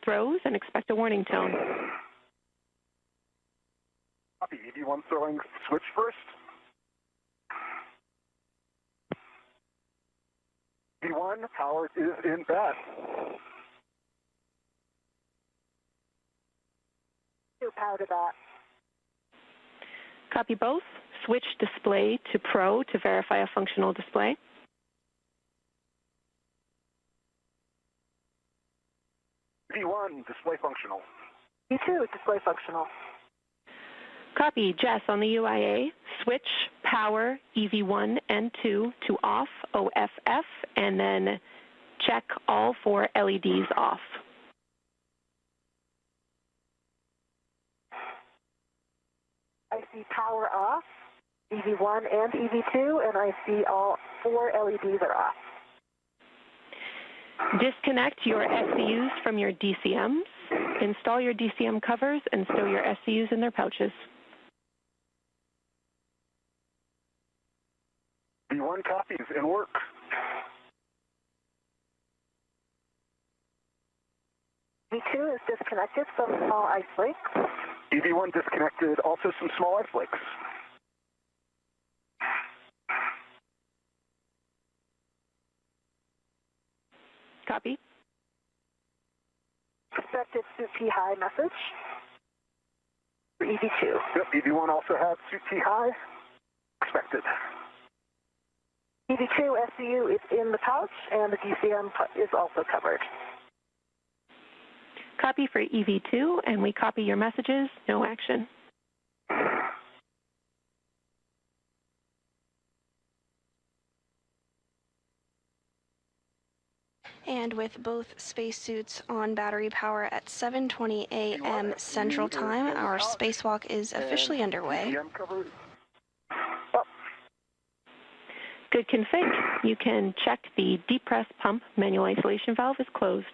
throws and expect a warning tone. Copy. EV1 throwing switch first. EV1, power is in bad. Power to that. Copy both. Switch display to Pro to verify a functional display. EV1, display functional. E2, display functional. Copy. Jess, on the UIA, switch power EV1 and 2 to off, OFF, and then check all 4 LEDs off. I see power off, EV1 and EV2, and I see all 4 LEDs are off. Disconnect your SCUs from your DCMs. Install your DCM covers and stow your SCUs in their pouches. EV1 copies and work. EV2 is disconnected from small ice lakes. EV1 disconnected, also some small ice lakes. Copy. Expected suit P high message for EV2. Yep, EV1 also has suit T high. Expected. EV2 SCU is in the pouch, and the DCM is also covered. Copy for EV2, and we copy your messages. No action. And with both spacesuits on battery power at 7:20 a.m. Central Time, our spacewalk is officially underway. Good config. You can check the depress pump manual isolation valve is closed.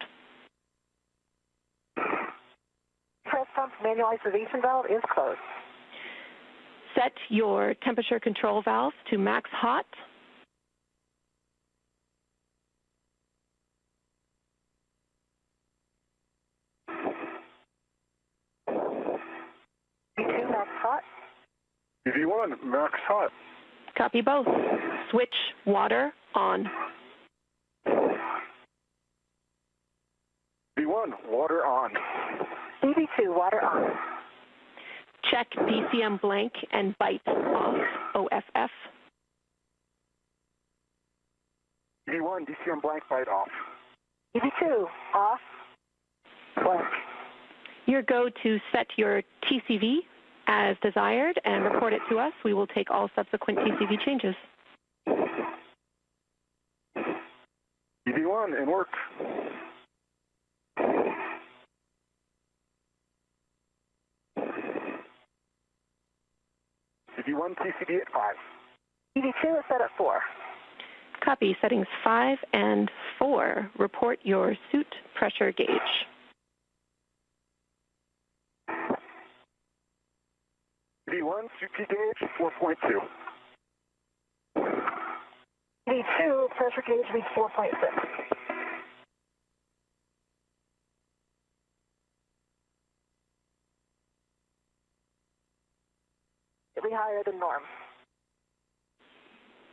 Press pump manual isolation valve is closed. Set your temperature control valve to max hot. EV2 max hot. EV1 max hot. Copy both. Switch water on. EV1 water on. EV2 water on. Check DCM blank and bite off, OFF. EV1 DCM blank bite off. EV2 off, blank. Your go to set your TCV as desired and report it to us. We will take all subsequent TCV changes. EV1 and work. EV1 TCV at 5. EV2 is set at 4. Copy settings 5 and 4. Report your suit pressure gauge. EV1 suit P gauge 4.2. EV2 pressure gauge reads 4.6. It'll be higher than norm.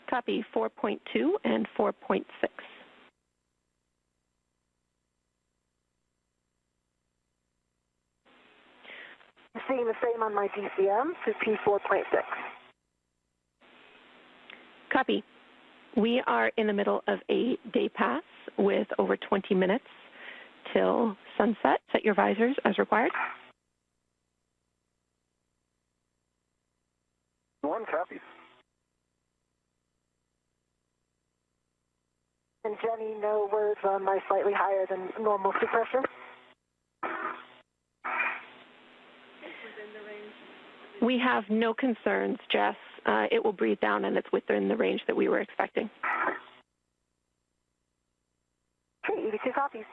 Copy 4.2 and 4.6. I'm seeing the same on my DCM to P4.6. Copy. We are in the middle of a day pass with over 20 minutes till sunset. Set your visors as required. One copies. And Jenny, no words on my slightly higher than normal suit pressure? We have no concerns, Jess. It will breathe down, and it's within the range that we were expecting. Okay, EV2 copies.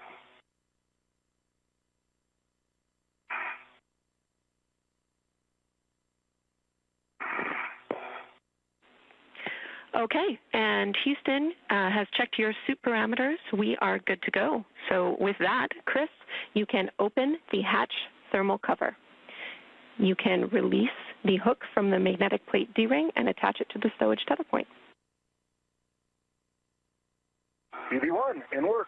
Okay, and Houston has checked your suit parameters. We are good to go. So with that, Chris, you can open the hatch thermal cover. You can release the hook from the magnetic plate D-ring and attach it to the stowage tether point. EV1, in work.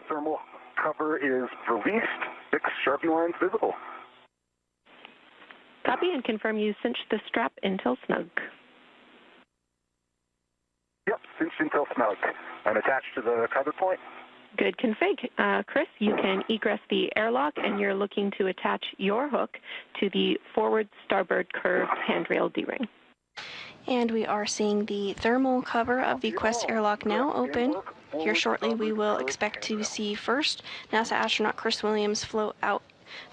Thermal cover is released. 6 Sharpie lines visible. Copy, and confirm you cinched the strap until snug. Yep, cinched until snug. And attached to the cover point. Good config. Chris, you can egress the airlock, and you're looking to attach your hook to the forward starboard curved handrail D-ring. And we are seeing the thermal cover of the Quest airlock now open. Here shortly we will expect to see first NASA astronaut Chris Williams float out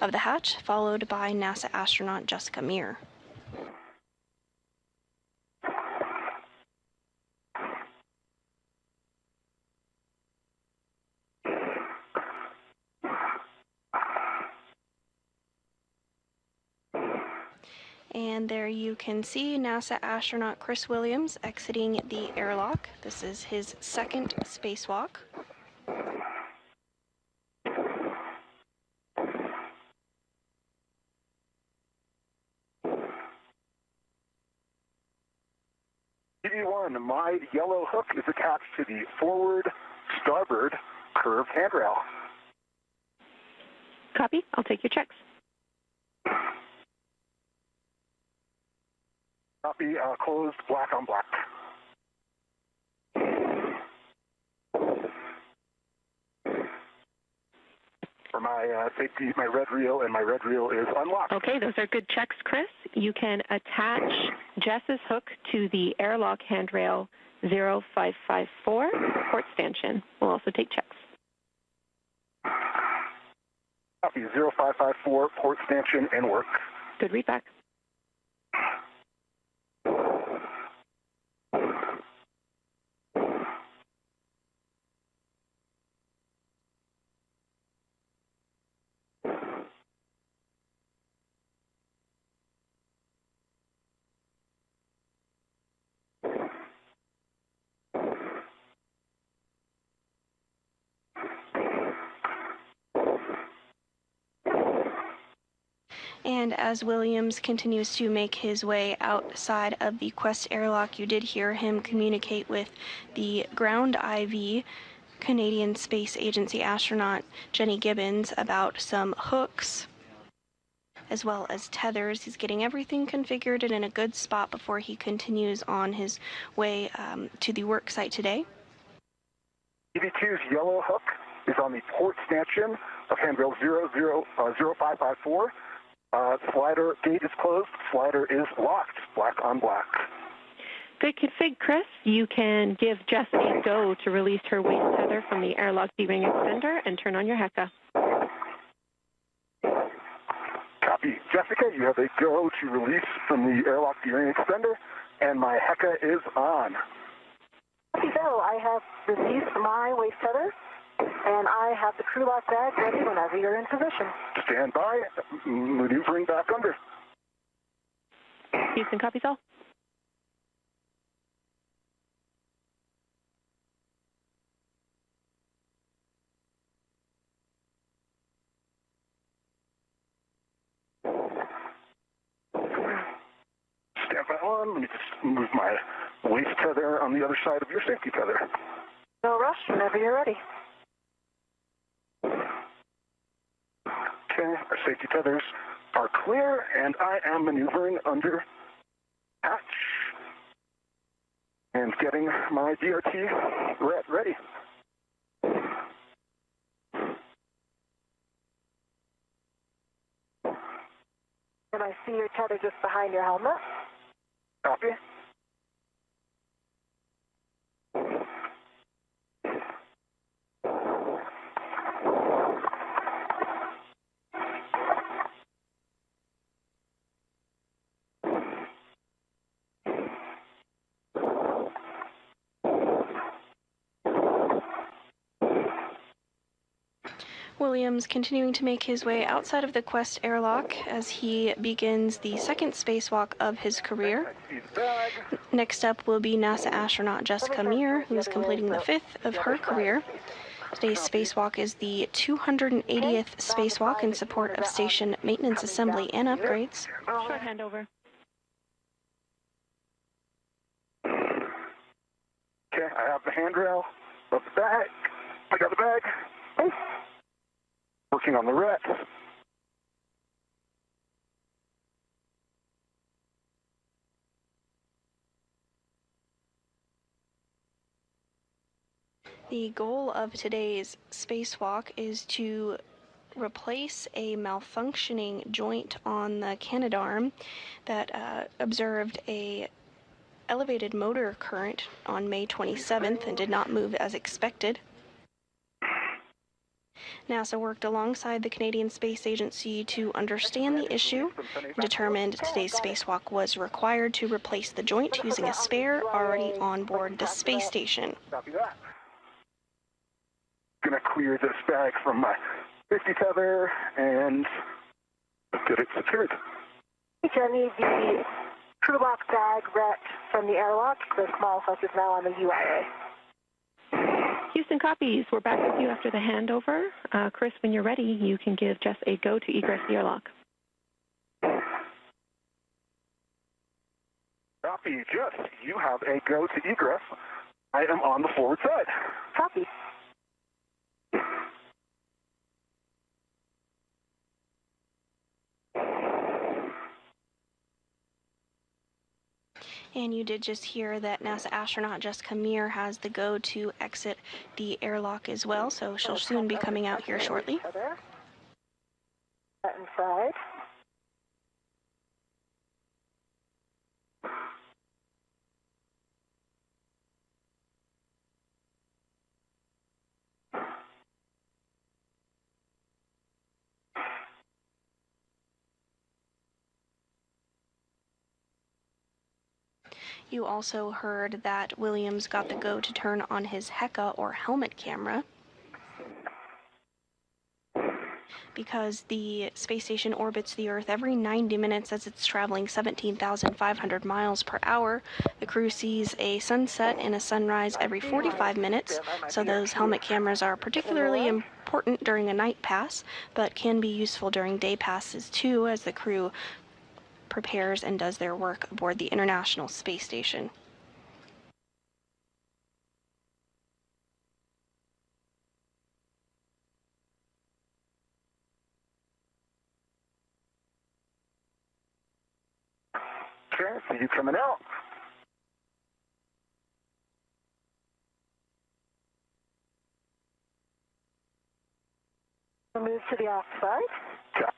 of the hatch, followed by NASA astronaut Jessica Meir. And there you can see NASA astronaut Chris Williams exiting the airlock. This is his second spacewalk. EV1, my yellow hook is attached to the forward starboard curved handrail. Copy. I'll take your checks. Copy, closed, black on black. For my safety, my red reel, and my red reel is unlocked. Okay, those are good checks, Chris. You can attach Jess's hook to the airlock handrail 0554 port stanchion. We'll also take checks. Copy, 0554 port stanchion and work. Good readback. And as Williams continues to make his way outside of the Quest airlock, you did hear him communicate with the ground IV Canadian Space Agency astronaut Jenny Gibbons about some hooks as well as tethers. He's getting everything configured and in a good spot before he continues on his way to the work site today. EV2's yellow hook is on the port stanchion of handrail 0554. Slider gate is closed. Slider is locked. Black on black. Good config, Chris. You can give Jess a go to release her waist tether from the airlock D-ring extender and turn on your HECA. Copy. Jessica, you have a go to release from the airlock D-ring extender, and my HECA is on. Copy, Bill. I have released my waist tether, and I have the crew lock bag ready whenever you're in position. Stand by. Maneuvering back under. Houston copies all. Stand by on. Let me just move my waist tether on the other side of your safety tether. No rush, whenever you're ready. Okay, our safety tethers are clear, and I am maneuvering under hatch and getting my DRT ready. And I see your tether just behind your helmet. Copy. Williams continuing to make his way outside of the Quest airlock as he begins the second spacewalk of his career. Next up will be NASA astronaut Jessica Meir, who is completing the fifth of her career. Today's spacewalk is the 280th spacewalk in support of station maintenance, assembly, and upgrades. Short handover. Okay, I have the handrail of the bag. I got the bag. Working on the wreck. The goal of today's spacewalk is to replace a malfunctioning joint on the Canadarm that observed a elevated motor current on May 27th and did not move as expected. NASA worked alongside the Canadian Space Agency to understand the issue and determined today's spacewalk was required to replace the joint using a spare already on board the space station. Gonna clear this bag from my 50 tether and get it secured. Jenny, the crew box bag wrecked from the airlock. The small hook is now on the UIA. Houston copies. We're back with you after the handover. Chris, when you're ready, you can give Jess a go to egress the airlock. Copy, Jess. You have a go to egress. I am on the forward side. Copy. And you did just hear that NASA astronaut Jessica Meir has the go to exit the airlock as well, so she'll soon be coming out here shortly. Inside. You also heard that Williams got the go to turn on his HECA or helmet camera because the space station orbits the Earth every 90 minutes as it's traveling 17,500 miles per hour. The crew sees a sunset and a sunrise every 45 minutes, so those helmet cameras are particularly important during a night pass, but can be useful during day passes too as the crew prepares and does their work aboard the International Space Station. Okay, so you coming out. We'll move to the aft side. Okay.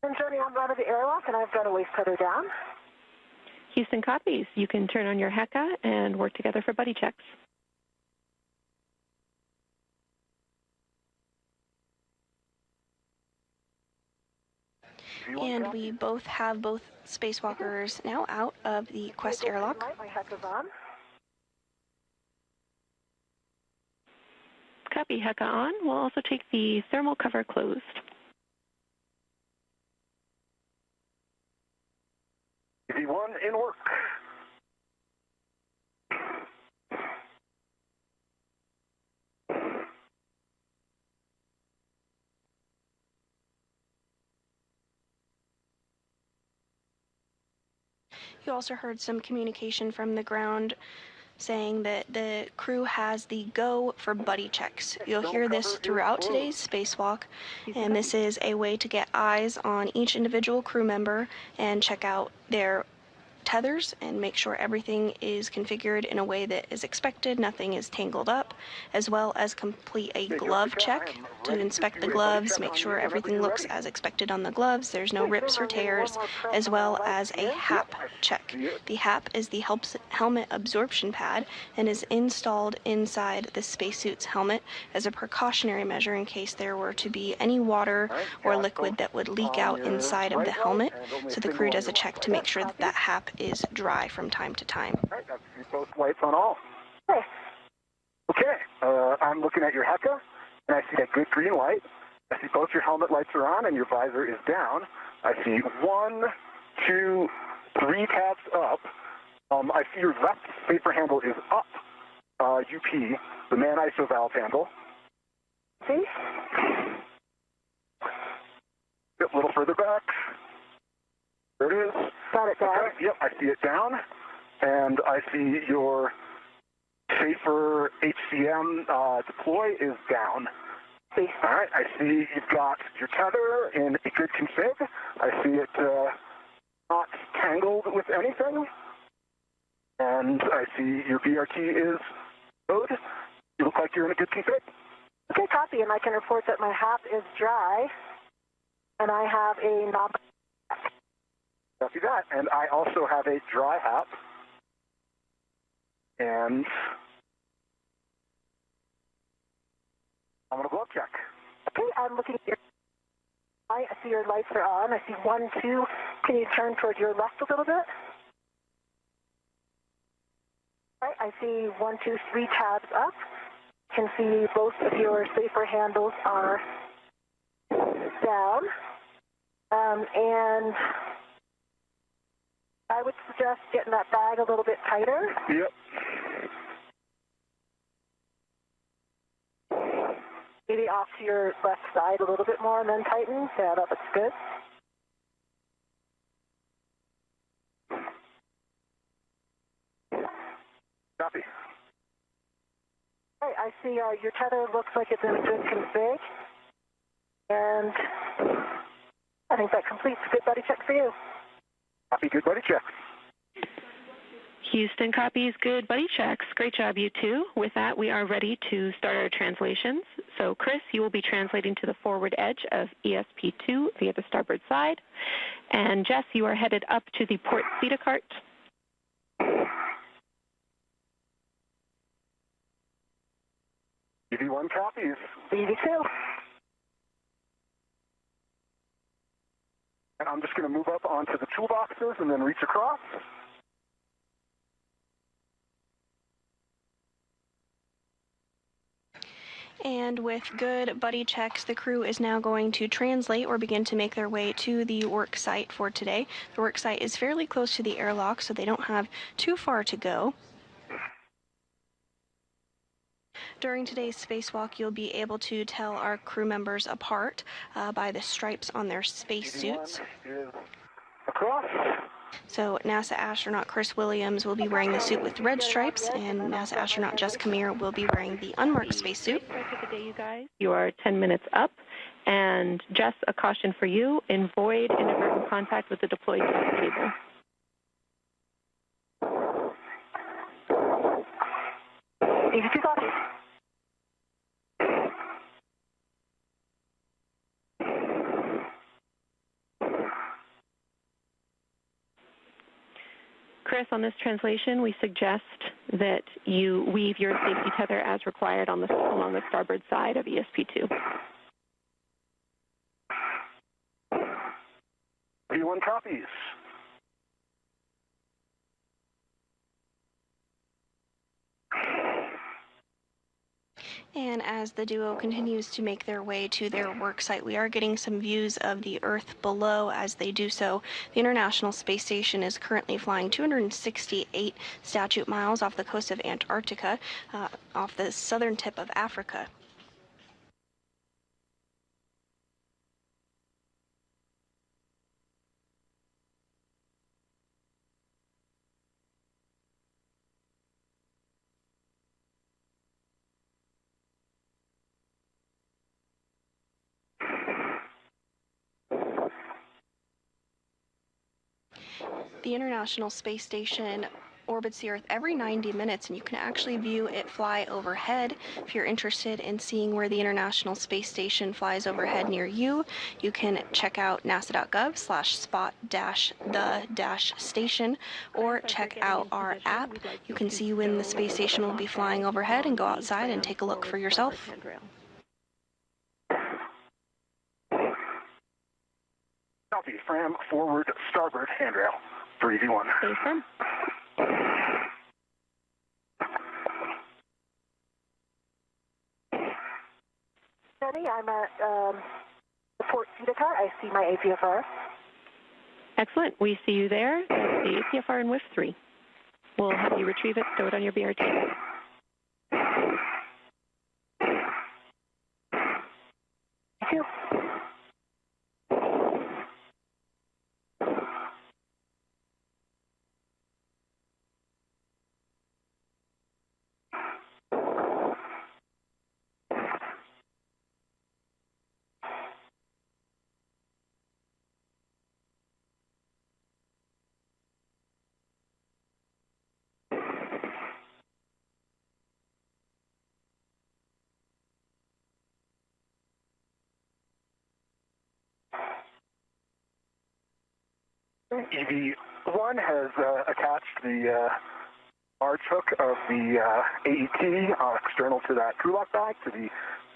And Jody, I'm out of the airlock and I've got a waist tether down. Houston copies. You can turn on your HECA and work together for buddy checks. And we both have both spacewalkers now out of the Quest airlock. My HECA's on. Copy, HECA on. We'll also take the thermal cover closed. V1 in work. You also heard some communication from the ground saying that the crew has the go for buddy checks. You'll hear this throughout today's spacewalk, and this is a way to get eyes on each individual crew member and check out their tethers and make sure everything is configured in a way that is expected, nothing is tangled up, as well as complete a glove check to inspect the gloves, make sure everything looks as expected on the gloves, there's no rips or tears, as well as a HAP check. The HAP is the helmet absorption pad and is installed inside the spacesuit's helmet as a precautionary measure in case there were to be any water or liquid that would leak out inside of the helmet. So the crew does a check to make sure that that HAP is dry from time to time. All right, I see both lights on all. Okay, I'm looking at your HECA, and I see a good green light. I see both your helmet lights are on and your visor is down. I see 1, 2, 3 tabs up. I see your left safer handle is up, UP, the man ISO valve handle. See? A little further back. There it is. Got it down. Okay, yep, I see it down. And I see your safer HCM deploy is down. See. All right, I see you've got your tether in a good config. I see it not tangled with anything. And I see your BRT is good. You look like you're in a good config. Okay, copy, and I can report that my HAP is dry, and I have a knob. Copy that. And I also have a dry HAP. And I'm going to glove check. Okay, I'm looking at your I see your lights are on. I see 1, 2. Can you turn towards your left a little bit? All right, I see 1, 2, 3 tabs up. Can see both of your safer handles are down. And I would suggest getting that bag a little bit tighter. Yep. Maybe off to your left side a little bit more and then tighten. Yeah, that looks good. Copy. All right, I see your tether looks like it's in a good config. And I think that completes a good buddy check for you. Copy, good buddy check. Houston copies good buddy checks. Great job, you two. With that, we are ready to start our translations. So, Chris, you will be translating to the forward edge of ESP2 via the starboard side. And Jess, you are headed up to the port CETA cart. EV1 copies. EV2. And I'm just going to move up onto the toolboxes and then reach across. And with good buddy checks, the crew is now going to translate or begin to make their way to the work site for today. The work site is fairly close to the airlock, so they don't have too far to go. During today's spacewalk, you'll be able to tell our crew members apart by the stripes on their spacesuits. Across. So NASA astronaut Chris Williams will be wearing the suit with red stripes, and NASA astronaut Jess Kamir will be wearing the unmarked spacesuit. You are 10 minutes up. And Jess, a caution for you, avoid inadvertent contact with the deployed test cable. EV2 copy. Chris, on this translation, we suggest that you weave your safety tether as required along the starboard side of ESP2. V1 copies. And as the duo continues to make their way to their work site, we are getting some views of the Earth below as they do so. The International Space Station is currently flying 268 statute miles off the coast of Antarctica, off the southern tip of Africa. The International Space Station orbits the Earth every 90 minutes, and you can actually view it fly overhead. If you're interested in seeing where the International Space Station flies overhead near you, you can check out nasa.gov/spot-the-station or check out our app. You can see when the space station will be flying overhead and go outside and take a look for yourself. Copy, Fram, forward, starboard, handrail for EV1. Stay firm. Jenny, I'm at the port Utica. I see my APFR. Excellent. We see you there. That's the APFR in WIF 3. We'll have you retrieve it, stow it on your BRT. Thank you. EV1 has attached the arch hook of the AET external to that crew lock bag to the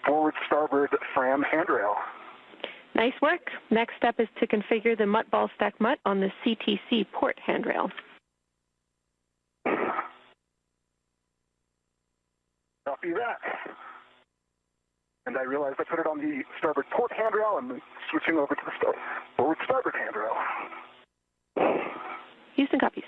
forward starboard Fram handrail. Nice work. Next step is to configure the mutt ball stack mutt on the CTC port handrail. Copy that. And I realized I put it on the starboard port handrail. I'm switching over to the forward starboard handrail. Houston copies.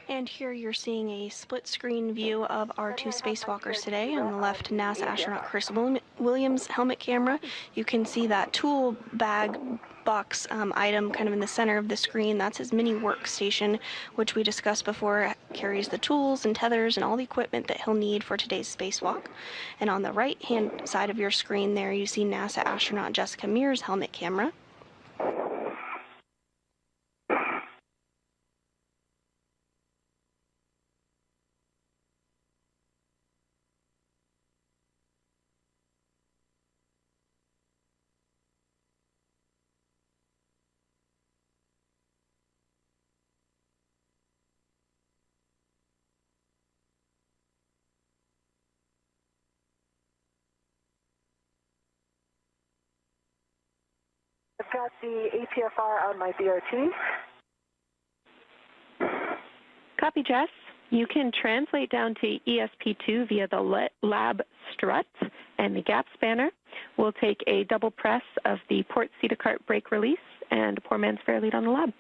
And here you're seeing a split screen view of our two spacewalkers today. On the left, NASA astronaut Chris Williams' helmet camera. You can see that tool bag box item kind of in the center of the screen. That's his mini workstation, which we discussed before, carries the tools and tethers and all the equipment that he'll need for today's spacewalk. And on the right hand side of your screen there, you see NASA astronaut Jessica Mears' helmet camera. I've got the APFR on my BRT. Copy, Jess. You can translate down to ESP2 via the lab strut and the gap spanner. We'll take a double press of the port Cedar cart brake release and poor man's fair lead on the lab.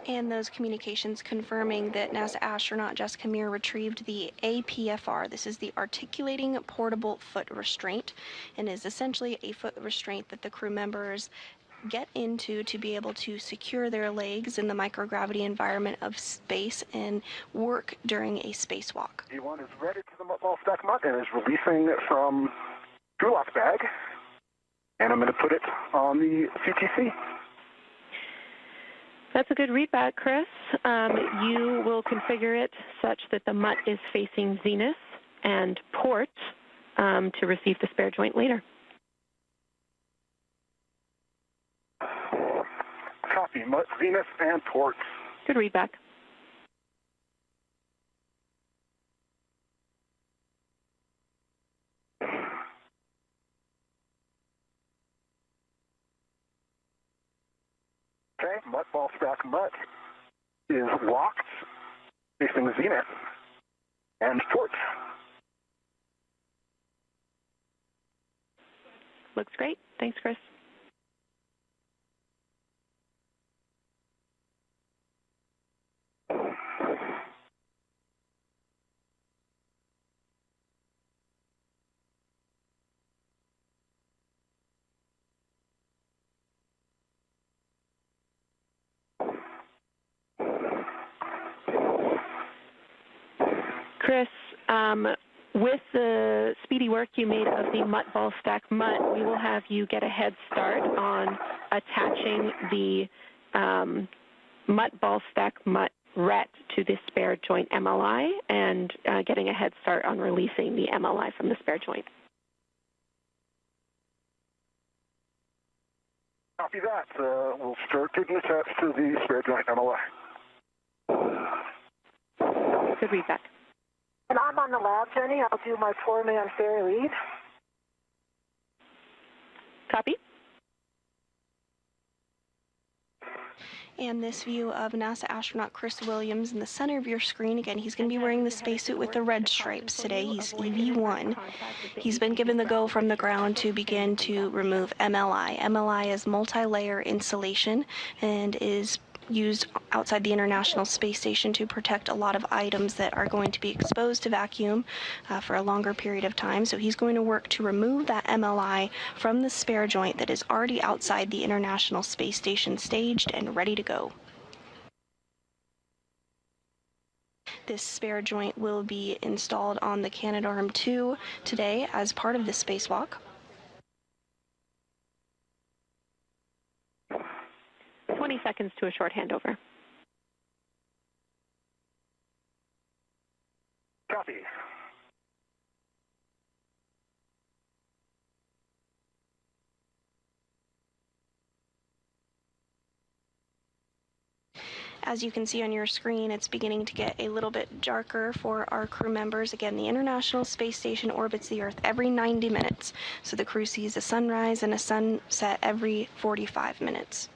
And those communications confirming that NASA astronaut Jessica Meir retrieved the APFR. This is the Articulating Portable Foot Restraint, and is essentially a foot restraint that the crew members get into to be able to secure their legs in the microgravity environment of space and work during a spacewalk. E1 is ready to the ball stack mutt and is releasing from crew lock bag, and I'm going to put it on the CTC. That's a good readback, Chris. You will configure it such that the mutt is facing zenith and port to receive the spare joint later. Copy, mutt, zenith, and port. Good readback. Okay, mutt ball stack mutt is locked, facing zenith and port. Looks great. Thanks, Chris. Chris, with the speedy work you made of the mutt ball stack mutt, we will have you get a head start on attaching the mutt ball stack mutt ret to the spare joint MLI and getting a head start on releasing the MLI from the spare joint. Copy that. We'll start getting attached to the spare joint MLI. Good read back. And I'm on the lab, Jenny. I'll do my four-man fair lead. Copy. And this view of NASA astronaut Chris Williams in the center of your screen. Again, he's going to be wearing the spacesuit with the red stripes today. He's EV1. He's been given the go from the ground to begin to remove MLI. MLI is multi-layer insulation and is used outside the International Space Station to protect a lot of items that are going to be exposed to vacuum for a longer period of time. So he's going to work to remove that MLI from the spare joint that is already outside the International Space Station, staged and ready to go. This spare joint will be installed on the Canadarm2 today as part of the Spacewalk. 20 seconds to a short handover. Copy. As you can see on your screen, it's beginning to get a little bit darker for our crew members. Again, the International Space Station orbits the Earth every 90 minutes, so the crew sees a sunrise and a sunset every 45 minutes.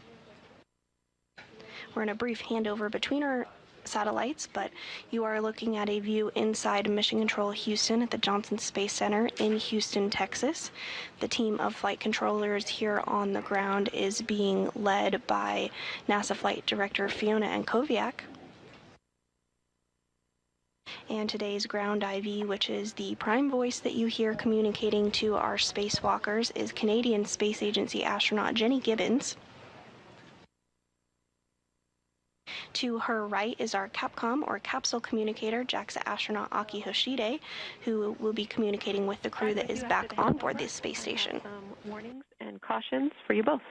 We're in a brief handover between our satellites, but you are looking at a view inside Mission Control Houston at the Johnson Space Center in Houston, Texas. The team of flight controllers here on the ground is being led by NASA Flight Director Fiona Ankoviak. And today's ground IV, which is the prime voice that you hear communicating to our spacewalkers, is Canadian Space Agency astronaut Jenny Gibbons. To her right is our Capcom, or capsule communicator, JAXA astronaut Aki Hoshide, who will be communicating with the crew that is back on board this space station. Some warnings and cautions for you both.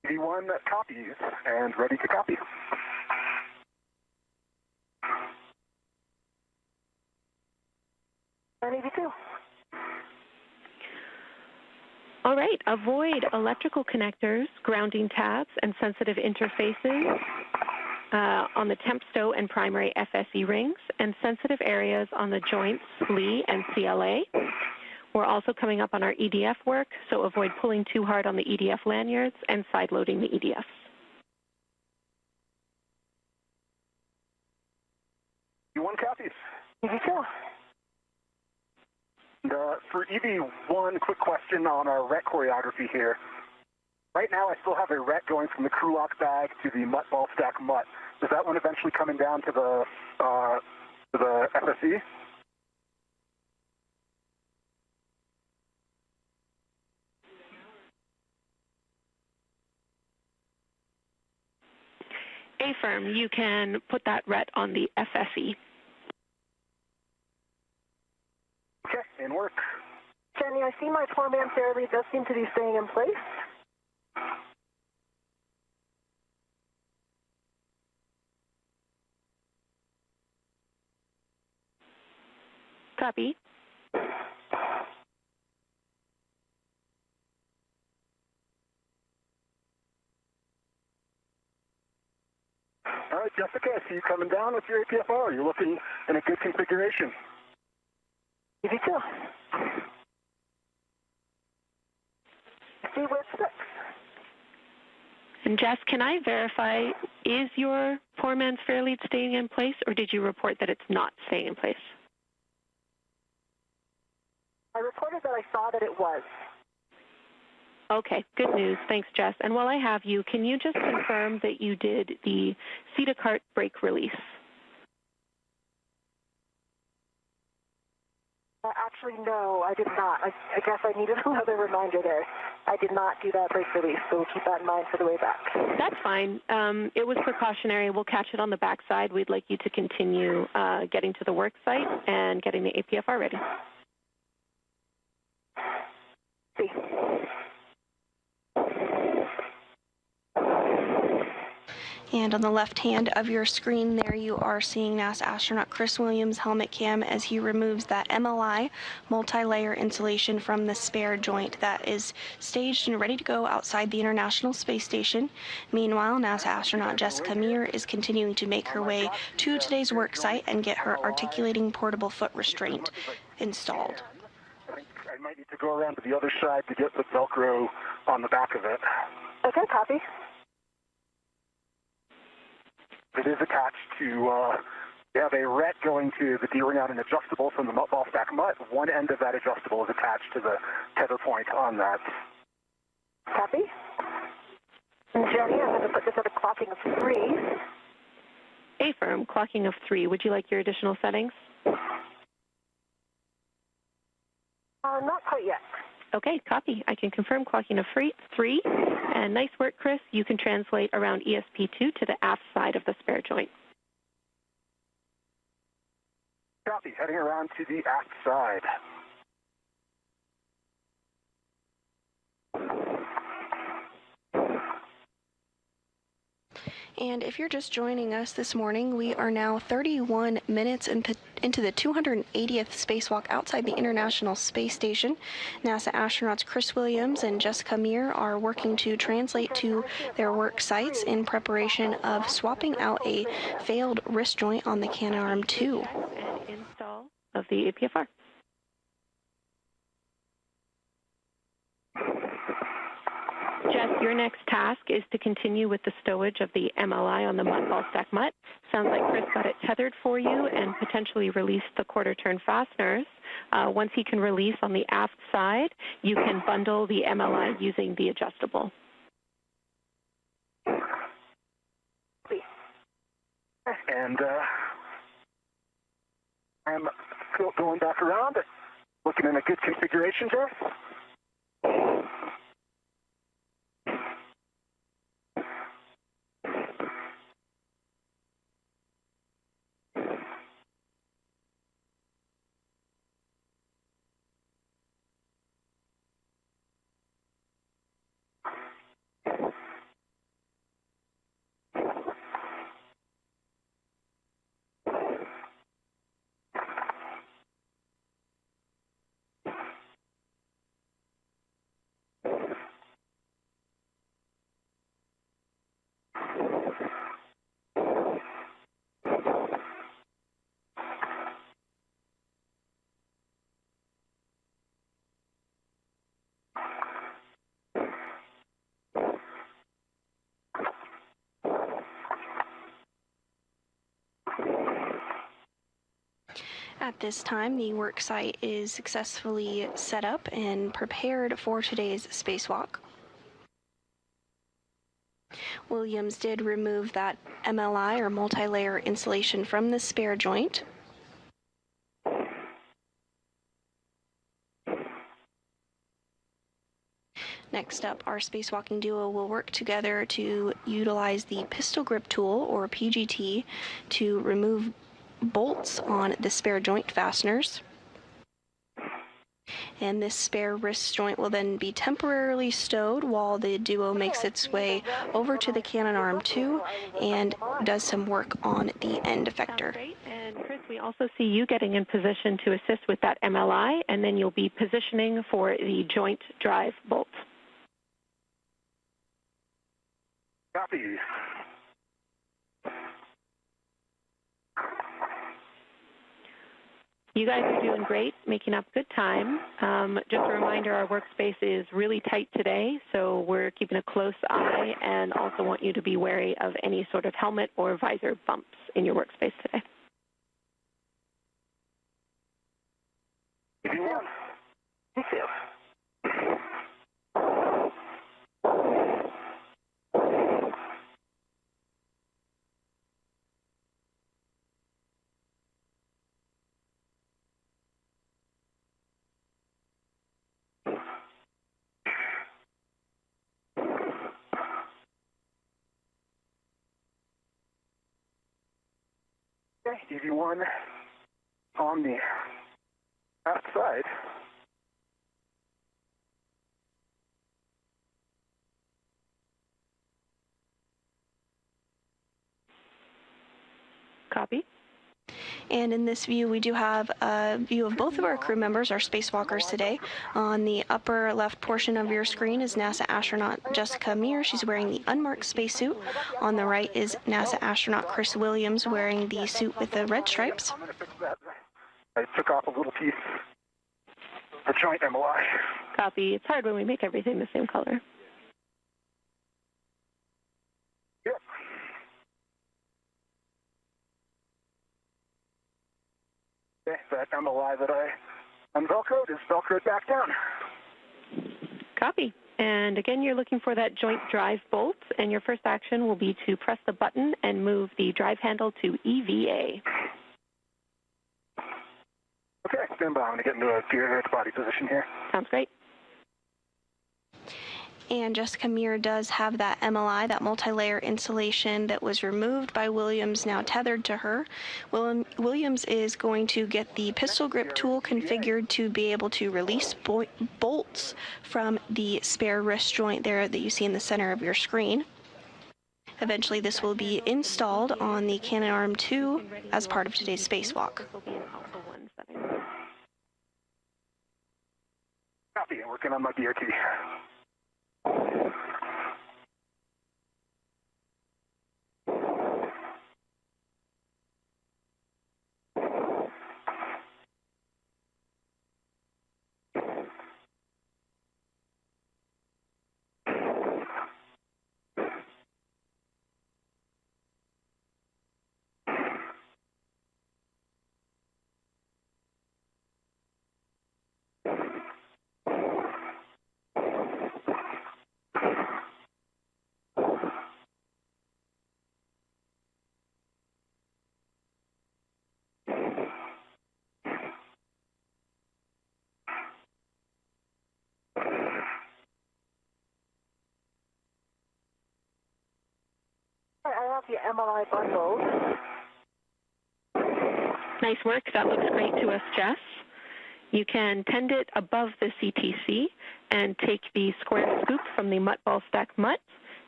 V1 copies and ready to copy. V2. All right, avoid electrical connectors, grounding tabs, and sensitive interfaces on the temp stow and primary FSE rings, and sensitive areas on the joints SLE and CLA. We're also coming up on our EDF work, so avoid pulling too hard on the EDF lanyards and side-loading the EDFs. V1 copies. V2. For EV1, quick question on our RET choreography here. Right now, I still have a RET going from the crew lock bag to the mutt ball stack mutt. Is that one eventually coming down to the FSE? A-firm, you can put that RET on the FSE. Okay, in work. Jenny, I see my four-man fair lead does seem to be staying in place. Copy. All right, Jessica, I see you coming down with your APFR. You're looking in a good configuration. V2. See where it sticks. And Jess, can I verify, is your four-man fair lead staying in place, or did you report that it's not staying in place? I reported that I saw that it was. Okay, good news. Thanks, Jess. And while I have you, can you just confirm that you did the seat-a-cart brake release? Actually, no, I did not. I guess I needed another reminder there. I did not do that brake release, so we'll keep that in mind for the way back. That's fine. It was precautionary. We'll catch it on the backside. We'd like you to continue getting to the work site and getting the APFR ready. See. And on the left hand of your screen there, you are seeing NASA astronaut Chris Williams' helmet cam as he removes that MLI multi-layer insulation from the spare joint that is staged and ready to go outside the International Space Station. Meanwhile, NASA astronaut Jessica Meir is continuing to make her way to today's work site and get her articulating portable foot restraint installed. I think I might need to go around to the other side to get the Velcro on the back of it. Okay, copy. It is attached to, you have a ret going to the D-ring out and adjustable from the ball stack mutt. One end of that adjustable is attached to the tether point on that. Copy. And Jenny, I'm going to put this at a clocking of 3. Affirm, clocking of 3. Would you like your additional settings? Not quite yet. Okay, copy. I can confirm clocking of 3. And nice work, Chris. You can translate around ESP2 to the aft side of the spare joint. Copy. Heading around to the aft side. And if you're just joining us this morning, we are now 31 minutes into the 280th spacewalk outside the International Space Station. NASA astronauts Chris Williams and Jessica Meir are working to translate to their work sites in preparation of swapping out a failed wrist joint on the Canadarm2. And install of the APFR. Jess, your next task is to continue with the stowage of the MLI on the ball stack mutt. Sounds like Chris got it tethered for you and potentially released the quarter-turn fasteners. Once he can release on the aft side, you can bundle the MLI using the adjustable. And I'm going back around, looking in a good configuration, Jeff. At this time, the work site is successfully set up and prepared for today's spacewalk. Williams did remove that MLI or multi-layer insulation from the spare joint. Next up, our spacewalking duo will work together to utilize the pistol grip tool, or PGT, to remove bolts on the spare joint fasteners. And this spare wrist joint will then be temporarily stowed while the duo makes its way over to the Canadarm2 and does some work on the end effector. Great. And Chris, we also see you getting in position to assist with that MLI, and then you'll be positioning for the joint drive bolt. Copy. You guys are doing great, making up good time. Just a reminder, our workspace is really tight today, so we're keeping a close eye and also want you to be wary of any sort of helmet or visor bumps in your workspace today. Me too. Okay, EV1 on the aft side. Copy. And in this view, we do have a view of both of our crew members, our spacewalkers today. On the upper left portion of your screen is NASA astronaut Jessica Meir. She's wearing the unmarked spacesuit. On the right is NASA astronaut Chris Williams wearing the suit with the red stripes. I'm going to fix that. I took off a little piece, the joint MOI. Copy. It's hard when we make everything the same color. Yep. Okay, that MOI that I unvelcroed is velcroed back down. Copy. And again, you're looking for that joint drive bolt, and your first action will be to press the button and move the drive handle to EVA. Okay, stand by. I'm going to get into a gear body position here. Sounds great. And Jessica Meir does have that MLI, that multi-layer insulation that was removed by Williams, now tethered to her. Williams is going to get the pistol grip tool configured to be able to release bolts from the spare wrist joint there that you see in the center of your screen. Eventually, this will be installed on the Cannon Arm 2 as part of today's spacewalk. Copy, working on my BRT. I have the MLI bundled. Nice work. That looks great to us, Jess. You can tend it above the CTC and take the square scoop from the mutt ball stack mutt.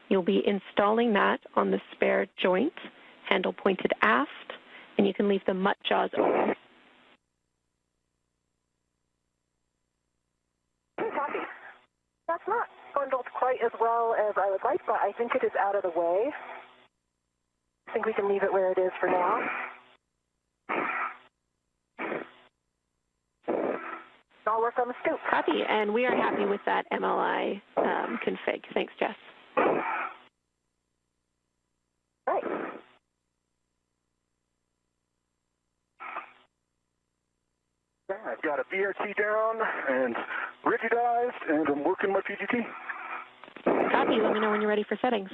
You'll be installing that on the spare joint, handle pointed aft, and you can leave the mutt jaws open. Copy. That's not bundled quite as well as I would like, but I think it is out of the way. I think we can leave it where it is for now. I'll work on the scoop. Copy, and we are happy with that MLI config. Thanks, Jess. Right. I've got a BRT down and rigidized, and I'm working my PGT. Copy. Let me know when you're ready for settings.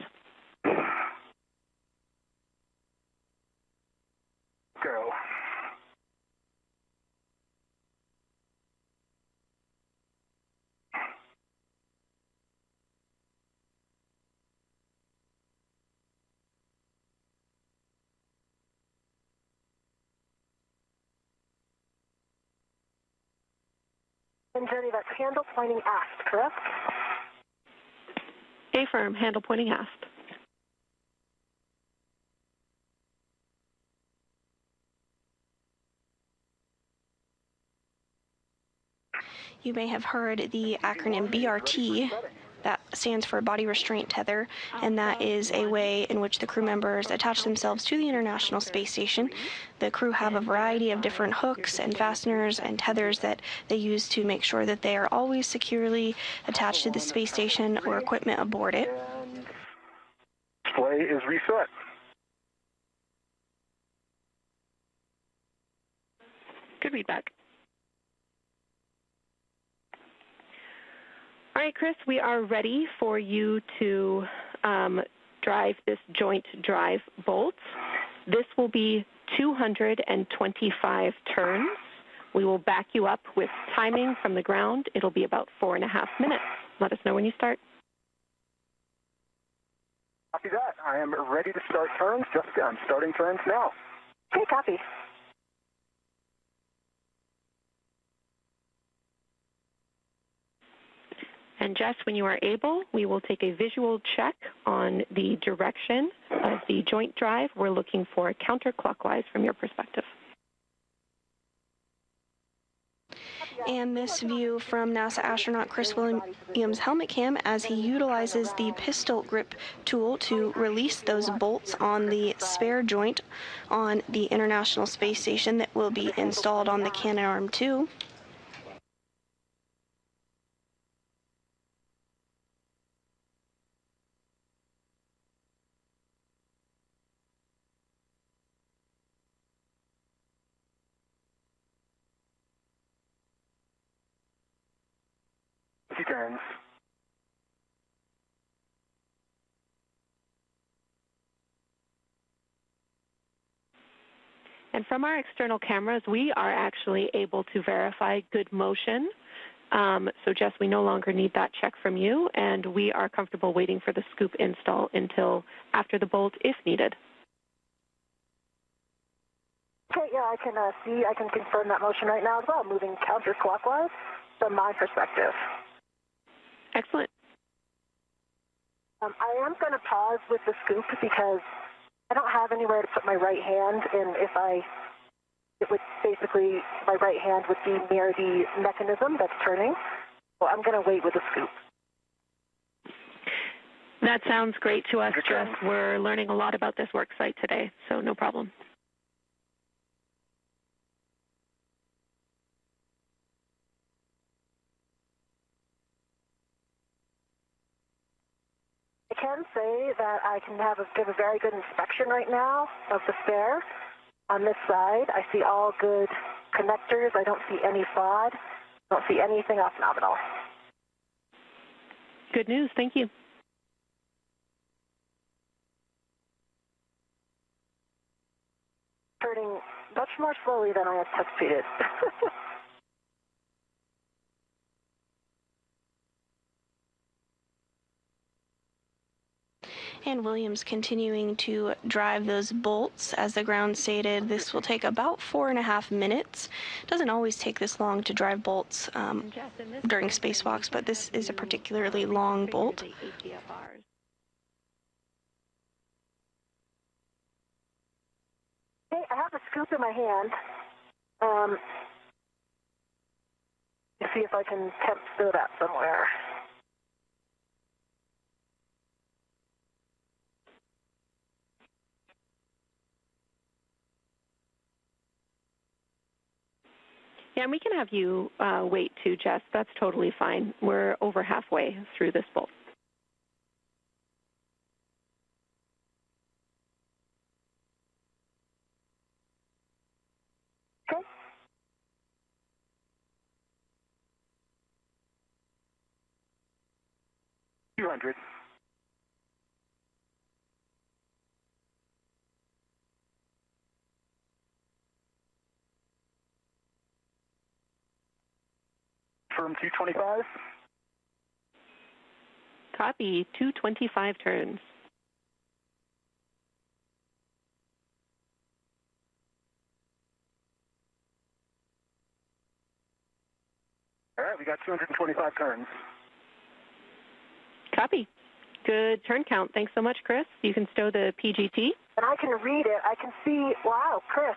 Go. And Jenny, that's handle pointing aft, correct? Affirm, handle pointing aft. You may have heard the acronym BRT. That stands for Body Restraint Tether, and that is a way in which the crew members attach themselves to the International Space Station. The crew have a variety of different hooks and fasteners and tethers that they use to make sure that they are always securely attached to the space station or equipment aboard it. And display is reset. Good feedback. All right, Chris, we are ready for you to drive this joint drive bolt. This will be 225 turns. We will back you up with timing from the ground. It'll be about 4.5 minutes. Let us know when you start. Copy that. I am ready to start turns. Jessica, I'm starting turns now. Okay, copy. And Jess, when you are able, we will take a visual check on the direction of the joint drive. We're looking for counterclockwise from your perspective. And this view from NASA astronaut Chris Williams' helmet cam as he utilizes the pistol grip tool to release those bolts on the spare joint on the International Space Station that will be installed on the Canadarm2. Turns. And from our external cameras, we are actually able to verify good motion. So Jess, we no longer need that check from you, and we are comfortable waiting for the scoop install until after the bolt if needed. Okay, yeah, I can confirm that motion right now as well, moving counterclockwise from my perspective. Excellent. I am going to pause with the scoop because I don't have anywhere to put my right hand, and my right hand would be near the mechanism that's turning. So I'm going to wait with the scoop. That sounds great to us, Jess. We're learning a lot about this work site today, so no problem. I can say that I can give a very good inspection right now of the spare. On this side, I see all good connectors. I don't see any FOD. I don't see anything off nominal. Good news. Thank you. Turning much more slowly than I anticipated. And Williams continuing to drive those bolts. As the ground stated, this will take about 4.5 minutes. Doesn't always take this long to drive bolts during spacewalks, but this is a particularly long bolt. Okay, I have a scoop in my hand. Let's see if I can temp stow that somewhere. Yeah, and we can have you wait too, Jess. That's totally fine. We're over halfway through this bolt. Okay. $200. Firm 225. Copy. 225 turns. All right, we got 225 turns. Copy. Good turn count. Thanks so much, Chris. You can stow the PGT. And I can read it. I can see, wow, Chris.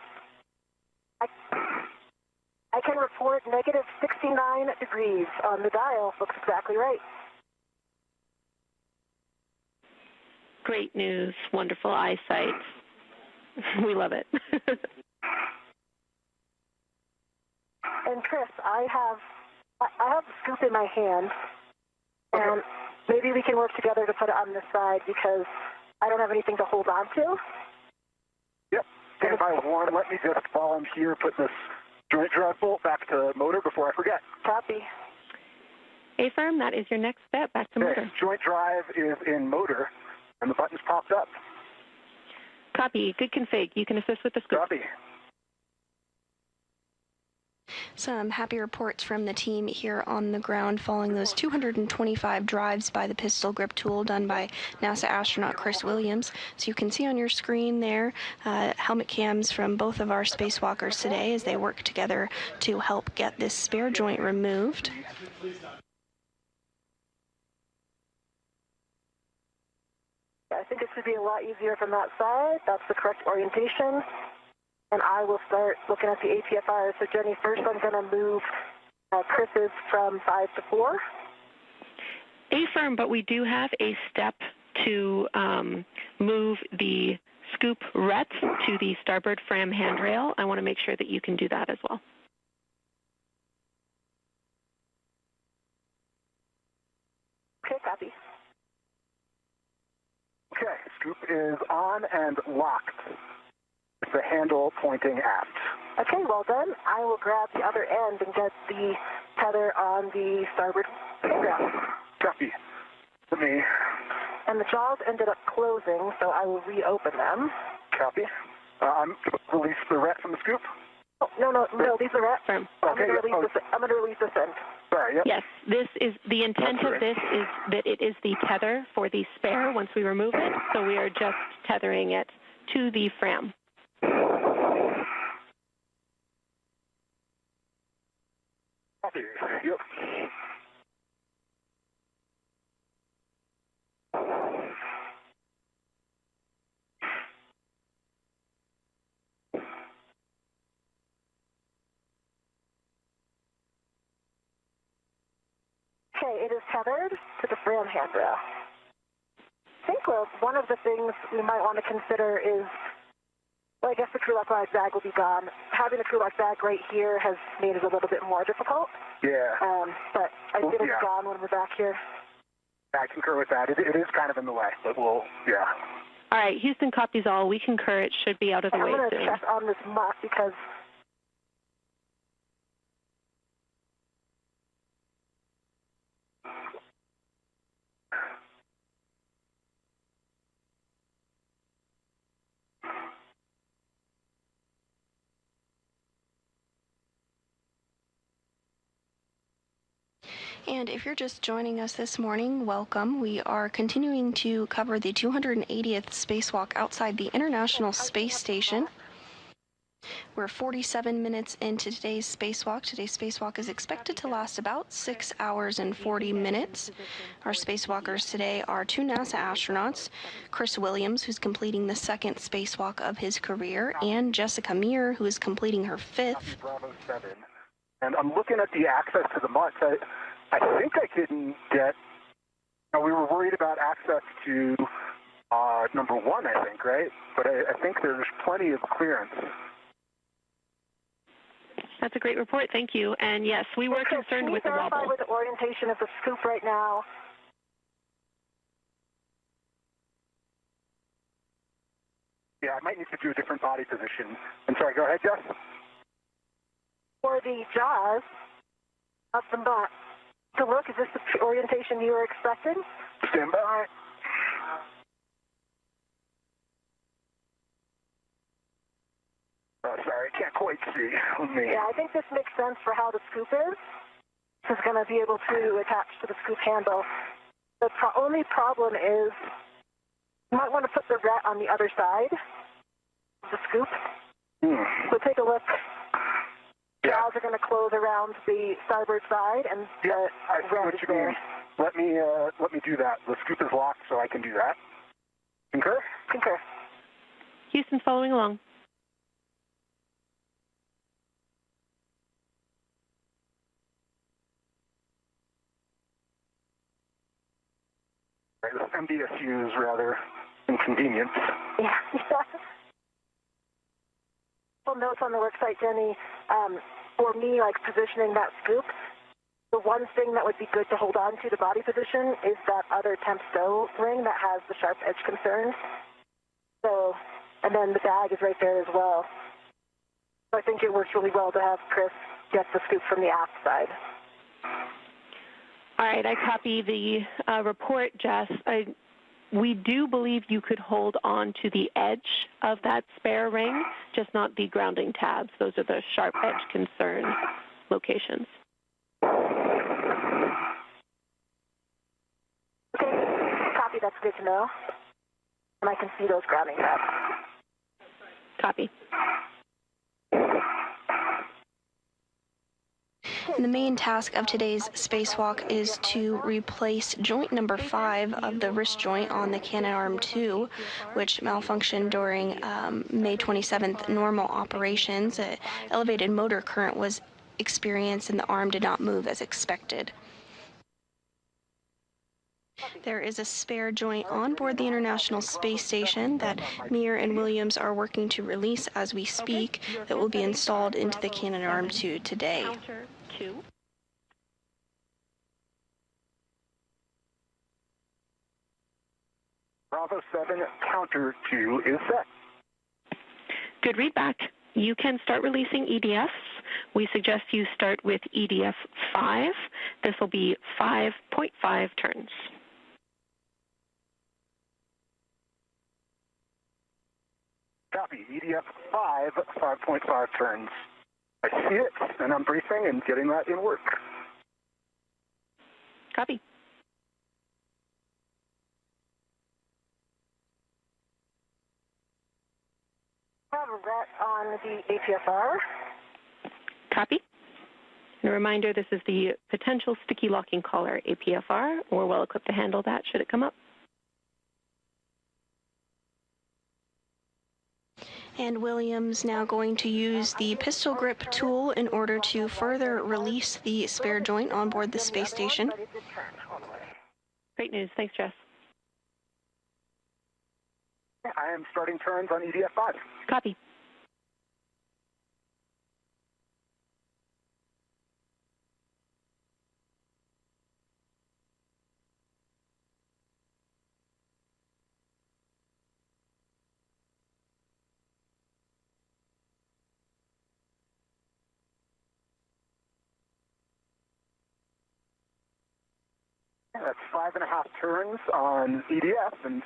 I can report negative 69 degrees on the dial. Looks exactly right. Great news. Wonderful eyesight. We love it. And Chris, I have a scoop in my hand, and maybe we can work together to put it on this side because I don't have anything to hold on to. Yep. Stand by one. Let me just volunteer put this joint drive bolt back to motor before I forget. Copy. A-firm, that is your next step. Back to motor. Joint drive is in motor, and the button's popped up. Copy. Good config. You can assist with the scoop. Copy. Some happy reports from the team here on the ground following those 225 drives by the pistol grip tool done by NASA astronaut Chris Williams. So you can see on your screen there helmet cams from both of our spacewalkers today as they work together to help get this spare joint removed. I think it should be a lot easier from that side. That's the correct orientation. And I will start looking at the ATFR. So Jenny, first I'm going to move Chris's from 5 to 4. Affirm, but we do have a step to move the scoop ret to the starboard fram handrail. I want to make sure that you can do that as well. Okay, copy. Okay, scoop is on and locked. The handle pointing aft. Okay, well done. I will grab the other end and get the tether on the starboard ground. Copy. Let me... And the jaws ended up closing, so I will reopen them. Copy. Release the ret from the scoop? Oh, no, leave the ret. Firm. I'm going to release this end. Sorry, yep. Yes, this is the intent of this is that it is the tether for the spare once we remove it, so we are just tethering it to the fram. Copy. Yep. Okay, it is tethered to the fram handrail. I think one of the things we might want to consider is, well, I guess the crew lock bag will be gone. Having the crew lock bag right here has made it a little bit more difficult. Yeah. But I think it'll be gone when we're back here. I concur with that. It is kind of in the way, but yeah. All right, Houston copies all. We concur it should be out of the way soon. I'm going to check on this mutt because... And if you're just joining us this morning, welcome. We are continuing to cover the 280th spacewalk outside the International Space Station. We're 47 minutes into today's spacewalk. Today's spacewalk is expected to last about 6 hours and 40 minutes. Our spacewalkers today are 2 NASA astronauts, Chris Williams, who's completing the 2nd spacewalk of his career, and Jessica Meir, who is completing her 5th. Bravo 7. And I'm looking at the access to the mutts. I think I can get... we were worried about access to number 1, I think, right? But I think there's plenty of clearance. That's a great report. Thank you. And yes, we were concerned with the wobble. Can you verify with the orientation of the scoop right now? Yeah, I might need to do a different body position. I'm sorry, go ahead, Jess. For the jaws of the butt. So look, is this the orientation you were expecting? Stand by. Oh, sorry, I can't quite see. Yeah, I think this makes sense for how the scoop is. This is going to be able to attach to the scoop handle. The only problem is you might want to put the ret on the other side of the scoop. So take a look. Jaws are going to close around the starboard side, and I see what you mean. Let me do that. The scoop is locked, so I can do that. Concur? Concur. Houston's following along. Right, this MDSU is rather inconvenient. Yeah. Well, notes on the worksite, Jenny. For me, like positioning that scoop, the one thing that would be good to hold on to the body position is that other temp stow ring that has the sharp edge concerns. So, and then the bag is right there as well. So I think it works really well to have Chris get the scoop from the aft side. All right, I copy the report, Jess. We do believe you could hold on to the edge of that spare ring, just not the grounding tabs. Those are the sharp edge concern locations. Okay, copy, that's good to know. And I can see those grounding tabs. Copy. And the main task of today's spacewalk is to replace joint number 5 of the wrist joint on the Canadarm2, which malfunctioned during May 27th normal operations. An elevated motor current was experienced and the arm did not move as expected. There is a spare joint on board the International Space Station that Meir and Williams are working to release as we speak that will be installed into the Canadarm2 today. Bravo 7, counter 2 is set. Good readback. You can start releasing EDFs. We suggest you start with EDF 5. This will be 5.5 turns. Copy, EDF 5, 5.5 turns. I see it, and I'm briefing and getting that in work. Copy. Have a ret on the APSR. Copy. And a reminder, this is the potential sticky locking collar APFR. We're well equipped to handle that should it come up. And Williams now going to use the pistol grip tool in order to further release the spare joint on board the space station. Great news. Thanks, Jess. I am starting turns on EDF 5. Copy. That's 5.5 turns on EDF, and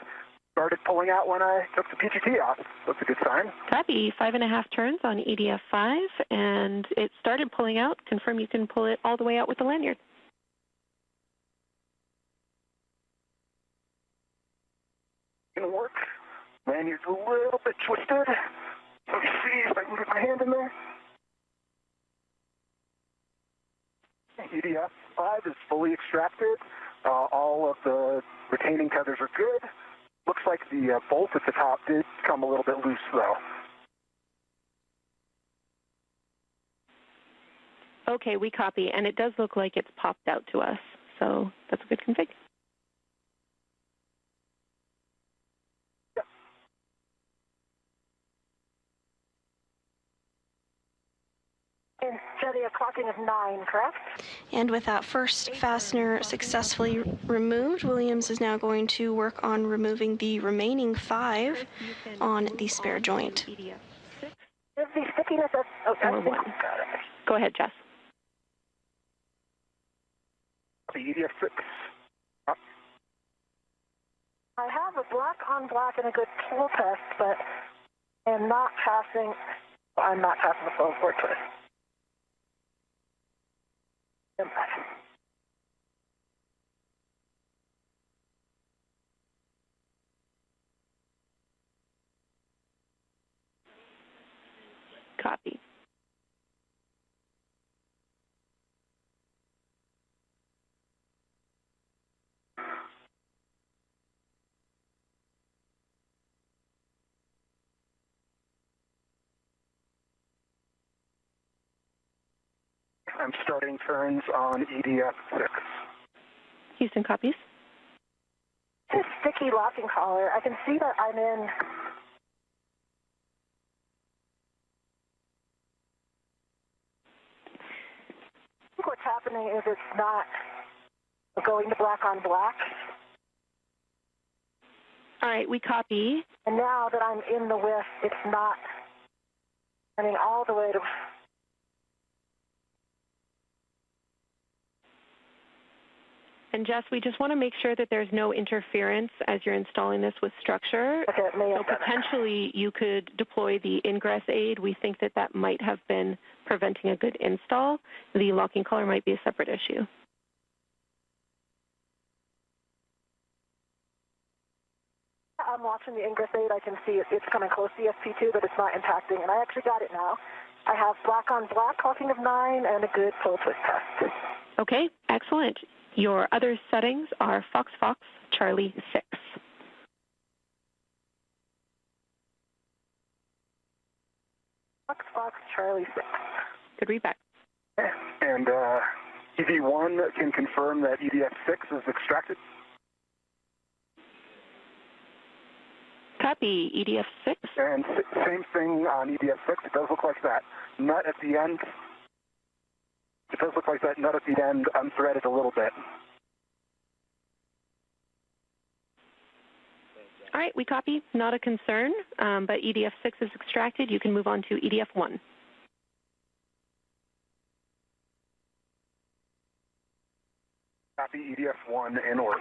started pulling out when I took the PGT off. That's a good sign. Copy. 5.5 turns on EDF 5, and it started pulling out. Confirm you can pull it all the way out with the lanyard. Gonna work. Lanyard's a little bit twisted. Let me see if I can get my hand in there. EDF 5 is fully extracted. All of the retaining tethers are good. Looks like the bolt at the top did come a little bit loose, though. Okay, we copy, and it does look like it's popped out to us, so that's a good config. Yep. And Jetty, a clocking of 9, correct? And with that first fastener successfully removed, Williams is now going to work on removing the remaining 5 on the spare joint. Is the stickiness of... Oh, Or 1. Go ahead, Jess. The EDF 6. I have a black on black and a good pull test, but I'm not passing the phone for twist. Copy. I'm starting turns on EDF 6. Houston copies. This sticky locking collar, I can see that I'm in... I think what's happening is it's not going to black on black. All right, we copy. And now that I'm in the whiff, it's not running all the way to... And Jess, we just want to make sure that there's no interference as you're installing this with structure. Okay, it may have So done it. potentially you could deploy the ingress aid. We think that that might have been preventing a good install. The locking collar might be a separate issue. I'm watching the ingress aid. I can see it's coming close to the SP2, but it's not impacting. And I actually got it now. I have black on black, locking of 9, and a good pull twist test. Okay, excellent. Your other settings are Fox Fox Charlie 6. Fox Fox Charlie 6. Good readback. And EV1 can confirm that EDF6 is extracted. Copy, EDF6. And same thing on EDF6. It does look like that nut at the end. It does look like that nut at the end unthreaded a little bit. All right, we copy. Not a concern, but EDF6 is extracted. You can move on to EDF1. Copy, EDF1 in work.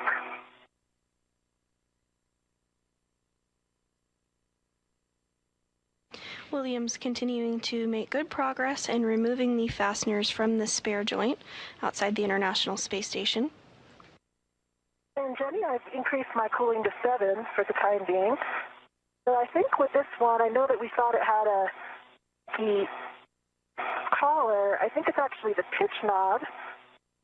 Williams continuing to make good progress in removing the fasteners from the spare joint outside the International Space Station. And Jenny, I've increased my cooling to 7 for the time being. So I think with this one, I know that we thought it had the collar. I think it's actually the pitch knob,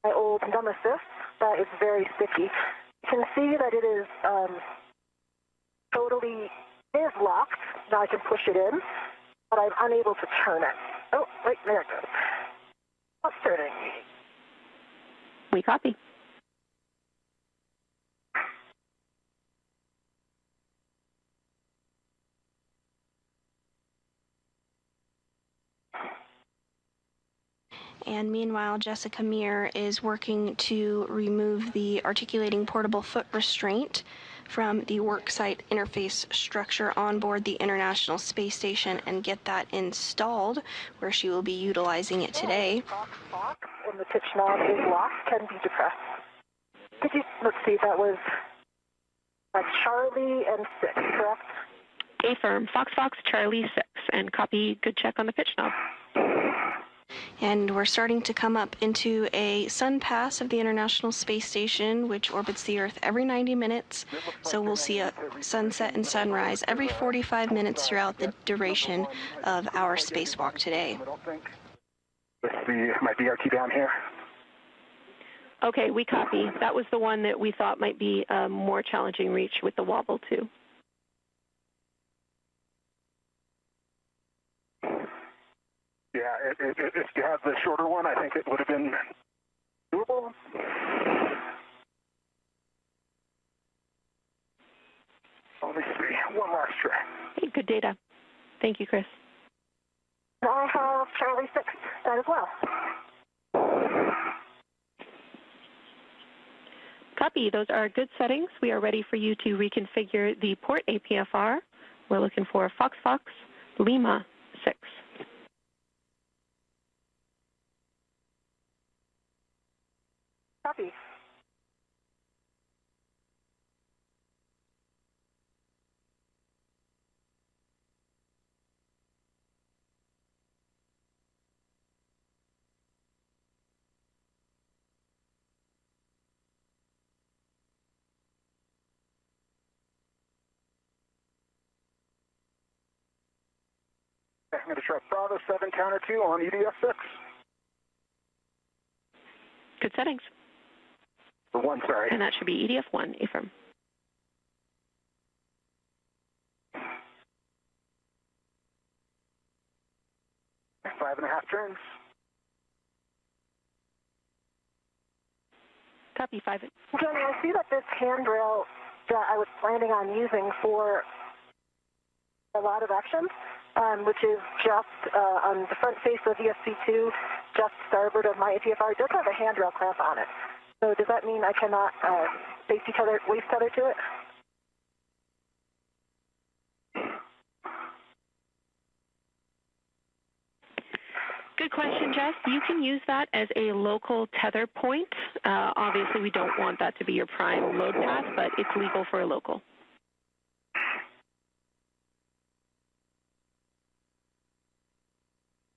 my old nemesis, that is very sticky. You can see that it is locked. Now I can push it in, but I'm unable to turn it. Oh, wait, there it goes. Not turning. We copy. And meanwhile, Jessica Meir is working to remove the articulating portable foot restraint from the worksite interface structure on board the International Space Station and get that installed, where she will be utilizing it today. And the pitch knob is locked, can be depressed. Let's see, that was Charlie and 6, correct? A-firm, Fox Fox Charlie 6, and copy, good check on the pitch knob. And we're starting to come up into a sun pass of the International Space Station, which orbits the Earth every 90 minutes. So we'll see a sunset and sunrise every 45 minutes throughout the duration of our spacewalk today. With my BRT down here. Okay, we copy. That was the one that we thought might be a more challenging reach with the wobble, too. Yeah, if you had the shorter one, I think it would have been doable. Let me see. One last try. Hey, good data. Thank you, Chris. I have Charlie 6 that as well. Copy. Those are good settings. We are ready for you to reconfigure the port APFR. We're looking for Fox Fox Lima 6. Copy. I'm going to try Bravo 7 counter 2 on EDF6. Good settings. For 1, sorry. And that should be EDF1, A-firm. Five and a half turns. Copy 5. Johnny, I see that this handrail that I was planning on using for a lot of action, which is just on the front face of ESP2, just starboard of my APFR, does have a handrail clamp on it. So does that mean I cannot waist tether to it? Good question, Jess. You can use that as a local tether point. Obviously, we don't want that to be your prime load path, but it's legal for a local.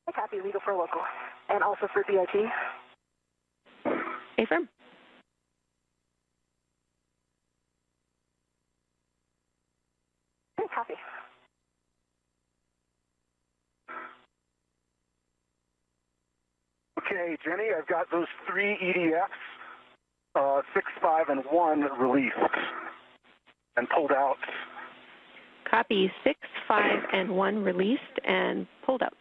I copy, legal for a local. And also for BIP. Affirm. Okay, copy. Okay, Jenny, I've got those 3 EDFs, 6, 5, and 1 released and pulled out. Copy. 6, 5, and 1 released and pulled out.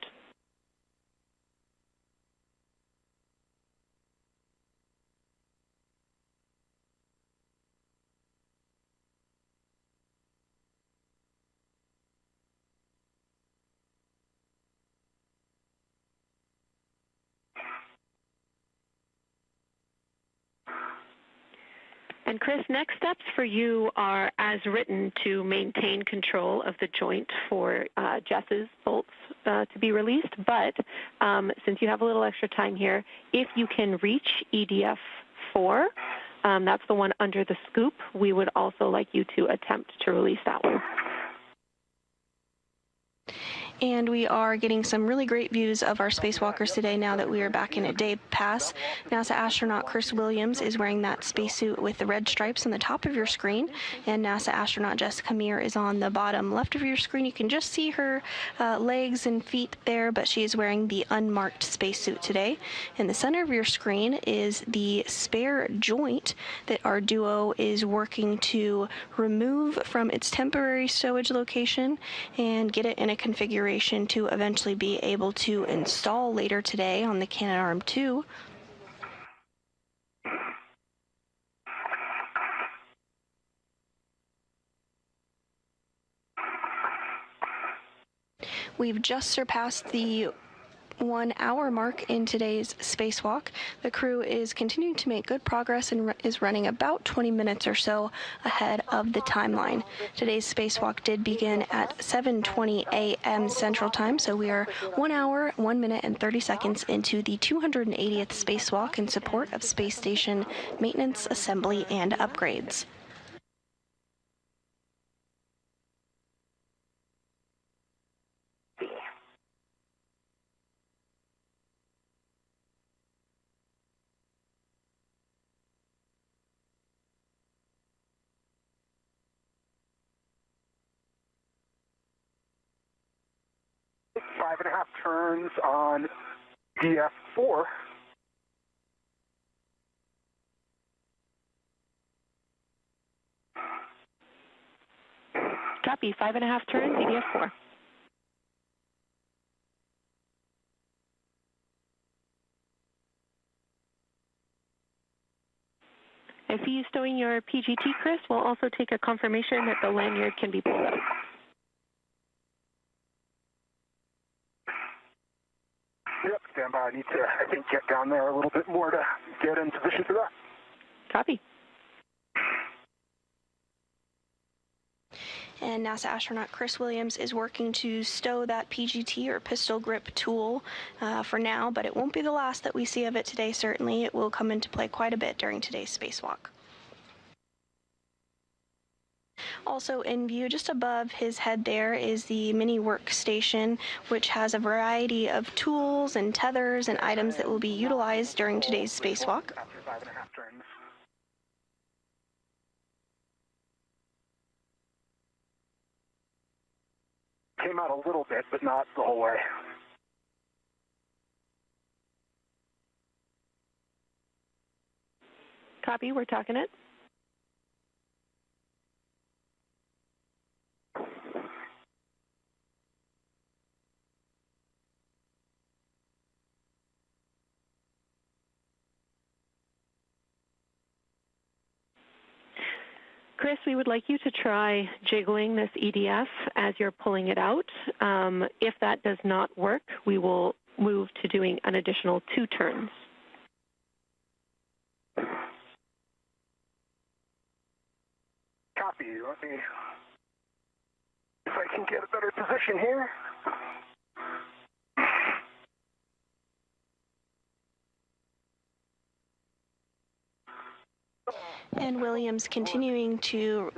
And Chris, next steps for you are as written to maintain control of the joint for Jess's bolts to be released. But since you have a little extra time here, if you can reach EDF 4, that's the one under the scoop, we would also like you to attempt to release that one. And we are getting some really great views of our spacewalkers today now that we are back in a day pass. NASA astronaut Chris Williams is wearing that spacesuit with the red stripes on the top of your screen, and NASA astronaut Jessica Meir is on the bottom left of your screen. You can just see her legs and feet there, but she is wearing the unmarked spacesuit today. In the center of your screen is the spare joint that our duo is working to remove from its temporary stowage location and get it in a configuration to eventually be able to install later today on the Canadarm2. We've just surpassed the 1 hour mark in today's spacewalk. The crew is continuing to make good progress and is running about 20 minutes or so ahead of the timeline. Today's spacewalk did begin at 7:20 a.m. Central Time, so we are 1 hour, 1 minute, and 30 seconds into the 280th spacewalk in support of space station maintenance, assembly, and upgrades. Five and a half turns on DF4. Copy. 5.5 turns, EDF4. I see you stowing your PGT, Chris. We'll also take a confirmation that the lanyard can be pulled out. Yep, stand by. I need to, I think, get down there a little bit more to get in position for that. Copy. And NASA astronaut Chris Williams is working to stow that PGT or pistol grip tool for now, but it won't be the last that we see of it today, certainly. It will come into play quite a bit during today's spacewalk. Also in view just above his head there is the mini workstation, which has a variety of tools and tethers and items that will be utilized during today's spacewalk. After 5.5 turns. Came out a little bit, but not the whole way. Copy. We're talking it. Chris, we would like you to try jiggling this EDF as you're pulling it out. If that does not work, we will move to doing an additional 2 turns. Copy. Let me, if I can get a better position here. And Williams continuing to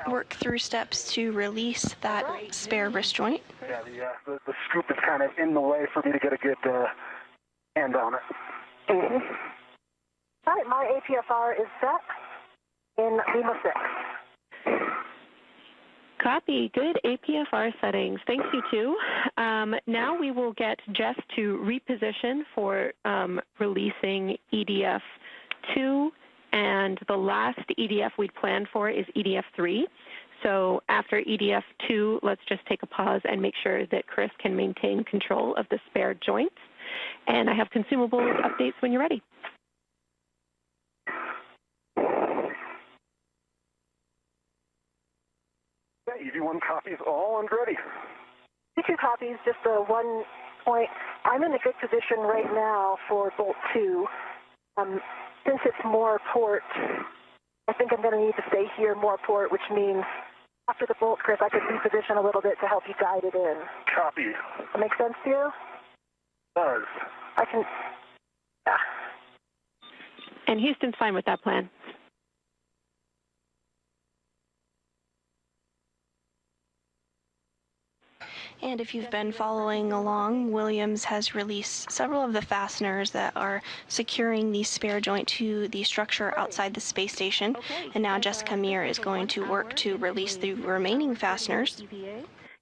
work through steps to release that spare wrist joint. Yeah, the scoop is kind of in the way for me to get a good hand on it. Mm-hmm. All right, my APFR is set in Lima 6. Copy. Good APFR settings. Thanks, you two. Now we will get Jess to reposition for releasing EDF 2, and the last EDF we'd planned for is EDF 3. So after EDF 2, let's just take a pause and make sure that Chris can maintain control of the spare joints. And I have consumables updates when you're ready. EV1 copies all and ready. EV2 copies, just 1 point. I'm in a good position right now for bolt 2. Since it's more port, I think I'm going to need to stay here more port, which means after the bolt, Chris, I could reposition a little bit to help you guide it in. Copy. That make sense to you? Does. I can, yeah. And Houston's fine with that plan. And if you've been following along, Williams has released several of the fasteners that are securing the spare joint to the structure outside the space station. And now Jessica Meir is going to work to release the remaining fasteners.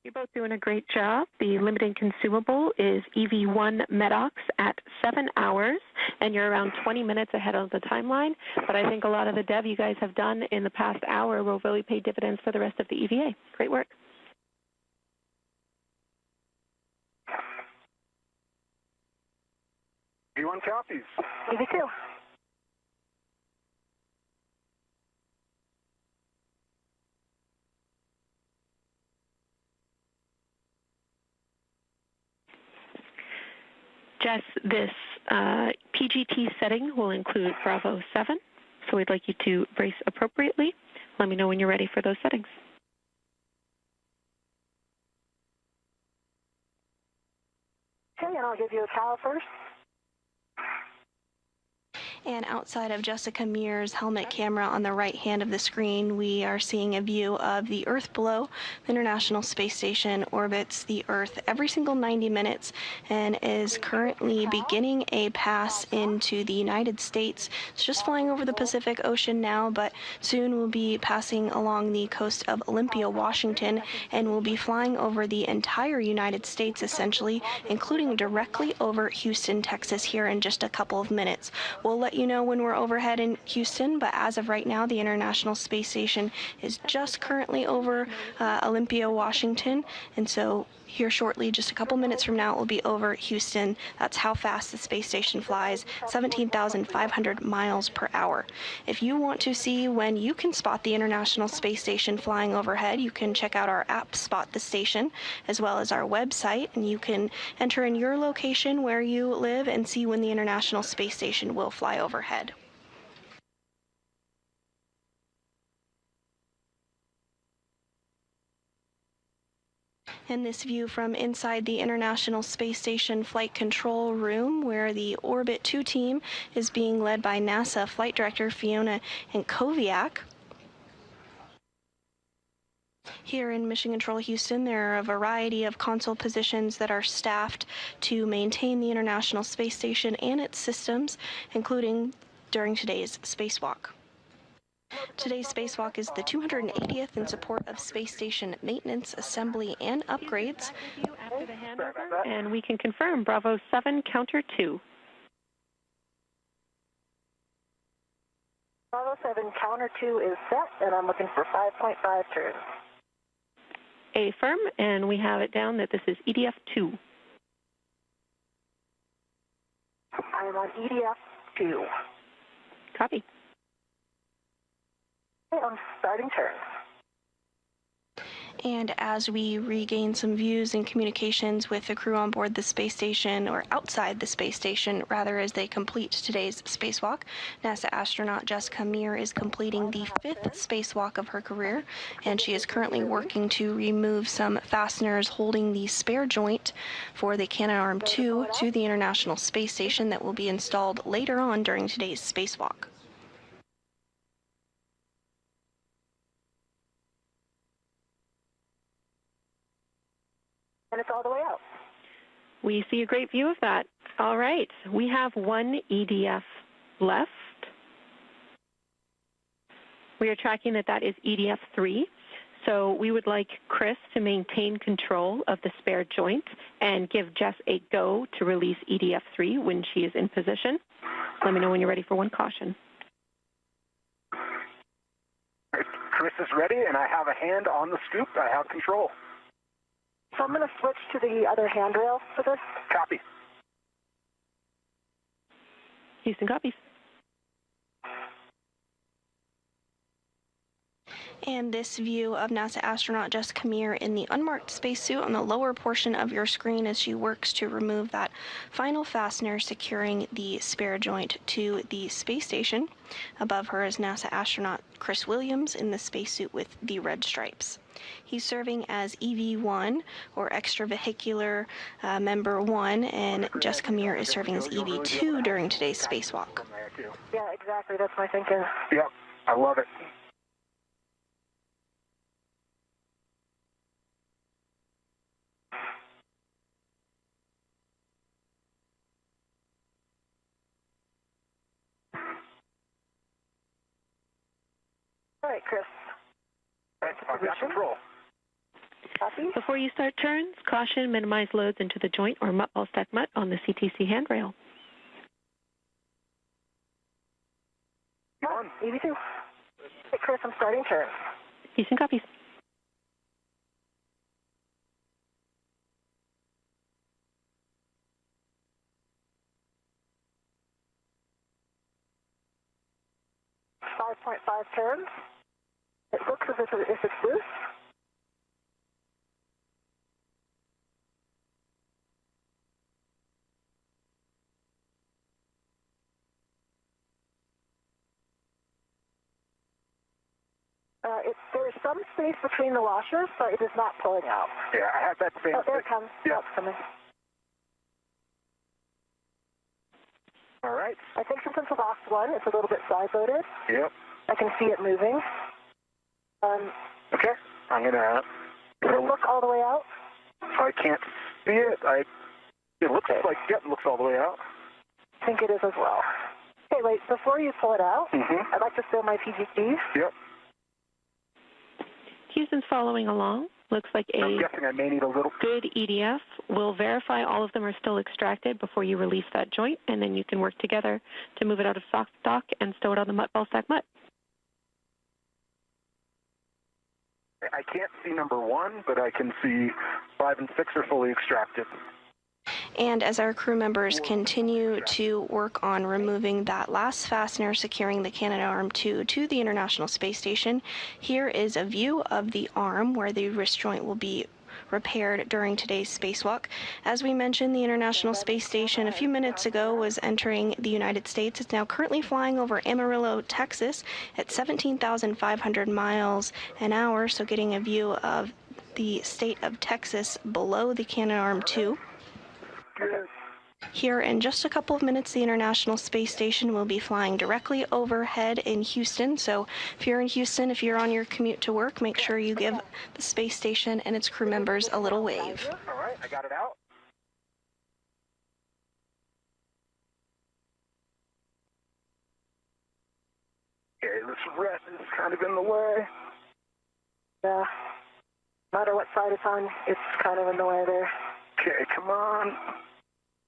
You're both doing a great job. The limiting consumable is EV1 MEDOX at 7 hours, and you're around 20 minutes ahead of the timeline. But I think a lot of the dev you guys have done in the past hour will really pay dividends for the rest of the EVA. Great work. EV1 copies. EV2. Jess, this PGT setting will include Bravo 7, so we'd like you to brace appropriately. Let me know when you're ready for those settings. Okay, and I'll give you a cow first. And outside of Jessica Meir's helmet camera on the right hand of the screen, we are seeing a view of the Earth below. The International Space Station orbits the Earth every single 90 minutes and is currently beginning a pass into the United States. It's just flying over the Pacific Ocean now, but soon will be passing along the coast of Olympia, Washington, and will be flying over the entire United States, essentially, including directly over Houston, Texas, here in just a couple of minutes. We'll let you know when we're overhead in Houston, but as of right now, the International Space Station is just currently over Olympia, Washington, and so here shortly, just a couple minutes from now, it will be over Houston. That's how fast the space station flies, 17,500 miles per hour. If you want to see when you can spot the International Space Station flying overhead, you can check out our app, Spot the Station, as well as our website, and you can enter in your location where you live and see when the International Space Station will fly overhead. And this view from inside the International Space Station Flight Control Room, where the Orbit 2 team is being led by NASA Flight Director Fiona Enkoviak. Here in Mission Control Houston, there are a variety of console positions that are staffed to maintain the International Space Station and its systems, including during today's spacewalk. Today's spacewalk is the 280th in support of space station maintenance, assembly, and upgrades. After the handover, and we can confirm Bravo 7, counter 2. Bravo 7, counter 2 is set, and I'm looking for 5.5 turns. Affirm, and we have it down that this is EDF 2. I am on EDF 2. Copy. I'm starting turn. And as we regain some views and communications with the crew on board the space station, or outside the space station, rather, as they complete today's spacewalk, NASA astronaut Jessica Meir is completing the 5th spacewalk of her career, and she is currently working to remove some fasteners holding the spare joint for the Canadarm2 to the International Space Station that will be installed later on during today's spacewalk. We see a great view of that. All right, we have one EDF left. We are tracking that is EDF 3. So we would like Chris to maintain control of the spare joint and give Jess a go to release EDF 3 when she is in position. Let me know when you're ready for one caution. Chris is ready, and I have a hand on the scoop. I have control. So I'm going to switch to the other handrail for this. Copy. Houston copies. And this view of NASA astronaut Jess Camere in the unmarked spacesuit on the lower portion of your screen as she works to remove that final fastener securing the spare joint to the space station. Above her is NASA astronaut Chris Williams in the spacesuit with the red stripes. He's serving as EV1, or extravehicular member 1, and Jess Camere is serving as EV2 during today's spacewalk. Yeah, exactly. That's my thinking. Yep, I love it. All right, Chris. I've got control. Copy. Before you start turns, caution, minimize loads into the joint or mutt ball stack mutt on the CTC handrail. Come on, EV2. Hey, Chris, I'm starting turn. Houston copies. .5 turns. It looks as if it's loose. There is some space between the washers, but it is not pulling out. Yeah, I have that same Oh, there thing. it comes. Yep. Oh, it's coming. All right. I think since it's a box 1, it's a little bit side-loaded. Yep. I can see it moving. Okay. I'm going to... Does it look all the way out? I can't see it. It looks like, yep, it looks all the way out. I think it is as well. Okay, wait, before you pull it out, I'd like to fill my PGPs. Yep. Houston's following along. Looks like I'm a guessing I may need a little... good EDF. We'll verify all of them are still extracted before you release that joint, and then you can work together to move it out of stock and stow it on the mutt ball stack mutt. I can't see number 1, but I can see 5 and 6 are fully extracted. And as our crew members continue to work on removing that last fastener securing the Canadarm2 to the International Space Station, here is a view of the arm where the wrist joint will be repaired during today's spacewalk. As we mentioned, the International Space Station a few minutes ago was entering the United States. It's now currently flying over Amarillo, Texas at 17,500 miles an hour, so getting a view of the state of Texas below the Canadarm2. Here in just a couple of minutes, the International Space Station will be flying directly overhead in Houston. So if you're in Houston, if you're on your commute to work, make sure you give the space station and its crew members a little wave. All right, I got it out. Okay, this red is kind of in the way. Yeah. No matter what side it's on, it's kind of in the way there. Okay, come on.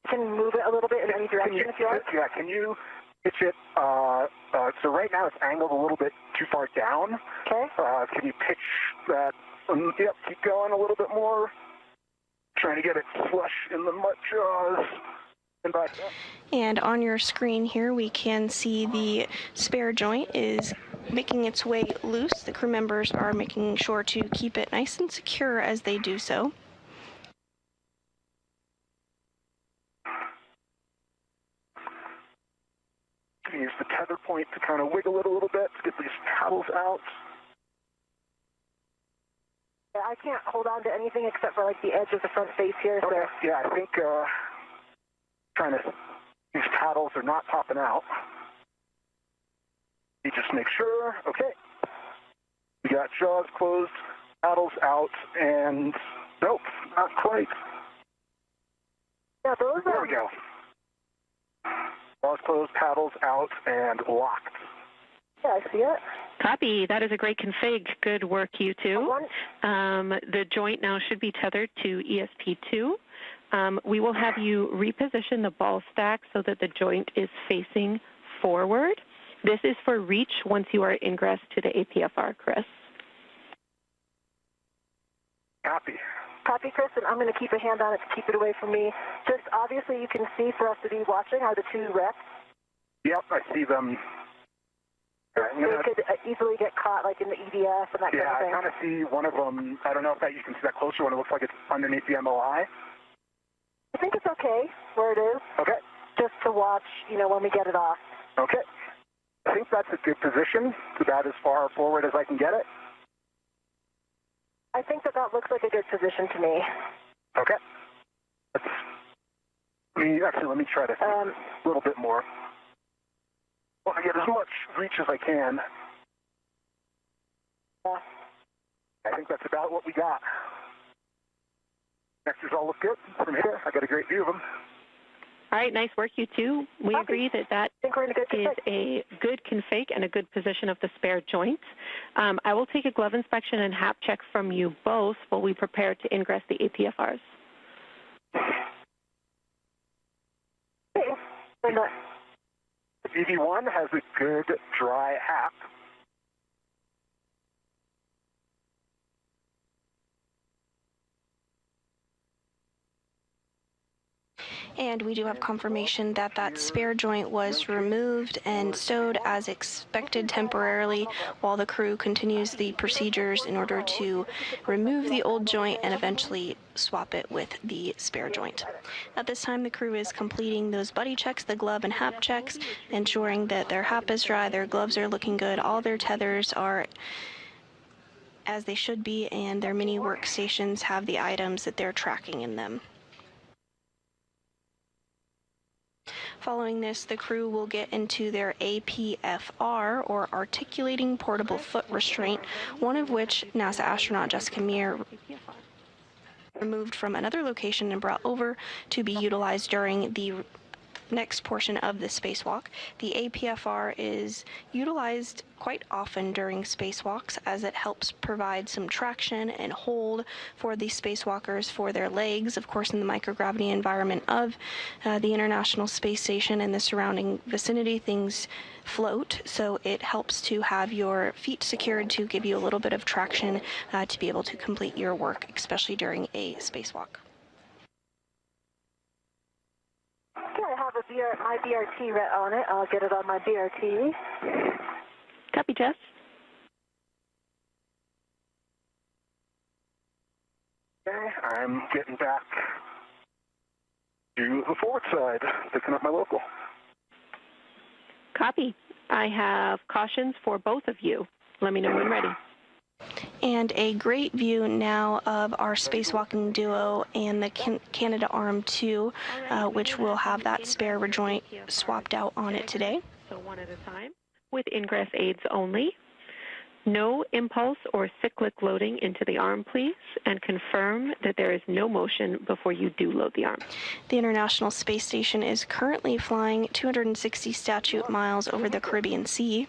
You can move it a little bit in any direction if you like. Yeah, can you pitch it? So right now it's angled a little bit too far down. Okay. Can you pitch that? Yep, keep going a little bit more. Trying to get it flush in the mutt jaws. And back up. And on your screen here, we can see the spare joint is making its way loose. The crew members are making sure to keep it nice and secure as they do so. Use the tether point to kind of wiggle it a little bit to get these paddles out. Yeah, I can't hold on to anything except for like the edge of the front face here. So. Okay. Yeah, I think these paddles are not popping out. You just make sure. Okay. We got jaws closed, paddles out, and nope, not quite. Yeah, those There are... we go. Ball's closed, paddles out, and locked. Yeah, I see it. Copy. That is a great config. Good work, you two. The joint now should be tethered to ESP2. We will have you reposition the ball stack so that the joint is facing forward. This is for reach once you are ingress to the APFR, Chris. Copy. Copy, Chris, and I'm going to keep a hand on it to keep it away from me. Just obviously you can see for us to be watching are the two reps. Yep, I see them. They could easily get caught, like in the EDF and that kind of thing. Yeah, I kind of see one of them. I don't know if you can see that closer one. It looks like it's underneath the MOI. I think it's okay where it is. Okay. Just to watch, when we get it off. Okay. I think that's a good position. It's about as far forward as I can get it. I think that looks like a good position to me. Okay. Let me try to see a little bit more. I want to get as much reach as I can. I think that's about what we got. Vectors all look good from here. I got a great view of them. All right, nice work, you two. We agree that is a good config and a good position of the spare joint. I will take a glove inspection and HAP check from you both while we prepare to ingress the APFRs. VV1 has a good dry HAP. And we do have confirmation that that spare joint was removed and stowed as expected temporarily while the crew continues the procedures in order to remove the old joint and eventually swap it with the spare joint. At this time, the crew is completing those buddy checks, the glove and HAP checks, ensuring that their HAP is dry, their gloves are looking good, all their tethers are as they should be, and their mini workstations have the items that they're tracking in them. Following this, the crew will get into their APFR, or Articulating Portable Foot Restraint, one of which NASA astronaut Jessica Meir removed from another location and brought over to be utilized during the next portion of the spacewalk. The APFR is utilized quite often during spacewalks as it helps provide some traction and hold for the spacewalkers for their legs. Of course, in the microgravity environment of the International Space Station and the surrounding vicinity, things float, so it helps to have your feet secured to give you a little bit of traction to be able to complete your work, especially during a spacewalk. Okay, I have my BRT on it. I'll get it on my BRT. Copy, Jess. Okay, I'm getting back to the forward side, picking up my local. Copy. I have cautions for both of you. Let me know when ready. And a great view now of our spacewalking duo and the Canada Arm 2, which will have that spare rejoint swapped out on it today. So one at a time with ingress aids only. No impulse or cyclic loading into the arm, please, and confirm that there is no motion before you do load the arm. The International Space Station is currently flying 260 statute miles over the Caribbean Sea.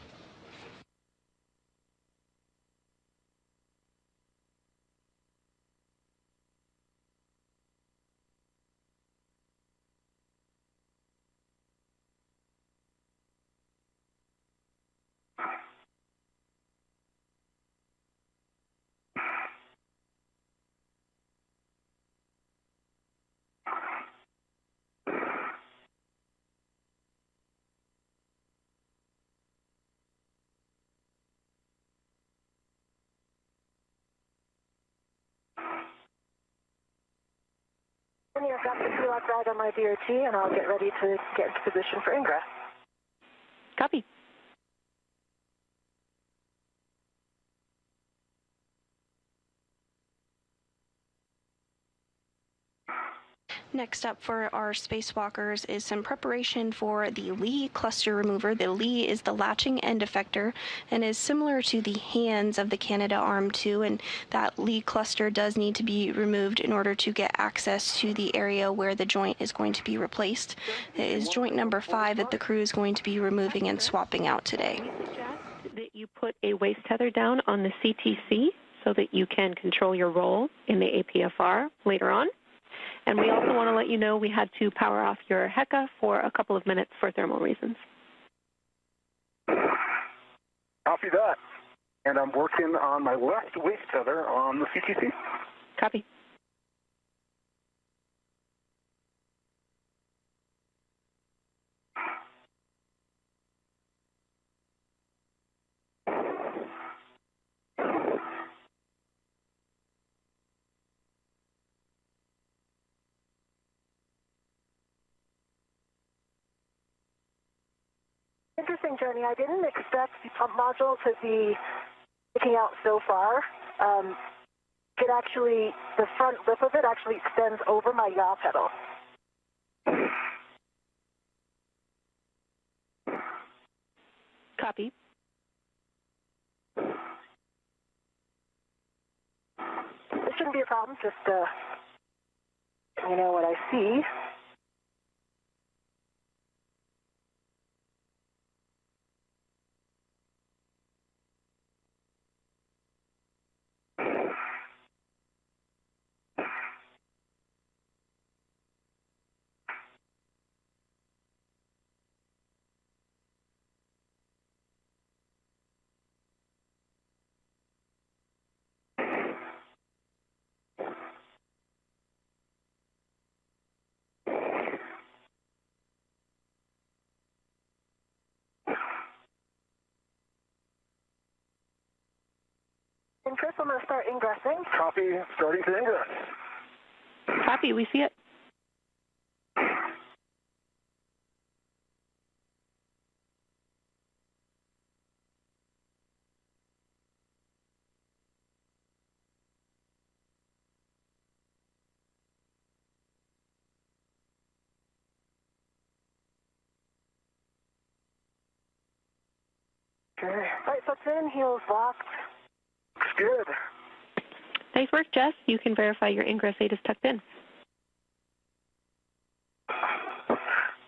I've got the two-lock ride on my BRT, and I'll get ready to get into position for ingress. Copy. Next up for our spacewalkers is some preparation for the Lee cluster remover. The Lee is the latching end effector and is similar to the hands of the Canadarm2, and that Lee cluster does need to be removed in order to get access to the area where the joint is going to be replaced. It is joint number 5 that the crew is going to be removing and swapping out today. We suggest that you put a waist tether down on the CTC so that you can control your role in the APFR later on. And we also want to let you know we had to power off your HECA for a couple of minutes for thermal reasons. Copy that. And I'm working on my left waist tether on the CTC. Copy. Interesting journey. I didn't expect the pump module to be sticking out so far. It actually, the front lip of it actually extends over my yaw pedal. Copy. This shouldn't be a problem, just you know what I see. And Chris, I'm going to start ingressing. Copy, starting to ingress. Copy, we see it. Okay. All right, so it's in, heels locked. Looks good. Nice work, Jess. You can verify your ingress 8 is tucked in.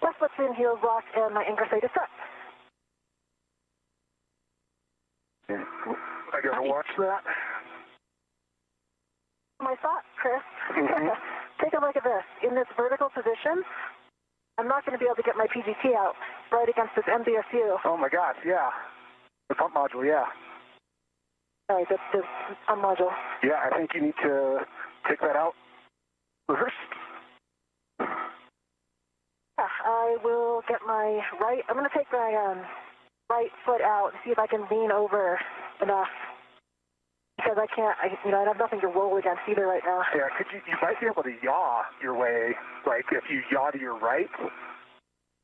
Left foot's in, heels locked, and my ingress 8 is set. I gotta watch that. My thought, Chris, take a look at this. In this vertical position, I'm not going to be able to get my PGT out right against this MBSU. Oh my gosh, yeah. The pump module, yeah. Sorry, the pump module. Yeah, I think you need to take that out first. Yeah, I will get my right, I'm going to take my right foot out and see if I can lean over enough. Because I can't, I have nothing to roll against either right now. Yeah, you might be able to yaw your way, like if you yaw to your right.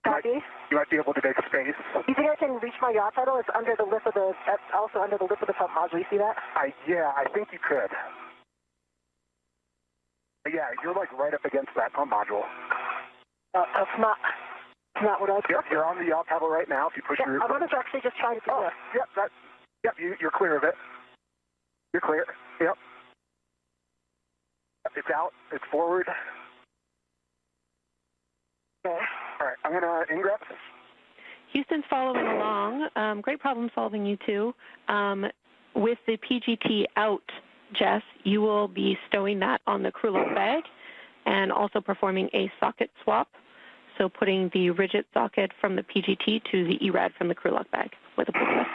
Copy. You might be able to make space. You think I can reach my yaw pedal? It's under the lip of the, that's also under the lip of the pump module. You see that? Yeah, I think you could. Yeah, you're like right up against that pump module. That's not what I do. Yep, you're on the yaw pedal right now. If you push your... I'm going to actually just try to do this. Yep, you're clear of it. You're clear. Yep. It's out. It's forward. Okay. All right, I'm going to ingress. Houston's following along. Great problem solving, you two. With the PGT out, Jess, you will be stowing that on the crew lock bag and also performing a socket swap. So putting the rigid socket from the PGT to the ERAD from the crew lock bag with a pull twist.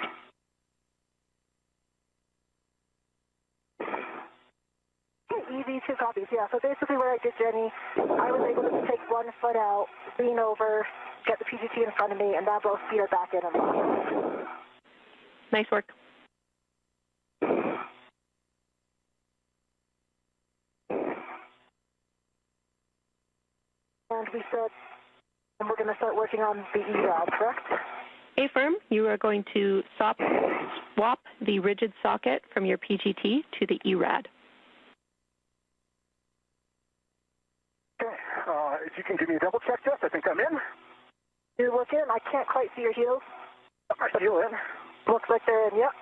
Easy, 2 copies, yeah. So basically what I did, Jenny, I was able to take one foot out, lean over, get the PGT in front of me, and now both feet are back in and locked. Nice work. And we said, and we're going to start working on the ERAD, correct? A-firm, you are going to swap the rigid socket from your PGT to the ERAD. Okay. if you can give me a double check, Jess, I think I'm in. You're looking. I can't quite see your heels. Got my heel in. Looks like they're in, yep.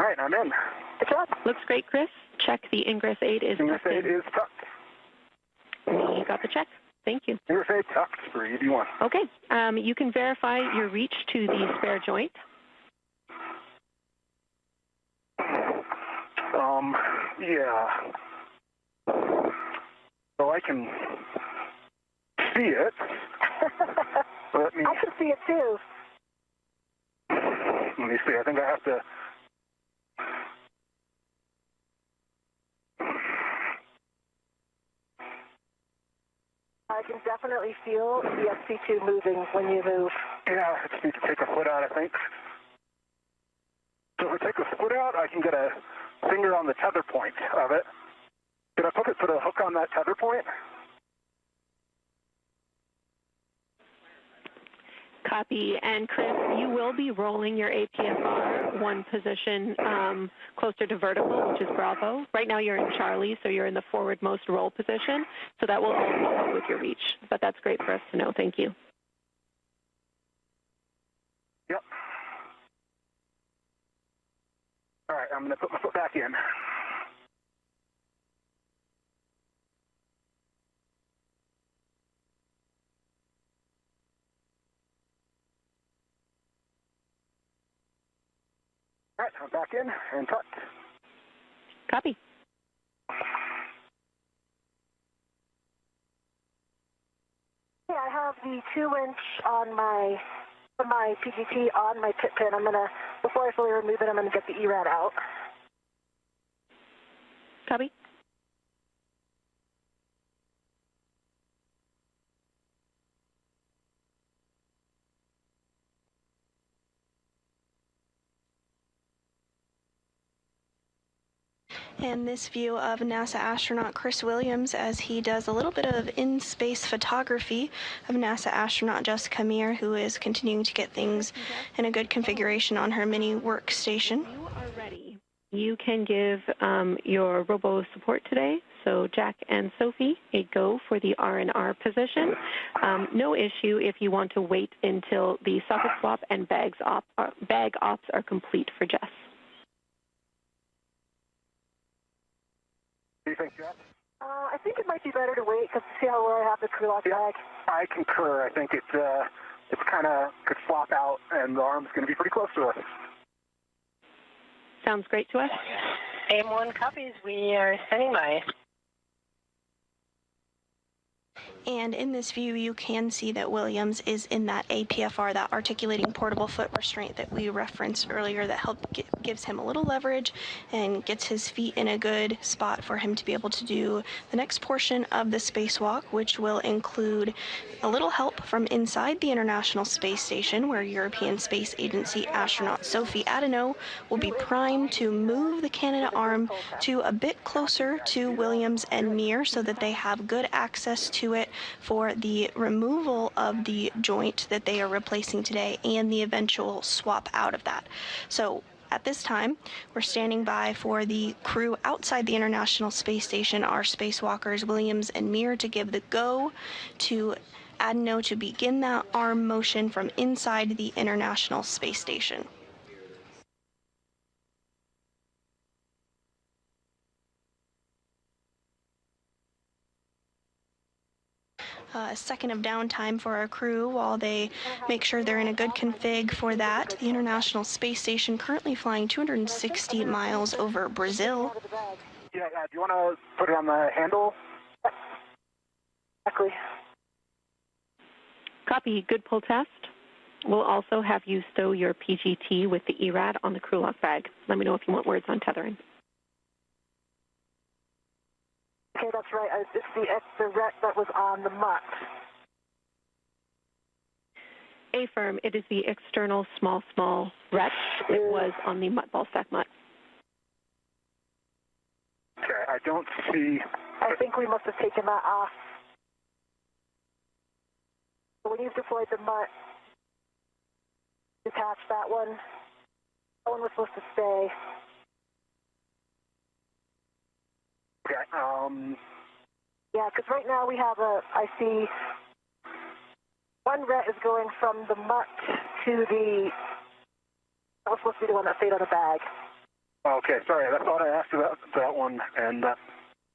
All right, I'm in. Good job. Looks great, Chris. Check the ingress aid is Ingress tucked aid in. is tucked. We got the check. Thank you. Ingress aid tucked for EV1. Okay. You can verify your reach to the spare joint. Yeah. So I can see it. Let me I can see it too. see. I think I have to. I can definitely feel the SC2 moving when you move. Yeah, I just need to take a foot out, I think. So if I take a foot out, I can get a finger on the tether point of it. Did I put a hook on that tether point? Copy. And Chris, you will be rolling your APFR one position closer to vertical, which is Bravo. Right now you're in Charlie, so you're in the forwardmost roll position. So that will also help with your reach. But that's great for us to know. Thank you. Yep. All right, I'm going to put my foot back in. All right, I'm back in and tucked. Copy. Yeah, I have the 2-inch on my PGT on my tip pin. I'm gonna, before I fully remove it, I'm gonna get the ERAD out. Copy. And this view of NASA astronaut Chris Williams as he does a little bit of in-space photography of NASA astronaut Jessica Meir, who is continuing to get things in a good configuration on her mini workstation. You are ready. You can give your robo support today. So Jack and Sophie, a go for the R&R position. No issue if you want to wait until the socket swap and bag ops are complete for Jess. Do you think, Jeff? I think it might be better to wait because see how where I have the crew lock bag. I concur. I think it's kind of could flop out, and the arm's going to be pretty close to us. Sounds great to us. AM1 copies. We are standing by. And in this view, you can see that Williams is in that APFR, that articulating portable foot restraint that we referenced earlier that gives him a little leverage and gets his feet in a good spot for him to be able to do the next portion of the spacewalk, which will include a little help from inside the International Space Station, where European Space Agency astronaut Sophie Adeneau will be primed to move the Canadarm to a bit closer to Williams and Meir so that they have good access to it for the removal of the joint that they are replacing today and the eventual swap out of that. So at this time, we're standing by for the crew outside the International Space Station, our spacewalkers Williams and Meir, to give the go to Adeneau to begin that arm motion from inside the International Space Station. A second of downtime for our crew while they make sure they're in a good config for that. The International Space Station currently flying 260 miles over Brazil. Yeah, do you want to put it on the handle? Exactly. Copy. Good pull test. We'll also have you stow your PGT with the ERAD on the crew lock bag. Let me know if you want words on tethering. Okay, that's right. It's the wreck that was on the mutt. Affirm, it is the external small wreck. It was on the mutt ball stack mutt. Okay, I don't see. I think we must have taken that off. So when you've deployed the mutt, detach that one. That one was supposed to stay. Okay, Yeah, because right now we have I see one ret is going from the mutt to the, that was supposed to be the one that stayed on the bag. Okay, sorry, I thought I asked about that one, and,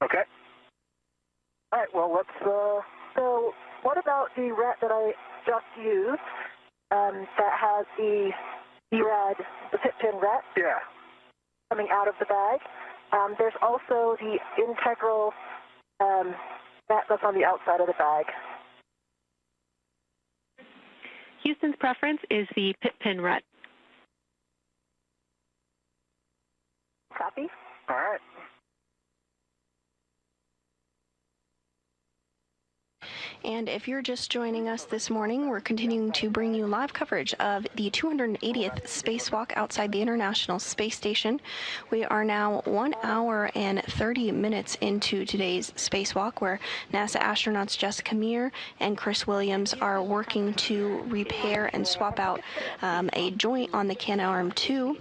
okay. All right, well, let's, So what about the ret that I just used that has the red, the pit pin ret yeah. coming out of the bag? There's also the integral ret that's on the outside of the bag. Houston's preference is the pit pin ret. Copy. All right. And if you're just joining us this morning, we're continuing to bring you live coverage of the 280th Spacewalk outside the International Space Station. We are now 1 hour and 30 minutes into today's spacewalk, where NASA astronauts Jessica Meir and Chris Williams are working to repair and swap out a joint on the Canadarm2.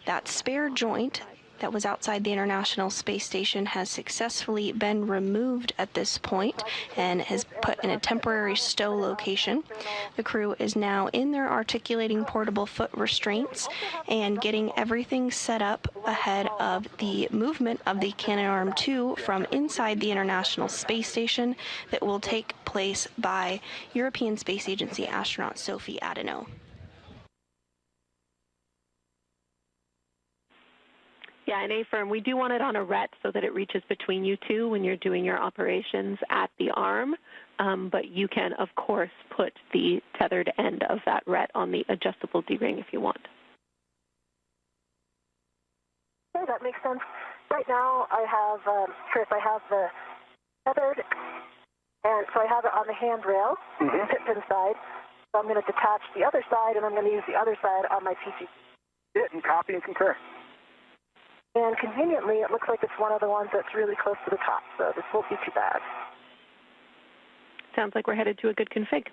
That spare joint that was outside the International Space Station has successfully been removed at this point and has put in a temporary stow location. The crew is now in their articulating portable foot restraints and getting everything set up ahead of the movement of the Canadarm2 from inside the International Space Station that will take place by European Space Agency astronaut Sophie Adeneau. Yeah, and A-firm, we do want it on a ret so that it reaches between you two when you're doing your operations at the arm, but you can, of course, put the tethered end of that ret on the adjustable D-ring if you want. Okay, that makes sense. Right now I have, Chris, I have the tethered, and so I have it on the handrail, pit pin side, so I'm going to detach the other side, and I'm going to use the other side on my PG. Hit and copy and concur. And conveniently, it looks like it's one of the ones that's really close to the top, so this won't be too bad. Sounds like we're headed to a good config.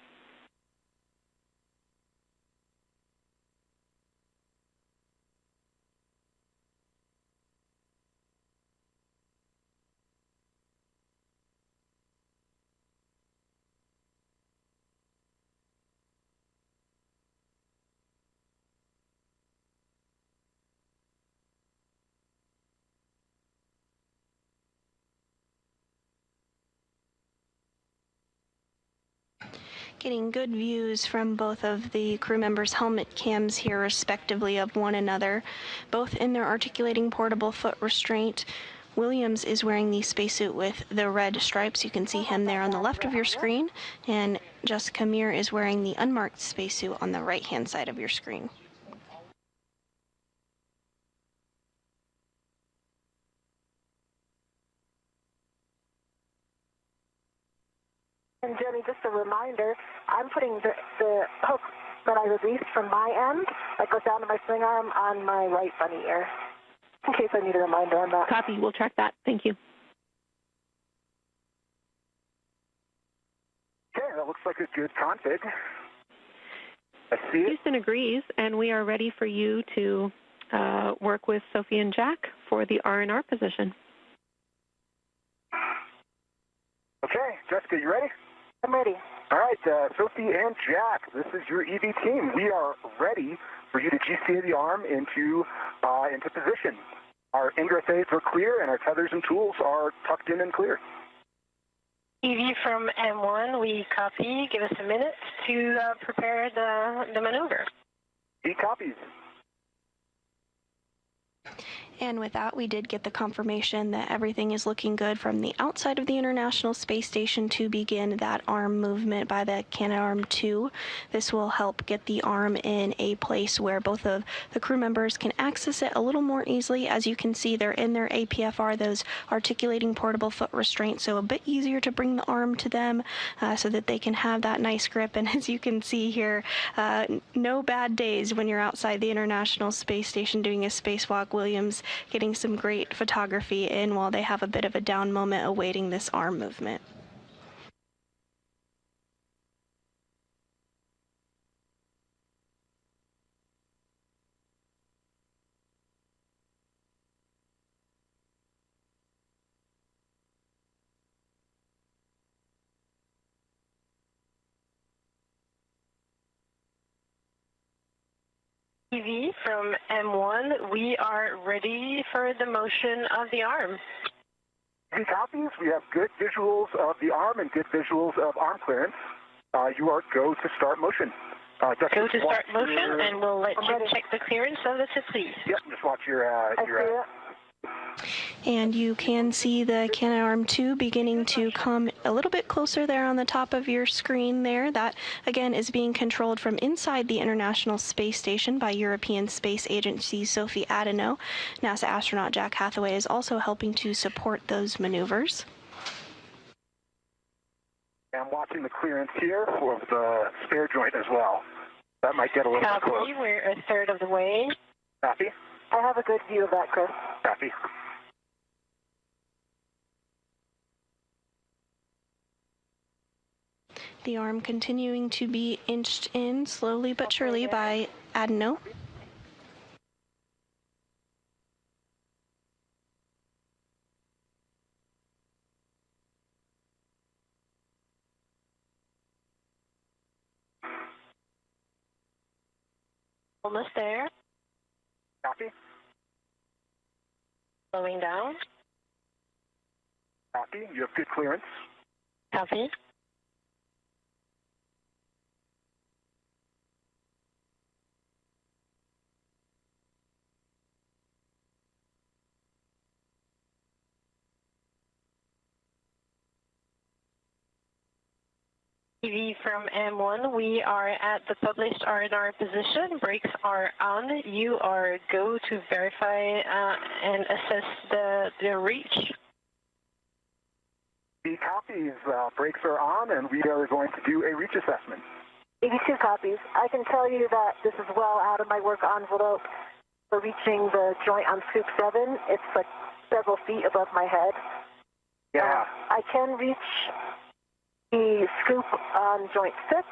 Getting good views from both of the crew members' helmet cams here, respectively, of one another, both in their articulating portable foot restraint. Williams is wearing the spacesuit with the red stripes. You can see him there on the left of your screen, and Jessica Meir is wearing the unmarked spacesuit on the right-hand side of your screen. And Jenny, just a reminder, I'm putting the hook that I released from my end, that goes down to my swing arm, on my right bunny ear, in case I need a reminder on that. Copy. We'll track that. Thank you. Okay, that looks like a good config. I see it. Houston agrees, and we are ready for you to work with Sophie and Jack for the R&R position. Okay, Jessica, you ready? I'm ready. All right, Sophie and Jack, this is your EV team. We are ready for you to GCA the arm into position. Our ingress aids are clear, and our tethers and tools are tucked in and clear. EV from M1, we copy. Give us a minute to prepare the maneuver. He copies. And with that, we did get the confirmation that everything is looking good from the outside of the International Space Station to begin that arm movement by the Canadarm2. This will help get the arm in a place where both of the crew members can access it a little more easily. As you can see, they're in their APFR, those articulating portable foot restraints, so a bit easier to bring the arm to them so that they can have that nice grip. And as you can see here, no bad days when you're outside the International Space Station doing a spacewalk. Williams getting some great photography in while they have a bit of a down moment awaiting this arm movement. EV from M1, we are ready for the motion of the arm. EV copies. We have good visuals of the arm and good visuals of arm clearance. You are go to start motion. Go to start motion, and we'll let you check the clearance of the please. Yep, just watch your And you can see the Canadarm2 beginning to come a little bit closer there on the top of your screen there. That, again, is being controlled from inside the International Space Station by European Space Agency Sophie Adeneau. NASA astronaut Jack Hathaway is also helping to support those maneuvers. I'm watching the clearance here for the spare joint as well. That might get a little bit close. We're a third of the way. Copy. I have a good view of that, Chris. Copy. The arm continuing to be inched in slowly but surely by Adeneau. Almost there. Copy. Slowing down. Copy. You have good clearance. Copy. TV from M1, we are at the published R&R position. Brakes are on. You are go to verify and assess the reach. The copies, brakes are on, and we are going to do a reach assessment. 82 copies. I can tell you that this is well out of my work envelope for reaching the joint on scoop 7. It's like several feet above my head. Yeah. I can reach the scoop on joint 6,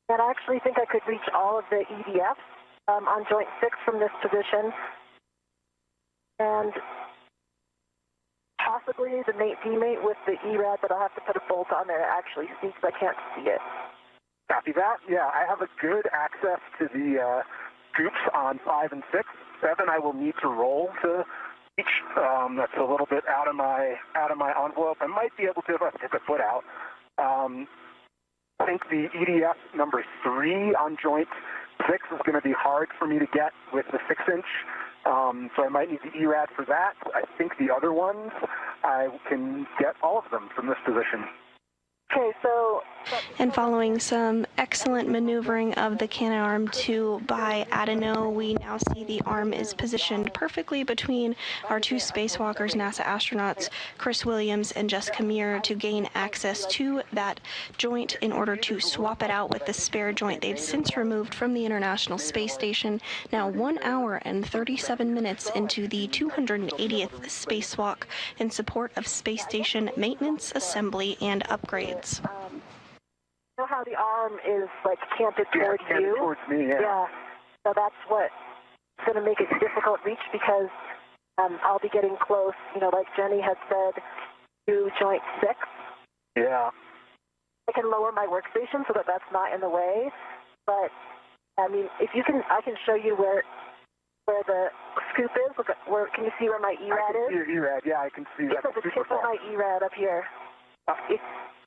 and I actually think I could reach all of the EDFs on joint 6 from this position, and possibly the mate-demate with the ERAD, but I'll have to put a bolt on there to actually see because I can't see it. Copy that. Yeah, I have a good access to the scoops on 5 and 6. 7 I will need to roll to reach. That's a little bit out of my envelope. I might be able to if I stick a foot out. I think the EDF number 3 on joint 6 is going to be hard for me to get with the 6-inch, so I might need the ERAD for that. I think the other ones, I can get all of them from this position. Okay, so... And following some excellent maneuvering of the Canadarm2 by Adeneau, we now see the arm is positioned perfectly between our two spacewalkers, NASA astronauts Chris Williams and Jessica Meir, to gain access to that joint in order to swap it out with the spare joint they've since removed from the International Space Station, now 1 hour and 37 minutes into the 280th spacewalk in support of space station maintenance, assembly, and upgrades. You know how the arm is like canted towards you? Towards me, yeah. Yeah. So that's what's going to make it difficult reach because I'll be getting close, you know, like Jenny had said, to joint 6. Yeah. I can lower my workstation so that that's not in the way. But I mean, if you can, I can show you where the scoop is. Look at where. Can you see where my ERAD is? Your ERAD, yeah, I can see that. It's at the tip of my ERAD up here.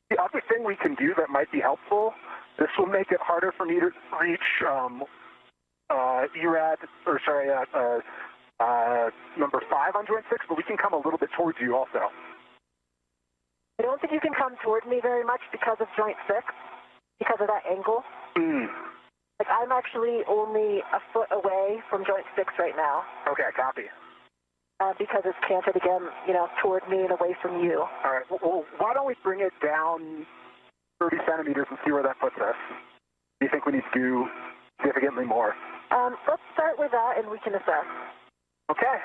The other thing we can do that might be helpful, this will make it harder for me to reach ERAD, or sorry, number 5 on joint 6, but we can come a little bit towards you also. I don't think you can come toward me very much because of joint 6, because of that angle. Like I'm actually only a foot away from joint 6 right now. Okay, copy. Because it's canted again, you know, toward me and away from you. All right. Well, why don't we bring it down 30 centimeters and see where that puts us? Do you think we need to do significantly more? Let's start with that, and we can assess. Okay.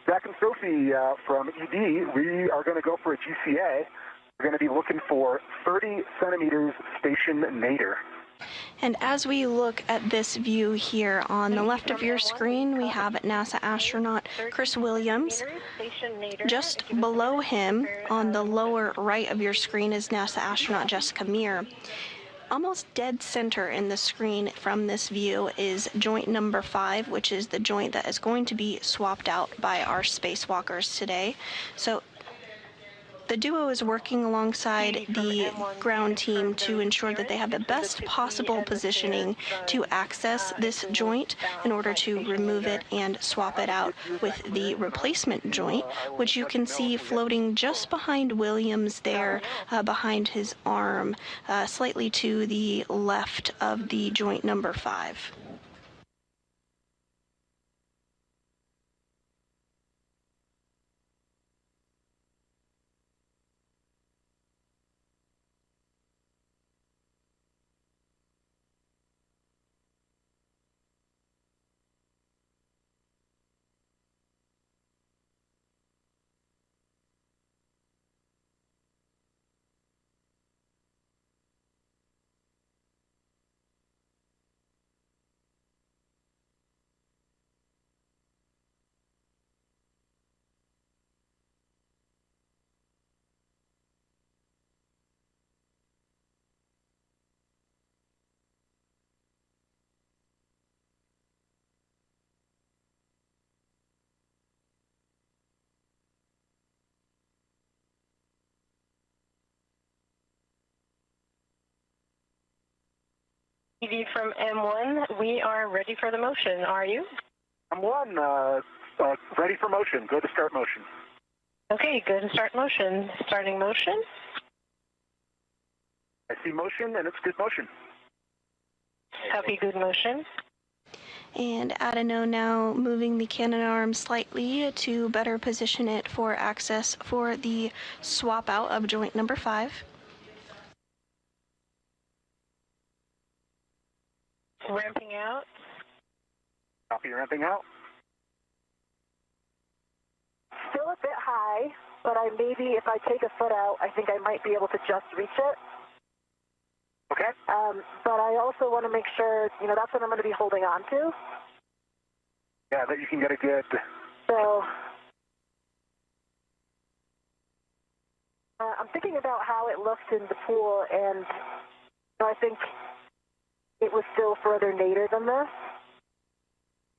Zach and Sophie from ED, we are going to go for a GCA. We're going to be looking for 30 centimeters station nadir. And as we look at this view here, on the left of your screen, we have NASA astronaut Chris Williams. Just below him, on the lower right of your screen, is NASA astronaut Jessica Meir. almost dead center in the screen from this view is joint number 5, which is the joint that is going to be swapped out by our spacewalkers today. So the duo is working alongside the ground team to ensure that they have the best possible positioning to access this joint in order to remove it and swap it out with the replacement joint, which you can see floating just behind Williams there, behind his arm, slightly to the left of the joint number 5. TV from M1, we are ready for the motion. Are you? M1, ready for motion. Go to start motion. Okay, go to start motion. Starting motion. I see motion, and it's good motion. Copy, good motion. And Adeno now moving the cannon arm slightly to better position it for access for the swap out of joint number 5. Ramping out. Copy, ramping out. Still a bit high, but maybe if I take a foot out, I think I might be able to just reach it. Okay. But I also want to make sure, that's what I'm going to be holding on to. Yeah, that you can get a good... So, I'm thinking about how it looks in the pool, and I think it was still further nadir than this.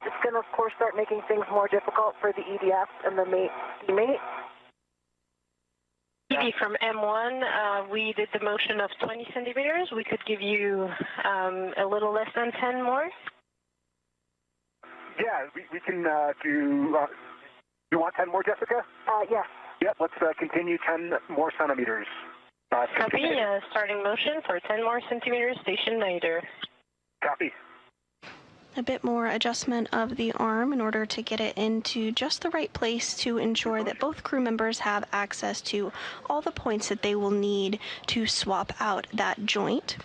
It's going to, of course, start making things more difficult for the EDF and the teammate. TV from M1, we did the motion of 20 centimeters. We could give you a little less than 10 more. Yeah, we can do... you want 10 more, Jessica? Yes. Yep, let's continue 10 more centimeters. Copy, starting motion for 10 more centimeters, station nadir. Copy. A bit more adjustment of the arm in order to get it into just the right place to ensure that both crew members have access to all the points that they will need to swap out that joint.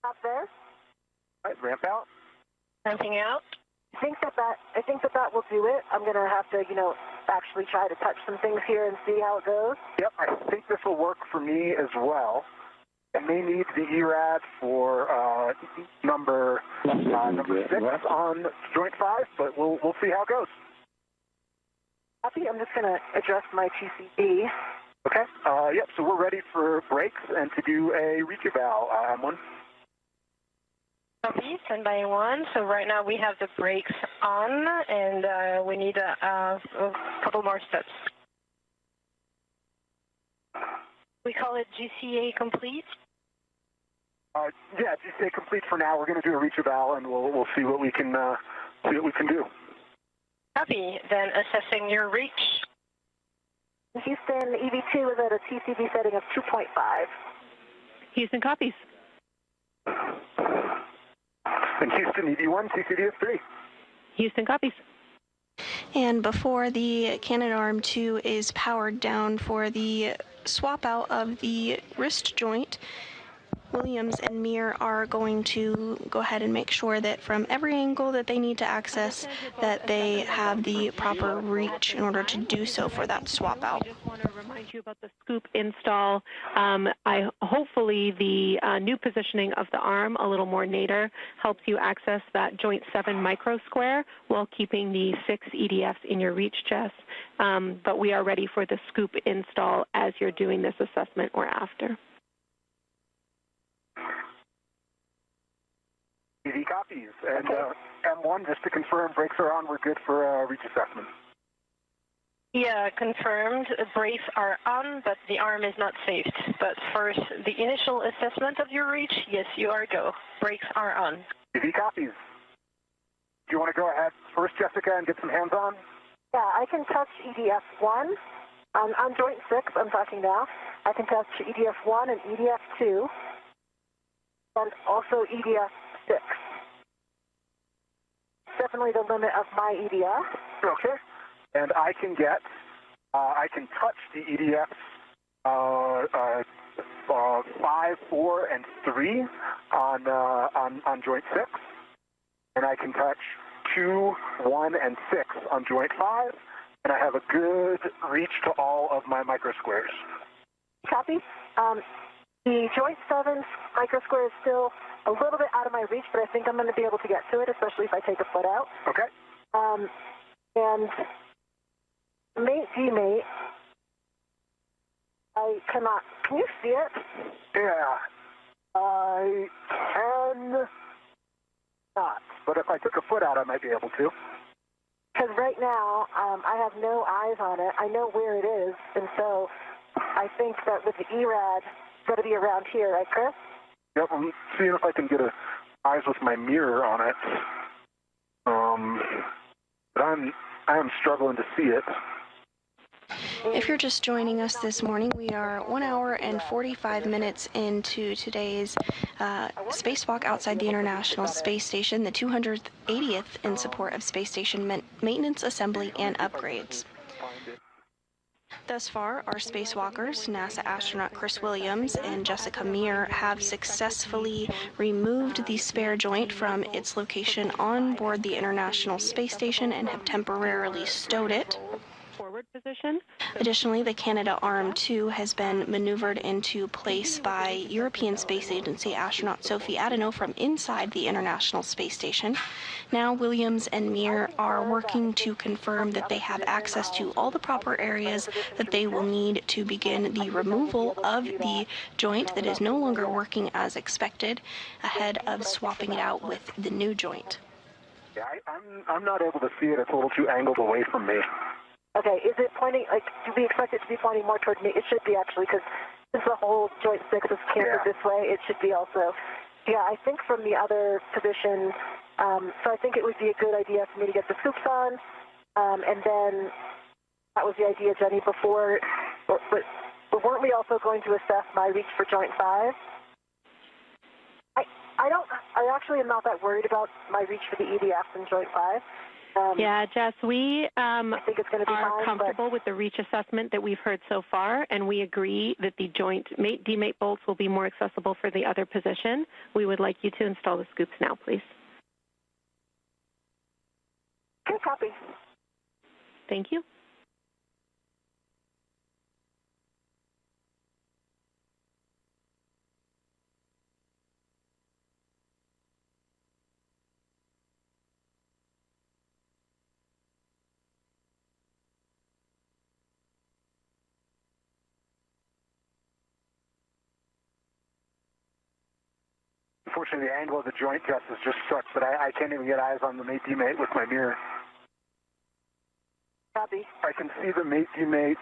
Up there. All right, ramp out. Ramping out. I think that will do it. I'm going to have to, actually try to touch some things here and see how it goes. Yep, I think this will work for me as well. I may need the ERAD for number 6 on joint 5, but we'll see how it goes. Copy. I'm just going to adjust my TCD. Okay. Yep. So we're ready for brakes and to do a reach eval. M1. Copy. Stand by 1. So right now we have the brakes on, and we need a couple more steps. We call it GCA complete. Yeah, GCA complete for now. We're going to do a reach eval, and we'll see what we can do. Copy. Then assessing your reach. Houston, EV2 is at a TCD setting of 2.5. Houston copies. And Houston, EV1, TCD of 3. Houston copies. And before the cannon arm 2 is powered down for the swap out of the wrist joint, Williams and Mir are going to go ahead and make sure that from every angle that they need to access, that they have the proper reach in order to do so for that swap out. I just want to remind you about the scoop install. Hopefully the new positioning of the arm, a little more nadir, helps you access that joint 7 micro square while keeping the 6 EDFs in your reach chest. But we are ready for the scoop install as you're doing this assessment or after. And M1, just to confirm, brakes are on. We're good for reach assessment. Yeah, confirmed. Brakes are on, but the arm is not saved. But for the initial assessment of your reach, yes, you are go. Brakes are on. EV copies. Do you want to go ahead first, Jessica, and get some hands-on? Yeah, I can touch EDF1. On joint 6, I'm talking now. I can touch EDF1 and EDF2, and also EDF6. Definitely the limit of my EDF. Okay. And I can get, I can touch the EDFs 5, 4, and 3 on joint 6. And I can touch 2, 1, and 6 on joint 5. And I have a good reach to all of my microsquares. Copy. The joint 7 microsquare is still a little bit out of my reach, but I think I'm going to be able to get to it, especially if I take a foot out. Okay. And mate, demate, I cannot. Can you see it? Yeah, I can not. But if I took a foot out, I might be able to. Because right now, I have no eyes on it. I know where it is, and so I think that with the ERAD, it's got to be around here, right, Chris? Yep, I'm seeing if I can get eyes with my mirror on it. But I am struggling to see it. If you're just joining us this morning, we are 1 hour and 45 minutes into today's spacewalk outside the International Space Station, the 280th in support of space station maintenance, assembly, and upgrades. Thus far, our spacewalkers, NASA astronaut Chris Williams and Jessica Meir, have successfully removed the spare joint from its location on board the International Space Station and have temporarily stowed it. Forward position. Additionally, the Canada Arm 2 has been maneuvered into place by European Space Agency astronaut Sophie Adeneau from inside the International Space Station. Now, Williams and Meir are working to confirm that they have access to all the proper areas that they will need to begin the removal of the joint that is no longer working as expected, ahead of swapping it out with the new joint. Yeah, I'm not able to see it. It's a little too angled away from me. Okay, is it pointing, like, do we expect it to be pointing more toward me? It should be, actually, because since the whole joint 6 is canted this way, it should be also. Yeah, I think from the other position, so I think it would be a good idea for me to get the scoops on, and then that was the idea, Jenny, before, but weren't we also going to assess my reach for joint 5? I actually am not that worried about my reach for the EDFs in joint 5. Yeah, Jess, we I think it's going to be are fine, comfortable with the reach assessment that we've heard so far, and we agree that the joint mate-demate bolts will be more accessible for the other position. We would like you to install the scoops now, please. Okay, copy. Thank you. Unfortunately, the angle of the joint, Jess, is just such that I can't even get eyes on the mate-demate with my mirror. Copy. I can see the mate-demate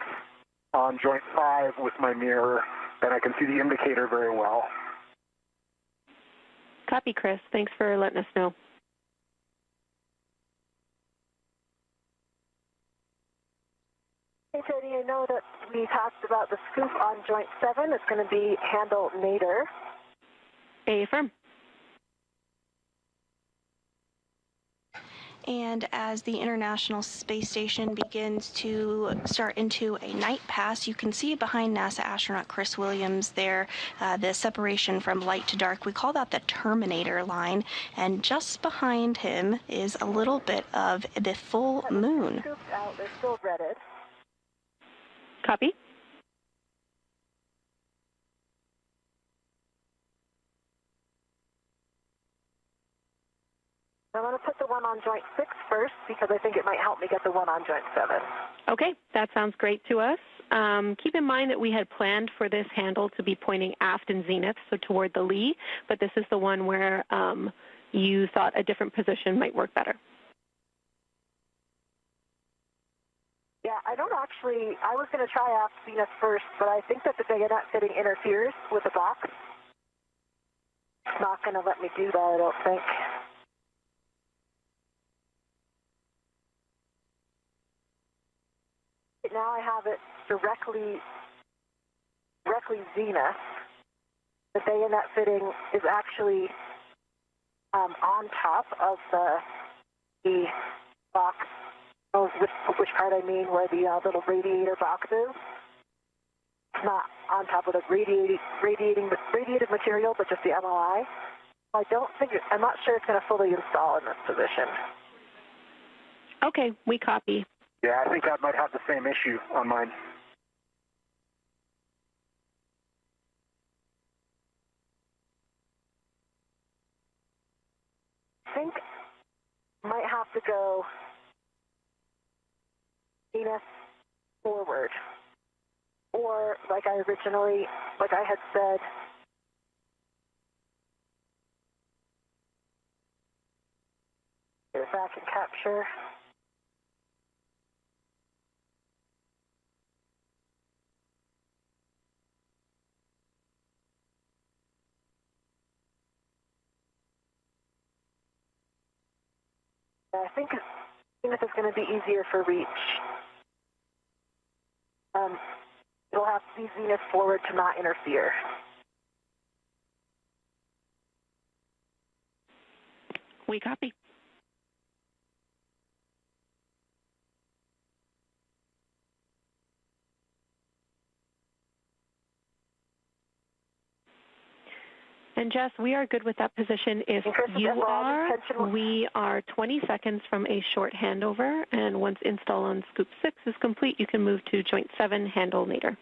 on joint 5 with my mirror, and I can see the indicator very well. Copy, Chris. Thanks for letting us know. Hey, Tony, I know that we talked about the scoop on joint 7. It's going to be handle nadir. Affirm. And as the International Space Station begins to start into a night pass, you can see behind NASA astronaut Chris Williams there, the separation from light to dark. We call that the Terminator line. And just behind him is a little bit of the full moon. Scooped out, they're still redded. Copy. I'm going to put the one on joint 6 first because I think it might help me get the one on joint 7. Okay, that sounds great to us. Keep in mind that we had planned for this handle to be pointing aft in zenith, so toward the lee, but this is the one where you thought a different position might work better? Yeah, I don't actually, I was going to try off Venus first, but I think that the bayonet fitting interferes with the box. It's not going to let me do that, I don't think. Now I have it directly zenith. The bayonet fitting is actually on top of the box. Oh, which part I mean, where the little radiator box is. It's not on top of the radiated material, but just the MOI. I'm not sure it's going to fully install in this position. Okay, we copy. Yeah, I think I might have the same issue on mine. I think I might have to go Venus forward. Or, like I had said, get it back and capture. I think Zenith is going to be easier for reach. It'll have to be Zenith forward to not interfere. We copy. And Jess, we are good with that position. If you are, we are 20 seconds from a short handover, and once install on Scoop 6 is complete, you can move to Joint 7, handle later.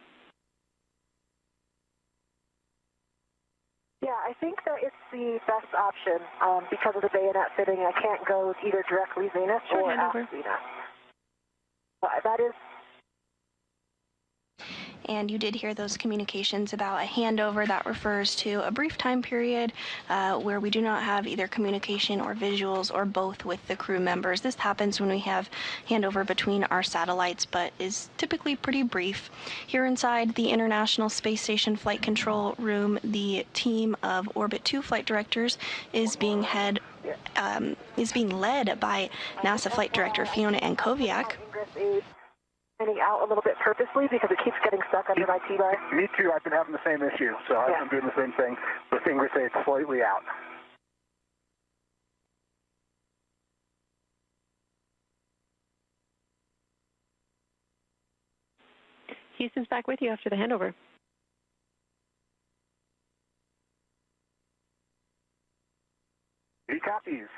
Yeah, I think that it's the best option because of the bayonet fitting. I can't go either directly Zenith or after Zenith. That is. And you did hear those communications about a handover. That refers to a brief time period where we do not have either communication or visuals or both with the crew members. This happens when we have handover between our satellites, but is typically pretty brief. Here inside the International Space Station Flight Control Room, the team of Orbit 2 flight directors is being led by NASA Flight Director Fiona Ankoviak. Out a little bit purposely because it keeps getting stuck under my T-bar. Me too. I've been having the same issue, so I'm doing the same thing. The finger say it's slightly out. Houston's back with you after the handover. He copies.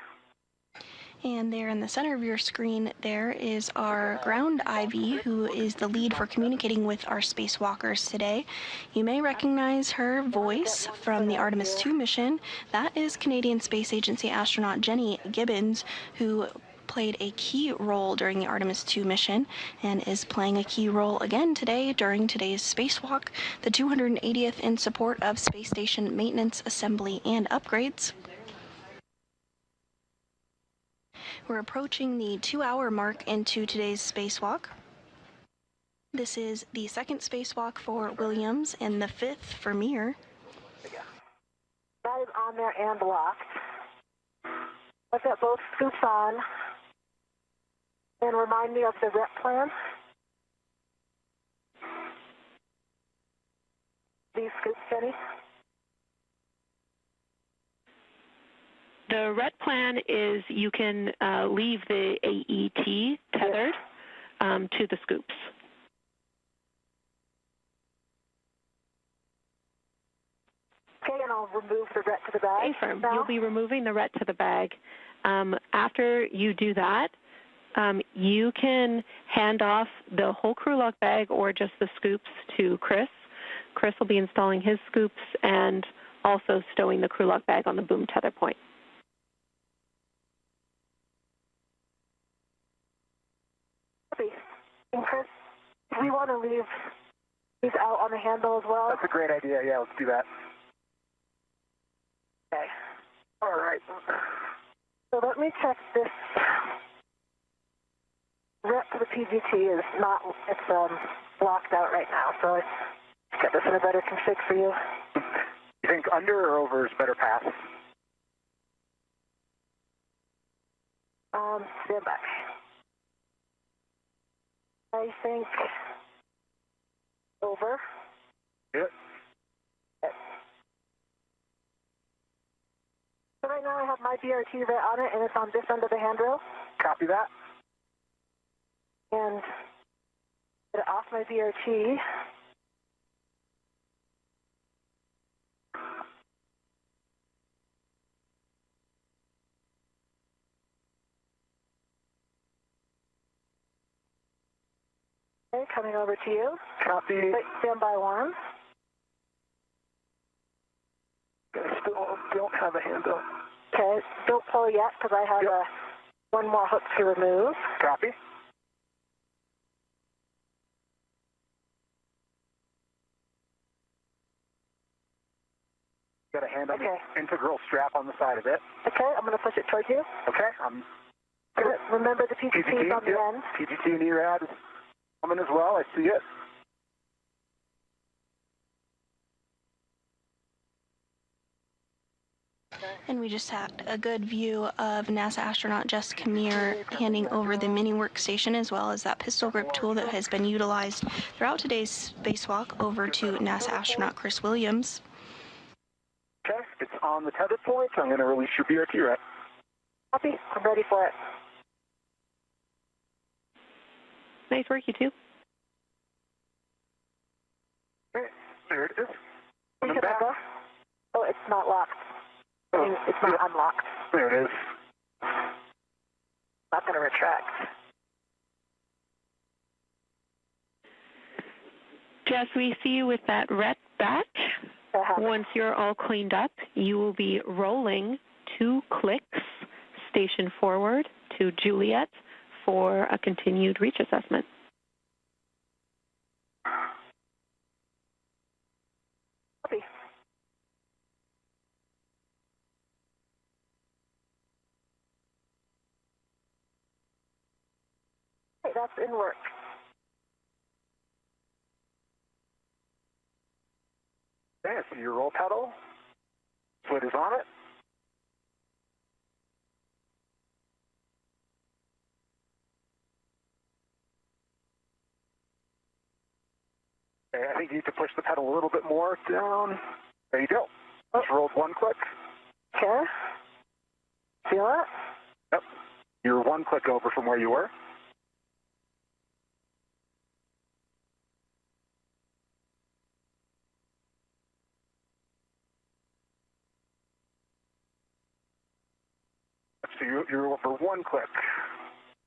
And there in the center of your screen, there is our ground IV, who is the lead for communicating with our spacewalkers today. You may recognize her voice from the Artemis 2 mission. That is Canadian Space Agency astronaut Jenny Gibbons, who played a key role during the Artemis 2 mission and is playing a key role again today during today's spacewalk, the 280th in support of space station maintenance, assembly, and upgrades. We're approaching the 2-hour mark into today's spacewalk. This is the second spacewalk for Williams and the 5th for Mir. That is on there and locked. Let's get both scoops on. And remind me of the rep plan. These scoops, Jenny. The RET plan is you can leave the AET tethered to the scoops. Okay, and I'll remove the RET to the bag. Affirm. You'll be removing the RET to the bag. After you do that, you can hand off the whole crew lock bag or just the scoops to Chris. Chris will be installing his scoops and also stowing the crew lock bag on the boom tether point. And Chris, do we want to leave these out on the handle as well? That's a great idea. Yeah, let's do that. Okay. All right. So let me check this. Rep to the PGT is not, it's blocked out right now, so let's get this in a better config for you. You think under or over is better pass? Stand back. I think over. Yep. Okay. So right now I have my BRT right on it, and it's on this end of the handrail. Copy that. And get it off my BRT. Okay, coming over to you. Copy. Wait, stand by one. I still don't have a hand up. Okay, don't pull yet because I have one more hook to remove. Copy. Got a hand on the integral strap on the side of it. Okay, I'm going to push it towards you. Okay, Remember the PGT is on the end. PGT and ERAD is coming as well. I see it. And we just had a good view of NASA astronaut Jess Camere handing over the mini workstation as well as that pistol grip tool that has been utilized throughout today's spacewalk over to NASA astronaut Chris Williams. Okay, it's on the tether point. I'm going to release your BRT rep. Copy. I'm ready for it. Nice work, you two. Okay, there it is. Please Coming hit back. that. Oh, it's not locked. I mean, it's not unlocked. There it is. Not going to retract. Jess, we see you with that ret back. Once you're all cleaned up, you will be rolling 2 clicks station forward to Juliet for a continued reach assessment. Copy. Okay, that's in work. Okay, so your roll pedal. Slit is on it. Okay, I think you need to push the pedal a little bit more down. There you go. Just rolled 1 click. Okay. Feel it? Yep. You're 1 click over from where you were. So you're over 1 click.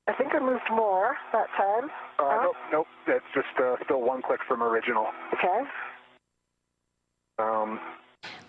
I think I moved more that time. Nope. That's just still 1 click from original. Okay.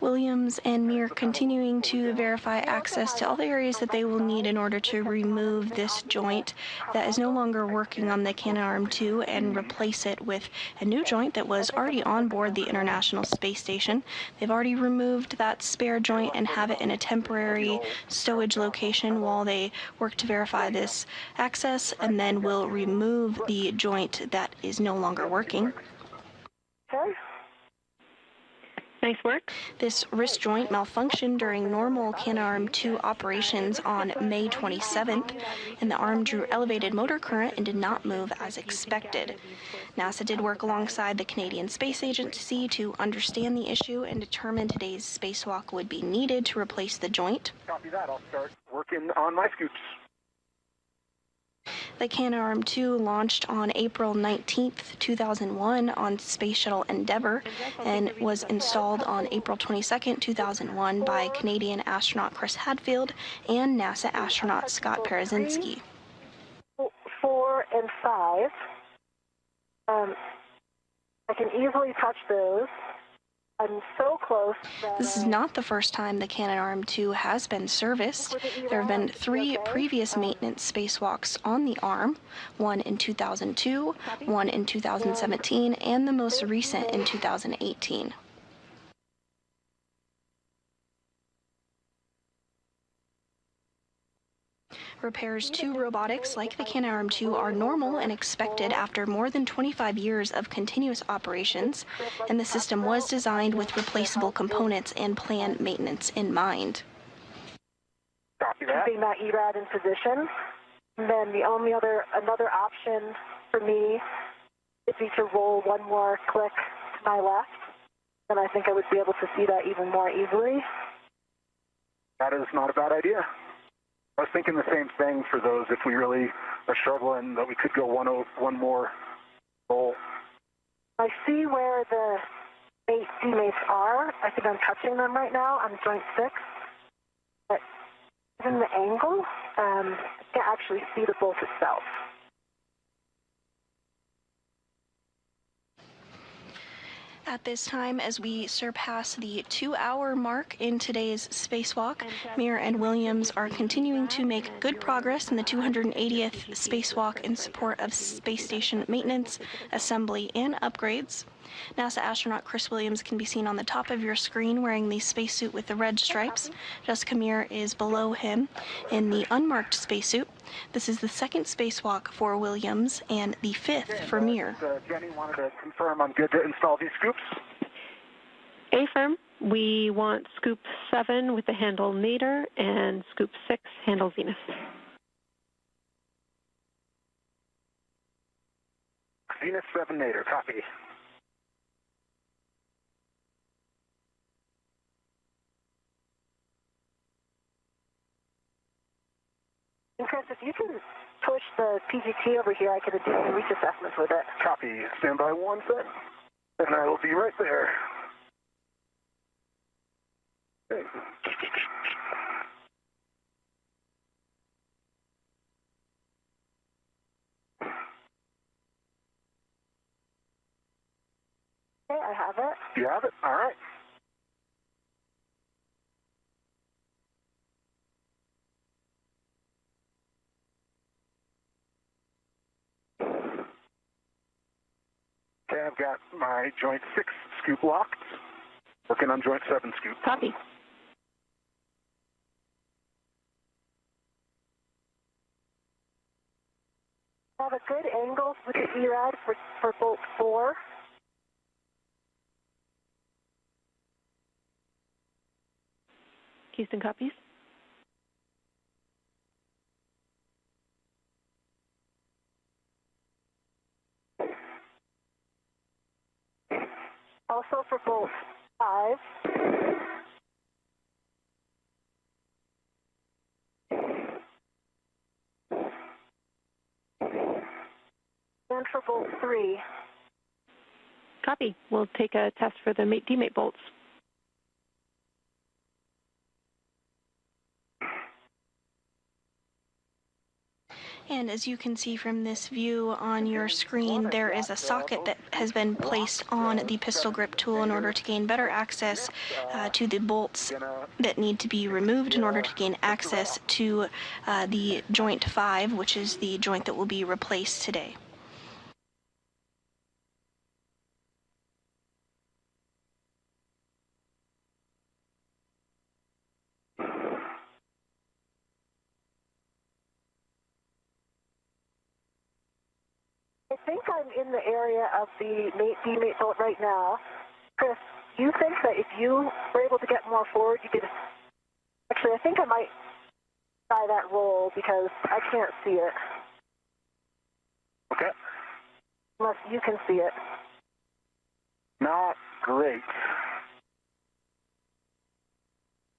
Williams and Mir continuing to verify access to all the areas that they will need in order to remove this joint that is no longer working on the Canadarm2 and replace it with a new joint that was already on board the International Space Station. They've already removed that spare joint and have it in a temporary stowage location while they work to verify this access, and then will remove the joint that is no longer working. Okay. Nice work. This wrist joint malfunctioned during normal Canadarm2 operations on May 27th, and the arm drew elevated motor current and did not move as expected. NASA did work alongside the Canadian Space Agency to understand the issue and determine today's spacewalk would be needed to replace the joint. Copy that. I'll start working on my scoops. The Canadarm2 launched on April 19th, 2001 on Space Shuttle Endeavour and was installed on April 22nd, 2001 by Canadian astronaut Chris Hadfield and NASA astronaut Scott Parazynski. 4 and 5. I can easily touch those. I'm so close that This is not the first time the Canadarm2 has been serviced. There have been 3 previous maintenance spacewalks on the arm, one in 2002, one in 2017, and the most recent in 2018. Repairs to robotics like the Canadarm2 are normal and expected after more than 25 years of continuous operations, and the system was designed with replaceable components and planned maintenance in mind. Copy that. Keeping that ERAD in position. And then the only another option for me would be to roll one more click to my left. Then I think I would be able to see that even more easily. That is not a bad idea. I was thinking the same thing for those if we really are struggling that we could go one more roll. I see where the teammates are. I think I'm touching them right now on joint 6. But given the angle, I can't actually see the bolt itself. At this time, as we surpass the 2-hour mark in today's spacewalk, Mir and Williams are continuing to make good progress in the 280th spacewalk in support of space station maintenance, assembly, and upgrades. NASA astronaut Chris Williams can be seen on the top of your screen wearing the spacesuit with the red stripes. Jessica Mir is below him in the unmarked spacesuit. This is the 2nd spacewalk for Williams and the 5th for Mir. Jenny wanted to confirm I'm good to install these scoops. Affirm. We want scoop 7 with the handle Nadir and scoop 6 handle Venus. Venus 7 Nadir, copy. And Chris, if you can push the PGT over here, I can do some reach assessments with it. Copy. Stand by 1 sec, and I will be right there. Okay. Okay, I have it. You have it? All right. Okay, I've got my joint 6 scoop locked. Working on joint 7 scoop. Copy. I have a good angle with the ERAD for bolt 4. Houston copies. Also for bolt 5. And for bolt 3. Copy. We'll take a test for the mate-demate bolts. And as you can see from this view on your screen, there is a socket that has been placed on the pistol grip tool in order to gain better access to the bolts that need to be removed in order to gain access to the joint 5, which is the joint that will be replaced today. I think I'm in the area of the mate-demate bolt right now. Chris, do you think that if you were able to get more forward, you could... Actually, I think I might try that roll because I can't see it. Okay. Unless you can see it. Not great.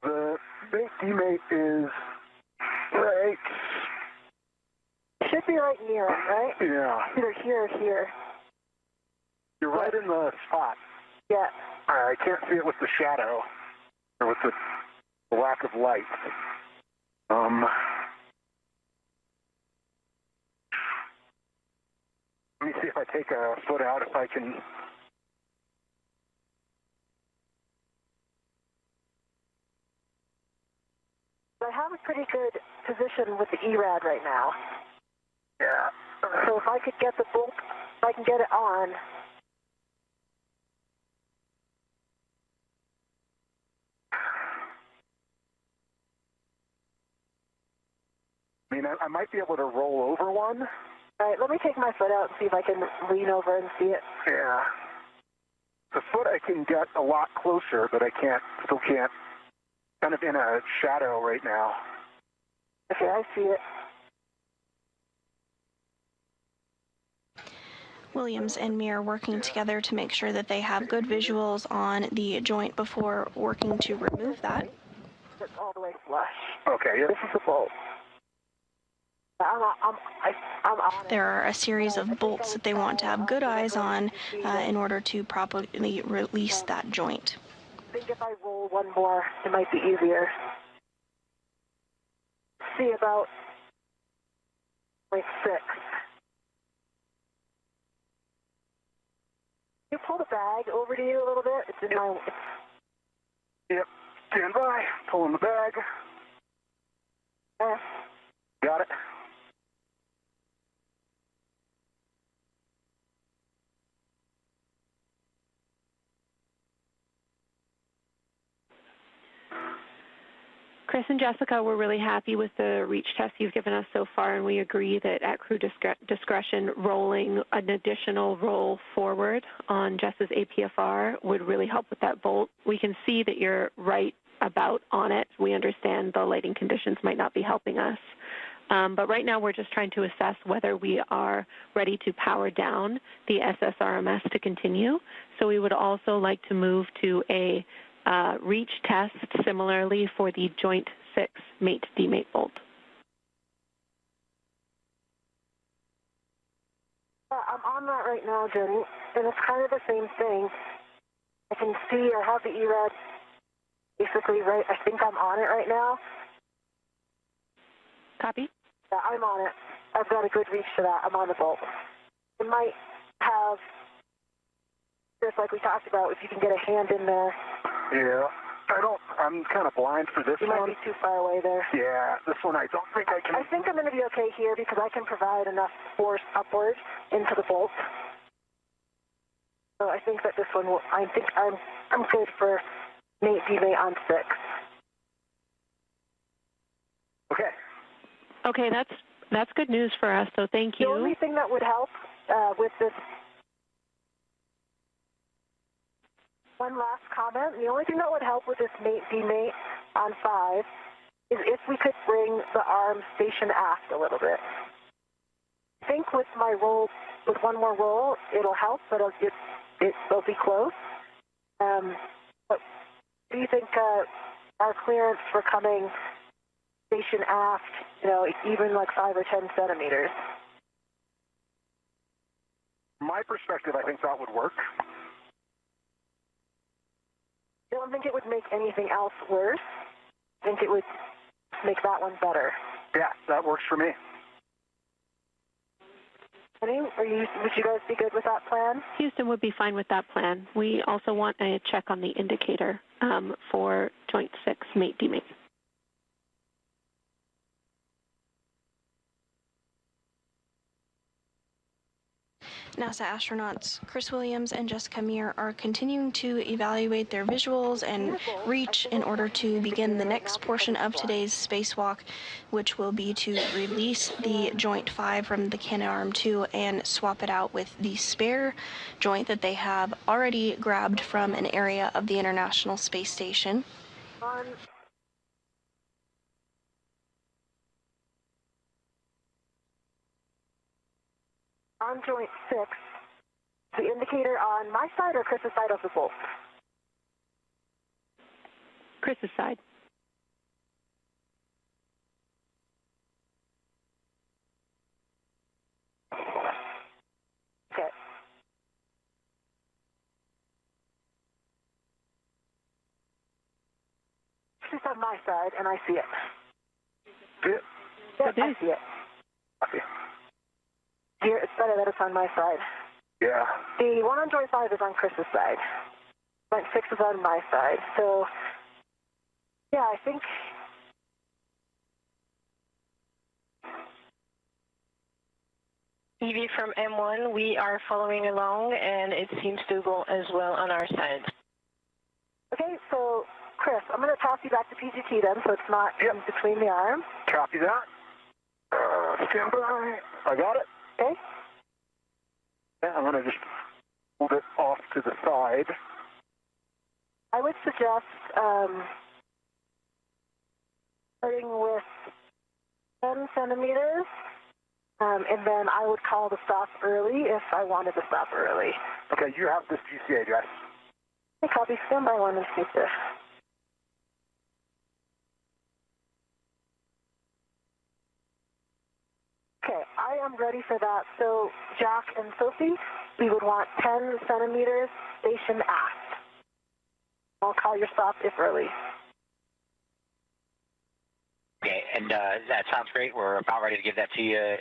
The mate-demate is right. Should be right near it, right? Yeah. Either here or here. You're right in the spot. Yeah. I can't see it with the shadow, or with the lack of light. Let me see if I take a foot out, if I can. I have a pretty good position with the ERAD right now. Yeah. So if I could get the bolt, if I can get it on. I mean, mean, I might be able to roll over one. All right, let me take my foot out and see if I can lean over and see it. Yeah. The foot I can get a lot closer, but I still can't. Kind of in a shadow right now. Okay, I see it. Williams and me are working together to make sure that they have good visuals on the joint before working to remove that. It's all the way flush. Okay, yeah. This is the bolt. I'm on it. There are a series of bolts that they want to have good eyes on in order to properly release that joint. I think if I roll one more, it might be easier. See about 0.6. Can you pull the bag over to you a little bit? It's in my... Yep. Stand by. Pulling the bag. Got it. Chris and Jessica, we're really happy with the reach test you've given us so far, and we agree that at crew discretion, rolling an additional roll forward on Jess's APFR would really help with that bolt. We can see that you're right about on it. We understand the lighting conditions might not be helping us. But right now we're just trying to assess whether we are ready to power down the SSRMS to continue. So we would also like to move to a reach test similarly for the joint 6 mate-demate bolt. I'm on that right now, Jenny, and it's kind of the same thing. I can see I have the ERAD basically right. I think I'm on it right now. Copy? Yeah, I'm on it. I've got a good reach to that. I'm on the bolt. It might have, just like we talked about, if you can get a hand in there. Yeah. I'm kind of blind for this one. You might be too far away there. Yeah, this one I don't think I can. I think I'm going to be okay here because I can provide enough force upward into the bolt. So I think that this one will, I think I'm good for mate-demate on 6. Okay. Okay, that's good news for us, so thank you. The only thing that would help with this, one last comment, the only thing that would help with this mate-demate on 5 is if we could bring the arm station aft a little bit. I think with my roll, with one more roll, it'll help, but it'll be close. But do you think our clearance for coming station aft, even like 5 or 10 centimeters? From my perspective, I think that would work. I don't think it would make anything else worse. I think it would make that one better. Yeah, that works for me. Would you guys be good with that plan? Houston would be fine with that plan. We also want a check on the indicator for joint 6 mate-demate. NASA astronauts Chris Williams and Jessica Meir are continuing to evaluate their visuals and reach in order to begin the next portion of today's spacewalk, which will be to release the joint 5 from the Canadarm2 and swap it out with the spare joint that they have already grabbed from an area of the International Space Station. On joint 6, the indicator on my side or Chris's side of the bolt? Chris's side. Okay. This is on my side, and I see it. Yeah. Yep, I see it. Okay. Here, it's better that it's on my side. Yeah. The one on joint 5 is on Chris's side. Joint 6 is on my side. So, yeah, I think... EV from M1, we are following along, and it seems to go as well on our side. Okay, so, Chris, I'm going to toss you back to PGT then, so it's not in between the arms. Copy that. Stand by. I got it. Okay. Yeah, I'm going to just hold it off to the side. I would suggest starting with 10 centimeters, and then I would call the stop early if I wanted to stop early. Okay, you have this GCA, Jess. Okay, copy. Stand by 1 and speak this. Okay, I am ready for that. So, Jack and Sophie, we would want 10 centimeters station aft. I'll call your stop if early. Okay, and that sounds great. We're about ready to give that to you.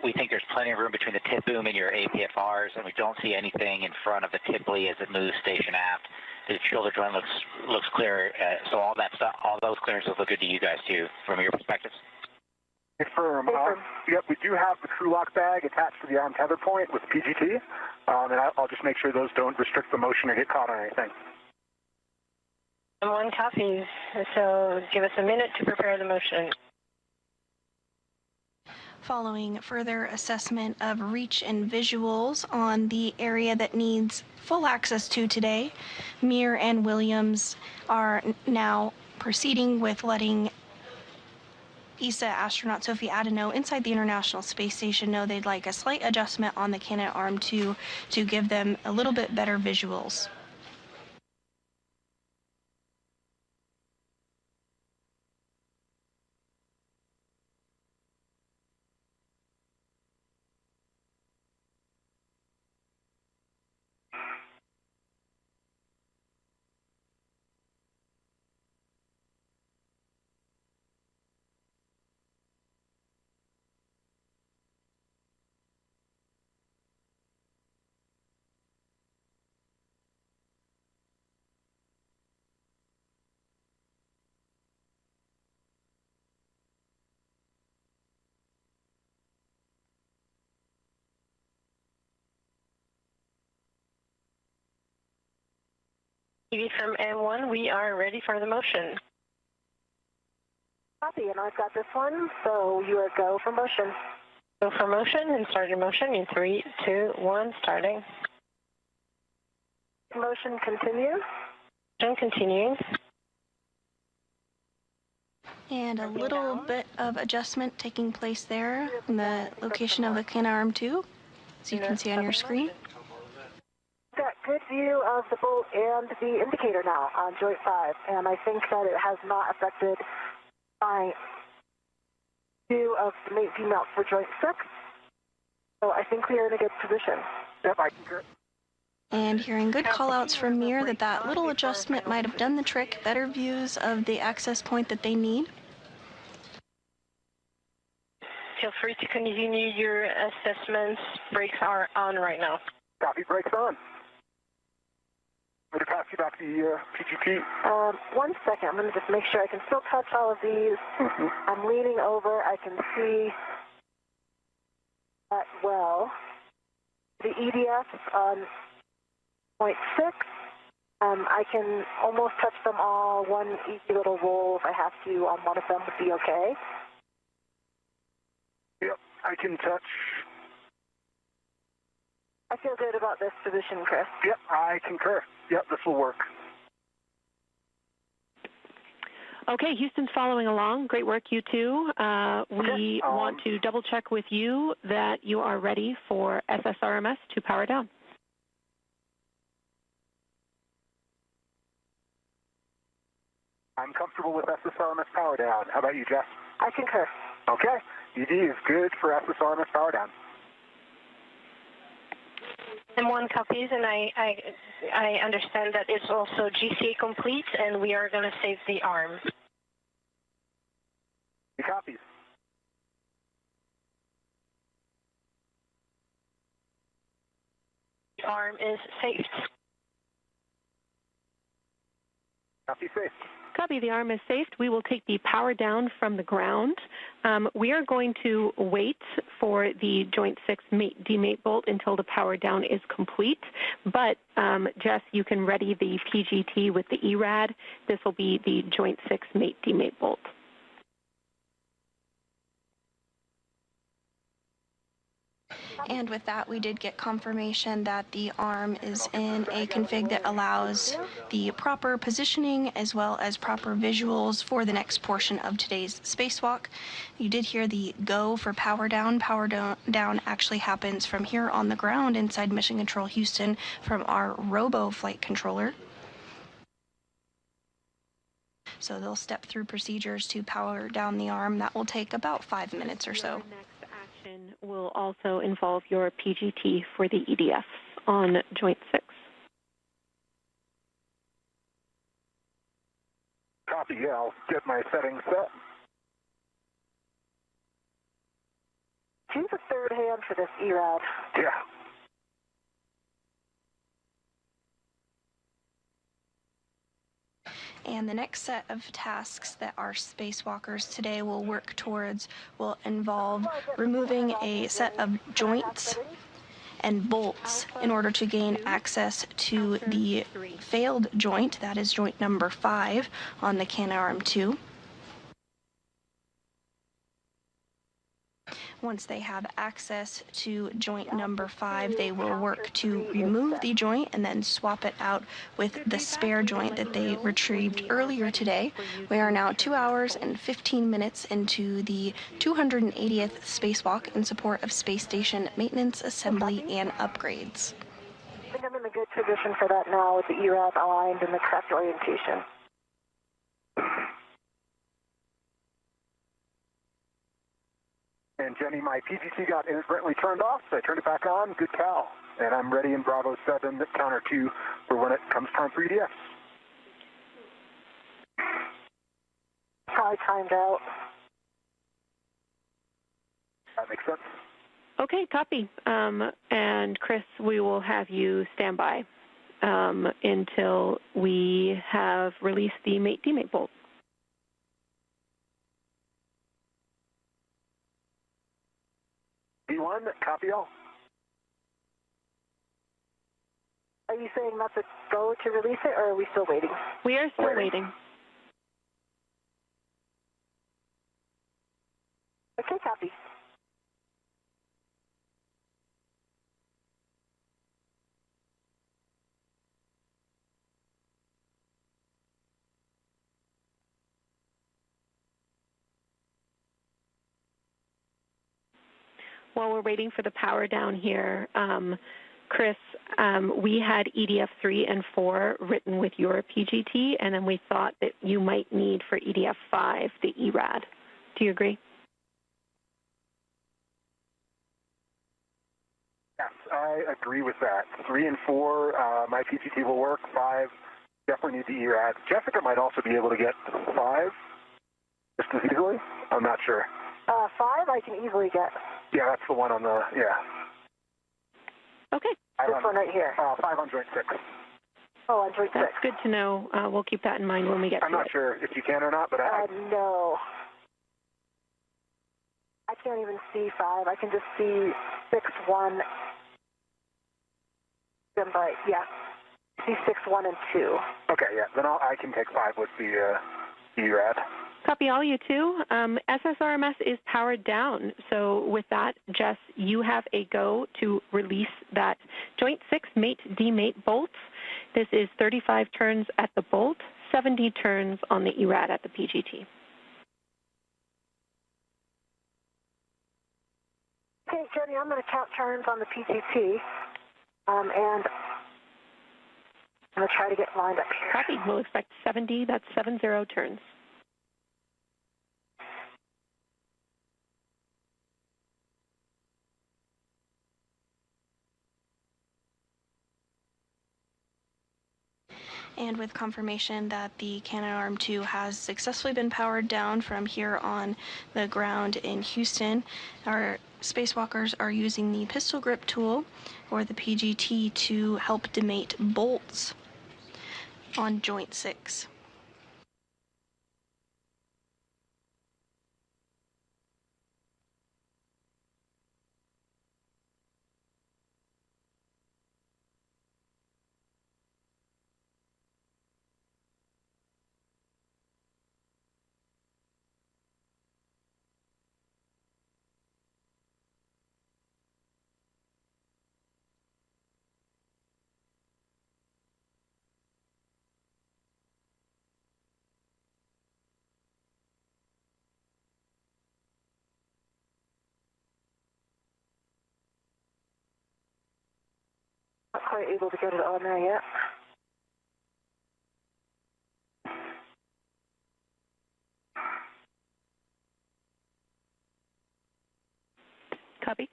We think there's plenty of room between the tip boom and your APFRs, and we don't see anything in front of the tip lead as it moves station aft. The shoulder joint looks clear, so all that stuff, all those clearances look good to you guys too, from your perspectives. Confirm. Yep, we do have the crew lock bag attached to the arm tether point with PGT, and I'll just make sure those don't restrict the motion or get caught on anything. M1 copies, so give us a minute to prepare the motion. Following further assessment of reach and visuals on the area that needs full access to today, Mir and Williams are now proceeding with letting ESA astronaut Sophie Adeno inside the International Space Station know they'd like a slight adjustment on the Canadarm to give them a little bit better visuals. TV from M1, we are ready for the motion. Copy, and I've got this one, so you are go for motion. Go for motion and start your motion in 3, 2, 1, starting. Motion continue. Motion continuing. And a little bit of adjustment taking place there in the location of the Canadarm 2, as you can see on your screen. Got good view of the bolt and the indicator now on joint 5, and I think that it has not affected my view of the mate V-mount for joint 6. So I think we are in a good position. Yep, I concur. And hearing good call-outs from Mir that little adjustment might have done the trick, better views of the access point that they need. Feel free to continue your assessments. Brakes are on right now. Copy, brakes on. I'm going to pass you back the PGT. 1 second, I'm going to just make sure I can still touch all of these. I'm leaning over, I can see that well. The EDFs on point 6, I can almost touch them all. One easy little roll if I have to on one of them would be okay. Yep, I can touch. I feel good about this position, Chris. Yep, I concur. Yep, this will work. Okay, Houston's following along. Great work, you two. We want to double check with you that you are ready for SSRMS to power down. I'm comfortable with SSRMS power down. How about you, Jess? I concur. Okay, ED is good for SSRMS power down. M1 copies, and I understand that it's also GCA complete, and we are going to save the arm. He copies. The arm is saved. Copy, safe. Copy, the arm is saved. We will take the power down from the ground. We are going to wait for the joint 6 demate bolt until the power down is complete. But, Jess, you can ready the PGT with the ERAD. This will be the joint 6 demate bolt. And with that, we did get confirmation that the arm is in a config that allows the proper positioning as well as proper visuals for the next portion of today's spacewalk. You did hear the go for power down. Power down actually happens from here on the ground inside Mission Control Houston from our robo flight controller. So they'll step through procedures to power down the arm. That will take about 5 minutes or so. Next action will also involve your PGT for the EDF on Joint 6. Copy, yeah, I'll get my settings set. Choose a third hand for this ERAD. Yeah. And the next set of tasks that our spacewalkers today will work towards will involve removing a set of joints and bolts in order to gain access to the failed joint, that is joint number 5 on the Canadarm2. Once they have access to joint number 5, they will work to remove the joint and then swap it out with the spare joint that they retrieved earlier today. We are now 2 hours and 15 minutes into the 280th spacewalk in support of space station maintenance, assembly, and upgrades. I think I'm in a good position for that now with the ERAD aligned in the correct orientation. And Jenny, my PGT got inadvertently turned off, so I turned it back on. Good cow. And I'm ready in Bravo 7, counter 2, for when it comes time for EDF. Probably timed out. That makes sense. Okay, copy. And Chris, we will have you stand by until we have released the mate-demate bolt. V1, copy all. Are you saying that's a go to release it, or are we still waiting? We are still waiting. Okay, copy. While we're waiting for the power down here, Chris, we had EDF 3 and 4 written with your PGT, and then we thought that you might need for EDF 5 the ERAD. Do you agree? Yes, I agree with that. 3 and 4, my PGT will work. 5, definitely need the ERAD. Jessica might also be able to get 5 just as easily. I'm not sure. 5 I can easily get. Yeah, that's the one on the, yeah. Okay. This one right here. 5 on joint 6. Oh, on joint 6. That's good to know. We'll keep that in mind when we get to it. I'm not sure if you can or not, but no. I can't even see 5. I can just see 6, 1. But, yeah. See 6, 1, and 2. Okay, yeah. Then I can take 5 with the ERAD. Copy all, you two. SSRMS is powered down. So with that, Jess, you have a go to release that Joint 6 mate-demate bolt. This is 35 turns at the bolt, 70 turns on the ERAD at the PGT. Okay, Jenny, I'm going to count turns on the PGT, and I'm going to try to get lined up here. Copy. We'll expect 70. That's 70 turns. And with confirmation that the Canadarm2 has successfully been powered down from here on the ground in Houston, our spacewalkers are using the pistol grip tool, or the PGT, to help demate bolts on Joint 6. quite able to get it on there yet. Copy.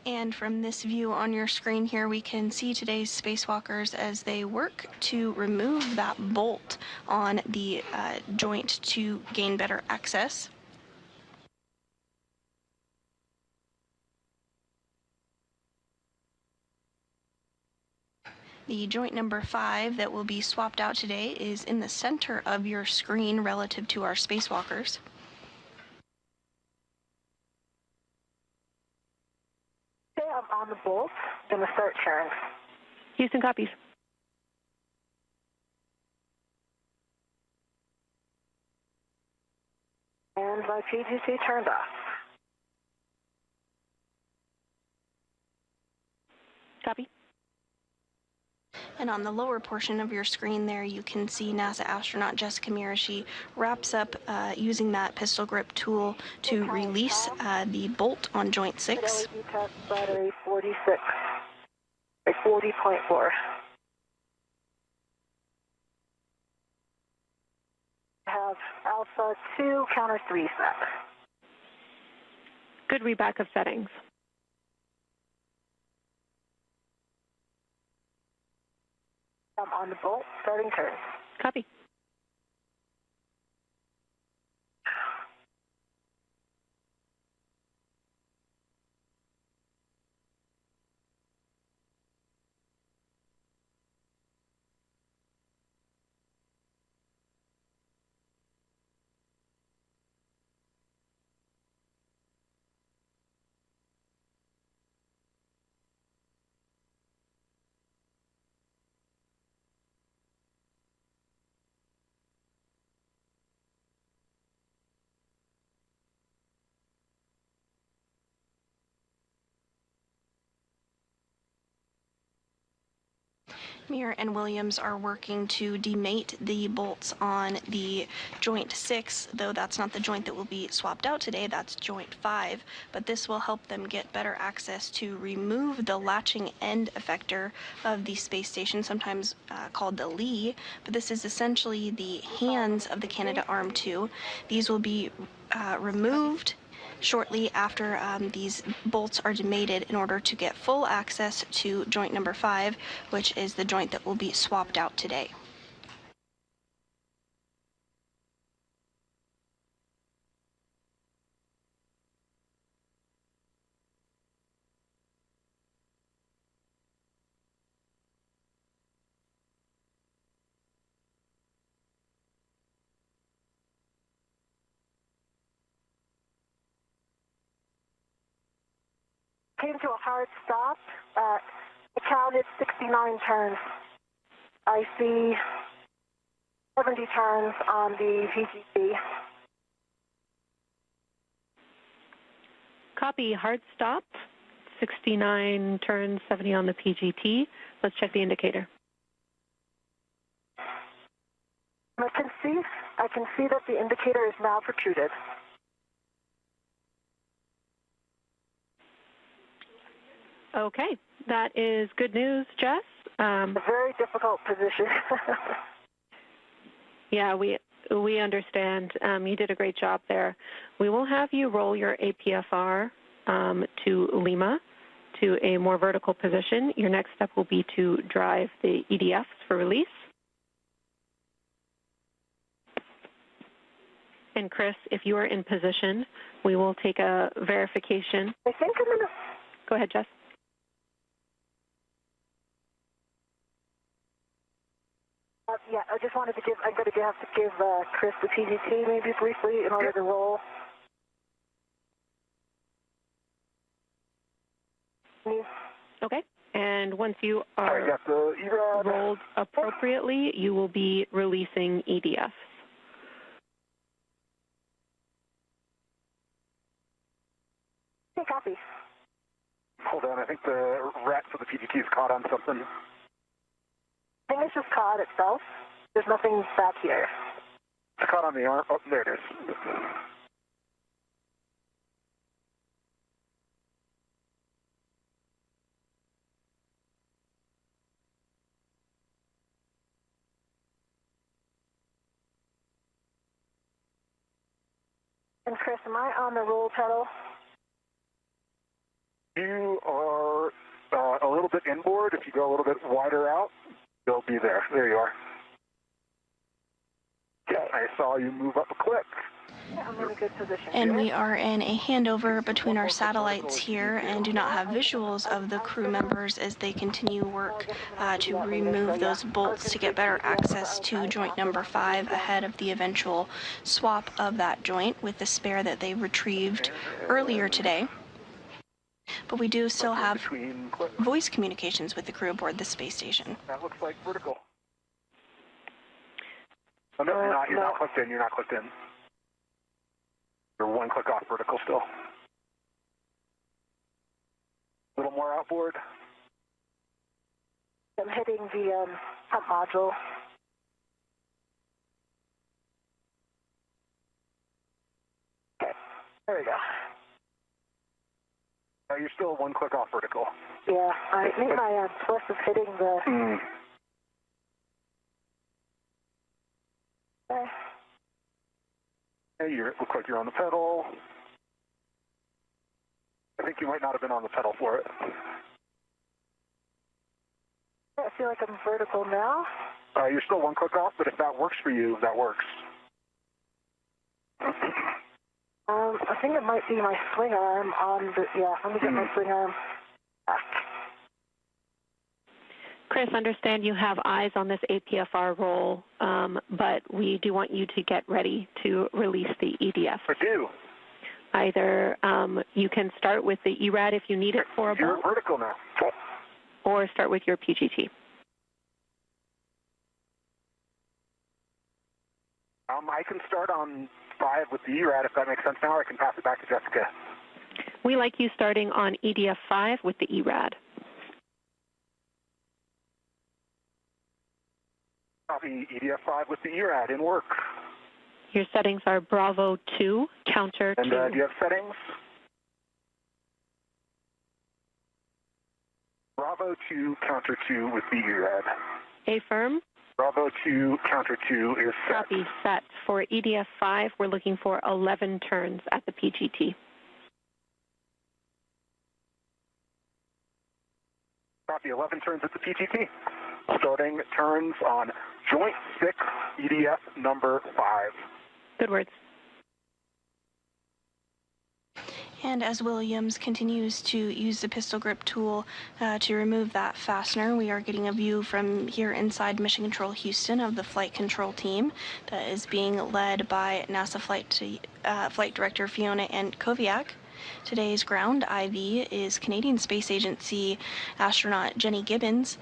And from this view on your screen here, we can see today's spacewalkers as they work to remove that bolt on the joint to gain better access. The joint number 5 that will be swapped out today is in the center of your screen relative to our spacewalkers. Okay, I'm on the bolt. I'm going to start turn. Houston copies. And my PGT turned off. Copy. And on the lower portion of your screen there, you can see NASA astronaut Jessica Meara. She wraps up using that pistol grip tool to release the bolt on joint 6. LED test battery 46, 40.4. Have alpha 2, counter 3 set. Good readback of settings. I'm on the bolt, starting turn. Copy. Meara and Williams are working to demate the bolts on the joint 6, though that's not the joint that will be swapped out today, that's joint 5, but this will help them get better access to remove the latching end effector of the space station, sometimes called the lee, but this is essentially the hands of the Canadarm2. These will be removed shortly after these bolts are demated in order to get full access to joint number 5, which is the joint that will be swapped out today. Came to a hard stop. I counted 69 turns. I see 70 turns on the VGT. Copy. Hard stop. 69 turns, 70 on the PGT. Let's check the indicator. I can see that the indicator is now protruded. Okay, that is good news, Jess. A very difficult position. Yeah, we understand. You did a great job there. We will have you roll your APFR to Lima to a more vertical position. Your next step will be to drive the EDFs for release. And Chris, if you are in position, we will take a verification. I think I'm going to... Go ahead, Jess. Yeah, I just wanted to give, I'm going to have to give Chris the PGT maybe briefly in order to roll. Okay, and once you are rolled appropriately, you will be releasing EDFs. Okay, copy. Hold on, I think the rat for the PGT is caught on something. I think it's just caught itself. There's nothing back here. It's caught on the arm. Oh, there it is. And Chris, am I on the roll pedal? You are a little bit inboard. If you go a little bit wider out, you'll be there. There you are. Okay. I saw you move up a click. Yeah, I'm in a good position. And we are in a handover between our satellites here and do not have visuals of the crew members as they continue work to remove those bolts to get better access to joint number 5 ahead of the eventual swap of that joint with the spare that they retrieved earlier today. But we do still have voice communications with the crew aboard the space station. That looks like vertical. Oh, no, you're not clicked in. You're not clicked in. You're one click off vertical still. A little more outboard. I'm hitting the pump module. Okay, there we go. You're still one click off vertical. Yeah, I think my plus is hitting the... Okay. Hey, you look like you're on the pedal. I think you might not have been on the pedal for it. I feel like I'm vertical now. You're still one click off, but if that works for you, that works. I think it might be my swing arm on the... Yeah, let me get my swing arm back. Chris, understand you have eyes on this APFR roll, but we do want you to get ready to release the EDF. I do. Either you can start with the ERAD if you need it for a You're bolt, vertical now. or start with your PGT. I can start on 5 with the ERAD if that makes sense now, or I can pass it back to Jessica. We like you starting on EDF 5 with the ERAD. Copy EDF 5 with the ERAD in work. Your settings are Bravo 2, counter 2. And do you have settings? Bravo 2, counter 2 with the ERAD. Affirm. Bravo 2, counter 2 is set. Copy, set. For EDF 5, we're looking for 11 turns at the PGT. Copy, 11 turns at the PGT. Starting turns on joint 6, EDF number 5. Good words. And as Williams continues to use the pistol grip tool to remove that fastener, we are getting a view from here inside Mission Control Houston of the flight control team that is being led by NASA Flight Director Fiona Koviak. Today's ground IV is Canadian Space Agency astronaut Jenny Gibbons,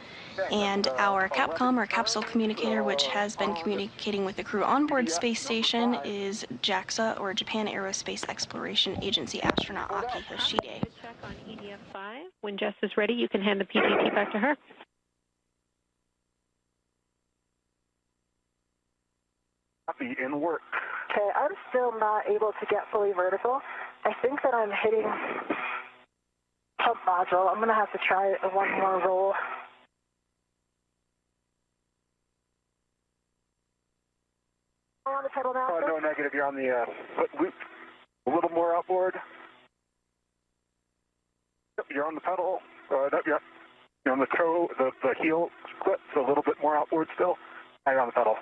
and our Capcom, or capsule communicator, which has been communicating with the crew on board space station, is JAXA, or Japan Aerospace Exploration Agency astronaut Aki Hoshide. Check on EDF 5. When Jess is ready, you can hand the PGT back to her. Copy, in work. Okay, I'm still not able to get fully vertical. I think that I'm hitting pump module. I'm going to have to try one more roll. Am I on the pedal now? No, negative. You're on the foot loop. A little more outboard. Yep, you're on the pedal. Yep. You're on the toe, the heel clip, so a little bit more outboard still. Now you're on the pedal.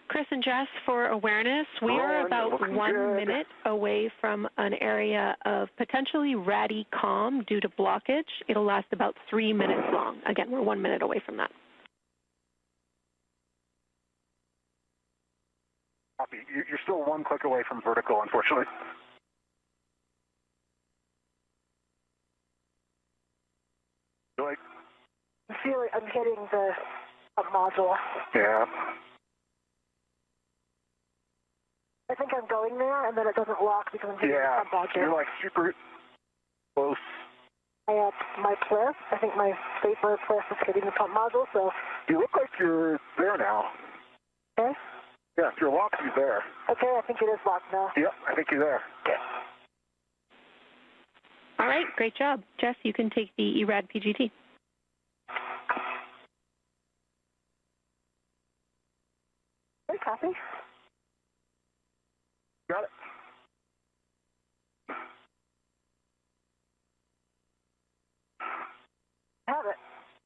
Chris and Jess, for awareness, we are about 1 minute away from an area of potentially ratty calm due to blockage. It'll last about 3 minutes long. Again, we're 1 minute away from that. Copy. You're still one click away from vertical, unfortunately. I feel like I'm hitting the module. Yeah. I think I'm going there, and then it doesn't lock because I'm hitting the module. You're like super close. my pliff. I think my vapor pliff is hitting the pump module, so... You look like you're there now. Okay. Yeah, if you're locked, you're there. Okay, I think it is locked now. Yep, I think you're there. Okay. All right, great job. Jess, you can take the ERAD PGT. Okay, copy. Got it. Have it.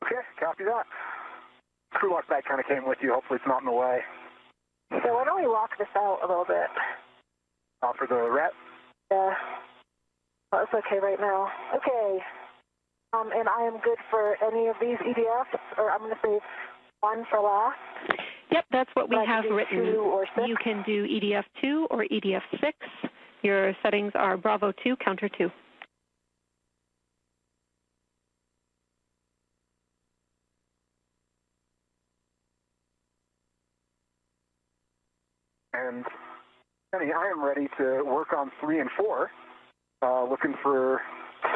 Okay, copy that. Screw lock bag kind of came with you. Hopefully it's not in the way. So why don't we lock this out a little bit? For the rat? Yeah. Oh, it's okay right now. Okay. And I am good for any of these EDFs, or I'm going to say one for last. Yep, that's what we have written. 2 or 6. You can do EDF 2 or EDF 6. Your settings are Bravo 2, counter 2. And Jenny, I am ready to work on 3 and 4, looking for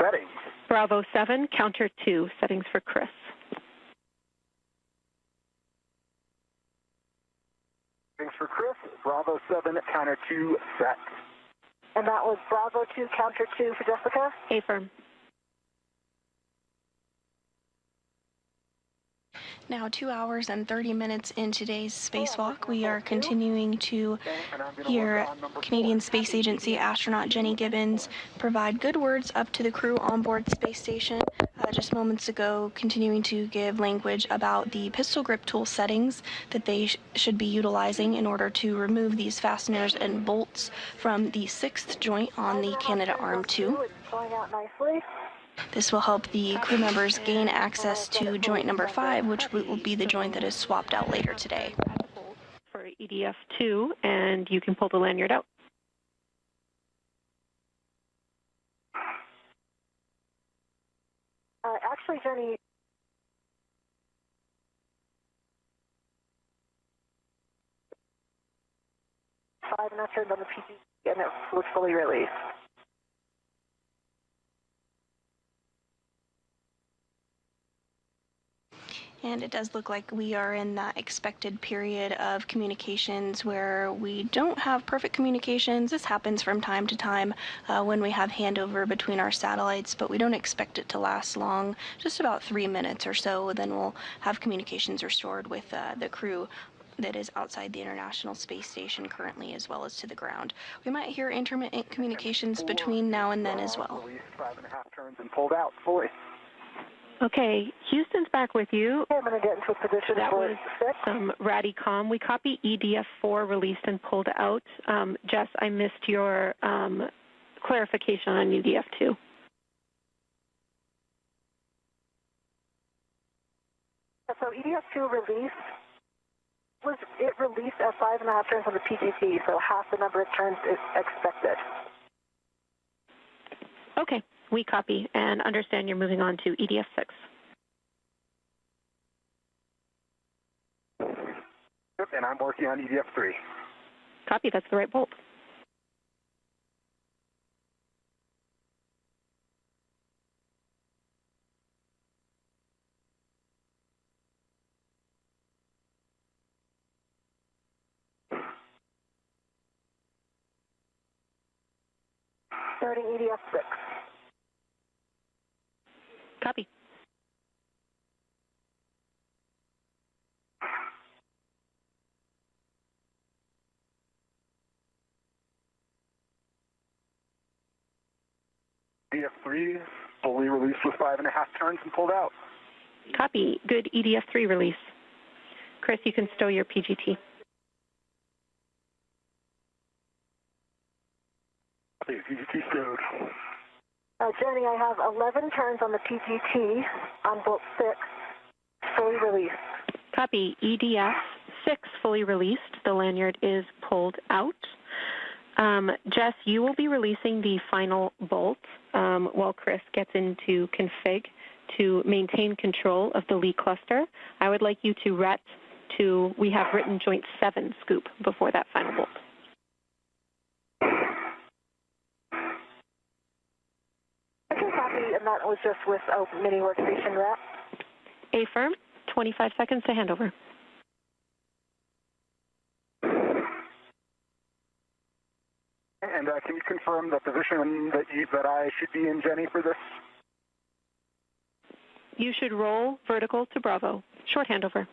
settings. Bravo 7, counter 2, settings for Chris. Settings for Chris, Bravo 7, counter 2, set. And that was Bravo 2, counter 2 for Jessica? Affirm. Now 2 hours and 30 minutes in today's spacewalk, we are continuing to hear Canadian Space Agency astronaut Jenny Gibbons provide good words up to the crew on board space station. Just moments ago, continuing to give language about the pistol grip tool settings that they should be utilizing in order to remove these fasteners and bolts from the 6th joint on the Canadarm 2. Going out nicely. This will help the crew members gain access to joint number 5, which will be the joint that is swapped out later today. For EDF 2, and you can pull the lanyard out. Actually, Jenny, five and I turned on the PG and it was fully released. And it does look like we are in that expected period of communications where we don't have perfect communications. This happens from time to time when we have handover between our satellites, but we don't expect it to last long, just about 3 minutes or so. Then we'll have communications restored with the crew that is outside the International Space Station currently, as well as to the ground. We might hear intermittent communications between now and then as well. Released 5.5 turns and pulled out fully. Okay, Houston's back with you. Okay, I'm going to get into a position That for was 6. some RADICOM. We copy EDF 4 released and pulled out. Jess, I missed your clarification on EDF 2. So EDF 2 release, was it released at 5.5 turns on the PGT, so half the number of turns is expected. Okay, we copy and understand you're moving on to EDF 6. Yep, and I'm working on EDF 3. Copy, that's the right bolt. Starting EDF 6. Copy. EDF 3 fully released with 5.5 turns and pulled out. Copy. Good EDF 3 release. Chris, you can stow your PGT. PGT stowed. Jenny, I have 11 turns on the PGT on bolt 6, fully released. Copy. EDF 6 fully released. The lanyard is pulled out. Jess, you will be releasing the final bolt while Chris gets into config to maintain control of the Lee cluster. I would like you to ret to, we have written joint 7 scoop before that final bolt. Okay, copy, and that was just with a mini workstation rep. Affirm. 25 seconds to handover. And can you confirm the position that I should be in, Jenny, for this? You should roll vertical to Bravo. Short handover.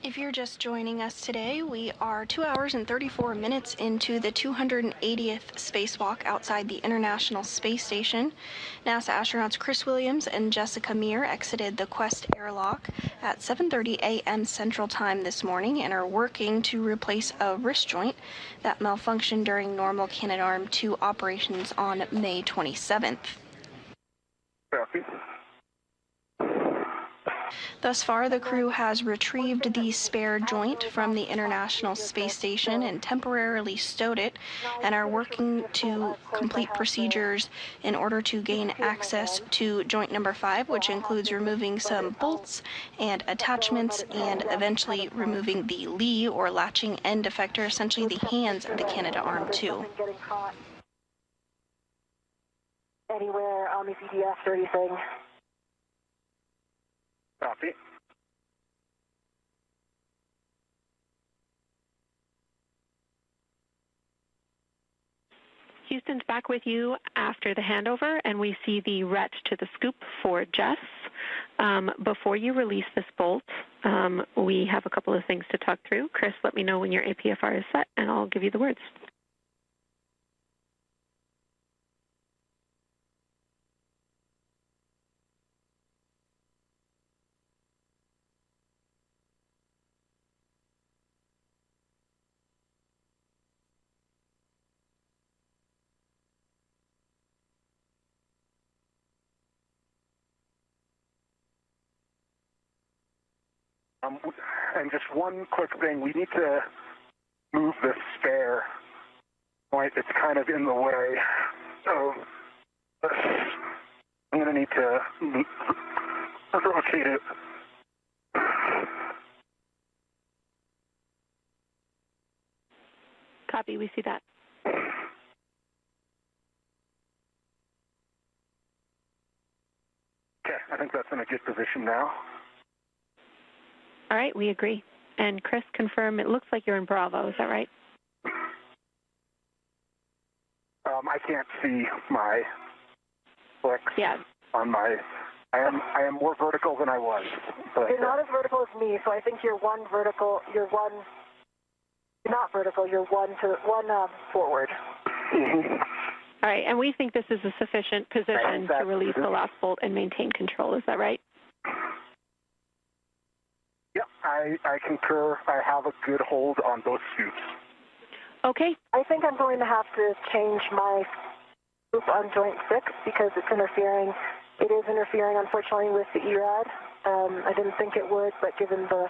If you're just joining us today, we are 2 hours and 34 minutes into the 280th spacewalk outside the International Space Station. NASA astronauts Chris Williams and Jessica Meir exited the Quest airlock at 7:30 a.m. Central Time this morning and are working to replace a wrist joint that malfunctioned during normal Canadarm2 operations on May 27th. Copy. Thus far, the crew has retrieved the spare joint from the International Space Station and temporarily stowed it, and are working to complete procedures in order to gain access to joint number 5, which includes removing some bolts and attachments and eventually removing the lee or latching end effector, essentially the hands of the Canadarm2. Anywhere on the PDF or anything. Copy. Houston's back with you after the handover, and we see the ret to the scoop for Jess. Before you release this bolt, we have a couple of things to talk through. Chris, let me know when your APFR is set, and I'll give you the words. And just one quick thing, we need to move the spare point. It's kind of in the way. So I'm going to need to rotate it. Copy, we see that. Okay, I think that's in a good position now. All right, we agree. And Chris, confirm, it looks like you're in Bravo, is that right? I can't see my flicks on my... I am more vertical than I was. But, you're not as vertical as me, so I think you're one vertical, you're not vertical, you're one forward. Mm-hmm. All right, and we think this is a sufficient position to release the last bolt and maintain control, is that right? Yep, I concur. I have a good hold on both scoops. Okay. I think I'm going to have to change my scoop on joint 6 because it's interfering. It is interfering, unfortunately, with the ERAD. I didn't think it would, but given the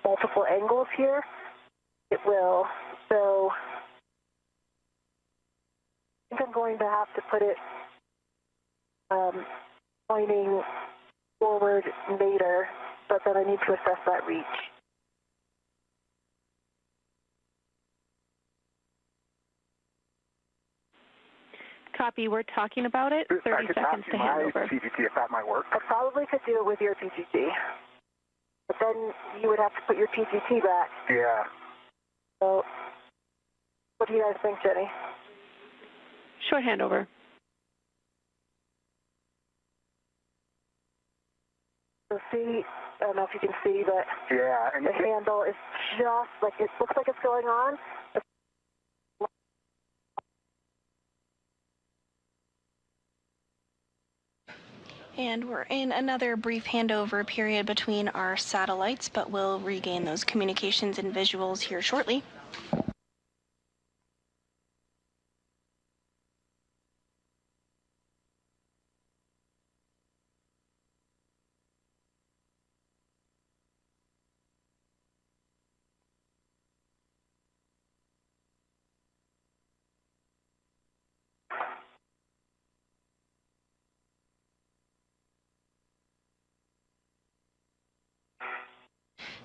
multiple angles here, it will. So I think I'm going to have to put it pointing forward later, but then I need to assess that reach. Copy, we're talking about it. 30 seconds to hand over. PGT if that might work. I probably could do it with your PGT, but then you would have to put your PGT back. Yeah. So what do you guys think, Jenny? Short handover. So see, I don't know if you can see, but yeah, and the handle is just like, it looks like it's going on. And we're in another brief handover period between our satellites, but we'll regain those communications and visuals here shortly.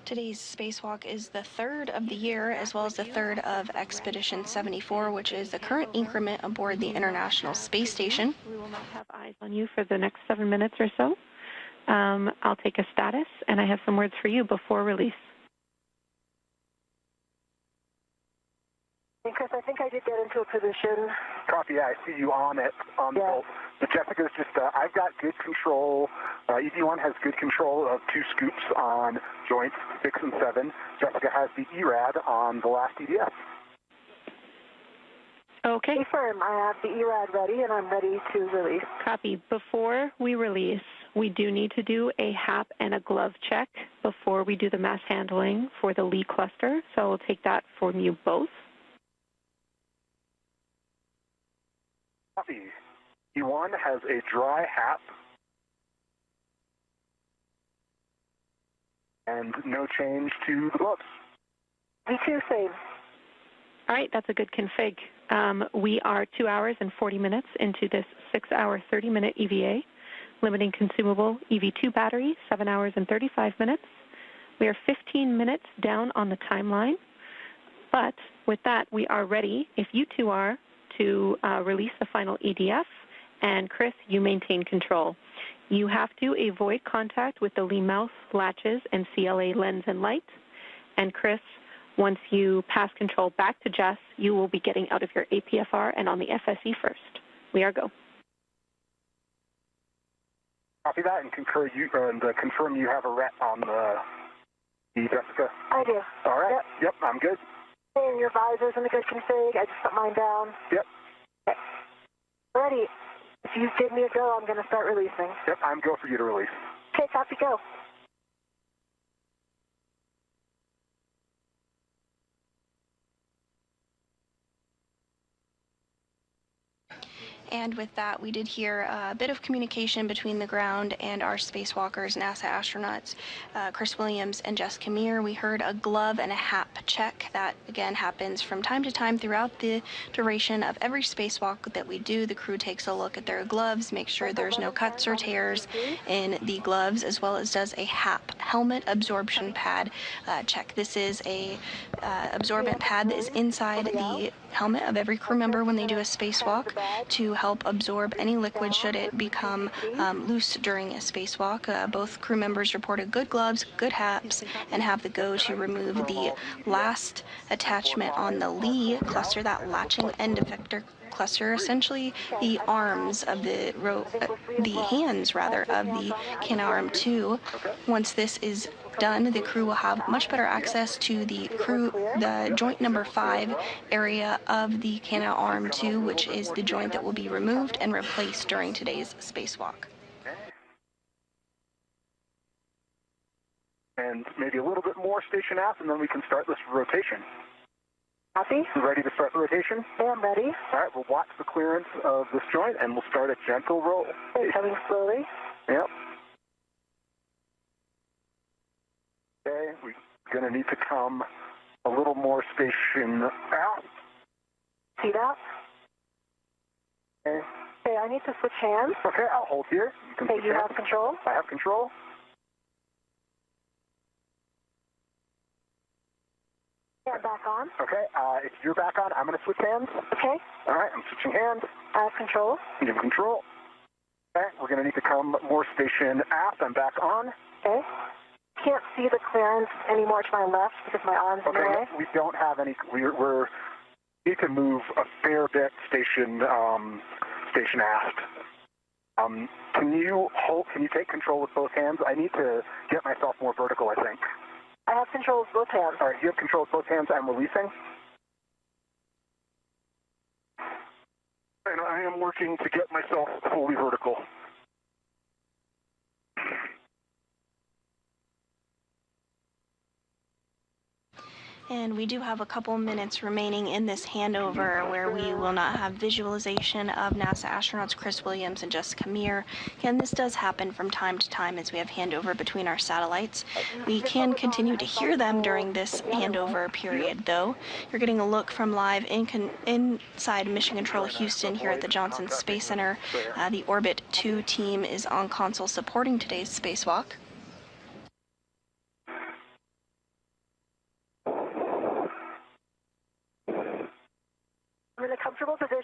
Today's spacewalk is the third of the year, as well as the third of Expedition 74, which is the current increment aboard the International Space Station. We will not have eyes on you for the next 7 minutes or so. I'll take a status, and I have some words for you before release. Chris, I think I did get into a position. Copy, yeah, I see you on it. But Jessica's just, I've got good control. EV1 has good control of 2 scoops on joints 6 and 7. Jessica has the ERAD on the last EDF. Okay. Confirm, I have the ERAD ready, and I'm ready to release. Copy. Before we release, we do need to do a HAP and a glove check before we do the mass handling for the Lee cluster. So I'll take that from you both. Copy. E1 has a dry HAP and no change to the gloves. V2, same. All right, that's a good config. We are 2 hours and 40 minutes into this 6-hour, 30-minute EVA, limiting consumable EV2 battery, 7 hours and 35 minutes. We are 15 minutes down on the timeline, but with that, we are ready, if you two are, to release the final EDF. And Chris, you maintain control. You have to avoid contact with the Lee mouth, latches, and CLA lens and light. And Chris, once you pass control back to Jess, you will be getting out of your APFR and on the FSE first. We are go. Copy that and confirm you have a rep on the Jessica. I do. All right. Yep, I'm good. And your visor's in a good config. I just put mine down. Yep. Okay. Ready. If you give me a go, I'm going to start releasing. Yep, I'm go for you to release. Okay, copy, go. And with that, we did hear a bit of communication between the ground and our spacewalkers, NASA astronauts, Chris Williams and Jess Camere. We heard a glove and a HAP check. That, again, happens from time to time throughout the duration of every spacewalk that we do. The crew takes a look at their gloves, makes sure there's no cuts or tears in the gloves, as well as does a HAP, helmet absorption pad check. This is a absorbent pad that is inside the helmet of every crew member when they do a spacewalk to help absorb any liquid should it become loose during a spacewalk. Both crew members reported good gloves, good HAPs, and have the go to remove the last attachment on the Lee cluster, that latching end effector cluster, essentially the arms of the hands rather of the Canal 2. Once this is done, the crew will have much better access to the joint number 5 area of the Canal Arm 2, which is the joint that will be removed and replaced during today's spacewalk. And maybe a little bit more station aft, and then we can start this rotation. Copy. You ready to start the rotation? Yeah, I'm ready. All right, we'll watch the clearance of this joint, and we'll start a gentle roll. Okay, coming slowly. Yep. Okay, we're going to need to come a little more station out. Feet out. Okay. Okay, I need to switch hands. Okay, I'll hold here. Okay, you have control? I have control. Yeah, back on. Okay, if you're back on, I'm going to switch hands. Okay. All right, I'm switching hands. I have control. You have control. Okay, we're going to need to come more station aft. I'm back on. Okay. Can't see the clearance anymore to my left because my arm's in the way. We don't have any. We need to move a fair bit station aft. Can you take control with both hands? I need to get myself more vertical, I think. I have control with both hands. All right, you have control with both hands. I'm releasing. And I am working to get myself fully vertical. And we do have a couple minutes remaining in this handover where we will not have visualization of NASA astronauts Chris Williams and Jess Camere. Again, this does happen from time to time as we have handover between our satellites. We can continue to hear them during this handover period, though. You're getting a look from live inside Mission Control Houston here at the Johnson Space Center. The Orbit 2 team is on console supporting today's spacewalk.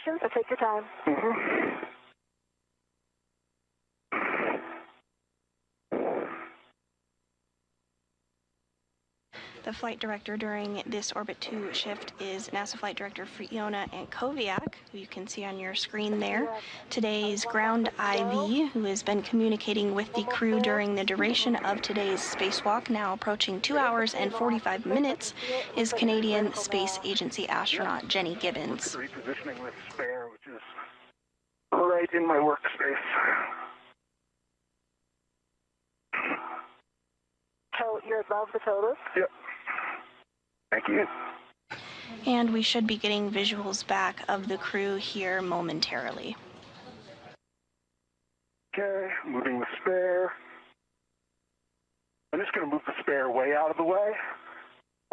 instructions, so take your time. Mm-hmm. The flight director during this Orbit 2 shift is NASA Flight Director Fiona Ankoviak, who you can see on your screen there. Today's ground IV, who has been communicating with the crew during the duration of today's spacewalk, now approaching 2 hours and 45 minutes, is Canadian Space Agency astronaut Jenny Gibbons. Repositioning this spare, which is right in my workspace. So you're above the total? Yep. Thank you. And we should be getting visuals back of the crew here momentarily. Okay, moving the spare. I'm just going to move the spare way out of the way.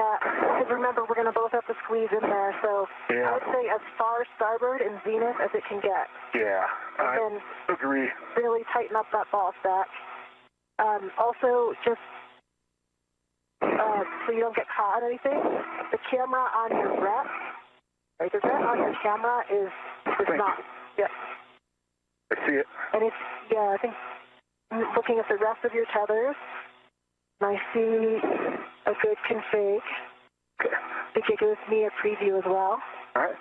Yeah, because remember, we're going to both have to squeeze in there, so yeah. I would say as far starboard and zenith as it can get. Yeah, I and then agree. Really tighten up that ball stack. Also, just so you don't get caught on anything, the camera on your rep, right, the rep on your camera is not, yeah. I see it. And it's, yeah, I think looking at the rest of your tethers, I see a good config. Okay. I think it gives me a preview as well. All right.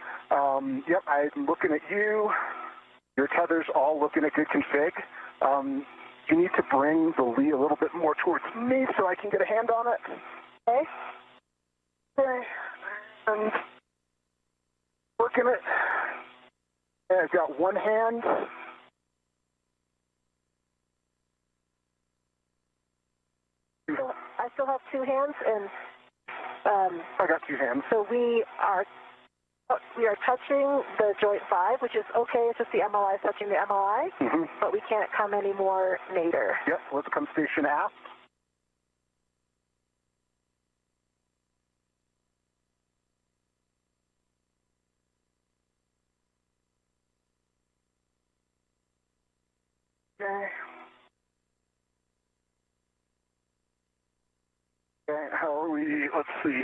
Yep, I'm looking at you. Your tether's all looking at good config. You need to bring the Lee a little bit more towards me so I can get a hand on it. Okay. Okay. Working it. And I've got one hand. I still have two hands, and I got two hands. so we are touching the joint 5, which is okay. It's just the MLI is touching the MLI, but we can't come any more nadir. Yep, let's come station aft. Okay. Okay, how are we? Let's see.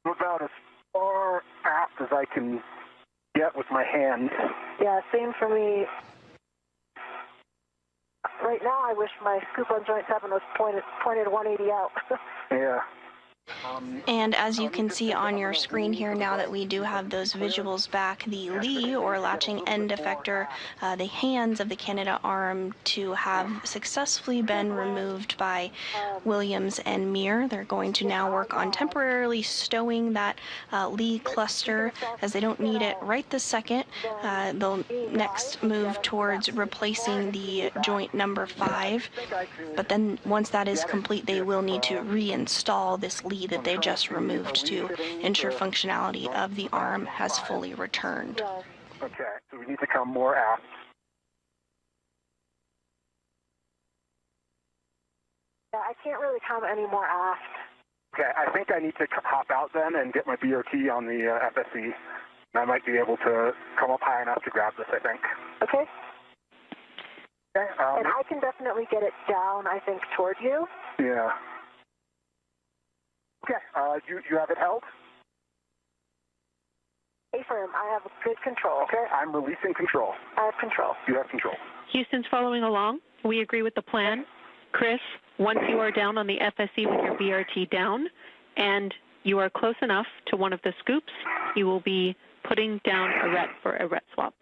I'm about as far aft as I can get with my hands. Yeah, same for me. Right now, I wish my scoop on joint 7 was pointed 180 out. Yeah. And as you can see on your screen here, now that we do have those visuals back, the Lee, or latching end effector, the hands of the Canadarm2 have successfully been removed by Williams and Mir. They're going to now work on temporarily stowing that Lee cluster, as they don't need it right this second. They'll next move towards replacing the joint number 5, but then once that is complete, they will need to reinstall this Lee that they just removed to ensure functionality of the arm has fully returned. Okay, so we need to come more aft. Yeah, I can't really come any more aft. Okay, I think I need to hop out then and get my BRT on the FSE. I might be able to come up high enough to grab this, I think. Okay. Okay. And I can definitely get it down, I think, toward you. Yeah. Okay, you have it held? A-firm, I have good control. Okay, I'm releasing control. I have control. You have control. Houston's following along. We agree with the plan. Chris, once you are down on the FSE with your BRT down, and you are close enough to one of the scoops, you will be putting down a ret for a ret swap.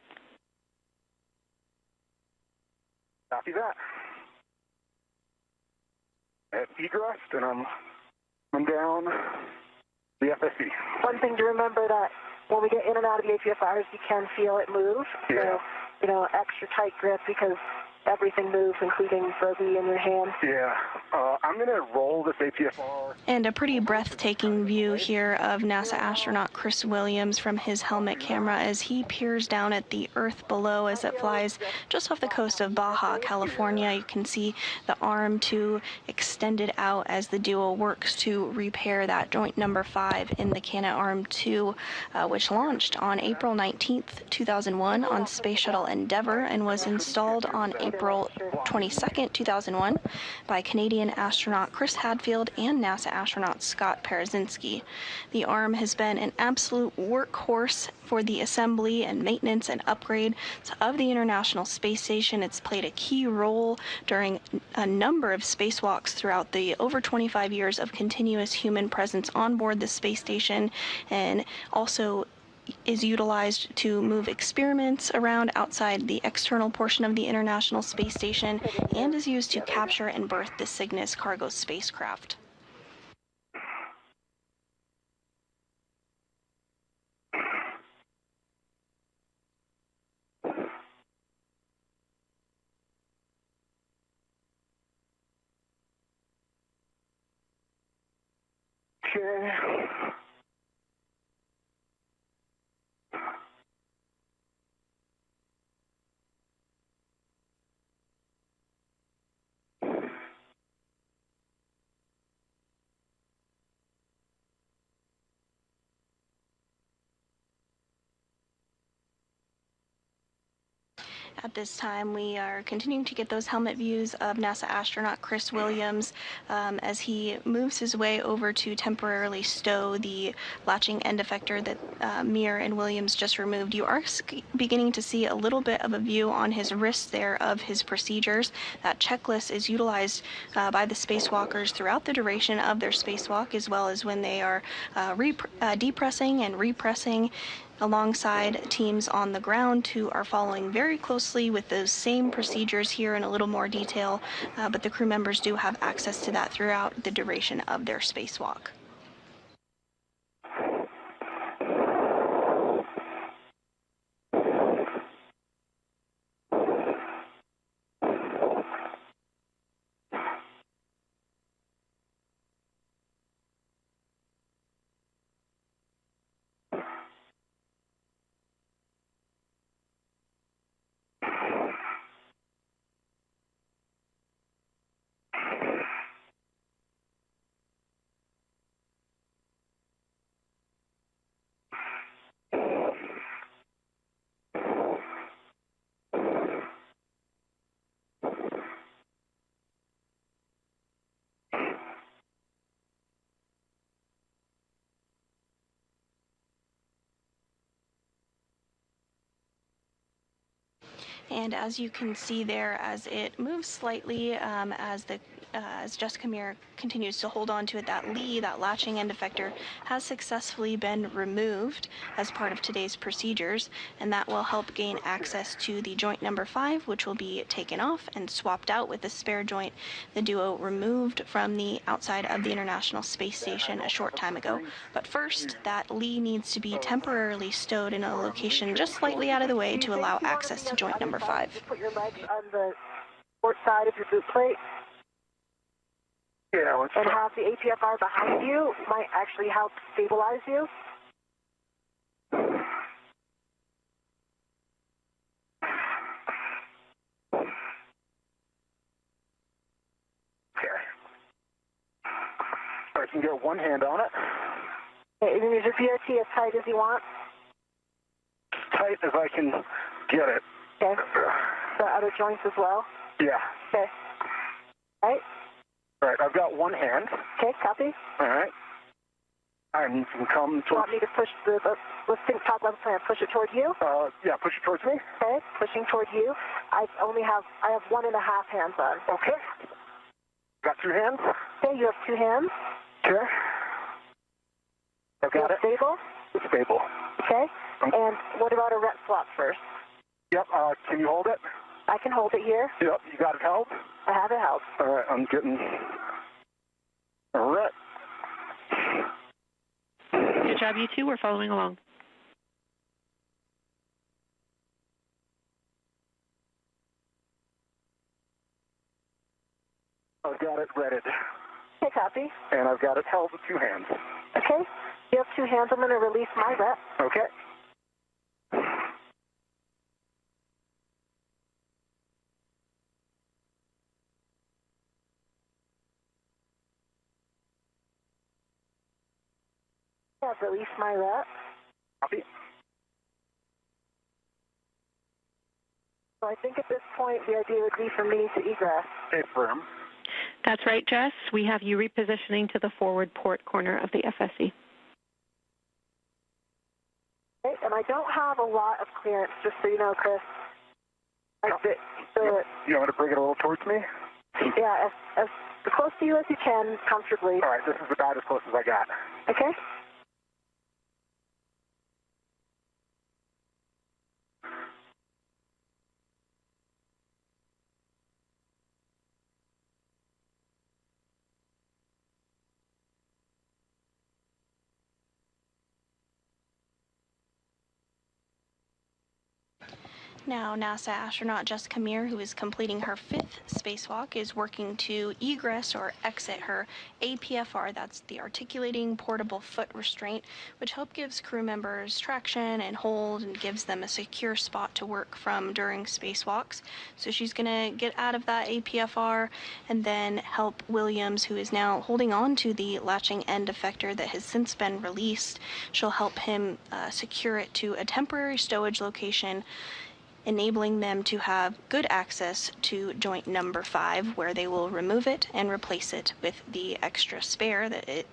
Copy that. I have egressed, and I'm coming down the FSE. One thing to remember that when we get in and out of the APFRs, you can feel it move. Yeah. So, extra tight grip because everything moves, including Frozy in your hand. Yeah. I'm going to roll this APFR. And a pretty breathtaking view here of NASA astronaut Chris Williams from his helmet camera as he peers down at the Earth below as it flies just off the coast of Baja, California. You can see the arm 2 extended out as the duo works to repair that joint number 5 in the Canadarm2, which launched on April 19th, 2001 on Space Shuttle Endeavour and was installed on April April 22nd, 2001, by Canadian astronaut Chris Hadfield and NASA astronaut Scott Parazynski. The arm has been an absolute workhorse for the assembly and maintenance and upgrade of the International Space Station. It's played a key role during a number of spacewalks throughout the over 25 years of continuous human presence on board the space station, and also is utilized to move experiments around outside the external portion of the International Space Station, and is used to capture and berth the Cygnus cargo spacecraft. Okay. At this time, we are continuing to get those helmet views of NASA astronaut Chris Williams as he moves his way over to temporarily stow the latching end effector that Mir and Williams just removed. You are beginning to see a little bit of a view on his wrist there of his procedures. That checklist is utilized by the spacewalkers throughout the duration of their spacewalk, as well as when they are depressing and repressing alongside teams on the ground who are following very closely with those same procedures here in a little more detail, but the crew members do have access to that throughout the duration of their spacewalk. And as you can see there, as it moves slightly, as Jessica Mir continues to hold on to it, that latching end effector has successfully been removed as part of today's procedures, and that will help gain access to the joint number 5, which will be taken off and swapped out with the spare joint the duo removed from the outside of the International Space Station a short time ago. But first, that Lee needs to be temporarily stowed in a location just slightly out of the way to allow access to joint number 5. Just put your legs on the port side of your boot plate. Yeah, let's and have the APFR behind you might actually help stabilize you. Okay. I can get one hand on it. Okay, and is your BRT as tight as you want? As tight as I can get it. Okay. The other joints as well? Yeah. Okay. All right. All right, I've got one hand. Okay, copy. All right. And you can come Do you want me to push let's talk about the plan. Push it toward you? Yeah, push it towards me. Okay, pushing toward you. I have 1.5 hands on. Okay. Got 2 hands? Okay, you have 2 hands. Okay. I've got it. Stable? It's stable. Okay. And what about a rep swap first? Yep, can you hold it? I can hold it here. Yep, you got it held? I have it held. All right, I'm getting a rep. Good job, you two. We're following along. I've got it readied. Okay, copy. And I've got it held with 2 hands. Okay. You have 2 hands. I'm going to release my rep. Okay. I've released my rep. Copy. So I think at this point the idea would be for me to egress. Affirm. That's right, Jess. We have you repositioning to the forward port corner of the FSE. Okay, and I don't have a lot of clearance, just so you know, Chris. Like You want me to bring it a little towards me? Yeah, as close to you as you can, comfortably. All right, this is about as close as I got. Okay. Now, NASA astronaut Jessica Meir, who is completing her 5th spacewalk, is working to egress or exit her APFR, that's the articulating portable foot restraint, which gives crew members traction and hold and gives them a secure spot to work from during spacewalks. So she's going to get out of that APFR and then help Williams, who is now holding on to the latching end effector that has since been released. She'll help him secure it to a temporary stowage location, enabling them to have good access to joint number 5, where they will remove it and replace it with the extra spare that it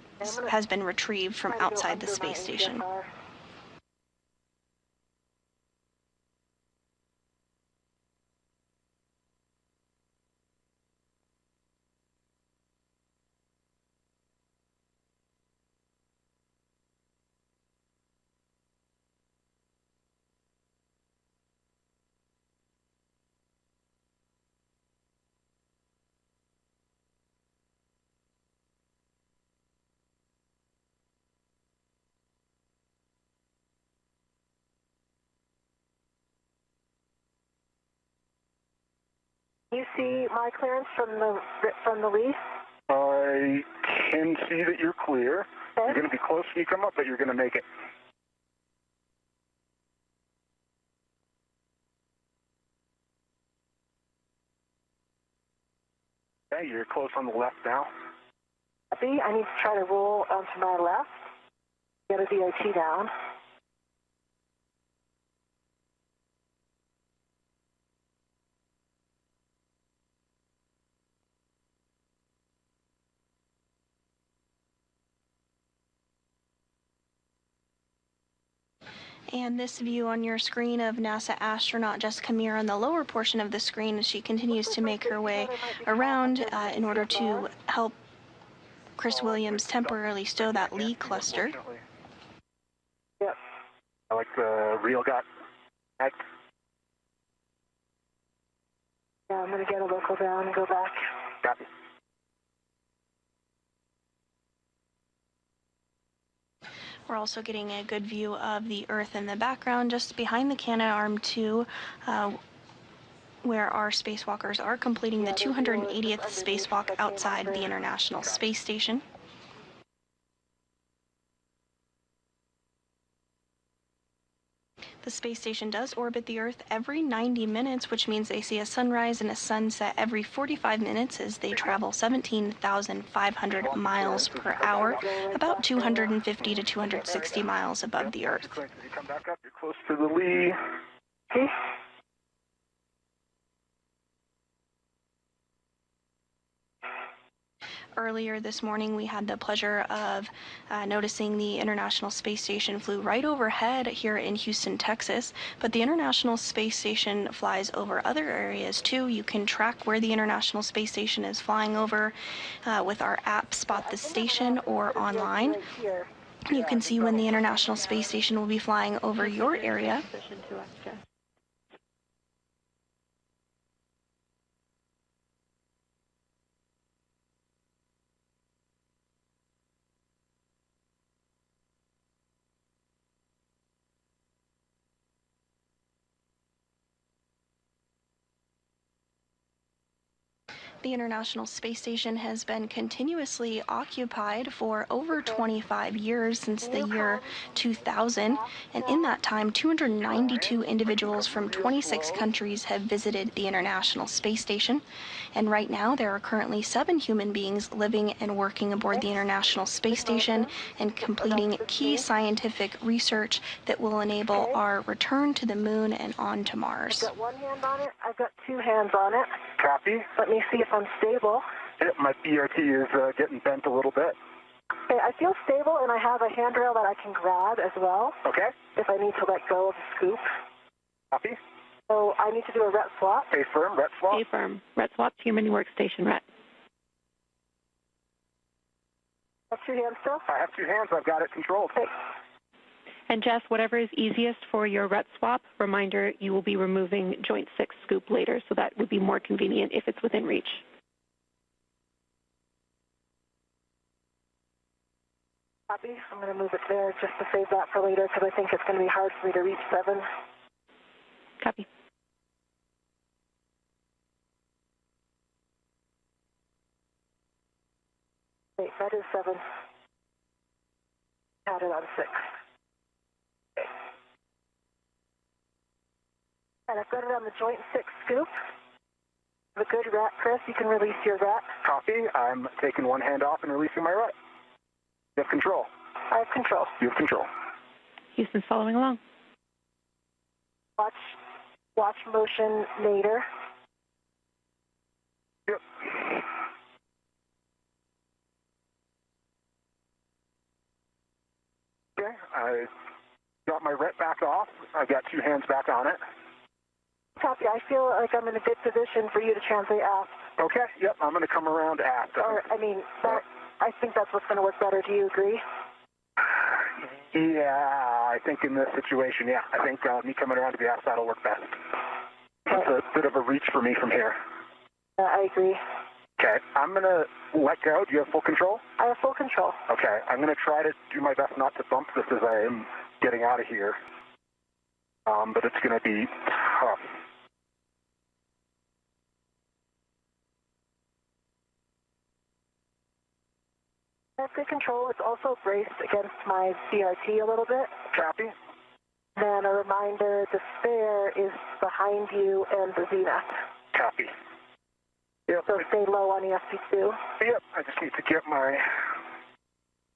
has been retrieved from outside the space station. You see my clearance from the lease? I can see that you're clear. Okay. You're going to be close when you come up, but you're going to make it. Okay, you're close on the left now. Copy. I need to try to roll onto my left, get a DOT down. And this view on your screen of NASA astronaut Jessica Meir on the lower portion of the screen as she continues to make her way around in order to help Chris Williams temporarily stow that Lee cluster. Yep. I like the reel got back. Yeah, I'm going to get a local down and go back. Copy. We're also getting a good view of the Earth in the background just behind the Canadarm2, where our spacewalkers are completing the 280th spacewalk outside the International Space Station. The space station does orbit the Earth every 90 minutes, which means they see a sunrise and a sunset every 45 minutes as they travel 17,500 miles per hour, about 250 to 260 miles above the Earth. As you come back up, you're close to the lee. Okay. Earlier this morning, we had the pleasure of noticing the International Space Station flew right overhead here in Houston, Texas. But the International Space Station flies over other areas too. You can track where the International Space Station is flying over with our app Spot the Station or online. You can see when the International Space Station will be flying over your area. The International Space Station has been continuously occupied for over 25 years, since the year 2000, and in that time 292 individuals from 26 countries have visited the International Space Station, and right now there are currently 7 human beings living and working aboard the International Space Station and completing key scientific research that will enable our return to the moon and on to Mars. I've got one hand on it. I've got 2 hands on it. Copy. Let me see if I'm stable. Yep, my BRT is getting bent a little bit. Okay, I feel stable, and I have a handrail that I can grab as well. Okay. If I need to let go of the scoop. Copy. So I need to do a ret swap. A firm, ret swap. A firm. Ret swap to human workstation ret. I have 2 hands still? I have 2 hands. I've got it controlled. Okay. And Jess, whatever is easiest for your ret swap, reminder, you will be removing joint 6 scoop later, so that would be more convenient if it's within reach. Copy. I'm going to move it there just to save that for later, because I think it's going to be hard for me to reach 7. Copy. Wait, that is 7. Had it on 6. Okay. And I've got it on the joint 6 scoop. Have a good rat, Chris. You can release your rat. Copy. I'm taking one hand off and releasing my rat. You have control. I have control. You have control. Houston's following along. Watch motion later. Yep. Okay, I got my ret back off. I got 2 hands back on it. Copy. I feel like I'm in a good position for you to translate aft. Okay, yep, I'm going to come around aft. I think that's what's going to work better. Do you agree? Yeah, I think in this situation, yeah. I think me coming around to the aft side will work best. It's a bit of a reach for me from here. I agree. Okay, I'm going to let go. Do you have full control? I have full control. Okay, I'm going to try to do my best not to bump this as I am getting out of here. But it's going to be tough. I have good control. It's also braced against my CRT a little bit. Copy. Then a reminder, the spare is behind you and the zenith. Copy. Yep. So stay low on ESP2. Yep, I just need to get my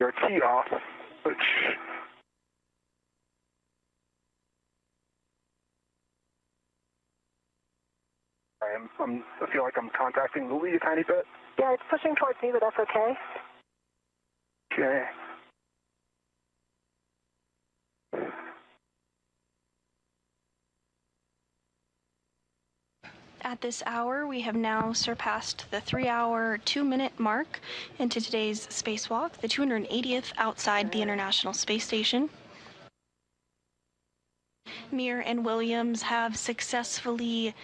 RT off, which... I feel like I'm contacting the lead a tiny bit. Yeah, it's pushing towards me, but that's okay. Okay. At this hour, we have now surpassed the 3-hour, 2-minute mark into today's spacewalk, the 280th outside the International Space Station. Mir and Williams have successfully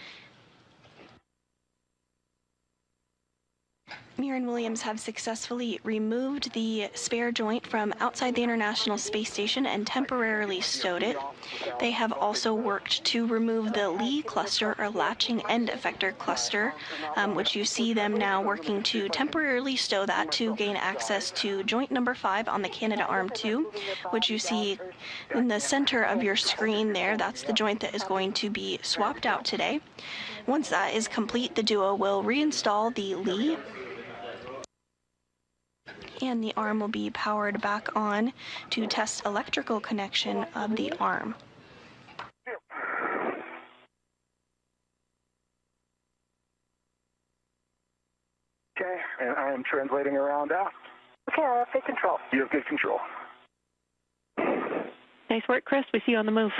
removed the spare joint from outside the International Space Station and temporarily stowed it. They have also worked to remove the Lee cluster, or latching end effector cluster, which you see them now working to temporarily stow that to gain access to joint number 5 on the Canada Arm 2, which you see in the center of your screen there. That's the joint that is going to be swapped out today. Once that is complete, the duo will reinstall the Lee, and the arm will be powered back on to test electrical connection of the arm. Okay, and I am translating around aft. Okay, I have good control. You have good control. Nice work, Chris. We see you on the move.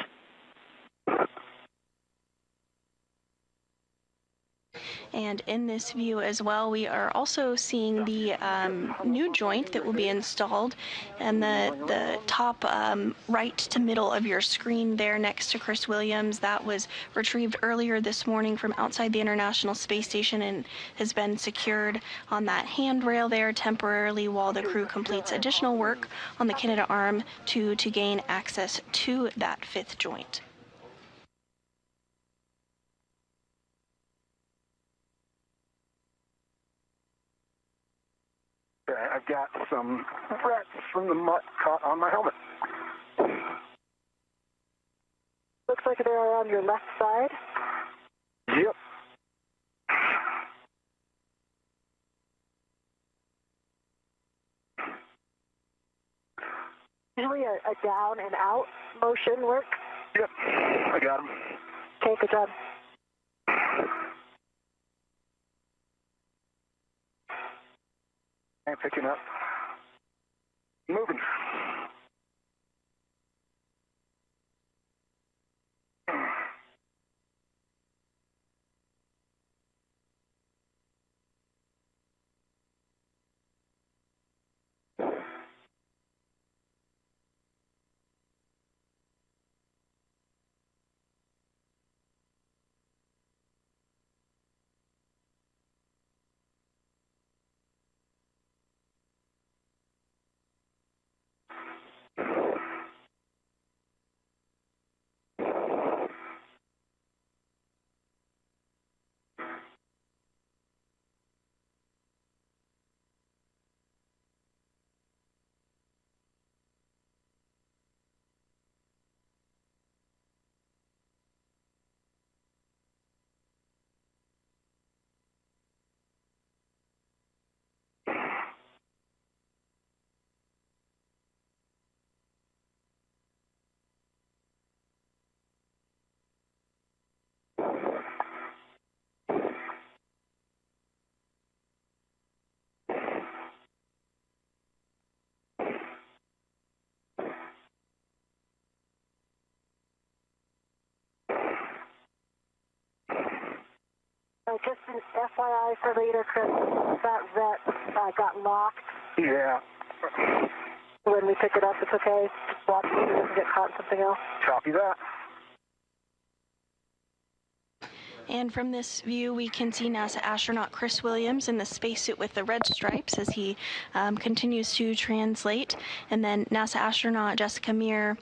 And in this view as well, we are also seeing the new joint that will be installed in the top right to middle of your screen there next to Chris Williams. That was retrieved earlier this morning from outside the International Space Station and has been secured on that handrail there temporarily while the crew completes additional work on the Canada Arm to gain access to that 5th joint. I've got some rats from the mutt caught on my helmet. Looks like they're on your left side. Yep. Usually a down and out motion work. Yep, I got him. Okay, good job. I'm picking up. Moving. Just an FYI for later, Chris, that vet got locked. Yeah. When we pick it up, it's okay. Just watch it so it doesn't get caught in something else. Copy that. And from this view, we can see NASA astronaut Chris Williams in the spacesuit with the red stripes as he continues to translate. And then NASA astronaut Jessica Meir,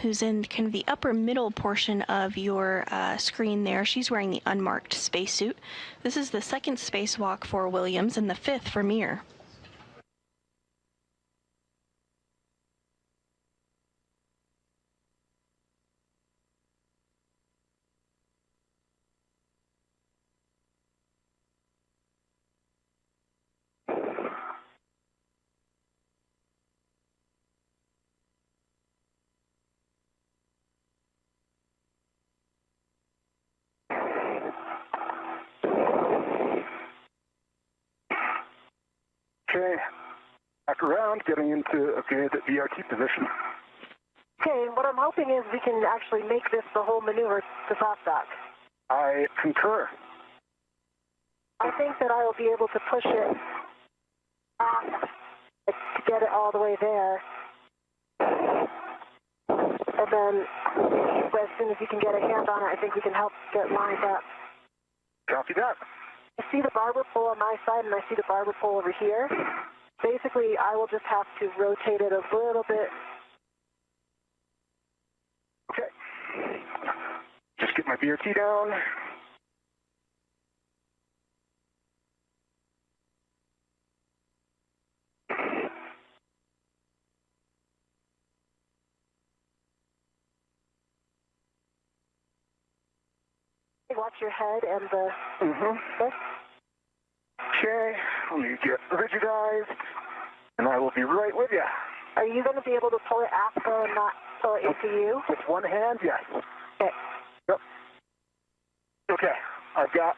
who's in kind of the upper middle portion of your screen there. She's wearing the unmarked spacesuit. This is the second spacewalk for Williams and the fifth for Meir. Okay. Back around, getting into a good VRT position. Okay, what I'm hoping is we can actually make this the whole maneuver to top dock. I concur. I think that I will be able to push it off to get it all the way there. And then as soon as you can get a hand on it, I think we can help get lined up. Copy that. I see the barber pole on my side and I see the barber pole over here. Basically, I will just have to rotate it a little bit. Okay. Just get my BRT down. Watch your head and the... Okay, let me get rigidized, and I will be right with you. Are you going to be able to pull it after and not pull it into you? With one hand, yes. Okay. Yep. Okay, I've got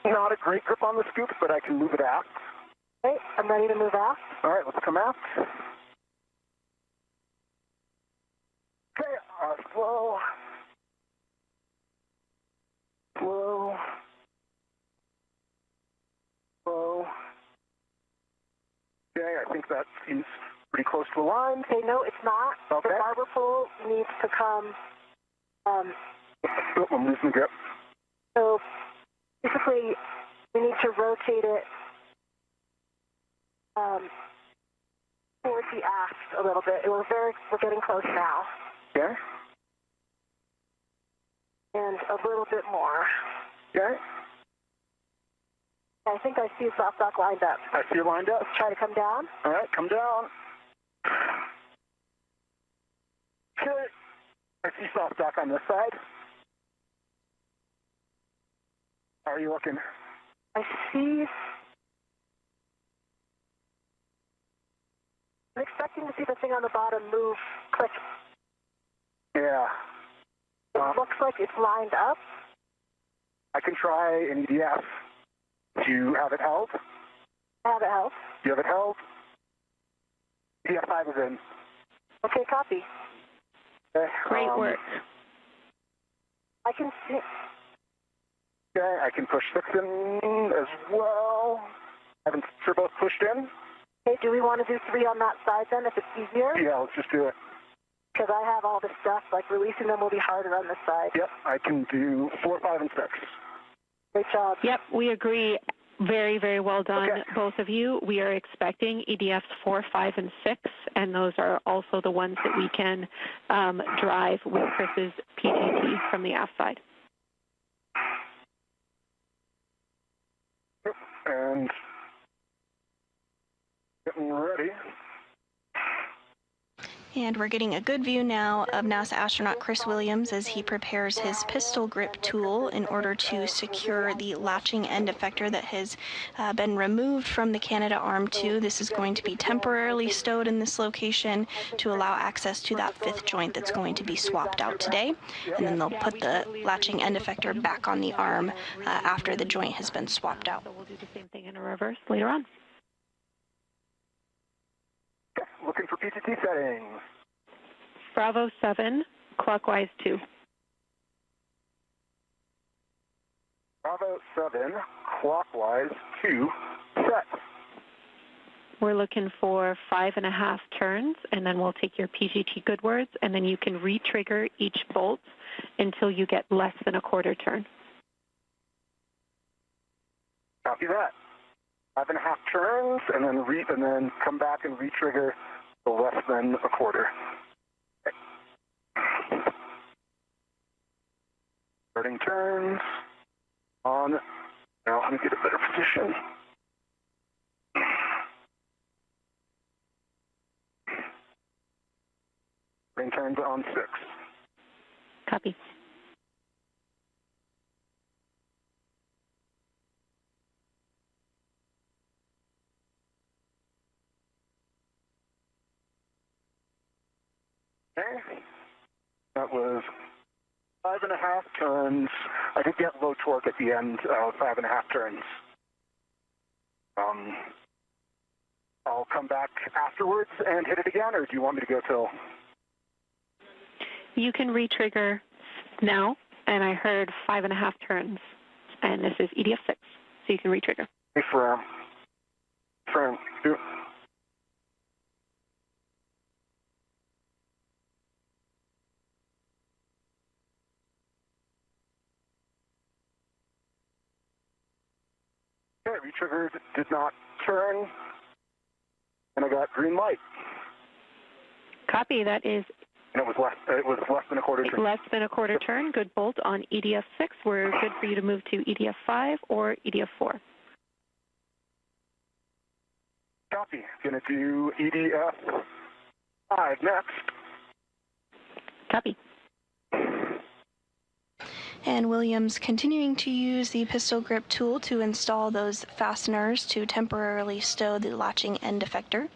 not a great grip on the scoop, but I can move it aft. Okay, I'm ready to move aft. All right, let's come aft. Okay, slow. Slow. Slow. Okay, I think that seems pretty close to a line. Okay, no, it's not. Okay. The barber pole needs to come... Oh, I'm losing the grip. So, basically, we need to rotate it towards the aft a little bit. We're getting close now. Okay. And a little bit more. Okay. I think I see soft dock lined up. I see you lined up. Let's try to come down. All right, come down. Okay. I see soft dock on this side. How are you looking? I see. I'm expecting to see the thing on the bottom move, click. Yeah. It looks like it's lined up. I can try an EDF. Do you have it held? I have it held. Do you have it held? EDF 5 is in. Okay, copy. Okay. Great work. I can see. Okay, I can push 6 in as well. Haven't sure both pushed in? Okay, do we want to do 3 on that side then, if it's easier? Yeah, let's just do it. Because I have all this stuff, like releasing them will be harder on this side. Yep, I can do 4, 5, and 6. Great job. Yep, we agree. Very, very well done, Okay. both of you. We are expecting EDFs 4, 5, and 6, and those are also the ones that we can drive with Chris's PGT from the aft side. Yep, and getting ready. And we're getting a good view now of NASA astronaut Chris Williams as he prepares his pistol grip tool in order to secure the latching end effector that has been removed from the Canada Arm 2. This is going to be temporarily stowed in this location to allow access to that 5th joint that's going to be swapped out today. And then they'll put the latching end effector back on the arm after the joint has been swapped out. So we'll do the same thing in a reverse later on. Okay, looking for PGT settings. Bravo 7, clockwise 2. Bravo 7, clockwise 2, set. We're looking for 5.5 turns, and then we'll take your PGT good words, and then you can re-trigger each bolt until you get less than a quarter turn. Copy that. 5.5 turns, and then come back and re-trigger the less than a quarter. Okay. Starting turns on. Now let me get a better position. Starting turns on 6. Copy. Okay. That was 5.5 turns. I did get low torque at the end of 5.5 turns. I'll come back afterwards and hit it again, or do you want me to go till? You can re-trigger now, and I heard 5.5 turns, and this is EDF 6, so you can re-trigger. Hey, firm. Do. Okay, re-triggered, did not turn, and I got green light. Copy, that is And it was less than a quarter turn. less than a quarter turn. Good bolt on EDF 6. We're good for you to move to EDF 5 or EDF 4. Copy. Gonna do EDF 5 next. Copy. And Williams continuing to use the pistol grip tool to install those fasteners to temporarily stow the latching end effector.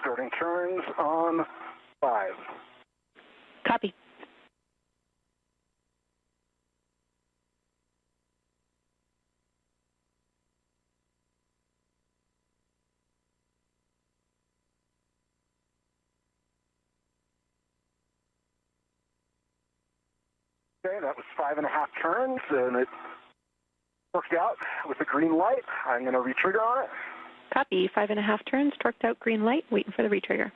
Starting turns on 5. Copy. Okay, that was 5.5 turns, and it worked out with a green light. I'm going to retrigger on it. Copy. 5.5 turns, torqued out, green light, waiting for the retrigger.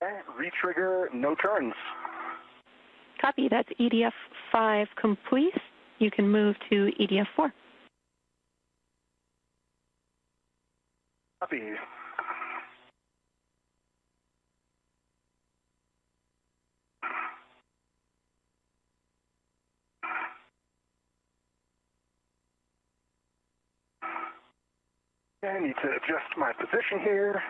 Okay, retrigger, no turns. Copy. That's EDF 5 complete. You can move to EDF 4. Copy. Okay, I need to adjust my position here.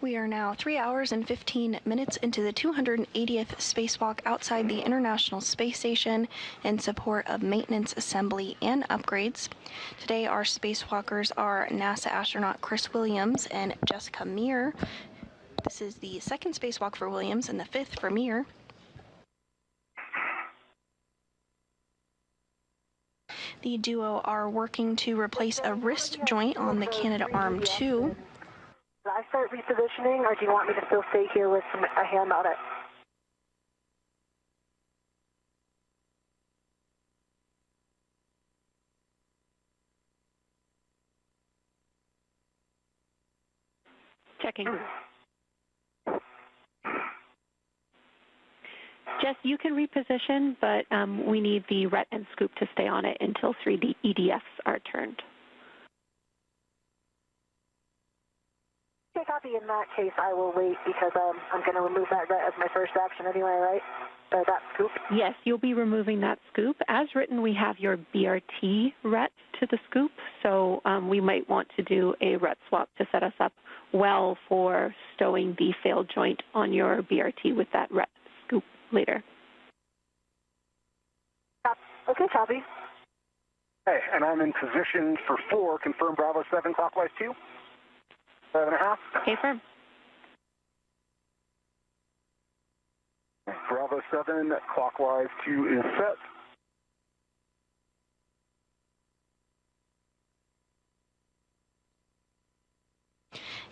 We are now 3 hours and 15 minutes into the 280th spacewalk outside the International Space Station in support of maintenance, assembly, and upgrades. Today, our spacewalkers are NASA astronaut Chris Williams and Jessica Meir. This is the second spacewalk for Williams and the fifth for Meir. The duo are working to replace a wrist joint on the Canadarm2. Did I start repositioning, or do you want me to still stay here with a hand on it? Checking. Jess, you can reposition, but we need the ret and scoop to stay on it until 3D EDFs are turned. Okay, copy. In that case, I will wait because I'm going to remove that ret as my first action anyway, right? That scoop? Yes, you'll be removing that scoop. As written, we have your BRT ret to the scoop, so we might want to do a ret swap to set us up well for stowing the failed joint on your BRT with that ret scoop later. Okay, copy. Okay, and I'm in position for 4. Confirm Bravo 7 clockwise 2. 5.5. Okay, firm. Bravo 7 clockwise 2 is set.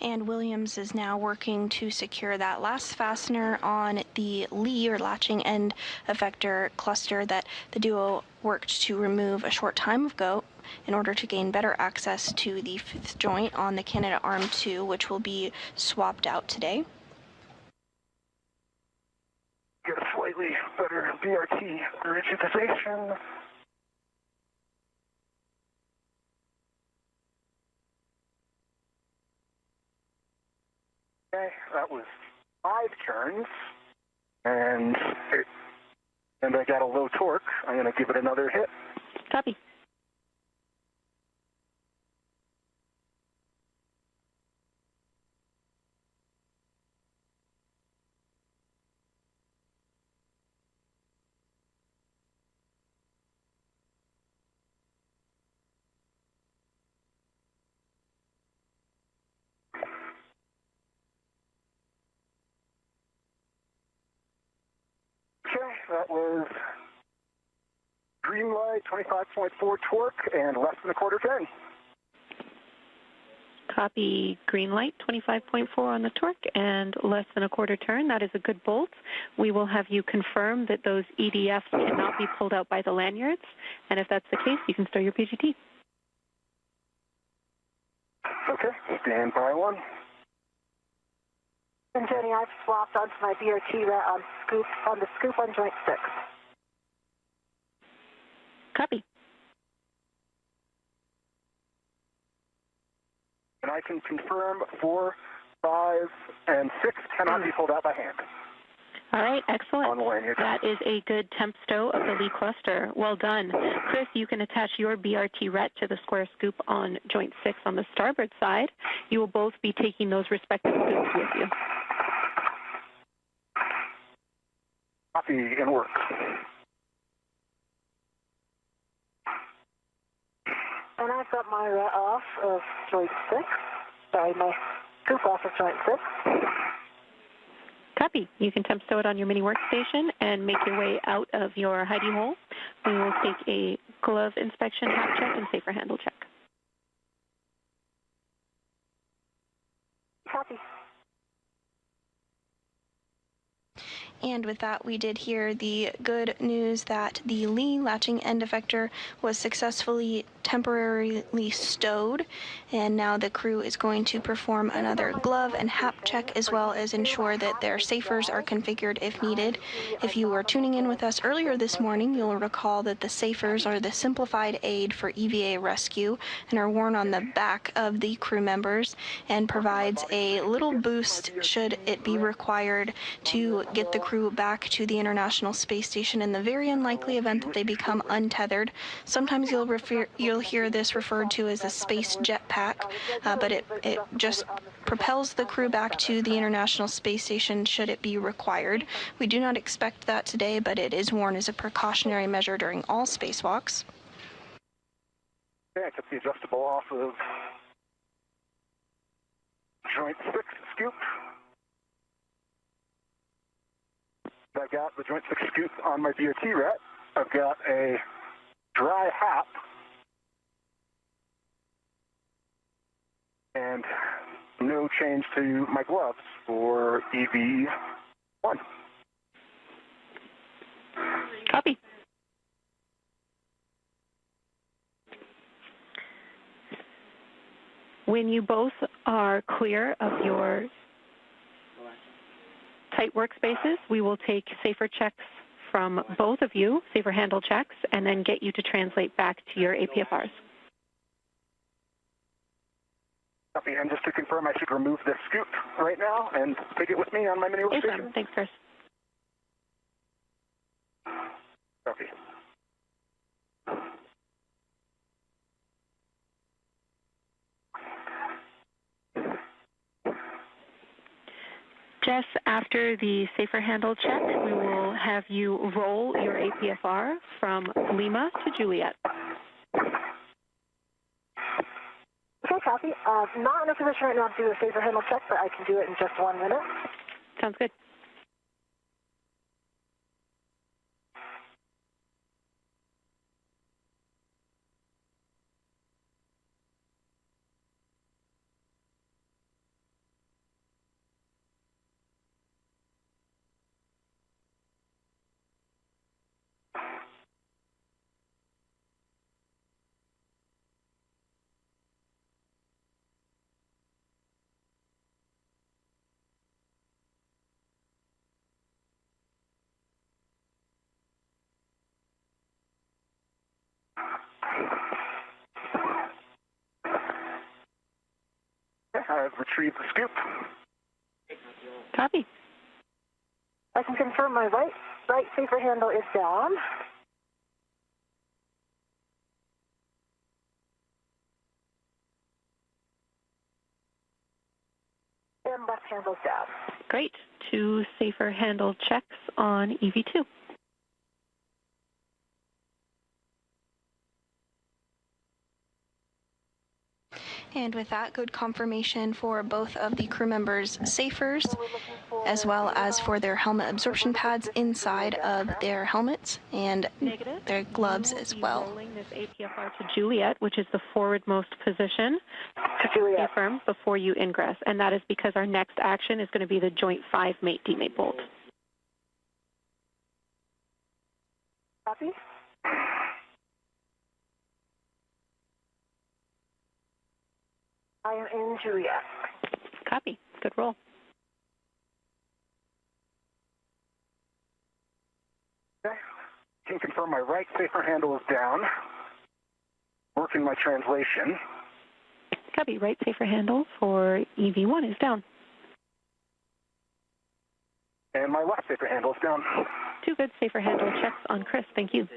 And Williams is now working to secure that last fastener on the lee or latching end effector cluster that the duo worked to remove a short time ago in order to gain better access to the fifth joint on the Canadarm2, which will be swapped out today. Get a slightly better BRT rigidization. Okay, that was 5 turns, and I got a low torque. I'm going to give it another hit. Copy. Okay, that was green light, 25.4 torque, and less than a quarter turn. Copy. Green light, 25.4 on the torque and less than a quarter turn. That is a good bolt. We will have you confirm that those EDFs cannot be pulled out by the lanyards, and if that's the case, you can stow your PGT. Okay, stand by 1. And Jenny, I've swapped onto my BRT ret on the scoop on joint 6. Copy. And I can confirm 4, 5, and 6 cannot be pulled out by hand. All right, excellent. On the line here. That is a good temp stow of the Lee cluster. Well done. Chris, you can attach your BRT ret to the square scoop on joint 6 on the starboard side. You will both be taking those respective scoops with you. Copy, in work. And I've got my ret off of joint 6. Sorry, my scoop off of joint 6. Copy. You can temp stow it on your mini workstation and make your way out of your hidey hole. We will take a glove inspection, hap check, and safer handle check. Copy. And with that, we did hear the good news that the Lee latching end effector was successfully temporarily stowed, and now the crew is going to perform another glove and hap check, as well as ensure that their safers are configured if needed. If you were tuning in with us earlier this morning, you'll recall that the safers are the simplified aid for EVA rescue and are worn on the back of the crew members and provides a little boost should it be required to get the crew back to the International Space Station in the very unlikely event that they become untethered. Sometimes you'll hear this referred to as a space jetpack, but it just propels the crew back to the International Space Station should it be required. We do not expect that today, but it is worn as a precautionary measure during all spacewalks. Okay, I took the adjustable off of joint 6 scoop. I've got the joint 6 scoop on my BRT ret. I've got a dry hap and no change to my gloves for EV1. Copy. When you both are clear of your tight workspaces, we will take safer checks from both of you, safer handle checks, and then get you to translate back to your APFRs. Copy, and just to confirm, I should remove this scoop right now and take it with me on my mini workstation? Thanks, Chris. Copy. Jess, after the safer handle check, we will have you roll your APFR from Lima to Juliet. Okay, copy. Not in a position right now to do a safer handle check, but I can do it in just 1 minute. Sounds good. I've retrieved the scoop. Copy. I can confirm my right safer handle is down. And left handle's down. Great. 2 safer handle checks on EV2. And with that, good confirmation for both of the crew members' safers, as well as for their helmet absorption pads inside of their helmets and their gloves as well. Rolling this APFR to Juliet, which is the forwardmost position, To Juliet. affirm before you ingress, and that is because our next action is going to be the joint 5 mate demate bolt. Copy. I am in Juliet. Copy. Good roll. Okay. Can confirm my right safer handle is down. Working my translation. Copy. Right safer handle for EV1 is down. And my left safer handle is down. 2 good safer handle checks on Chris. Thank you.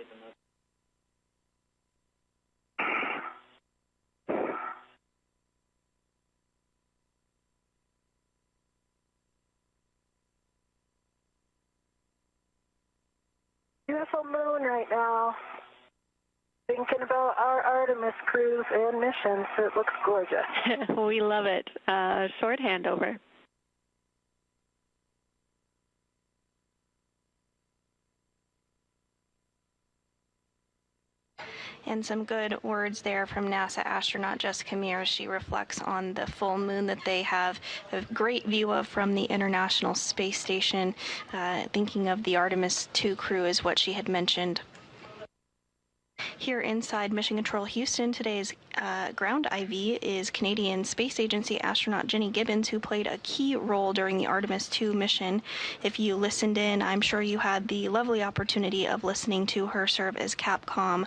Beautiful moon right now. Thinking about our Artemis cruise and missions. It looks gorgeous. We love it. Short handover. And some good words there from NASA astronaut Jessica Mears. She reflects on the full moon that they have a great view of from the International Space Station. Thinking of the Artemis II crew is what she had mentioned. Here inside Mission Control Houston, today's ground IV is Canadian Space Agency astronaut Jenny Gibbons, who played a key role during the Artemis II mission. If you listened in, I'm sure you had the lovely opportunity of listening to her serve as Capcom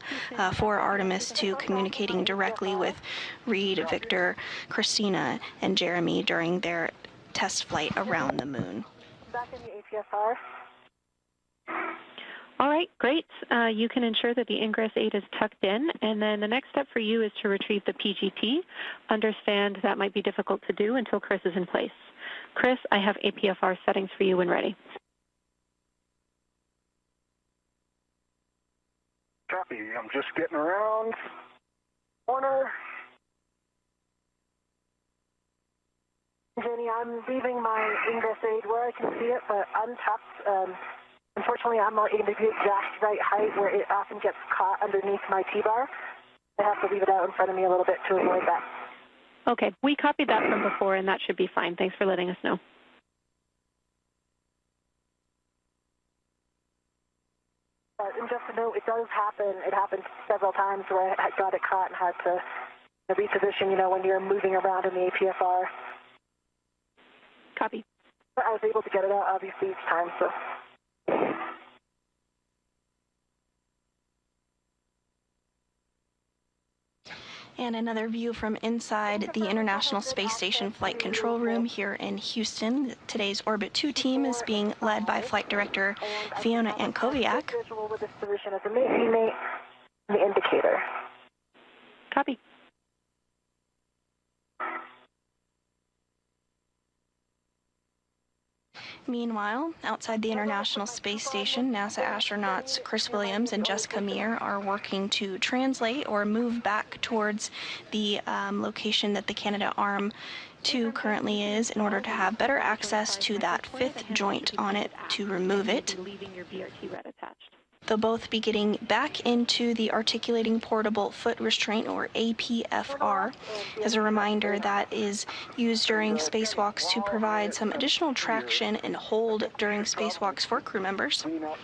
for Artemis II, communicating directly with Reed, Victor, Christina, and Jeremy during their test flight around the moon. Back in the APSR. All right, great. You can ensure that the ingress 8 is tucked in, and then the next step for you is to retrieve the PGT. Understand that might be difficult to do until Chris is in place. Chris, I have APFR settings for you when ready. Copy. I'm just getting around. Corner. Jenny, I'm leaving my ingress aid where I can see it, but untucked. Unfortunately, I'm not able to be exact right height where it often gets caught underneath my T-bar. I have to leave it out in front of me a little bit to avoid that. Okay, we copied that from before, and that should be fine. Thanks for letting us know. And just to note, it does happen. It happened several times where I got it caught and had to reposition, when you're moving around in the APFR. Copy. But I was able to get it out, obviously, each time, so... And another view from inside the International Space Station Flight Control Room here in Houston. Today's Orbit 2 team is being led by Flight Director Fiona Ankoviak. Visual with this position as a mate, the indicator. Copy. Meanwhile, outside the International Space Station, NASA astronauts Chris Williams and Jessica Mears are working to translate or move back towards the location that the Canadarm2 currently is in order to have better access to that 5th joint on it to remove it. They'll both be getting back into the Articulating Portable Foot Restraint, or APFR. As a reminder, that is used during spacewalks to provide some additional traction and hold during spacewalks for crew members. Clean up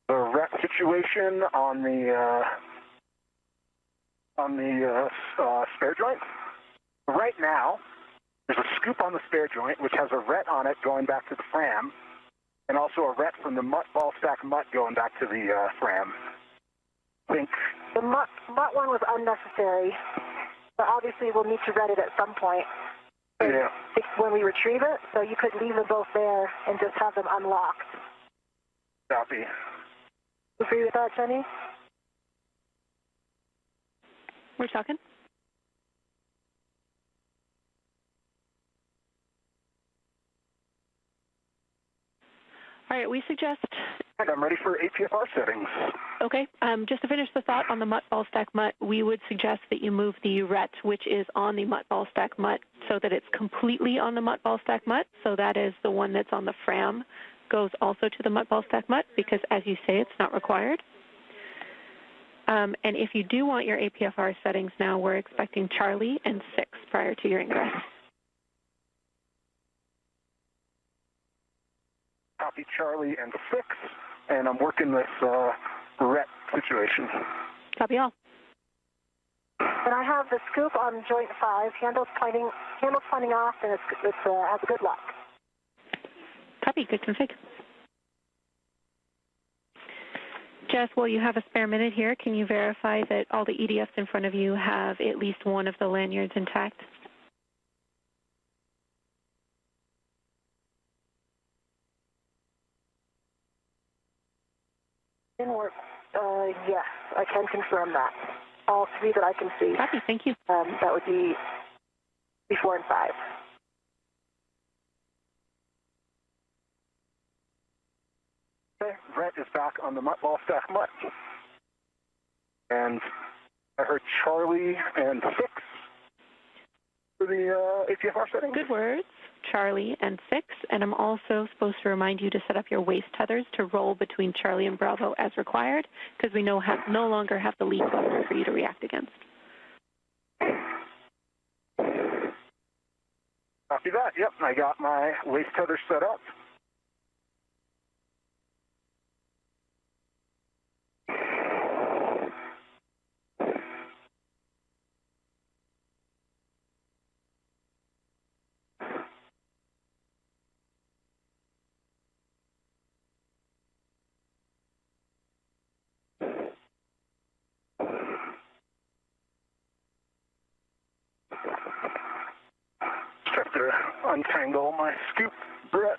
the wreck situation on the spare joint. Right now, there's a scoop on the spare joint which has a ret on it going back to the fram, and also a ret from the ball stack mutt going back to the fram. Think. The mutt one was unnecessary, but obviously we'll need to ret it at some point. Yeah. When we retrieve it, so you could leave them both there and just have them unlocked. Copy. Agree with that, Jenny? We're talking. All right, we suggest... I'm ready for APFR settings. Okay, just to finish the thought on the mutt ball stack mutt, we would suggest that you move the ret, which is on the mutt ball stack mutt, so that it's completely on the mutt ball stack mutt. So that is the one that's on the fram goes also to the mutt ball stack mutt, because as you say, it's not required. And if you do want your APFR settings now, we're expecting Charlie and 6 prior to your ingress. Copy Charlie and 6, and I'm working this ret situation. Copy all. And I have the scoop on joint 5, handles pointing off, and it has a good lock. Copy, good config. Jess, while you have a spare minute here, can you verify that all the EDFs in front of you have at least one of the lanyards intact? Yes, I can confirm that. All three that I can see. Copy, thank you. That would be 4 and 5. Okay, Rhett is back on the ball stack mutt. And I heard Charlie and 6 for the APFR setting. Good words, Charlie and 6. And I'm also supposed to remind you to set up your waist tethers to roll between Charlie and Bravo as required, because we no longer have the lead cluster for you to react against. Copy that. Yep, I got my waist tether set up. Have to untangle my scoop Brett.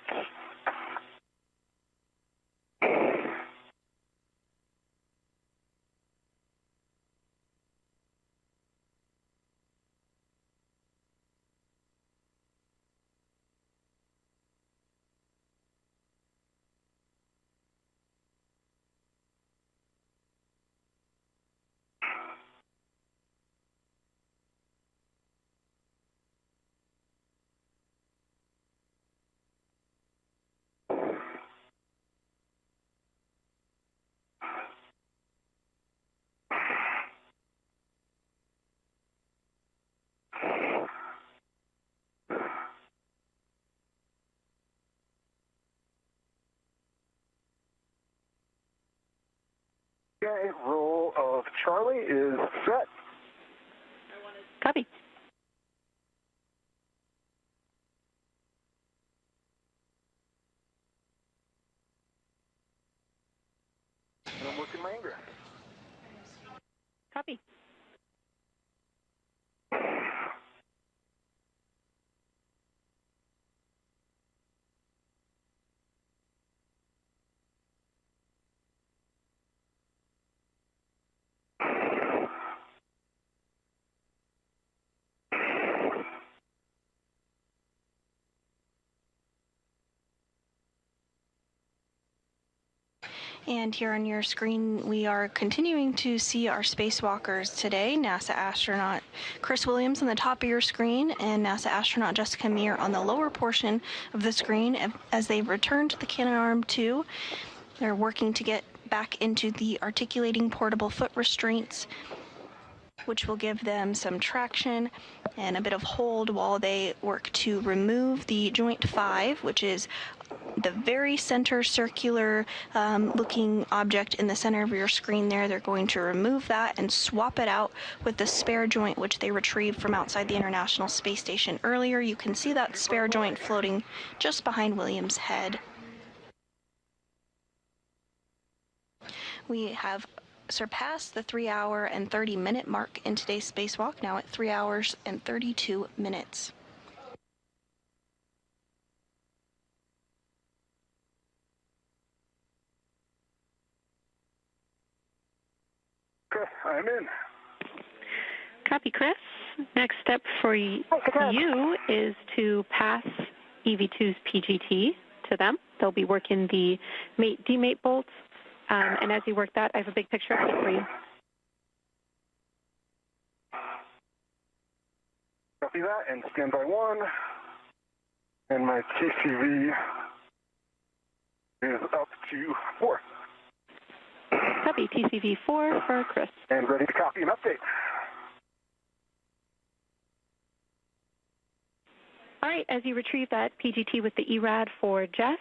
Okay, roll of Charlie is set. Copy. And I'm working my ingress. Copy. And here on your screen, we are continuing to see our spacewalkers today. NASA astronaut Chris Williams on the top of your screen and NASA astronaut Jessica Meir on the lower portion of the screen as they return to the Canadarm2. They're working to get back into the articulating portable foot restraints, which will give them some traction and a bit of hold while they work to remove the joint 5, which is the very center circular looking object in the center of your screen there. They're going to remove that and swap it out with the spare joint, which they retrieved from outside the International Space Station earlier. You can see that spare joint floating just behind Williams' head. We have surpassed the 3-hour and 30-minute mark in today's spacewalk, now at 3 hours and 32 minutes. Okay, I'm in. Copy, Chris. Next step for you is to pass EV2's PGT to them. They'll be working the mate-demate bolts, and as you work that, I have a big picture of it for you. Copy that, and standby 1. And my TCV is up to 4. Copy, TCV 4 for Chris. And ready to copy and update. All right, as you retrieve that PGT with the ERAD for Jess,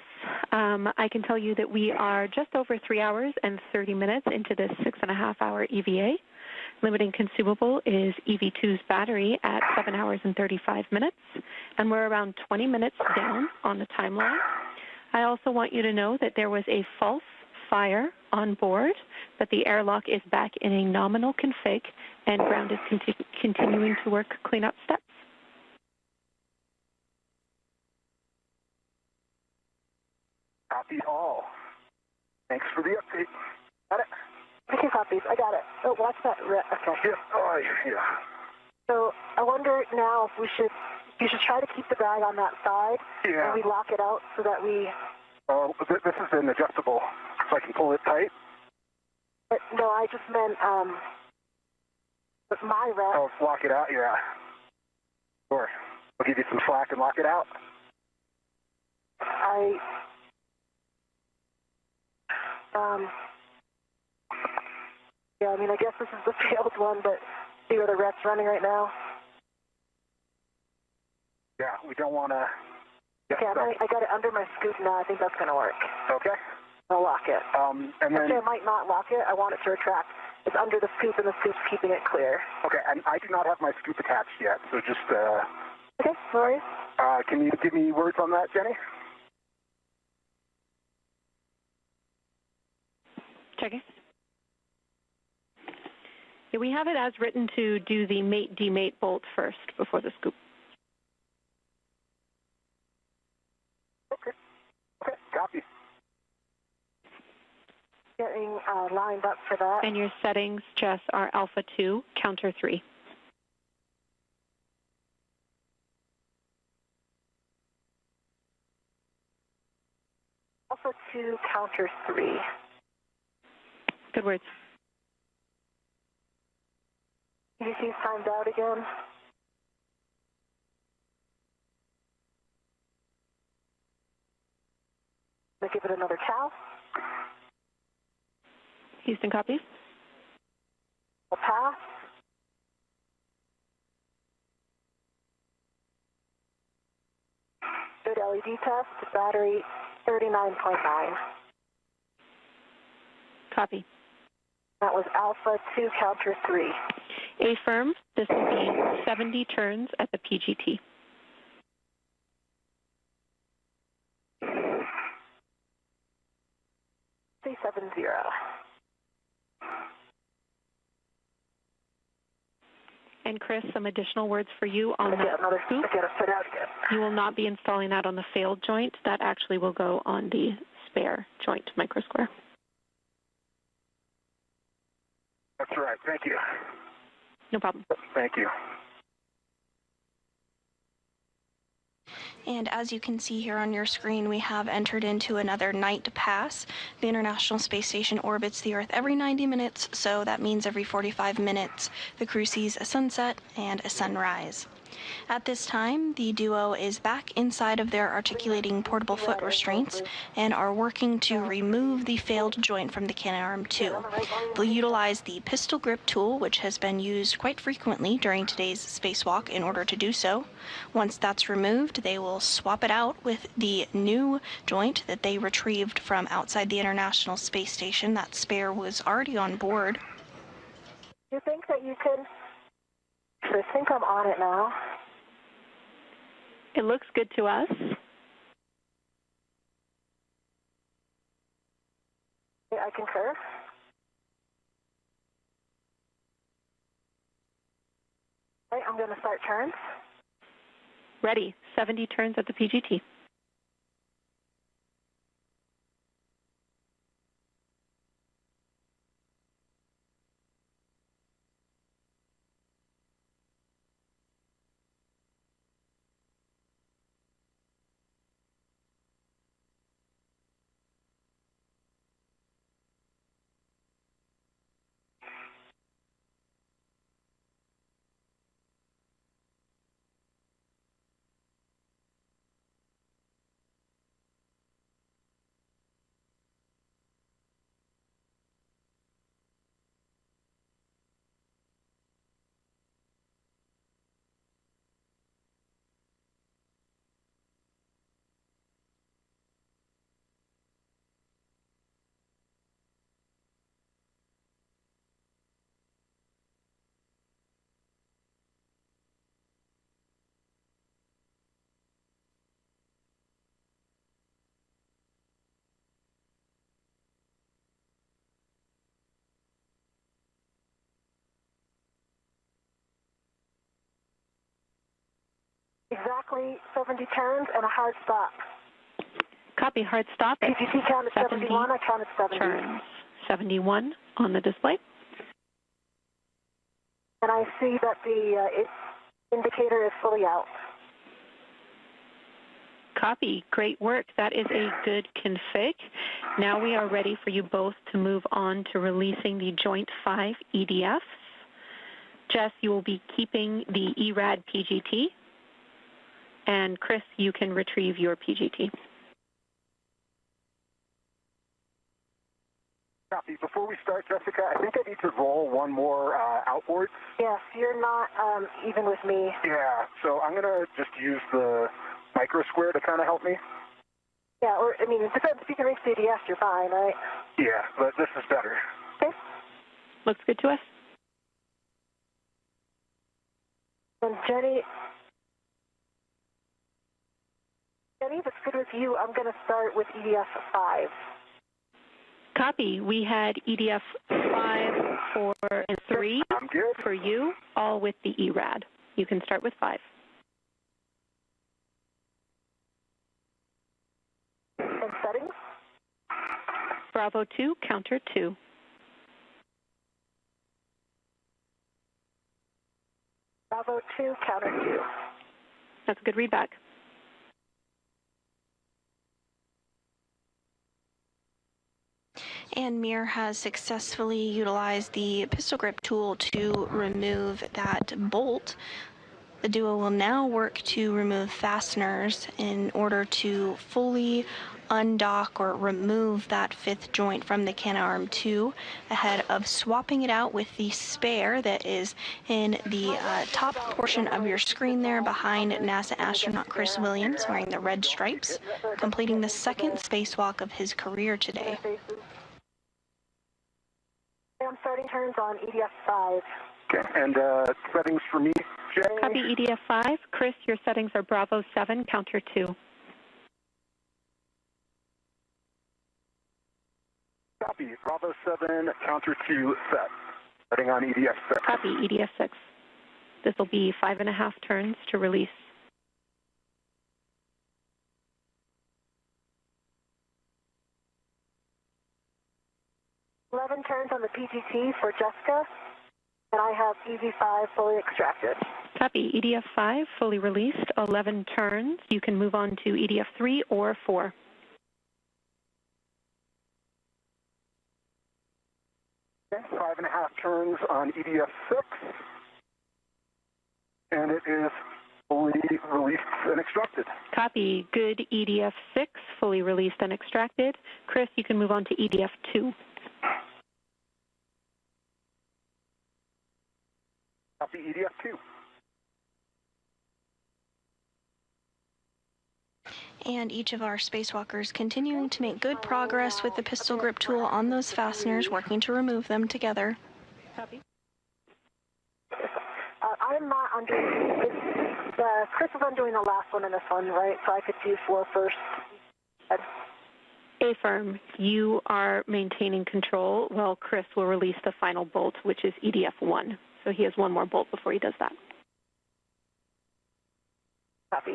I can tell you that we are just over 3 hours and 30 minutes into this 6.5-hour EVA. Limiting consumable is EV2's battery at 7 hours and 35 minutes, and we're around 20 minutes down on the timeline. I also want you to know that there was a false fire on board, but the airlock is back in a nominal config, and ground is continuing to work cleanup steps. Copy all. Thanks for the update. Got it. Okay, I got it. Oh, watch that. Okay. Yeah. Oh, yeah. So I wonder now if you should try to keep the bag on that side. Yeah. And we lock it out so that we... Oh, this is an adjustable, so I can pull it tight? But, no, I just meant with my rep. Oh, lock it out? Yeah. Sure. I'll give you some slack and lock it out. Yeah, I mean, I guess this is the failed one, but see where the rep's running right now? Yeah, we don't want to... Okay, I got it under my scoop now. I think that's going to work. Okay. I'll lock it. And then... Actually, I might not lock it. I want it to retract. It's under the scoop, and the scoop's keeping it clear. Okay, and I do not have my scoop attached yet, so just... Okay, no worries. Can you give me words on that, Jenny? Checking. Yeah, we have it as written to do the mate-demate bolt first before the scoop. Okay, copy. Getting lined up for that. And your settings, Jess, are Alpha 2, counter 3. Alpha 2, counter 3. Good words. PGC's timed out again. I'll give it another chow. Houston, copy. A pass. Good LED test. Battery 39.9. Copy. That was Alpha 2, counter 3. Affirm, this will be 70 turns at the PGT. C70. And Chris, some additional words for you on that scoop. I gotta fit out again. You will not be installing that on the failed joint. That actually will go on the spare joint microsquare. That's right. Thank you. No problem. Thank you. And as you can see here on your screen, we have entered into another night pass. The International Space Station orbits the Earth every 90 minutes, so that means every 45 minutes the crew sees a sunset and a sunrise. At this time, the duo is back inside of their articulating portable foot restraints and are working to remove the failed joint from the Canadarm2. They'll utilize the pistol grip tool, which has been used quite frequently during today's spacewalk, in order to do so. Once that's removed, they will swap it out with the new joint that they retrieved from outside the International Space Station. That spare was already on board. You think that you can... I think I'm on it now. It looks good to us. I concur. Okay, I'm going to start turns. Ready. 70 turns at the PGT. Exactly 70 turns and a hard stop. Copy. Hard stop at PGT counted 71, I counted 70. turns. 71 on the display. And I see that the indicator is fully out. Copy. Great work. That is a good config. Now we are ready for you both to move on to releasing the Joint 5 EDFs. Jess, you will be keeping the ERAD PGT. And Chris, you can retrieve your PGT. Copy. Before we start, Jessica, I think I need to roll one more outboard. Yes, you're not even with me. Yeah, so I'm going to just use the micro square to kind of help me. Yeah, or, I mean, it depends. If you can reach the EDS, you're fine, right? Yeah, but this is better. Okay. Looks good to us. And Jenny, if it's good with you, I'm going to start with EDF 5. Copy. We had EDF 5, 4, and 3 I'm good. for you, all with the ERAD. You can start with 5. And settings? Bravo 2, counter 2. Bravo 2, counter 2. That's a good readback. And Mir has successfully utilized the pistol grip tool to remove that bolt. The duo will now work to remove fasteners in order to fully undock or remove that 5th joint from the can arm 2 ahead of swapping it out with the spare that is in the top portion of your screen there behind NASA astronaut Chris Williams wearing the red stripes, completing the 2nd spacewalk of his career today. I'm starting turns on EDF 5. Okay, and settings for me, Jay? Copy EDF 5. Chris, your settings are Bravo 7, counter 2. Copy. Bravo 7, counter 2, set. Setting on EDF 6. Copy EDF 6. This will be 5.5 turns to release. Turns on the PGT for Jessica, and I have EV5 fully extracted. Copy. EDF 5 fully released, 11 turns. You can move on to EDF 3 or 4. Okay, 5.5 turns on EDF 6, and it is fully released and extracted. Copy. Good. EDF 6 fully released and extracted. Chris, you can move on to EDF 2. Copy EDF 2. And each of our spacewalkers continuing to make good progress with the pistol grip tool on those fasteners, working to remove them together. Copy. I'm not undoing Chris is undoing the last one in this one, right? So I could do 4 first. Affirm. You are maintaining control while Chris will release the final bolt, which is EDF 1. So he has one more bolt before he does that. Copy.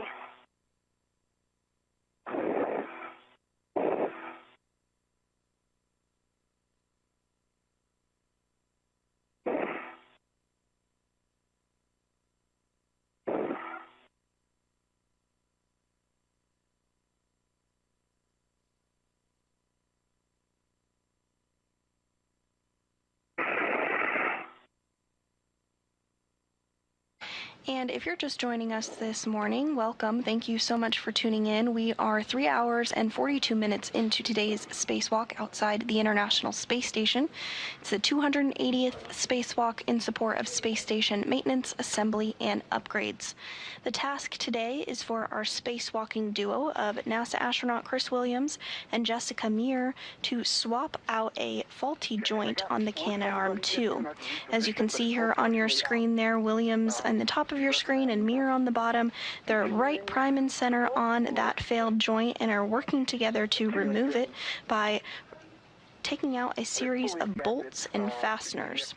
And if you're just joining us this morning, welcome. Thank you so much for tuning in. We are 3 hours and 42 minutes into today's spacewalk outside the International Space Station. It's the 280th spacewalk in support of space station maintenance, assembly, and upgrades. The task today is for our spacewalking duo of NASA astronaut Chris Williams and Jessica Mir to swap out a faulty joint on the Canal 2. As you can see here on your screen there, Williams on the top of your screen and Mir on the bottom, they're right prime and center on that failed joint and are working together to remove it by taking out a series of bolts and fasteners.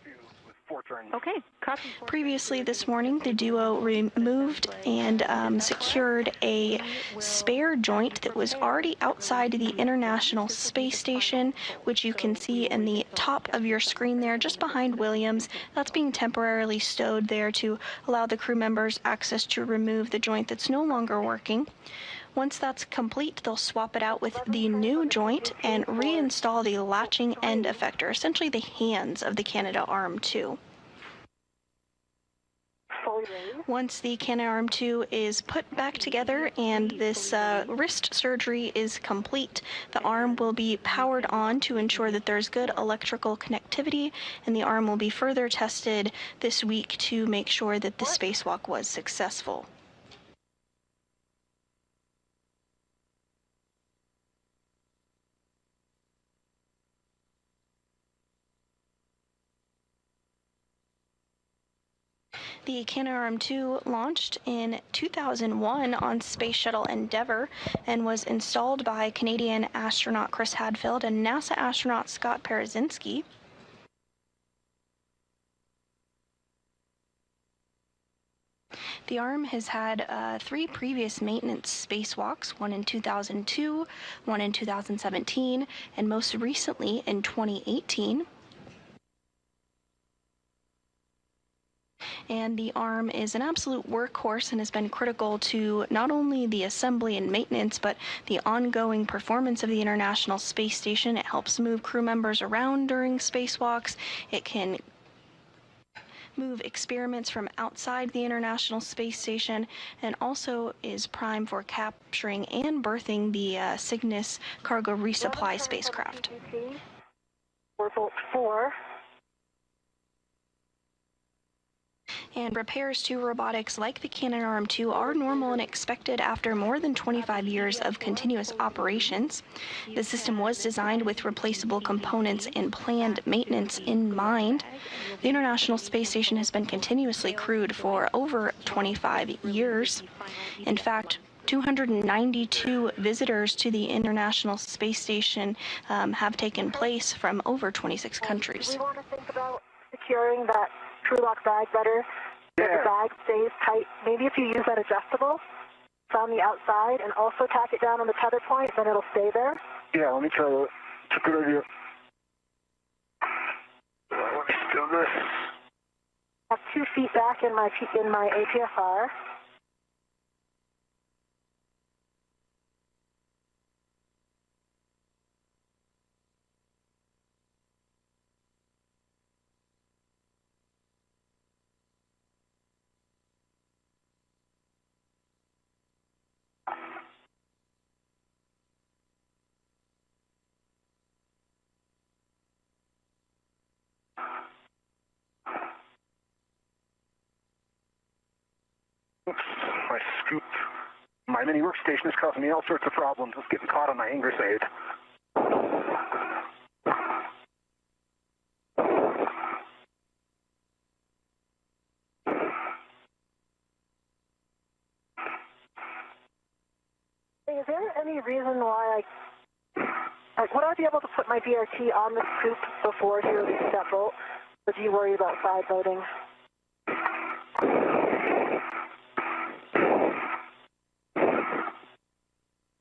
4 turns. Okay, copy. Previously this morning, the duo removed and secured a spare joint that was already outside the International Space Station, which you can see in the top of your screen there, just behind Williams. That's being temporarily stowed there to allow the crew members access to remove the joint that's no longer working. Once that's complete, they'll swap it out with the new joint and reinstall the latching end effector, essentially the hands of the Canadarm2. Once the Canadarm2 is put back together and this wrist surgery is complete, the arm will be powered on to ensure that there's good electrical connectivity, and the arm will be further tested this week to make sure that the spacewalk was successful. The Canadarm2 launched in 2001 on Space Shuttle Endeavour and was installed by Canadian astronaut Chris Hadfield and NASA astronaut Scott Parazynski. The arm has had 3 previous maintenance spacewalks, one in 2002, one in 2017, and most recently in 2018. And the arm is an absolute workhorse and has been critical to not only the assembly and maintenance, but the ongoing performance of the International Space Station. It helps move crew members around during spacewalks. It can move experiments from outside the International Space Station, and also is prime for capturing and berthing the Cygnus cargo resupply spacecraft. 4. And repairs to robotics like the Canadarm2 are normal and expected after more than 25 years of continuous operations. The system was designed with replaceable components and planned maintenance in mind. The International Space Station has been continuously crewed for over 25 years. In fact, 292 visitors to the International Space Station have taken place from over 26 countries. We want to think about securing that crew lock bag better, so the bag stays tight. Maybe if you use that adjustable, it's on the outside, and also tack it down on the tether point, then it'll stay there. Yeah, let me try to. It's a good idea. Let me do this. I have 2 feet back in my APFR. Oops, my scoop. My mini workstation is causing me all sorts of problems. It's getting caught on my ingress aid. Is there any reason why would I be able to put my DRT on the scoop before he releases that bolt? Or do you worry about side loading?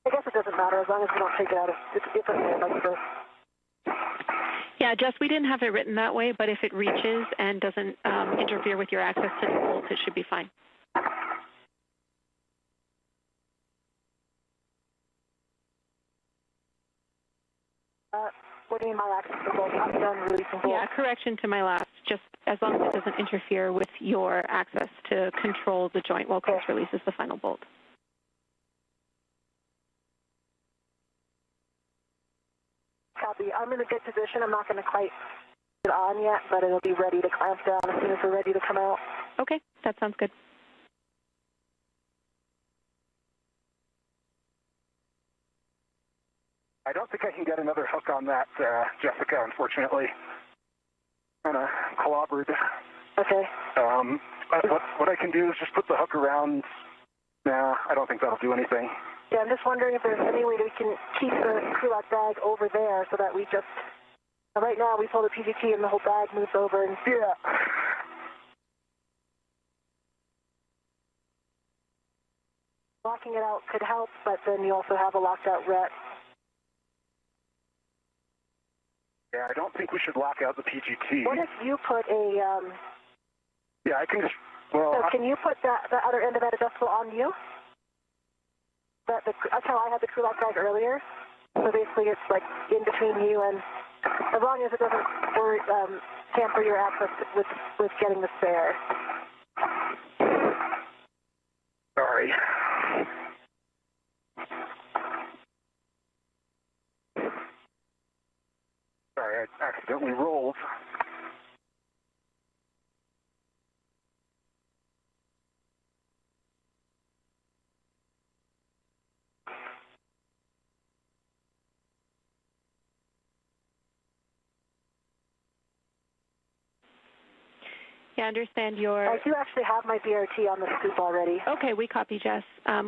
I guess it doesn't matter as long as we don't take it out of it's okay like this. Yeah, Jess, we didn't have it written that way, but if it reaches and doesn't interfere with your access to the bolts, it should be fine. What do you mean my access to the bolts? I'm done releasing bolts. Yeah, correction to my last. Just as long as it doesn't interfere with your access to control the joint while Chris releases the final bolt. Copy. I'm in a good position. I'm not going to quite get it on yet, but it'll be ready to clamp down as soon as we're ready to come out. Okay, that sounds good. I don't think I can get another hook on that, Jessica, unfortunately. Kind of clobbered. Okay. What I can do is just put the hook around. Nah, I don't think that'll do anything. Yeah, I'm just wondering if there's any way that we can keep the crew lock bag over there so that we just... Right now, we pull the PGT and the whole bag moves over. And Yeah. Locking it out could help, but then you also have a locked out ret. Yeah, I don't think we should lock out the PGT. What if you put a... Yeah, I can just... Well, so can you put the other end of that adjustable on you? That's how I had the crew lock bag earlier. So basically it's like in between you and... As long as it doesn't hamper your access with getting the spare. Sorry. Sorry, I accidentally rolled. Yeah, I understand your... I do actually have my BRT on the scoop already. Okay, we copy, Jess.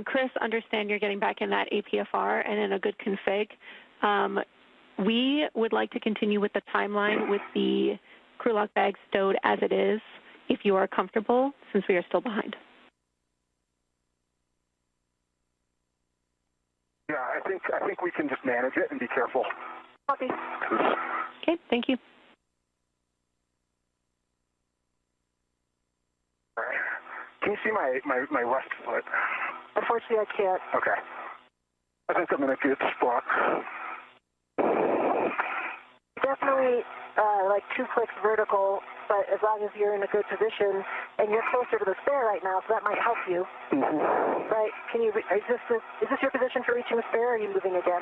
Chris, understand you're getting back in that APFR and in a good config. We would like to continue with the timeline with the crew lock bag stowed as it is, if you are comfortable, since we are still behind. Yeah, I think we can just manage it and be careful. Copy. Okay, thank you. All right. Can you see my left foot? Unfortunately, I can't. Okay. I think I'm in a good spot. Definitely like 2 clicks vertical, but as long as you're in a good position, and you're closer to the spare right now, so that might help you. Mm-hmm. Right? Is this your position for reaching the spare, or are you moving again?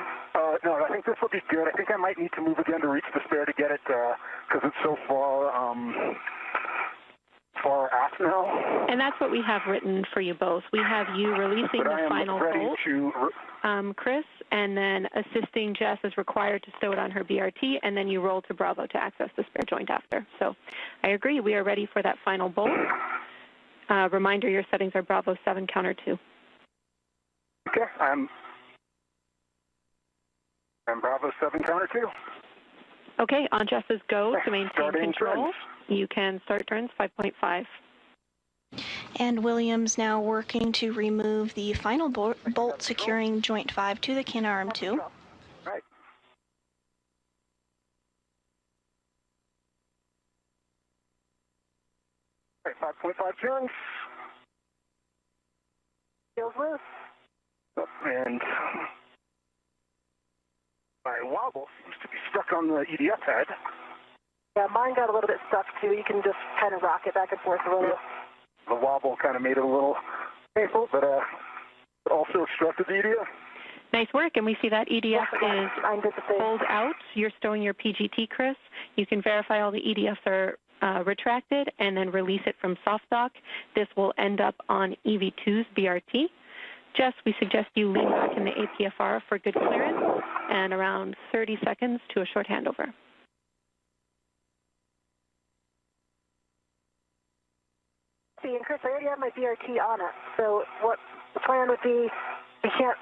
No, I think this will be good. I think I might need to move again to reach the spare to get it, because it's so far aft now. And that's what we have written for you both. We have you releasing the final bolt, Chris, and then assisting Jess as required to stow it on her BRT, and then you roll to Bravo to access the spare joint after. So I agree. We are ready for that final bolt. Reminder, your settings are Bravo 7, counter 2. Okay, I'm Bravo 7, counter 2. Okay, on Jess's go to maintain Starting control. turns. You can start turns 5.5. And Williams now working to remove the final bolt securing joint 5 to the can arm 2. Right. Right, 5.5 turns. Feels loose. And my wobble seems to be stuck on the EDF head. Yeah, mine got a little bit stuck too. You can just kind of rock it back and forth a little. The wobble kind of made it a little painful, but also obstructed the EDF. Nice work, and we see that EDF is pulled out. You're stowing your PGT, Chris. You can verify all the EDFs are retracted and then release it from soft dock. This will end up on EV2's BRT. Jess, we suggest you lean back in the APFR for good clearance and around 30 seconds to a short handover. See, and Chris, I already have my BRT on it. So what the plan would be, you can't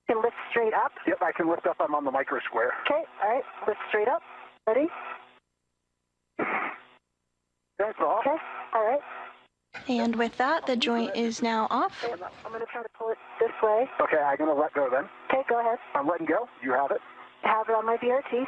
can lift straight up. Yep, I can lift up. I'm on the micro square. Okay, all right, lift straight up. Ready? That's all. Okay, all right. And with that, the joint is now off. I'm going to try to pull it this way. Okay, I'm going to let go then. Okay, go ahead. I'm letting go. You have it. I have it on my BRT.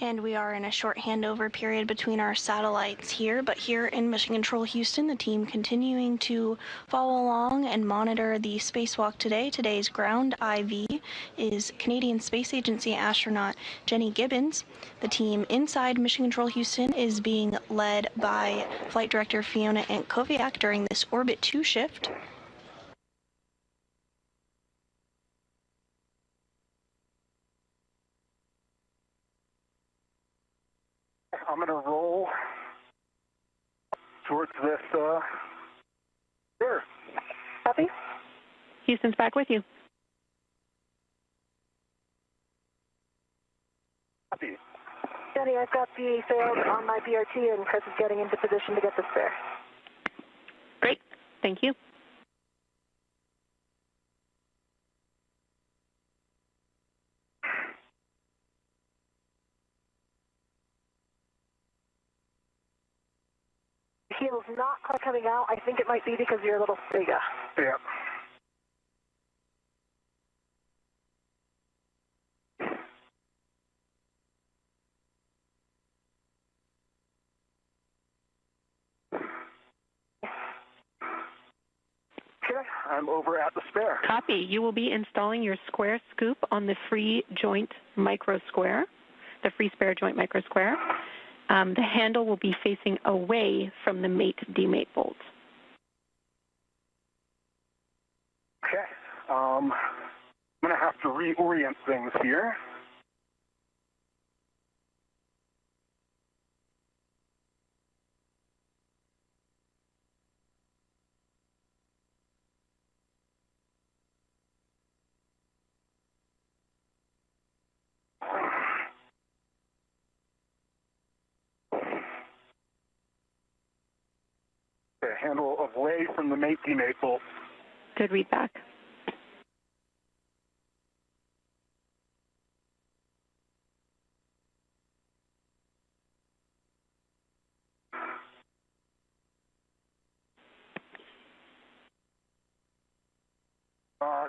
And we are in a short handover period between our satellites here, but here in Mission Control Houston, the team continuing to follow along and monitor the spacewalk today. Today's ground IV is Canadian Space Agency astronaut Jenny Gibbons. The team inside Mission Control Houston is being led by Flight Director Fiona Antkowiak during this Orbit 2 shift. I'm going to roll towards this there. Copy? Houston's back with you. Copy. Jenny, I've got the sails on my BRT, and Chris is getting into position to get the spare. Great. Thank you. keel's not quite coming out. I think it might be because you're a little bigger. Yeah. Okay, I'm over at the spare. Copy. You will be installing your square scoop on the free joint micro square, the free spare joint micro square. The handle will be facing away from the mate-demate bolts. Okay, I'm going to have to reorient things here. Okay, handle away from the mate-demate bolt. Good read back.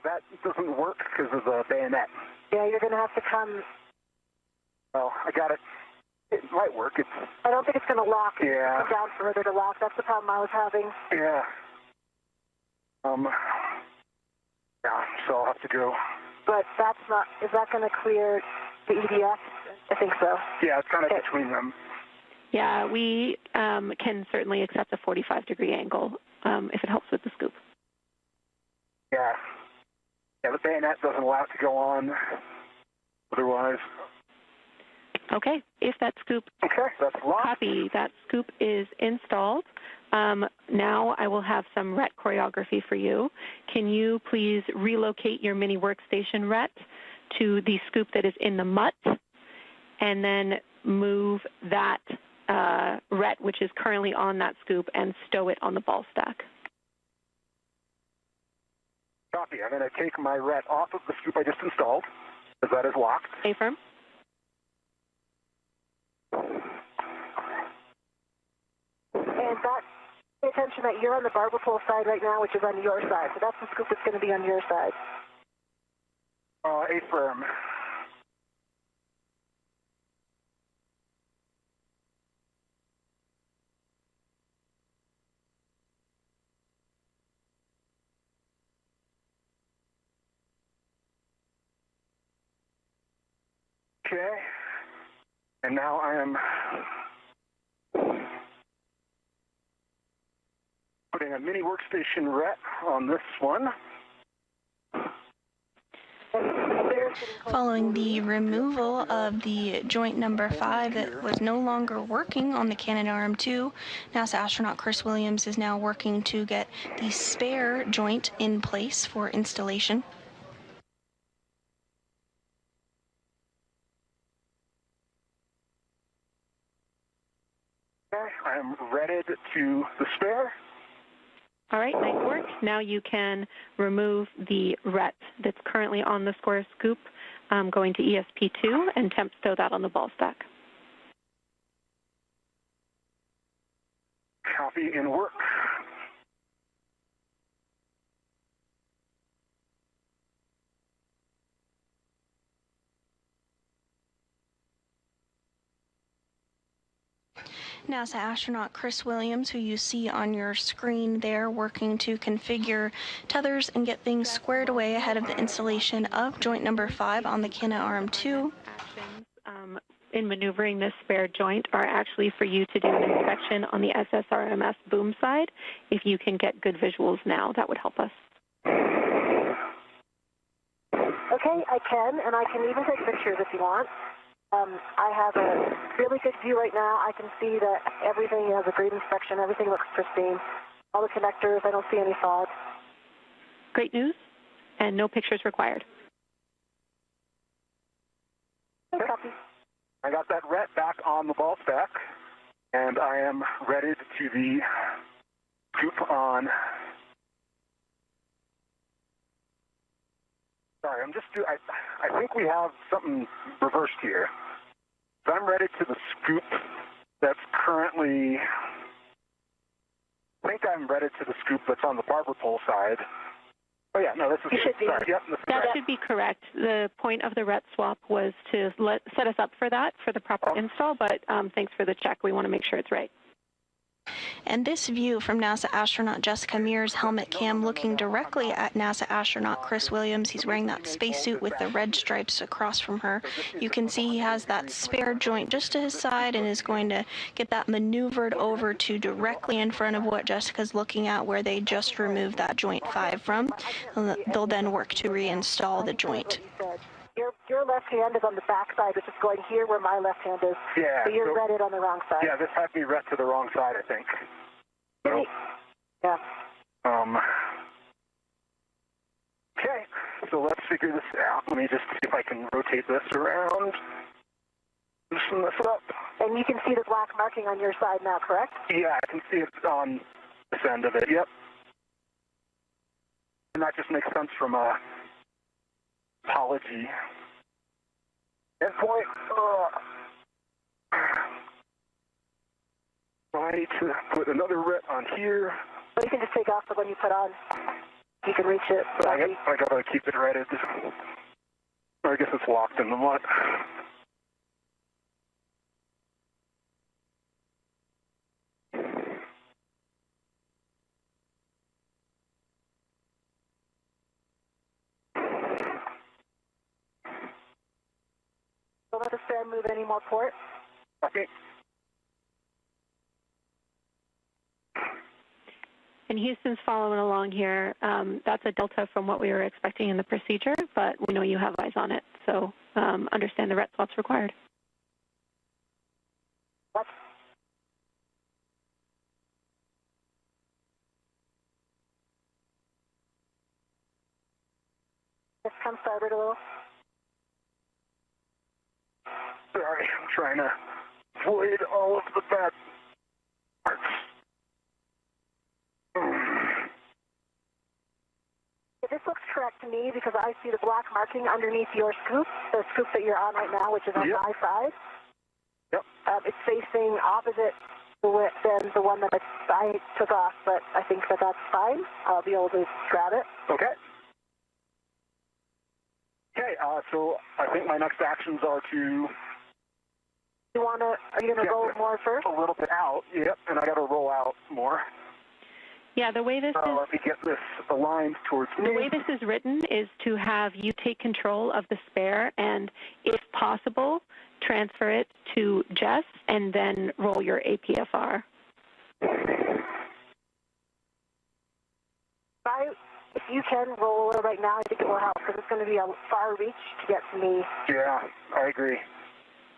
That doesn't work because of the bayonet. Yeah, you're going to have to come. Well, I got it. It might work. I don't think it's going to lock. Yeah. Come down further to lock. That's the problem I was having. Yeah. Yeah, so I'll have to go. But that's not, is that going to clear the EDS? I think so. Yeah, it's kind of between them. Yeah, we can certainly accept a 45-degree angle if it helps with the scoop. Yeah. Yeah, the bayonet doesn't allow it to go on otherwise. Okay, if that scoop, Okay, that's locked. copy, that scoop is installed. Now I will have some RET choreography for you. Can you please relocate your mini workstation RET to the scoop that is in the mutt, and then move that RET, which is currently on that scoop, and stow it on the ball stack. Copy. I'm going to take my RET off of the scoop I just installed, because that is locked. Stay firm. And that, pay attention that you're on the barber pole side right now, which is on your side. So that's the scoop that's going to be on your side. A firm. Okay. And now I am putting a mini workstation RET on this one. Following the removal of the joint number 5 that was no longer working on the Canadarm2, NASA astronaut Chris Williams is now working to get the spare joint in place for installation. Okay, I am readied to the spare. All right, nice work. Now you can remove the RET that's currently on the square scoop, going to ESP2, and temp stow that on the ball stack. Copy and work. NASA astronaut Chris Williams, who you see on your screen there, working to configure tethers and get things squared away ahead of the installation of joint number 5 on the Canadarm2. Actions in maneuvering this spare joint are actually for you to do an inspection on the SSRMS boom side. If you can get good visuals now, that would help us. Okay, I can, and I can even take pictures if you want. I have a really good view right now. I can see that everything has a great inspection. Everything looks pristine. All the connectors, I don't see any fog. Great news, and no pictures required. Okay. Copy. I got that RET back on the ball stack, and I am ready to the scoop on. Sorry, I think we have something reversed here. So I'm ready to the scoop that's currently I think I'm redded to the scoop that's on the barber pole side. Oh yeah, no, this is sorry. Yep, this is that right. should be correct. The point of the ret swap was to set us up for that, for the proper install, but thanks for the check. We want to make sure it's right. And this view from NASA astronaut Jessica Mears' helmet cam looking directly at NASA astronaut Chris Williams. He's wearing that spacesuit with the red stripes across from her. You can see he has that spare joint just to his side and is going to get that maneuvered over to directly in front of what Jessica's looking at, where they just removed that joint 5 from. They'll then work to reinstall the joint. Your left hand is on the back side, which is going here where my left hand is. Yeah. So you're redded on the wrong side. Yeah, this had me ret to the wrong side, I think. So, yeah. Okay, so let's figure this out. Let me just see if I can rotate this around. Loosen this up. And you can see the black marking on your side now, correct? Yeah, I can see it on this end of it, yep. And that just makes sense from a topology endpoint. I need to put another ret on here. Well, you can just take off the one you put on. You can reach it. But I gotta keep it redded. Or I guess it's locked in the mud. Don't let the spare move any more port. Okay. And Houston's following along here. That's a delta from what we were expecting in the procedure, but we know you have eyes on it, so understand the ret swap's required. What? Just come starboard a little. Sorry, I'm trying to avoid all of the bad parts. This looks correct to me because I see the black marking underneath your scoop, the scoop that you're on right now, which is on my side. Yep. It's facing opposite than the one that I took off, but I think that that's fine. I'll be able to grab it. Okay. Okay, so I think my next actions are to... are you going to roll more first? A little bit out, yep, and I got to roll out more. Yeah, the way this is... Let me get this aligned towards me. The way this is written is to have you take control of the spare and, if possible, transfer it to Jess and then roll your APFR. If you can roll it right now, I think it will help because it's going to be a far reach to get to me. Yeah, I agree.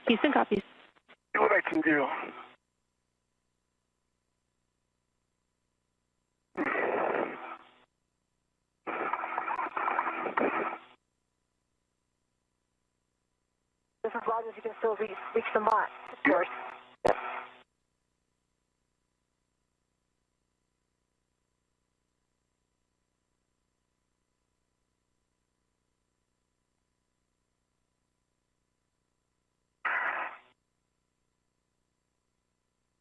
Houston copies. See what I can do. Just as long as you can still reach the mark, of course. Yep.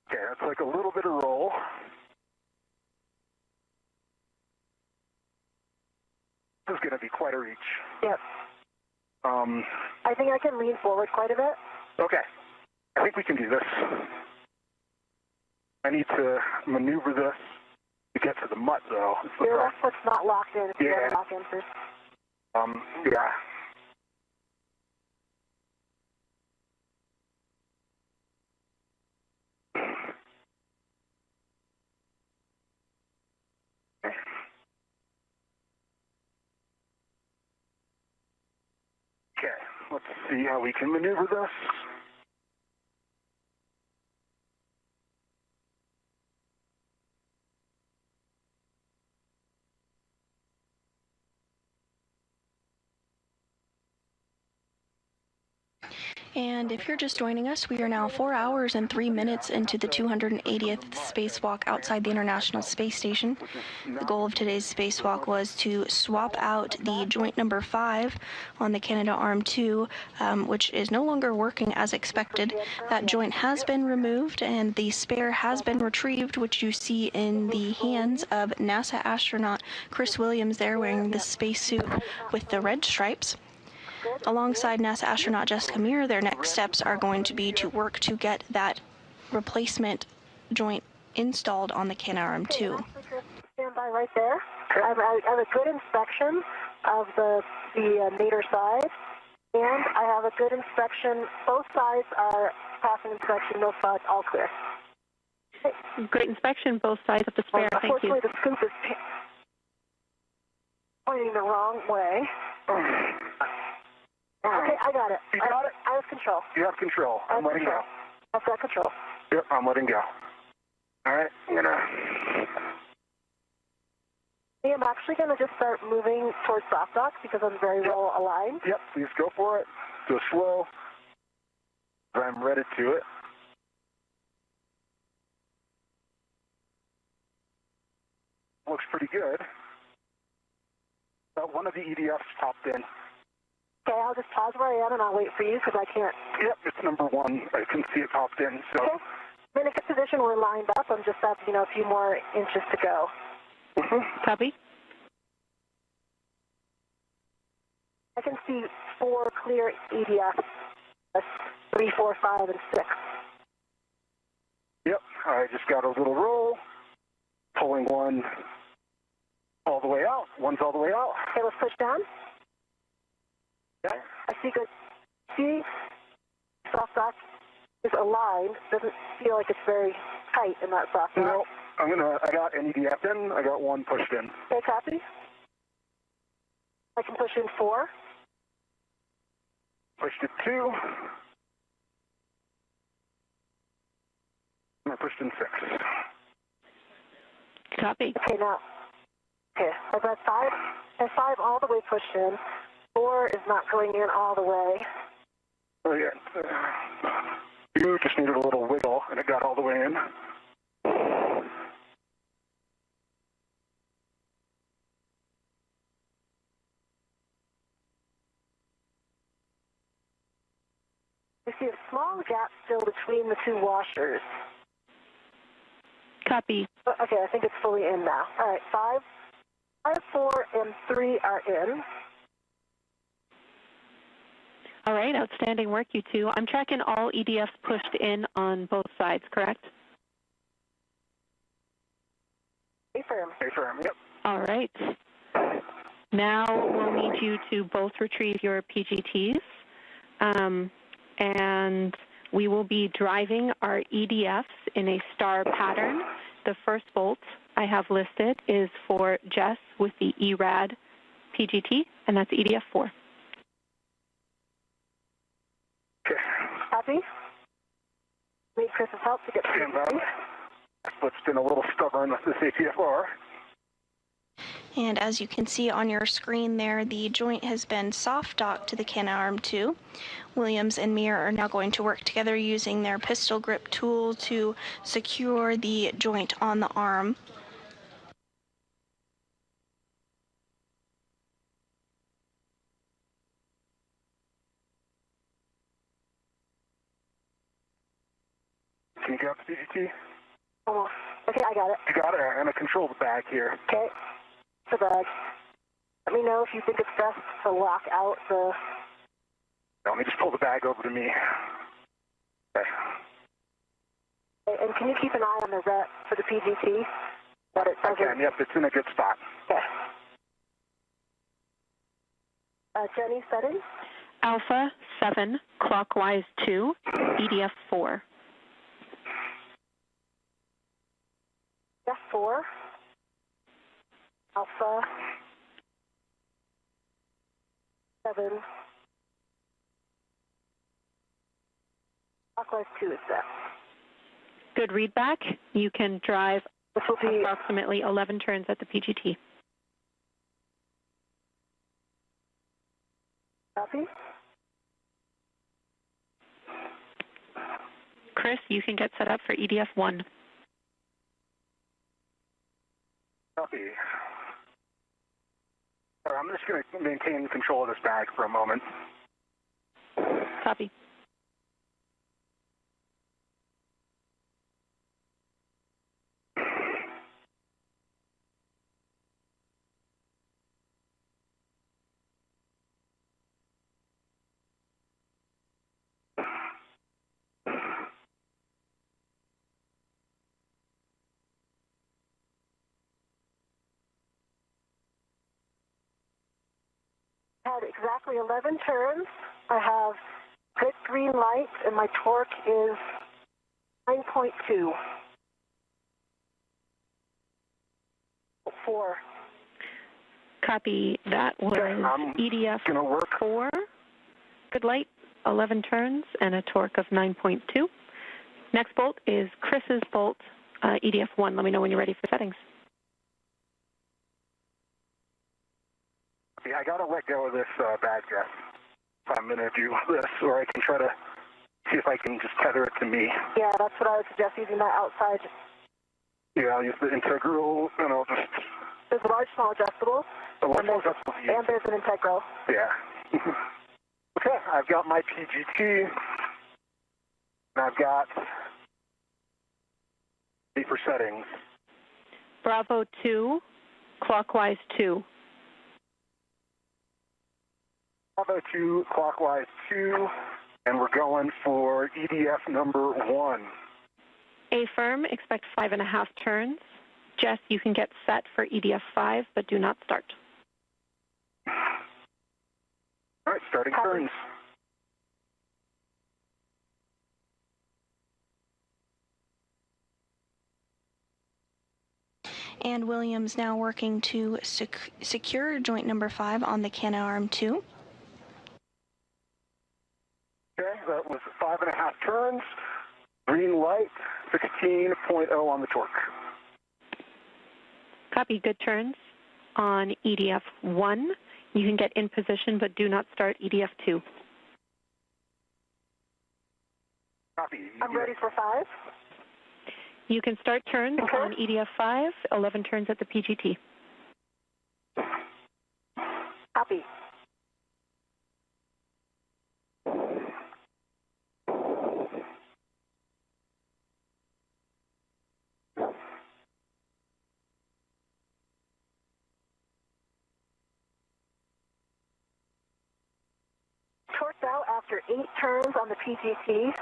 Okay, that's like a little bit of roll. This is going to be quite a reach. Yep. I think I can lean forward quite a bit. Okay. I think we can do this. I need to maneuver this to get to the mutt, though. Your left foot's not locked in. Yeah. You want to lock in first. Yeah. Okay, let's see how we can maneuver this. And if you're just joining us, we are now 4 hours and 3 minutes into the 280th spacewalk outside the International Space Station. The goal of today's spacewalk was to swap out the joint number 5 on the Canadarm2, which is no longer working as expected. That joint has been removed and the spare has been retrieved, which you see in the hands of NASA astronaut Chris Williams there wearing the spacesuit with the red stripes. Alongside NASA astronaut Jessica Meir, their next steps are going to be to work to get that replacement joint installed on the Canadarm2. Stand by right there. I have a good inspection of the nadir side, and I have a good inspection. Both sides are passing inspection, no sides, all clear. Great inspection, both sides of the spare. Thank you. Unfortunately, the scoop is pointing the wrong way. Okay, I got it. You got it? I have control. You have control. I'm letting go. I've got control. Yep, I'm letting go. All right, I'm actually going to just start moving towards soft dock because I'm very well aligned. Yep, please go for it. Go slow. I'm ready to it. Looks pretty good. One of the EDFs popped in. Okay, I'll just pause where I am and I'll wait for you because I can't. Yep, it's number 1. I can see it popped in. So. Okay. I'm in a good position. We're lined up. I'm just at, a few more inches to go. Copy. I can see 4 clear EDFs. That's 3, 4, 5, and 6. Yep, I just got a little roll. Pulling one all the way out. One's all the way out. Okay, let's push down. Yeah. I see good. See, soft dock is aligned. Doesn't feel like it's very tight in that soft dock. No, I got an EDF in. I got 1 pushed in. Okay, copy. I can push in 4. Pushed it 2. And I pushed in 6. Copy. Okay, now. Okay, I've got 5. And 5 all the way pushed in. 4 is not going in all the way. Oh, yeah. You just needed a little wiggle, and it got all the way in. I see a small gap still between the 2 washers. Copy. Okay, I think it's fully in now. All right, 5, 4, and 3 are in. All right, outstanding work, you two. I'm tracking all EDFs pushed in on both sides, correct? A-firm. A-firm, yep. All right. Now we'll need you to both retrieve your PGTs, and we will be driving our EDFs in a star pattern. The first bolt I have listed is for Jess with the ERAD PGT, and that's EDF 4. Okay. Happy? Need Chris's help to get Stand by. It's been a little stubborn with this ATFR. And as you can see on your screen there, the joint has been soft docked to the Canadarm2. Williams and Meir are now going to work together using their pistol grip tool to secure the joint on the arm. Can you grab the PGT? Almost. Okay, I got it. You got it. I'm going to control the bag here. Okay. The bag. Let me know if you think it's best to lock out the... Let me just pull the bag over to me. Okay. And can you keep an eye on the ret for the PGT? That it doesn't... I can, yep, it's in a good spot. Okay. Jenny, settings? Alpha 7, clockwise 2, EDF 4. F4. Alpha 7. Clockwise 2 is set. Good readback. You can drive This will be approximately 11 turns at the PGT. copy. Chris, you can get set up for EDF 1. Copy. All right, I'm just going to maintain control of this bag for a moment. Copy. Had exactly 11 turns. I have good green light, and my torque is 9.2. 4. Copy. That was EDF 4. Good light, 11 turns, and a torque of 9.2. Next bolt is Chris's bolt, EDF 1. Let me know when you're ready for settings. Yeah, I got to let go of this bag, Jeff. I'm going to do this, or I can try to see if I can just tether it to me. Yeah, that's what I would suggest, using that outside. Yeah, I'll use the integral, and I'll just... There's a large, small adjustable. And there's an integral. Yeah. Okay, I've got my PGT, and I've got the for settings. Bravo 2, clockwise 2. Bravo 2, clockwise 2, and we're going for EDF number 1. A-firm, expect 5.5 turns. Jess, you can get set for EDF 5, but do not start. All right, starting turns. And Williams now working to secure joint number 5 on the canal arm 2. Okay, that was 5.5 turns. Green light, 16.0 on the torque. Copy. Good turns on EDF 1. You can get in position, but do not start EDF 2. Copy. I'm ready for 5. You can start turns on EDF 5, 11 turns at the PGT. Copy. Torqued out after 8 turns on the PGT.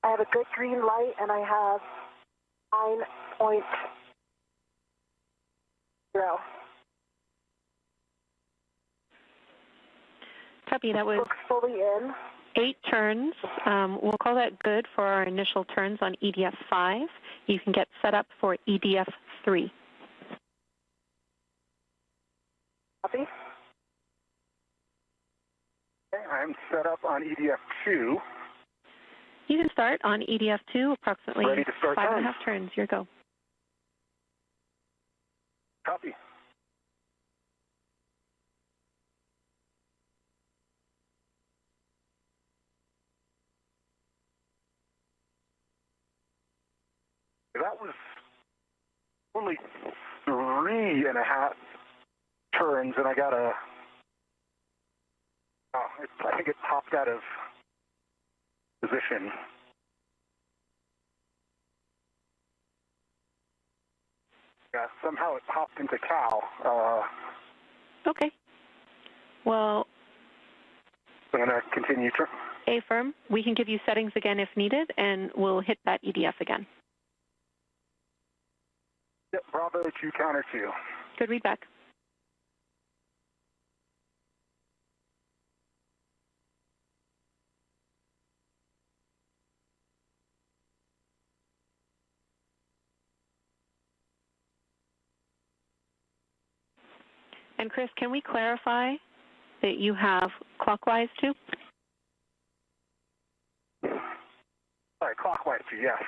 I have a good green light, and I have 9.0. Copy. That was Looks fully in. 8 turns. We'll call that good for our initial turns on EDF 5. You can get set up for EDF 3. Copy. Okay, I'm set up on EDF 2. You can start on EDF 2, approximately Ready to start 5.5 turns. Your go. Copy. That was only 3.5 turns, and I got a... I think it popped out of position. Yeah, somehow it popped into Cal. Okay. Well, I'm going to continue. A-firm, we can give you settings again if needed, and we'll hit that EDF again. Yep, Bravo 2, counter 2. Good read back. And Chris, can we clarify that you have clockwise 2? All right, clockwise 2, yes.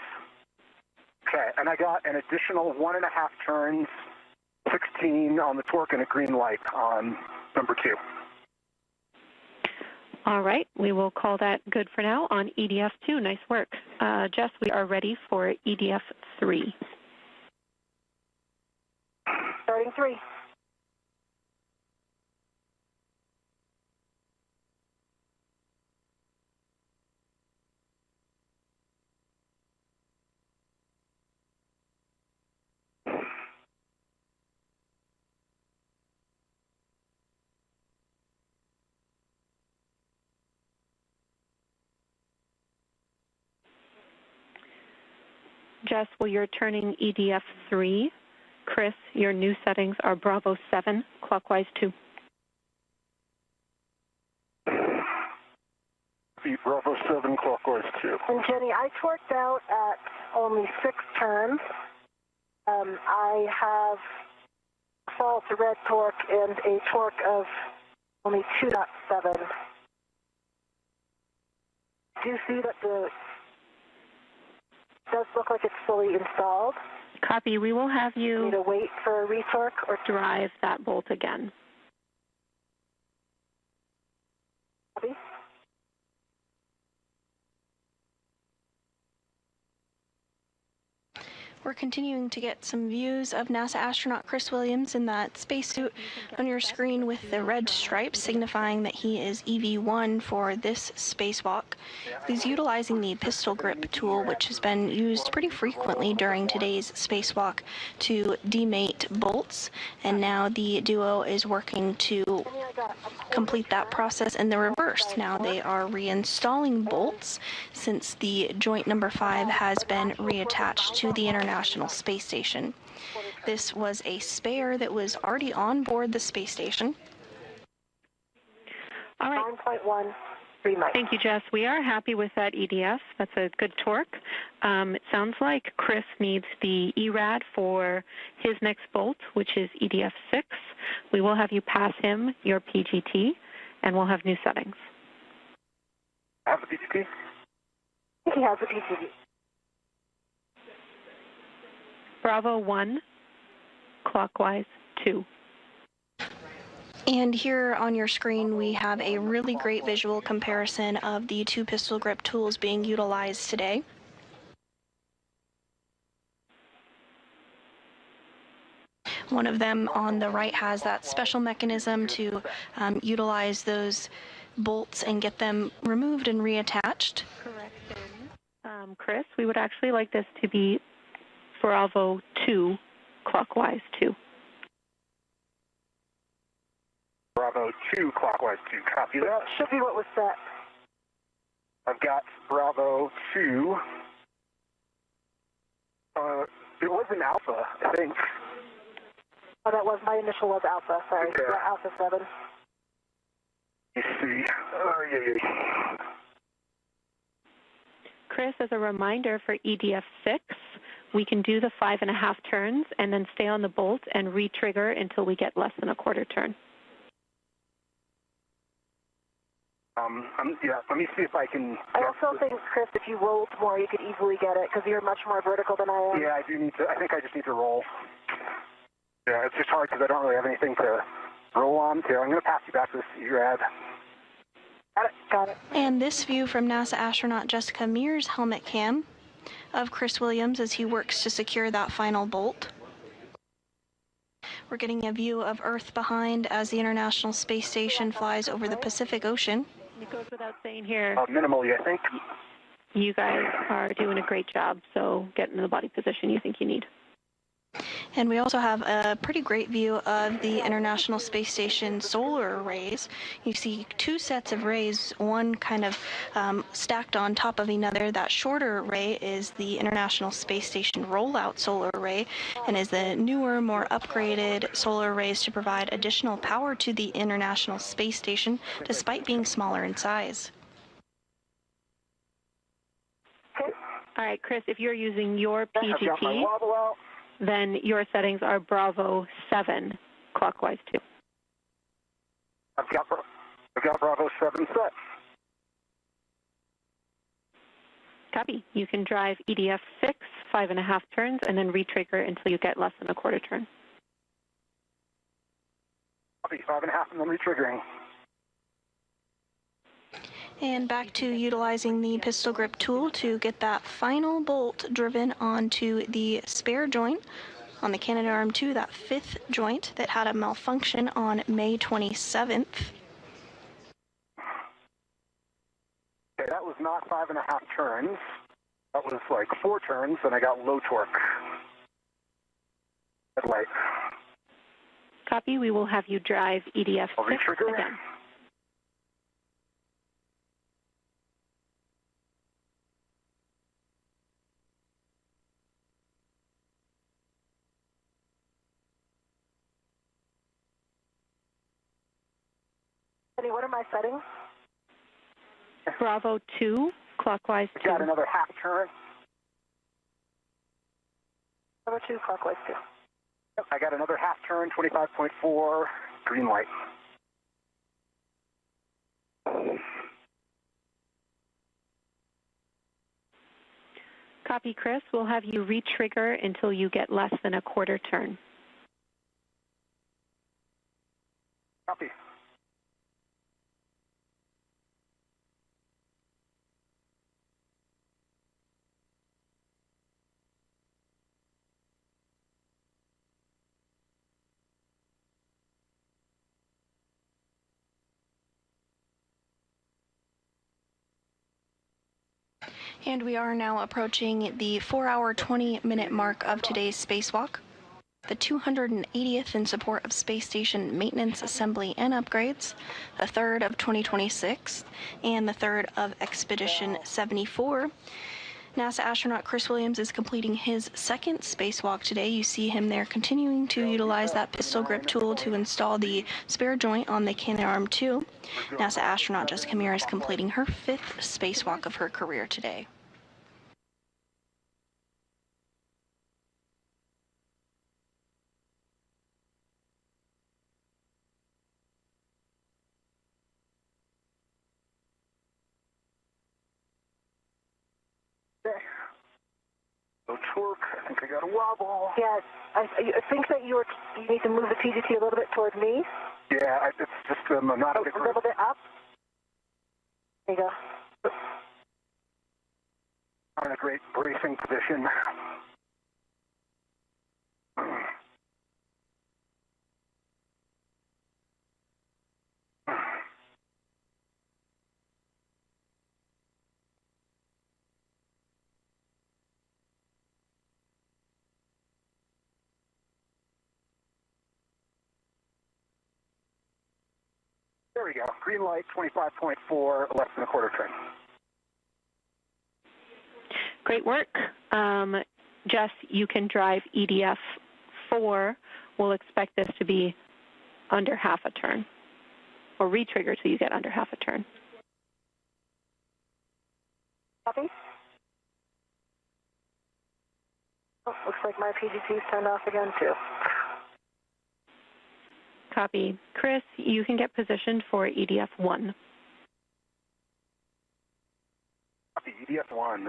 Okay, and I got an additional 1.5 turns, 16 on the torque, and a green light on number 2. All right, we will call that good for now on EDF 2. Nice work. Jess, we are ready for EDF 3. Starting 3. Jess, well, you're turning EDF 3. Chris, your new settings are Bravo 7, clockwise 2. Bravo 7, clockwise 2. And Jenny, I torqued out at only 6 turns. I have fall to red torque and a torque of only 2.7. Do you see that the does look like it's fully installed? Copy. We will have you Need to wait for a retorque or drive that bolt again. copy? We're continuing to get some views of NASA astronaut Chris Williams in that spacesuit on your screen with the red stripes signifying that he is EV1 for this spacewalk. He's utilizing the pistol grip tool, which has been used pretty frequently during today's spacewalk to demate bolts, and now the duo is working to complete that process in the reverse. Now they are reinstalling bolts since the joint number 5 has been reattached to the International Space Station. This was a spare that was already on board the space station. All right. 9.1, 3 miles. Thank you, Jess. We are happy with that EDF. That's a good torque. It sounds like Chris needs the ERAD for his next bolt, which is EDF 6. We will have you pass him your PGT, and we'll have new settings. I have the PGT. He has a PGT. Bravo 1, clockwise 2. And here on your screen, we have a really great visual comparison of the 2 pistol grip tools being utilized today. One of them on the right has that special mechanism to utilize those bolts and get them removed and reattached. Correction. Chris, we would actually like this to be Bravo 2, clockwise 2. Bravo 2, clockwise 2. Copy that. Should be what was set. I've got Bravo 2. It was an Alpha, I think. Oh, that was, my initial was Alpha, sorry. Okay. Yeah, Alpha 7. You see. Oh, yeah. Chris, as a reminder for EDF 6, we can do the 5.5 turns and then stay on the bolt and re-trigger until we get less than a quarter turn. Yeah, let me see if I can... I also think, Chris, if you rolled more, you could easily get it, because you're much more vertical than I am. Yeah, I do need to... I think I just need to roll. Yeah, it's just hard because I don't really have anything to roll on. Here, I'm going to pass you back to this ERAD. Got it. And this view from NASA astronaut Jessica Mears' helmet cam of Chris Williams as he works to secure that final bolt. We're getting a view of Earth behind as the International Space Station flies over the Pacific Ocean. It goes without saying here, Minimally, I think. you guys are doing a great job, so get into the body position you think you need. And we also have a pretty great view of the International Space Station solar arrays. You see 2 sets of rays, one kind of stacked on top of another. That shorter array is the International Space Station rollout solar array, and is the newer, more upgraded solar arrays to provide additional power to the International Space Station, despite being smaller in size. All right, Chris, if you're using your I've got my PGT, wobble out. then your settings are Bravo 7, clockwise 2. I've got Bravo 7 set. Copy. You can drive EDF 6, 5.5 turns, and then re-trigger until you get less than a quarter turn. Copy, 5.5 and then re-triggering. And back to utilizing the pistol grip tool to get that final bolt driven onto the spare joint on the Canadarm 2, that 5th joint that had a malfunction on May 27th. Okay, that was not 5.5 turns. That was like 4 turns, and I got low torque. At light. Copy. We will have you drive EDF 6 again. What are my settings? Bravo 2, clockwise 2. Got another half turn. Bravo 2, clockwise 2. Yep, I got another half turn, 25.4, green light. Copy, Chris. We'll have you re-trigger until you get less than a quarter turn. Copy. And we are now approaching the 4-hour, 20-minute mark of today's spacewalk, the 280th in support of space station maintenance, assembly, and upgrades, the 3rd of 2026, and the 3rd of Expedition 74. NASA astronaut Chris Williams is completing his 2nd spacewalk today. You see him there continuing to utilize that pistol grip tool to install the spare joint on the Canadarm 2. NASA astronaut Jessica Meir is completing her 5th spacewalk of her career today. No torque. I think I got a wobble. Yeah, I think that you need to move the PGT a little bit toward me. Yeah, it's just not a little bit up. There you go. I'm in a great bracing position. There we go. Green light, 25.4, less than a quarter turn. Great work. Jess, you can drive EDF 4. We'll expect this to be under half a turn, or re-trigger till you get under half a turn. Copy. Oh, looks like my PGT's turned off again, too. Copy. Chris, you can get positioned for EDF 1. Copy, EDF 1.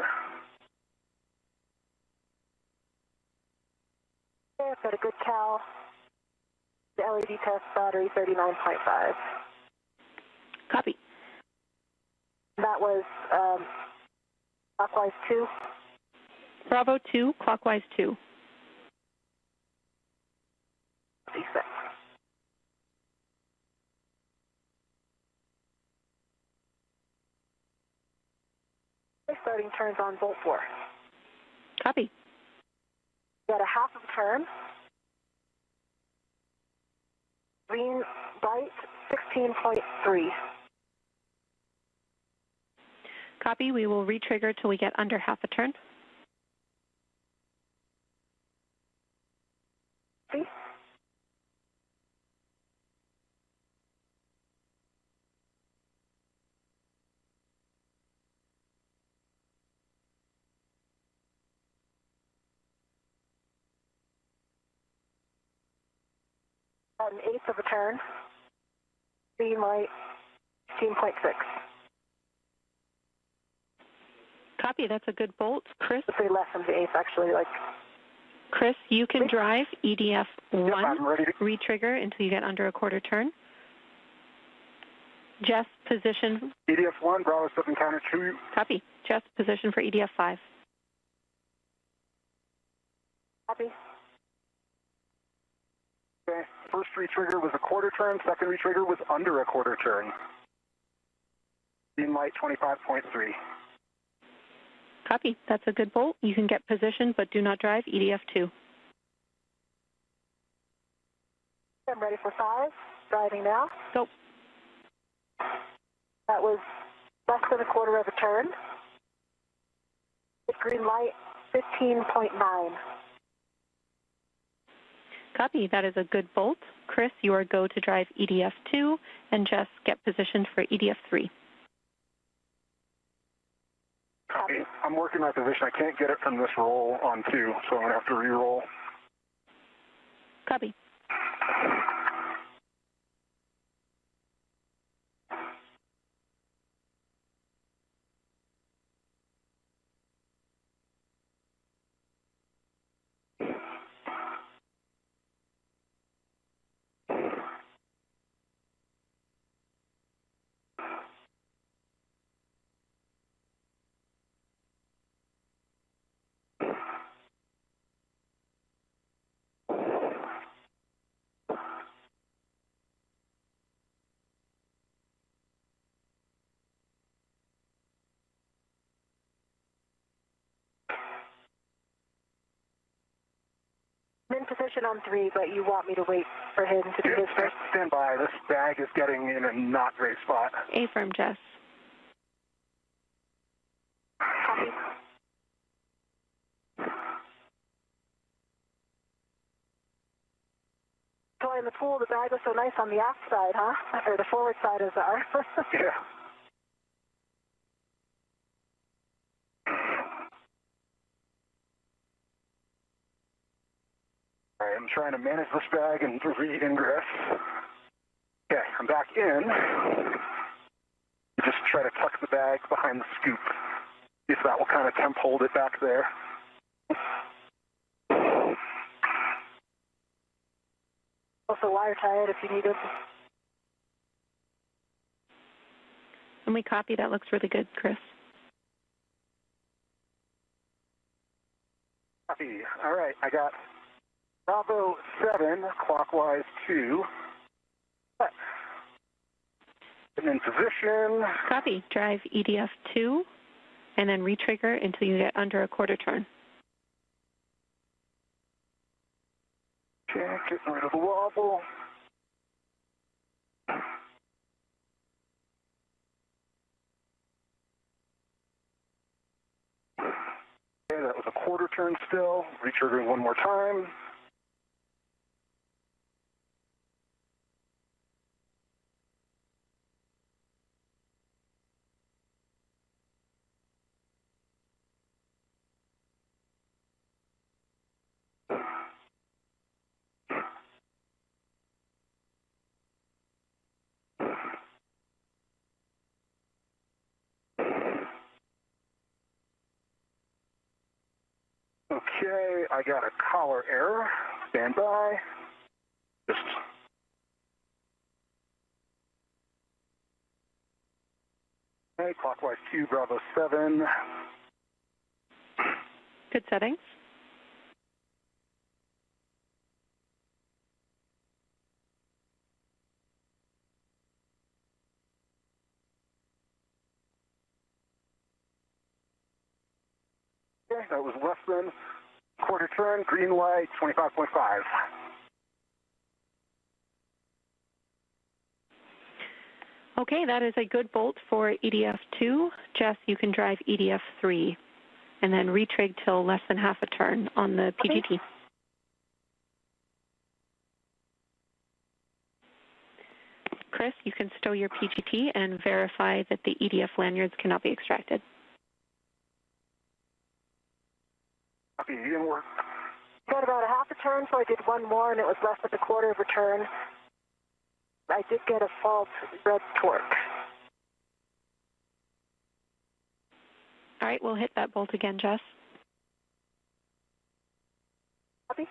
Okay, I've got a good cal. The LED test battery, 39.5. Copy. That was clockwise 2. Bravo 2, clockwise 2. D6. Starting turns on bolt 4. Copy. Got a half of a turn. Green light, 16.3. Copy. We will re-trigger till we get under half a turn. See? An eighth of a turn. Green light, 16.6. Copy. That's a good bolt. Chris? I'd say less than the eighth, actually. Like. Chris, you can drive EDF 1. Yep, I'm ready to... Re-trigger until you get under a quarter turn. Jess, position. EDF1, Bravo 7 counter 2. Copy. Jess, position for EDF5. Copy. Okay, first retrigger was a quarter turn, second retrigger was under a quarter turn. Green light 25.3. Copy. That's a good bolt. You can get position, but do not drive EDF2. I'm ready for 5. Driving now. Go. That was less than a quarter of a turn. Green light 15.9. Copy. That is a good bolt. Chris, you are go to drive EDF2, and Jess, get positioned for EDF3. Copy. I'm working my position. I can't get it from this roll on 2, so I'm going to have to re-roll. Copy. I'm in position on 3, but you want me to wait for him to do his first? Stand by. This bag is getting in a not great spot. A-firm, Jess. Copy. Boy, in the pool, the bag was so nice on the aft side, huh? Or the forward side is our. Yeah. All right, I'm trying to manage this bag and re-ingress. Okay, I'm back in. Just try to tuck the bag behind the scoop. See if that will kind of temp hold it back there. Also wire tie it if you need it. And we copy. That looks really good, Chris. Copy. All right, I got Bravo 7, clockwise 2. And in position. Copy. Drive EDF2, and then retrigger until you get under a quarter turn. Okay, getting rid of the wobble. Okay, that was a quarter turn still. Retriggering one more time. Okay, I got a collar error. Stand by. Just okay, clockwise 2, Bravo 7. Good settings. Okay, that was less than quarter turn, green light, 25.5. Okay, that is a good bolt for EDF2. Jess, you can drive EDF3, and then retrig till less than half a turn on the PGT. Okay. Chris, you can stow your PGT and verify that the EDF lanyards cannot be extracted. Copy, it didn't work. Got about a half a turn, so I did one more, and it was less than a quarter of a turn. I did get a false red torque. All right, we'll hit that bolt again, Jess. Copy.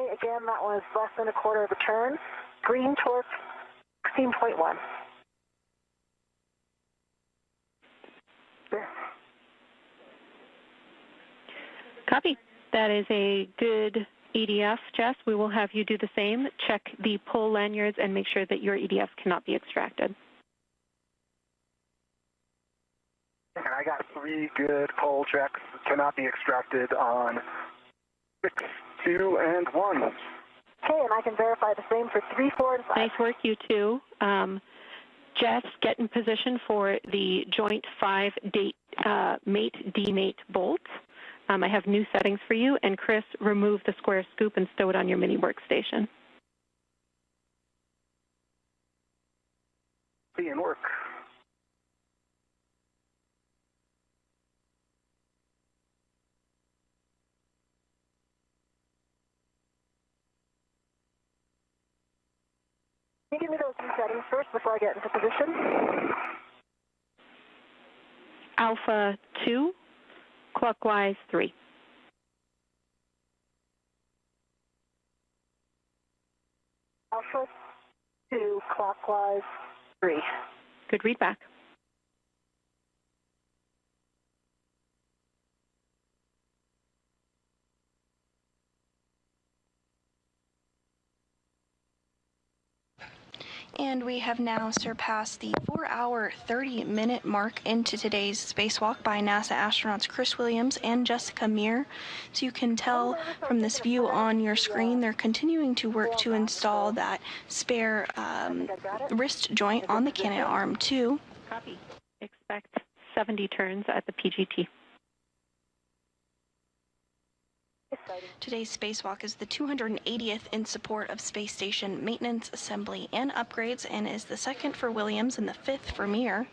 Okay, again, that was less than a quarter of a turn. Green torque, 16.1. Copy. That is a good EDF, Jess. We will have you do the same. Check the pull lanyards and make sure that your EDF cannot be extracted. And I got 3 good pull checks. Cannot be extracted on 6, 2, and 1. Okay, and I can verify the same for 3, 4, and 5. Nice work, you two. Jess, get in position for the joint 5 mate demate bolts. I have new settings for you. And Chris, remove the square scoop and stow it on your mini workstation. See and work. Can you give me those new settings first before I get into position? Alpha 2, clockwise 3. Alpha 2, clockwise 3. Good read back. And we have now surpassed the 4-hour, 30-minute mark into today's spacewalk by NASA astronauts Chris Williams and Jessica Meir. So you can tell from this view on your screen, they're continuing to work to install that spare wrist joint on the Canadarm 2. Copy. Expect 70 turns at the PGT. Today's spacewalk is the 280th in support of space station maintenance, assembly, and upgrades, and is the 2nd for Williams and the 5th for Meir.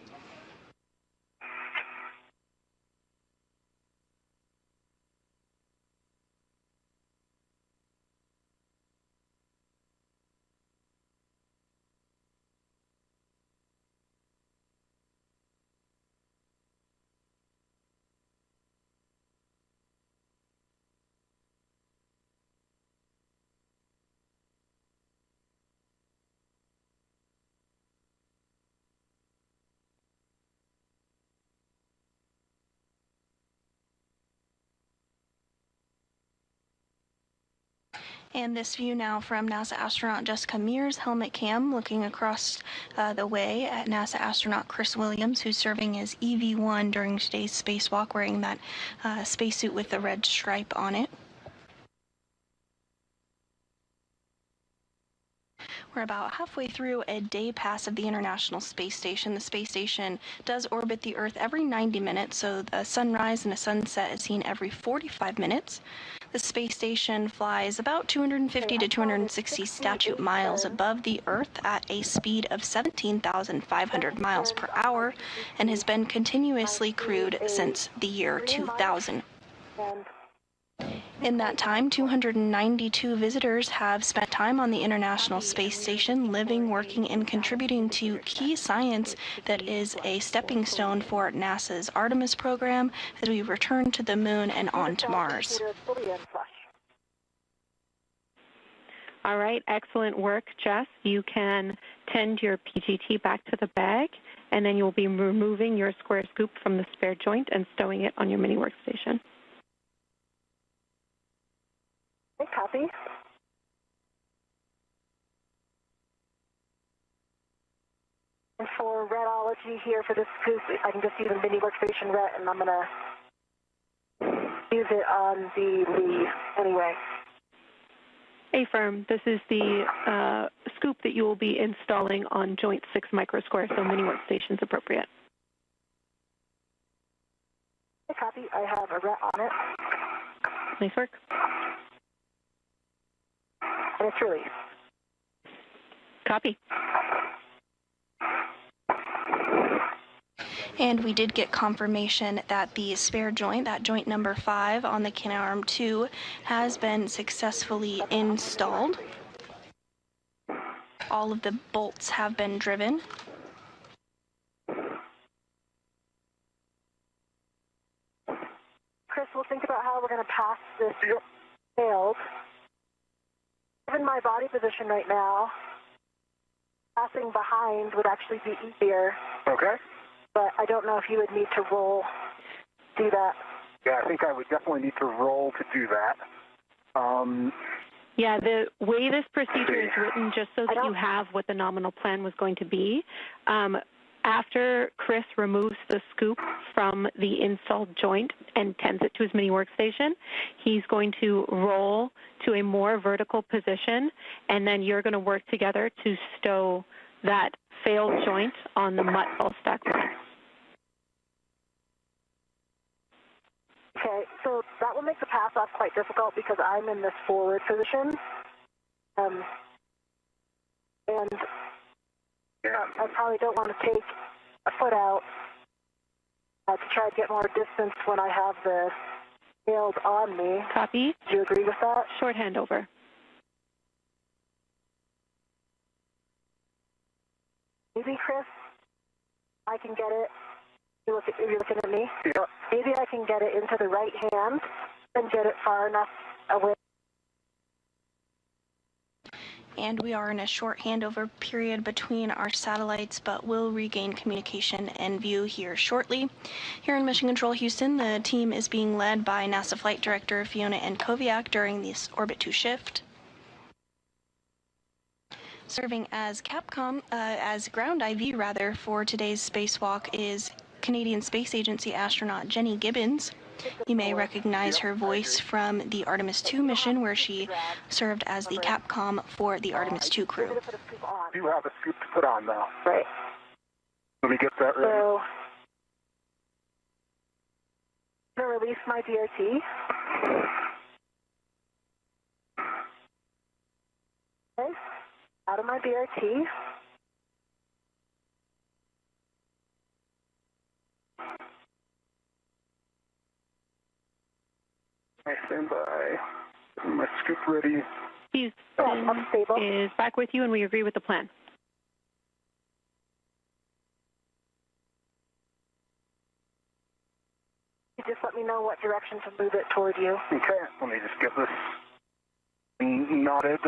And this view now from NASA astronaut Jessica Meir's helmet cam, looking across the way at NASA astronaut Chris Williams, who's serving as EV1 during today's spacewalk, wearing that spacesuit with the red stripe on it. We're about halfway through a day pass of the International Space Station. The space station does orbit the Earth every 90 minutes, so a sunrise and a sunset is seen every 45 minutes. The space station flies about 250 to 260 statute miles above the Earth at a speed of 17,500 miles per hour and has been continuously crewed since the year 2000. In that time, 292 visitors have spent time on the International Space Station, living, working, and contributing to key science that is a stepping stone for NASA's Artemis program as we return to the Moon and on to Mars. All right, excellent work, Jess. You can tend your PGT back to the bag, and then you'll be removing your square scoop from the spare joint and stowing it on your mini workstation. Copy. And for redology here for this scoop, I can just use a mini workstation ret, and I'm going to use it on the Lee anyway. Affirm, this is the scoop that you will be installing on joint 6 microsquare, so mini workstation's appropriate. Copy. I have a ret on it. Nice work. And it's released. Copy. And we did get confirmation that the spare joint, that joint number 5 on the Canadarm 2, has been successfully installed. All of the bolts have been driven. Chris, we'll think about how we're going to pass this failed. in my body position right now. Passing behind would actually be easier. Okay. But I don't know if you would need to roll to do that. Yeah, I think I would definitely need to roll to do that. Yeah, the way this procedure is written, just so that you have what the nominal plan was going to be, after Chris removes the scoop from the installed joint and tends it to his mini workstation, he's going to roll to a more vertical position, and then you're going to work together to stow that failed joint on the mutt ball stack line. Okay, so that will make the pass-off quite difficult because I'm in this forward position. And I probably don't want to take a foot out to try to get more distance when I have the nails on me. Copy. Do you agree with that? Short handover. Maybe, Chris, I can get it. You're looking at me? Yeah. Maybe I can get it into the right hand and get it far enough away. And we are in a short handover period between our satellites, but will regain communication and view here shortly. Here in Mission Control Houston, the team is being led by NASA Flight Director Fiona Enkoviak during this Orbit 2 shift. Serving as ground IV for today's spacewalk is Canadian Space Agency astronaut Jenny Gibbons. You may recognize her voice from the Artemis II mission, where she served as the Capcom for the Artemis II crew. You have a scoop to put on now. Right. Let me get that ready. So, I'm going to release my DRT. Okay. Out of my DRT. I stand by. My scoop ready. Houston is back with you, and we agree with the plan. You just let me know what direction to move it toward you. Okay, let me just get this knotted.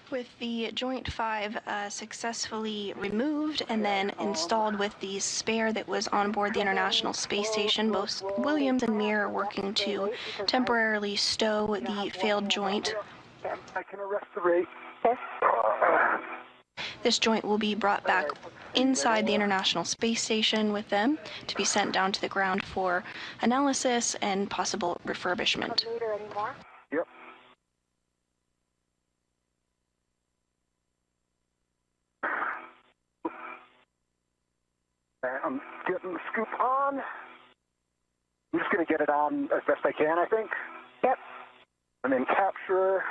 With the Joint 5 successfully removed and then installed with the spare that was on board the International Space Station, both Williams and Mir are working to temporarily stow the failed joint. I can arrest the rate. This joint will be brought back inside the International Space Station with them to be sent down to the ground for analysis and possible refurbishment. Yep. I'm getting the scoop on. I'm just going to get it on as best I can, I think. Yep. And then capture.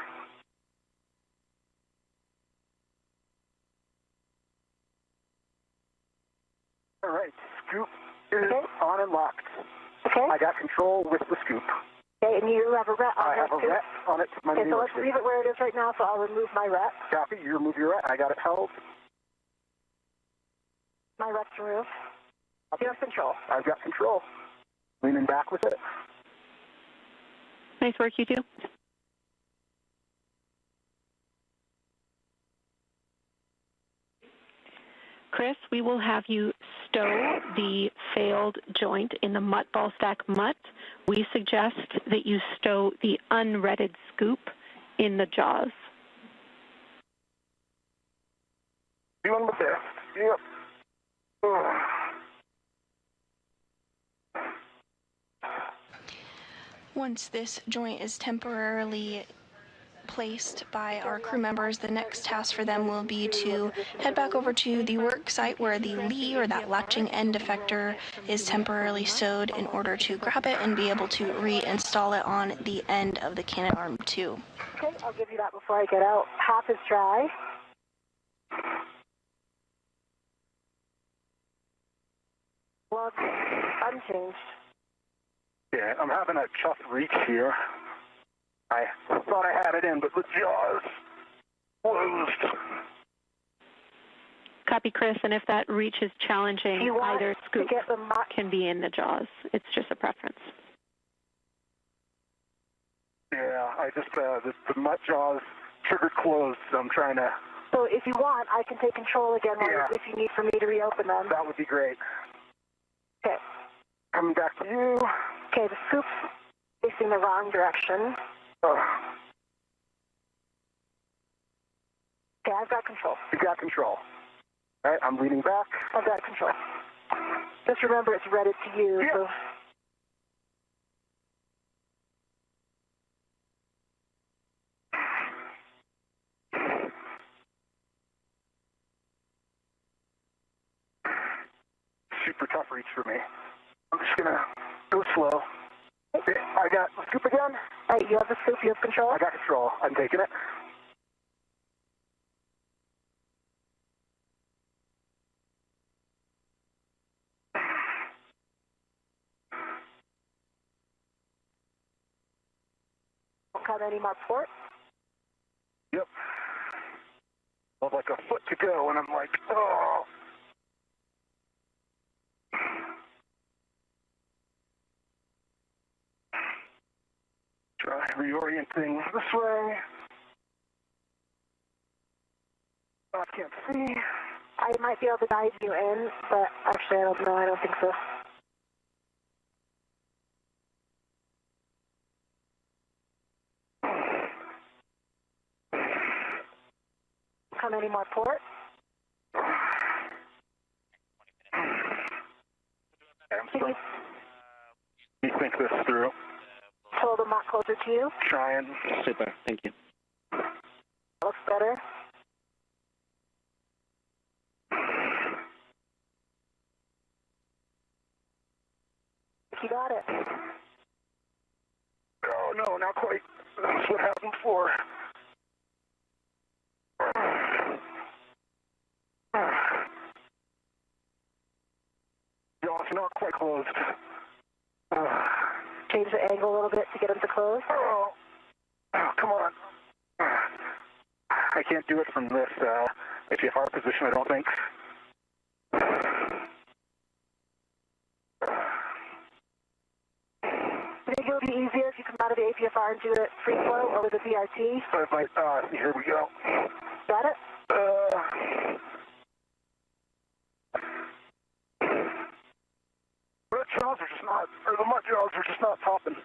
All right, scoop is on and locked. Okay. I got control with the scoop. Okay, and you have a ret on it. I have a ret on it. Okay, so let's leave it where it is right now, so I'll remove my ret. Copy, you remove your ret. I got it held. My ret's removed. You have control. I've got control. Leaning back with it. Nice work, you two. Chris, we will have you stow the failed joint in the mutt ball stack mutt. We suggest that you stow the unredded scoop in the jaws. Doing the best. Yep. Once this joint is temporarily placed by our crew members, the next task for them will be to head back over to the work site where the lee, or that latching end effector, is temporarily sewed in order to grab it and be able to reinstall it on the end of the cannon arm 2. Okay, I'll give you that before I get out. Half is dry. Plug unchanged. Yeah, I'm having a tough reach here. I thought I had it in, but the jaws. Closed. Copy, Chris, and if that reach is challenging, either scoop can be in the jaws. It's just a preference. Yeah, I just, the mutt jaws triggered closed, so I'm trying to... So if you want, I can take control again if you need for me to reopen them. That would be great. Okay. Coming back to you. Okay, the scoop's facing the wrong direction. Okay, I've got control. You've got control. All right, I'm leaning back. I've got control. Just remember it's redded to you, so... Super tough reach for me. I'm just gonna go slow. Okay, I got the scoop again. All right, you have the scoop, you have control? I got control. I'm taking it. Don't cut any more port. Yep. I have like a foot to go, and I'm like, oh. Try reorienting this way. I can't see. I might be able to guide you in, but actually I don't know. I don't think so. Come any more port? I'm still. You think this through? Pull the mott closer to you. Trying. Super, thank you. Looks better. You got it. Oh no, not quite. That's what happened before. No, it's not quite closed. Change the angle a little bit to get them to close. Oh, come on. I can't do it from this APFR position, I don't think. Do you think it would be easier if you come out of the APFR and do it free flow or with a VRT? So if I, here we go. Got it? The jaws are just not, or the mutt jaws are just not popping.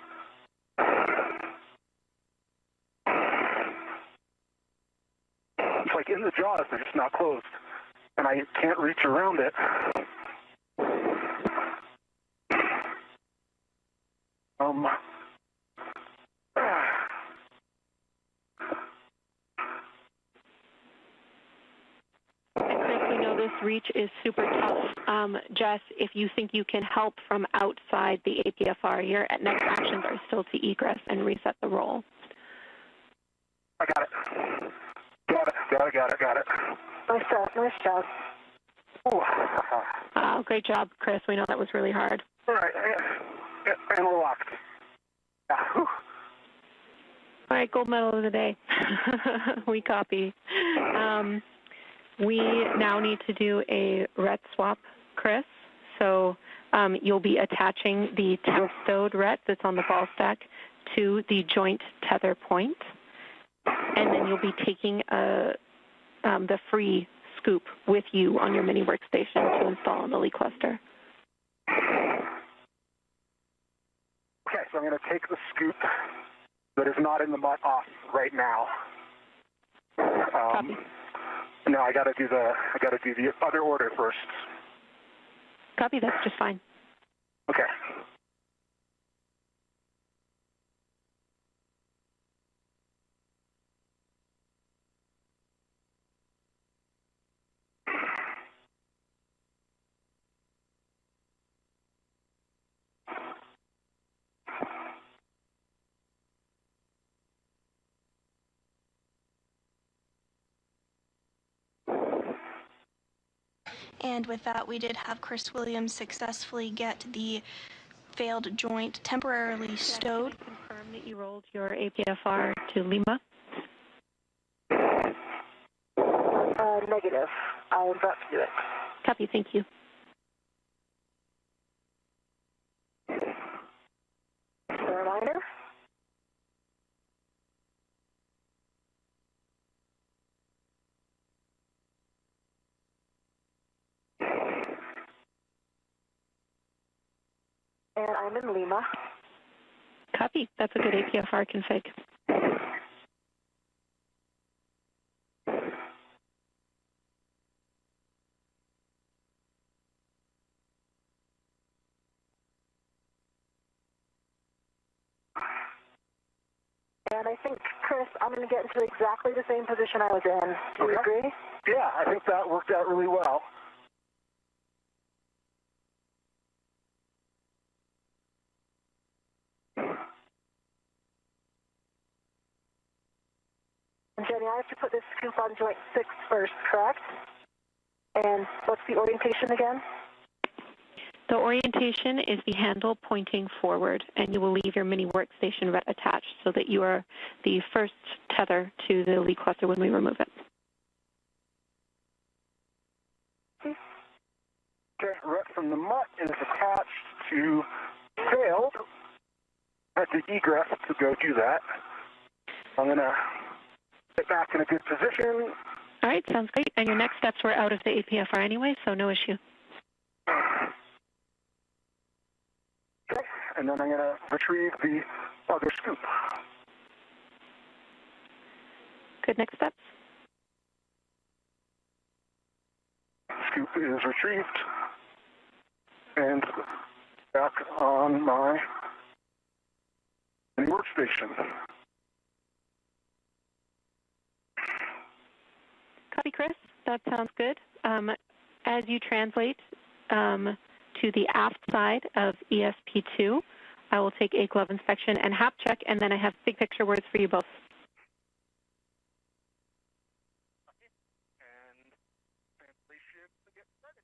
It's like in the jaws, they're just not closed. And I can't reach around it. This reach is super tough. Jess, if you think you can help from outside the APFR, your next actions are still to egress and reset the roll. I got it. Got it. Nice job. Oh, great job, Chris. We know that was really hard. All right, and we're locked. All right, gold medal of the day. We copy. We now need to do a ret swap, Chris. So you'll be attaching the temp-stowed ret that's on the ball stack to the joint tether point, and then you'll be taking the free scoop with you on your mini workstation to install on the leak cluster. Okay, so I'm going to take the scoop that is not in the mutt off right now. Copy. No, I got to do the other order first. Copy. That's just fine. Okay. And with that, we did have Chris Williams successfully get the failed joint temporarily stowed. Confirm that you rolled your APFR to Lima. Negative. I'm about to do it. Copy, thank you. Reminder. And I'm in Lima. Copy. That's a good APFR config. And I think, Chris, I'm going to get into exactly the same position I was in. Do you agree? Yeah, I think that worked out really well. And Jenny, I have to put this scoop on joint 6 first, correct? And what's the orientation again? The orientation is the handle pointing forward, and you will leave your mini workstation attached so that you are the first tether to the lead cluster when we remove it. Okay, right from the mutt is attached to failed at the egress to go do that. I'm going to get back in a good position. All right, sounds great. And your next steps were out of the APFR anyway, so no issue. Okay, and then I'm going to retrieve the other scoop. Good next steps. Scoop is retrieved and back on my workstation. Copy, Chris. That sounds good. As you translate to the aft side of ESP2, I will take a glove inspection and HAP check, and then I have big picture words for you both. And translation to get started.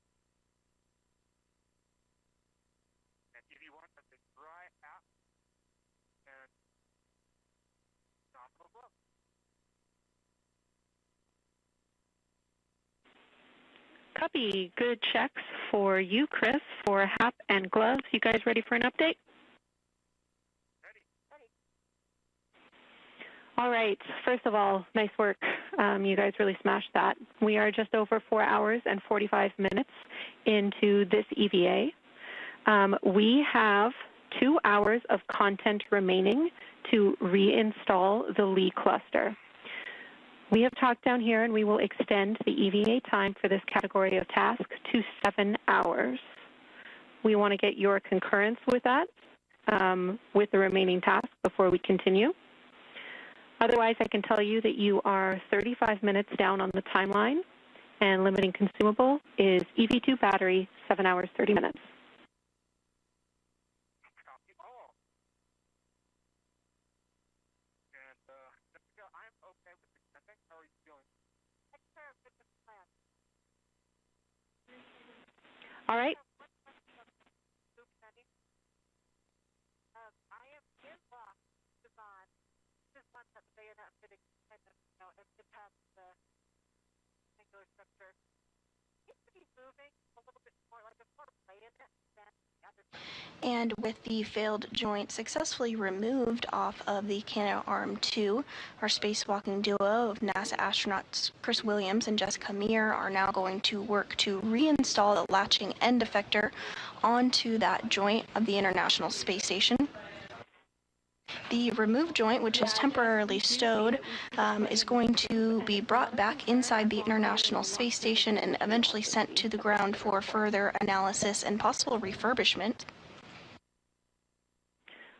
And if you want a big dry app and nominal glove. Copy. Good checks for you, Chris, for HAP and gloves. You guys ready for an update? Ready. All right. First of all, nice work. You guys really smashed that. We are just over 4 hours and 45 minutes into this EVA. We have 2 hours of content remaining to reinstall the Lee cluster. We have talked down here, and we will extend the EVA time for this category of task to 7 hours. We want to get your concurrence with that, with the remaining tasks before we continue. Otherwise, I can tell you that you are 35 minutes down on the timeline, and limiting consumable is EV2 battery, 7 hours, 30 minutes. All right. And with the failed joint successfully removed off of the Canal Arm 2, our spacewalking duo of NASA astronauts Chris Williams and Jessica Meir are now going to work to reinstall the latching end effector onto that joint of the International Space Station. The removed joint, which is temporarily stowed, is going to be brought back inside the International Space Station and eventually sent to the ground for further analysis and possible refurbishment.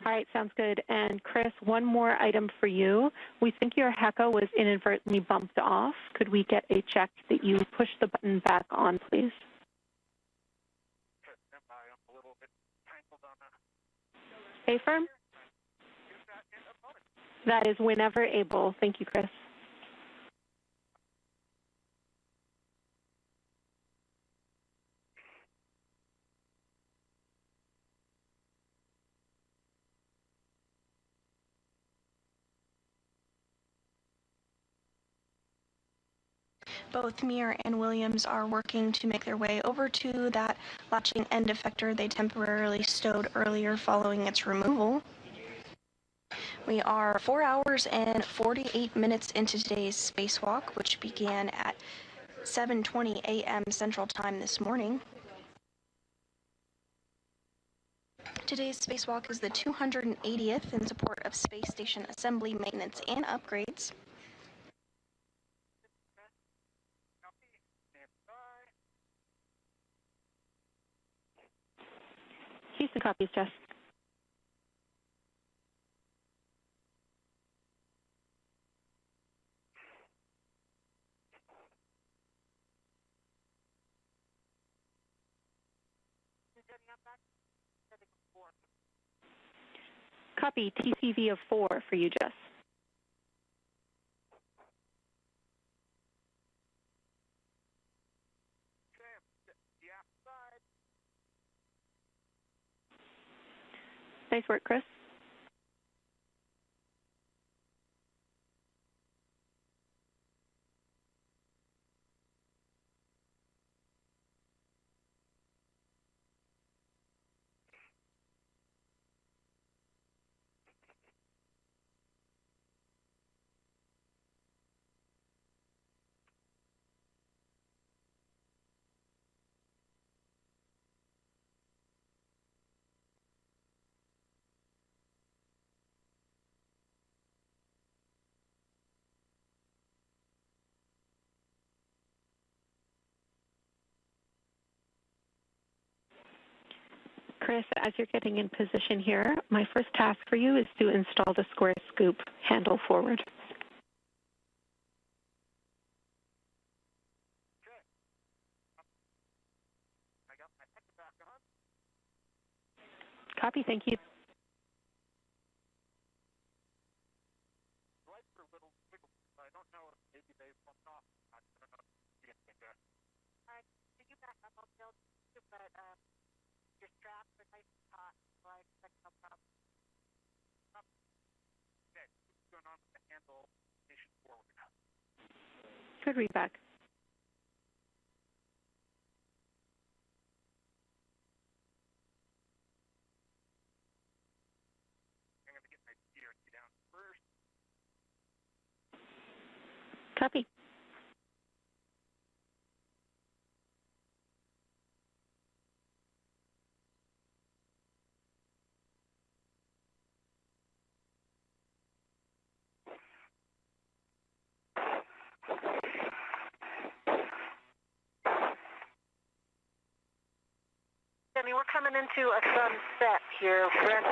All right, sounds good. And Chris, one more item for you. We think your HECA was inadvertently bumped off. Could we get a check that you push the button back on, please? Stay firm. That is whenever able. Thank you, Chris. Both Mir and Williams are working to make their way over to that latching end effector they temporarily stowed earlier following its removal. We are 4 hours and 48 minutes into today's spacewalk, which began at 7:20 a.m. Central Time this morning. Today's spacewalk is the 280th in support of space station assembly, maintenance, and upgrades. Houston copies, Jess. Copy TCV of 4 for you, Jess. Nice work, Chris. Chris, as you're getting in position here, my first task for you is to install the square scoop handle forward. Copy, thank you. Your straps are nice and taut, so I expect no problem. Okay, what's going on with the handle station forward? Good readback. I'm going to get my gear down first. Copy. I mean, we're coming into a sunset here, correct?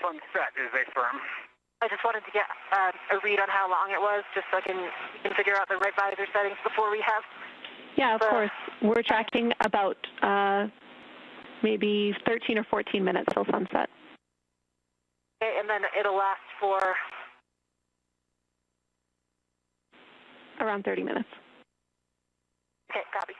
Sunset is a firm. I just wanted to get a read on how long it was, just so I can figure out the right visor settings before we have. Yeah, of course. We're tracking about maybe 13 or 14 minutes till sunset. Okay, and then it'll last for? Around 30 minutes. Okay, copy.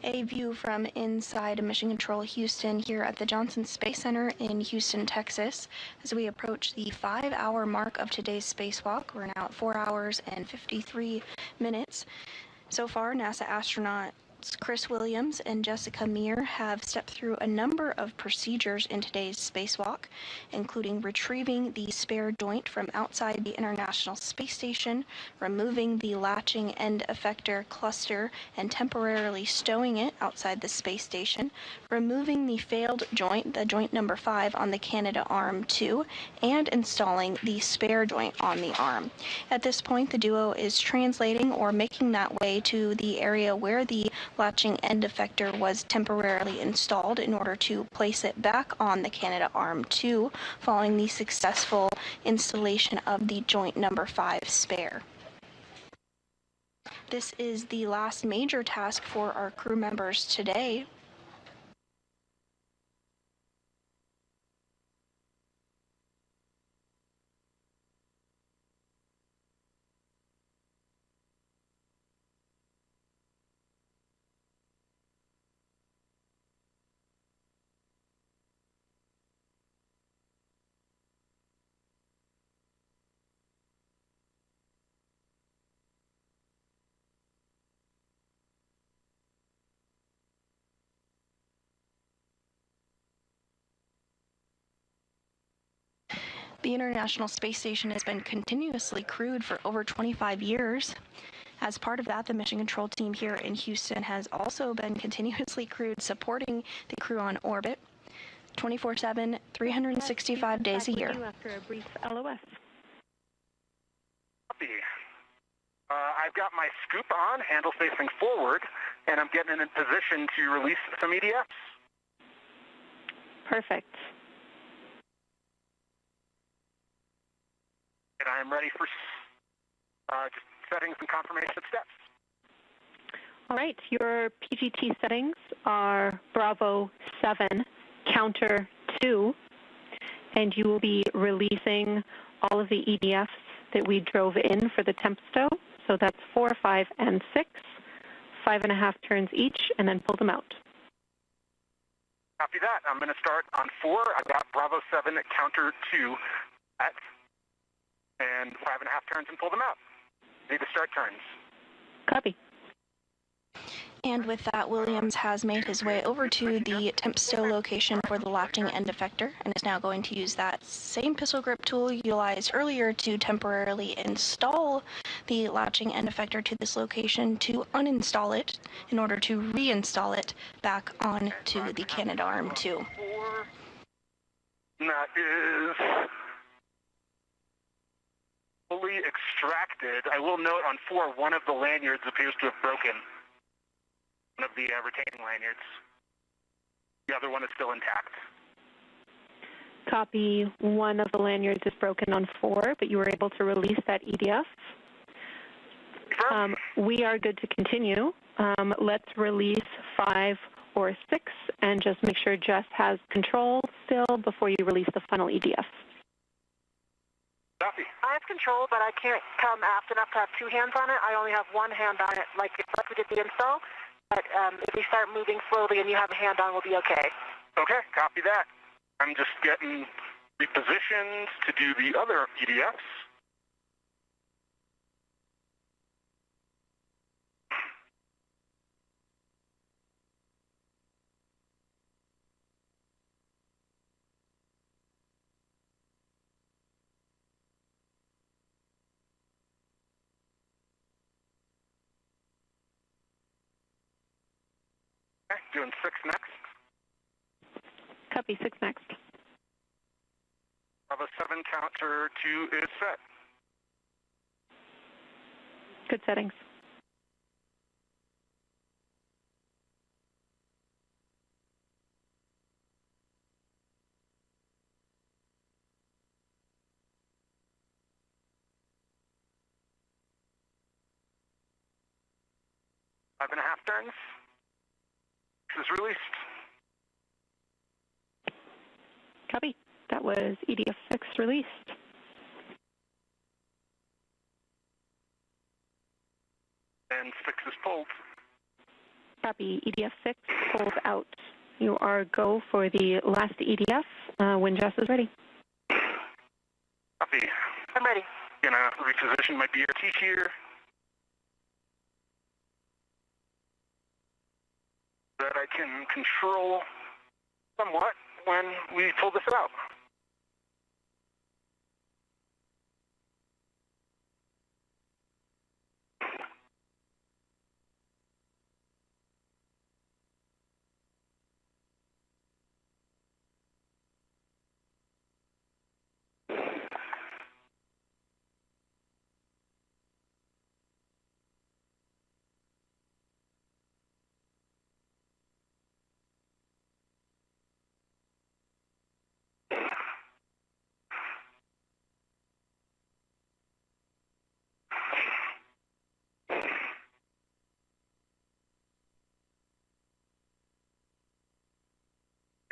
A view from inside Mission Control Houston here at the Johnson Space Center in Houston, Texas. As we approach the 5-hour mark of today's spacewalk, we're now at 4 hours and 53 minutes. So far, NASA astronaut astronauts Chris Williams and Jessica Meir have stepped through a number of procedures in today's spacewalk, including retrieving the spare joint from outside the International Space Station, removing the latching end effector cluster and temporarily stowing it outside the space station, removing the failed joint, the joint number 5 on the Canadarm2, and installing the spare joint on the arm. At this point, the duo is translating or making that way to the area where the latching end effector was temporarily installed in order to place it back on the Canadarm2 following the successful installation of the joint number 5 spare. This is the last major task for our crew members today. The International Space Station has been continuously crewed for over 25 years. As part of that, the mission control team here in Houston has also been continuously crewed, supporting the crew on orbit 24/7, 365 days a year. After a brief LOS. I've got my scoop on, handle facing forward, and I'm getting in position to release some EDFs. Perfect. And I'm ready for just settings and confirmation of steps. All right, your PGT settings are Bravo 7, counter 2, and you will be releasing all of the EDFs that we drove in for the temp stow. So that's 4, 5, and 6, 5.5 turns each, and then pull them out. Copy that. I'm going to start on 4. I've got Bravo 7, counter 2 at, and 5.5 turns and pull them out. Need to start turns. Copy. And with that, Williams has made his way over to the temp stow location for the latching end effector and is now going to use that same pistol grip tool utilized earlier to temporarily install the latching end effector to this location to uninstall it in order to reinstall it back onto the Canadarm2. That is fully extracted. I will note on 4, one of the lanyards appears to have broken. One of the retaining lanyards. The other one is still intact. Copy. One of the lanyards is broken on 4, but you were able to release that EDF. We are good to continue. Let's release 5 or 6 and just make sure Jess has control still before you release the final EDF. Copy. I have control, but I can't come aft enough to have 2 hands on it. I only have 1 hand on it, like we did the install. But if we start moving slowly and you have a hand on, we'll be okay. Okay, copy that. I'm just getting repositioned to do the other EDFs. Okay, doing 6 next. Copy. 6 next. Bravo 7, counter 2 is set. Good settings. Five and a half turns. This is released. Copy. That was EDF 6 released. And 6 is pulled. Copy. EDF 6 pulled out. You are go for the last EDF when Jess is ready. Copy. I'm ready. Gonna reposition my BRT here. that I can control somewhat when we pull this out.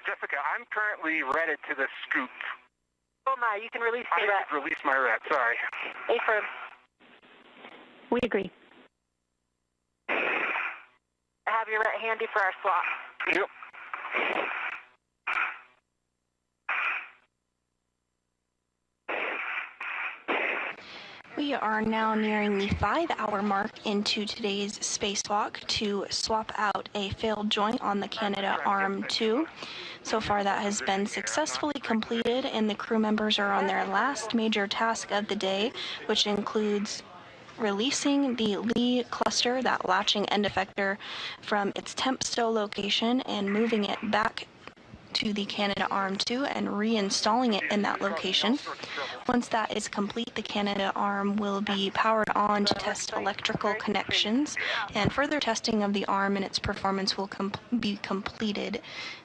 Jessica, I'm currently redded to the scoop. Oh my, you can release me that. I release my red, sorry. A-firm. We agree. I have your red handy for our swap. Yep. We are now nearing the 5-hour mark into today's spacewalk to swap out a failed joint on the Canada Arm 2. So far that has been successfully completed, and the crew members are on their last major task of the day, which includes releasing the Lee cluster, that latching end effector, from its temp stow location and moving it back to the Canada Arm 2 and reinstalling it in that location. Once that is complete, the Canada Arm will be powered on to test electrical connections, and further testing of the arm and its performance will be completed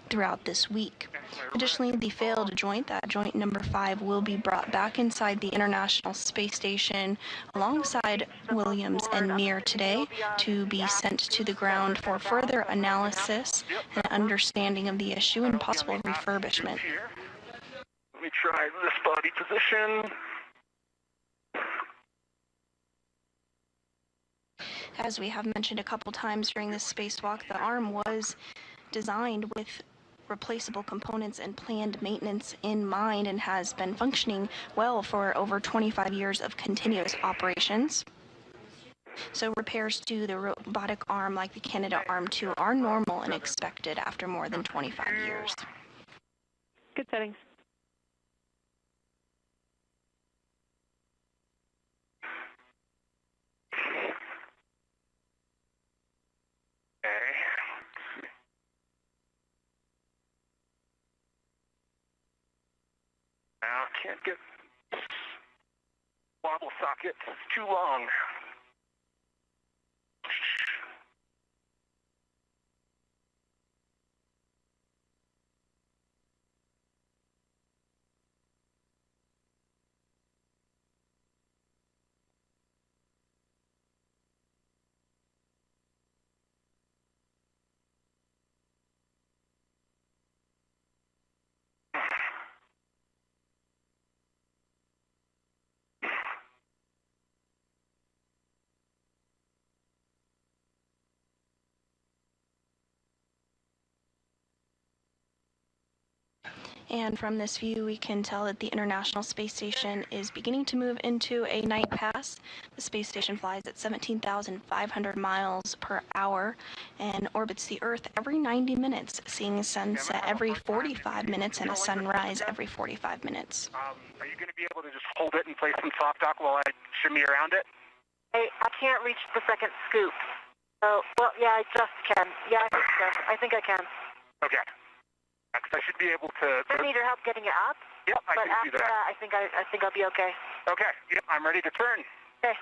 throughout this week. Additionally, the failed joint, that joint number 5, will be brought back inside the International Space Station alongside Williams and Mir today to be sent to the ground for further analysis and understanding of the issue and possible refurbishment. Let me try this body position. As we have mentioned a couple times during this spacewalk, the arm was designed with replaceable components and planned maintenance in mind and has been functioning well for over 25 years of continuous operations. So repairs to the robotic arm like the Canada Arm 2 are normal and expected after more than 25 years. Good settings. Now, can't get wobble sockets, it's too long. And from this view, we can tell that the International Space Station is beginning to move into a night pass. The space station flies at 17,500 miles per hour and orbits the Earth every 90 minutes, seeing a sunset every 45 minutes and a sunrise every 45 minutes. Are you going to be able to just hold it and play some soft talk while I shimmy around it? Hey, I can't reach the second scoop. Oh, well, yeah, I just can. Yeah, I think so. I think I can. Okay. I should be able to... I need your help getting it up. Yep, I can do that. But after that, I think I'll be okay. Okay, yep, I'm ready to turn. Okay.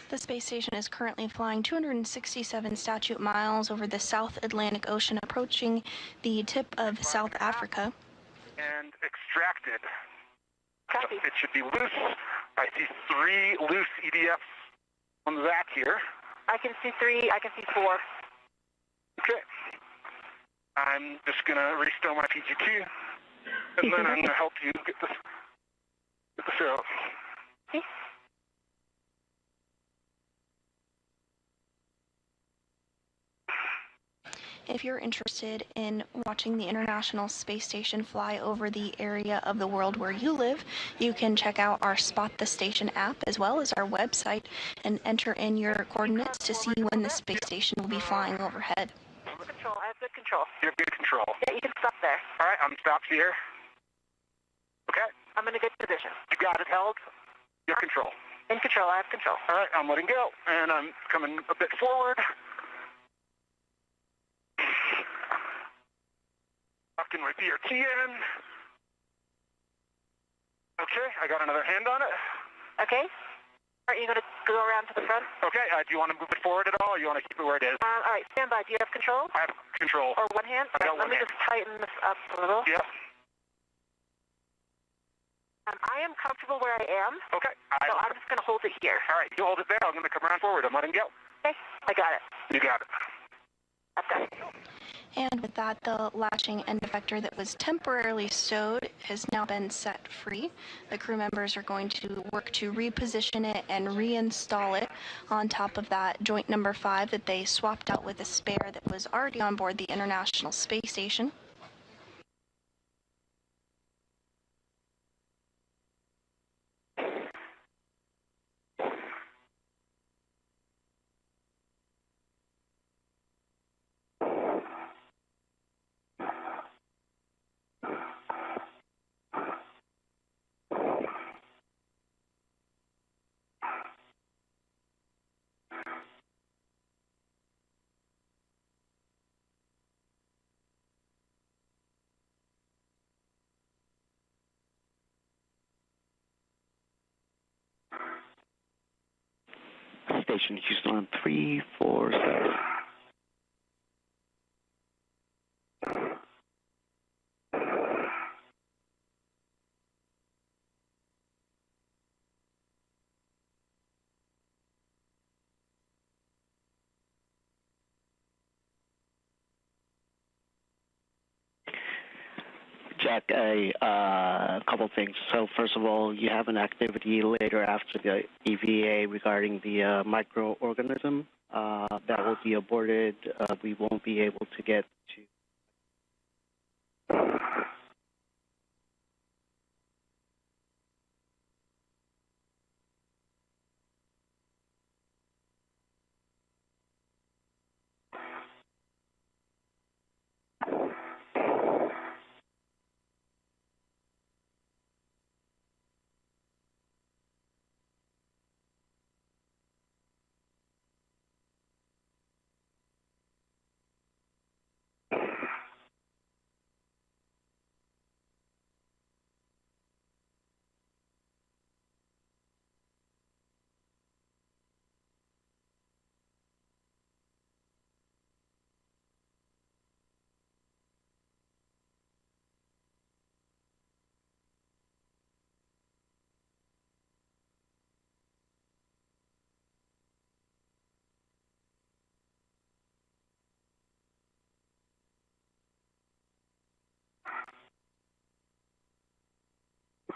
The space station is currently flying 267 statute miles over the South Atlantic Ocean, approaching the tip of South Africa. And extracted. Copy. It should be loose. I see 3 loose EDFs on the back here. I can see 3. I can see 4. Okay. I'm just going to restow my PGT, and then I'm going to help you get this out. Okay. If you're interested in watching the International Space Station fly over the area of the world where you live, you can check out our Spot the Station app as well as our website and enter in your coordinates to see when the space station will be flying overhead. Control, I have good control. You have good control. Yeah, you can stop there. All right, I'm stopped here. Okay. I'm in a good position. You got it held. You have control. In control, I have control. All right, I'm letting go, and I'm coming a bit forward. Locking my BRT in. Okay, I got another hand on it. Okay. Are you going to go around to the front? Okay, do you want to move it forward at all, or you want to keep it where it is? All right, stand by. Do you have control? I have control. Or one hand? I got Let one me hand. just tighten this up a little. Yep. I am comfortable where I am. Okay. So I'm just going to hold it here. All right, you hold it there. I'm going to come around forward. I'm letting go. Okay, I got it. You got it. I've got it. And with that, the latching end effector that was temporarily stowed has now been set free. The crew members are going to work to reposition it and reinstall it on top of that joint number 5 that they swapped out with a spare that was already on board the International Space Station. Station Houston on 347. Jack, a couple things. So first of all, you have an activity later after the EVA regarding the microorganism that will be aborted. We won't be able to get to.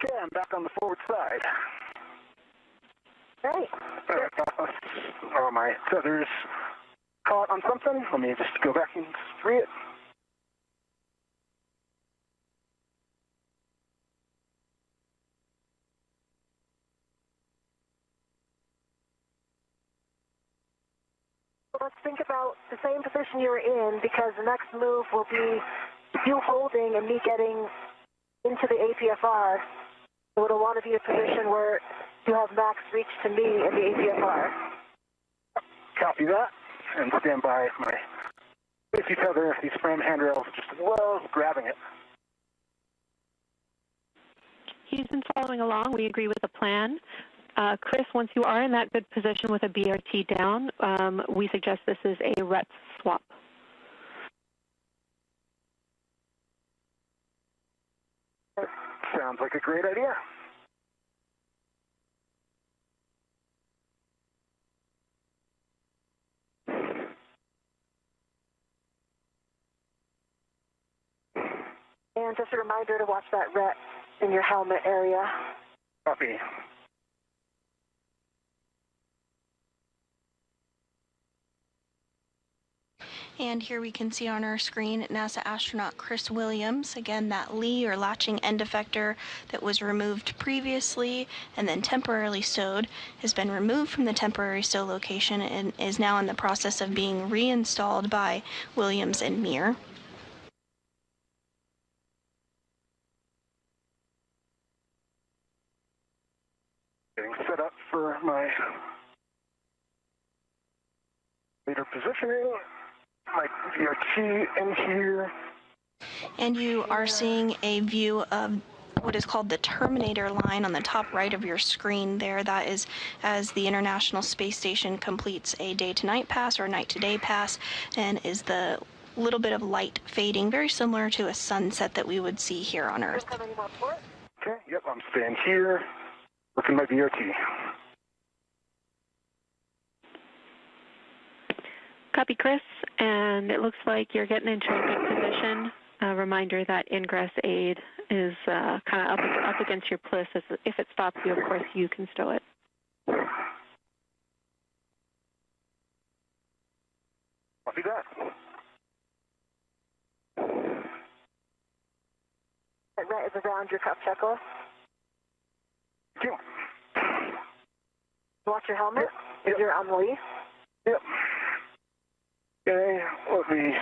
Okay, I'm back on the forward side. Great. Oh, my feathers caught on something. Let me just go back and free it. Let's think about the same position you were in, because the next move will be you holding and me getting into the APFR. So it'll want to be a position where you have max reach to me in the APFR. Copy that, and stand by my safety tether, these frame handrails just as well, grabbing it. He's been following along. We agree with the plan. Chris, once you are in that good position with a BRT down, we suggest this is a rep swap. Sounds like a great idea. And just a reminder to watch that ret in your helmet area. Copy. And here we can see on our screen NASA astronaut Chris Williams. Again, that Lee or latching end effector that was removed previously and then temporarily stowed has been removed from the temporary stow location and is now in the process of being reinstalled by Williams and Mir. Getting set up for my later positioning. My VRT in here. And you are seeing a view of what is called the terminator line on the top right of your screen there. That is as the International Space Station completes a day-to-night pass or night-to-day pass, and is the little bit of light fading, very similar to a sunset that we would see here on Earth. Okay, yep, I'm staying here, working my VRT. Copy, Chris, and it looks like you're getting into a good position. A reminder that ingress aid is kind of up against your plis. If it stops you, of course, you can stow it. Copy that. That is around your cup checklist. Thank you. Watch your helmet. Yep. Is your on the Lee? Yep. Okay, let me...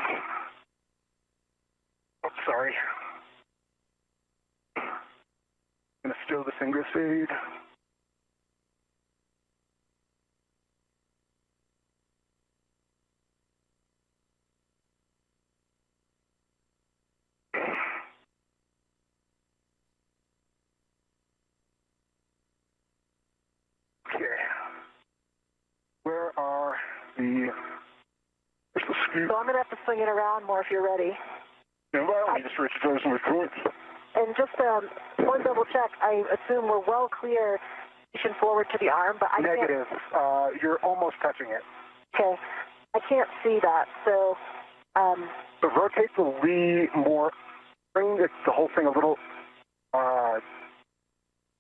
Oh, sorry. I'm going to stow this ingress aid. Okay. Where are the... Where's the screw? So I'm going to have to swing it around more if you're ready. Yeah, well, let me just reach those in the corners. And just one double check, I assume we're well clear pushing forward to the arm, but I Negative. You're almost touching it. can't. Okay. I can't see that, so... So rotate the Lee more. Bring the whole thing a little...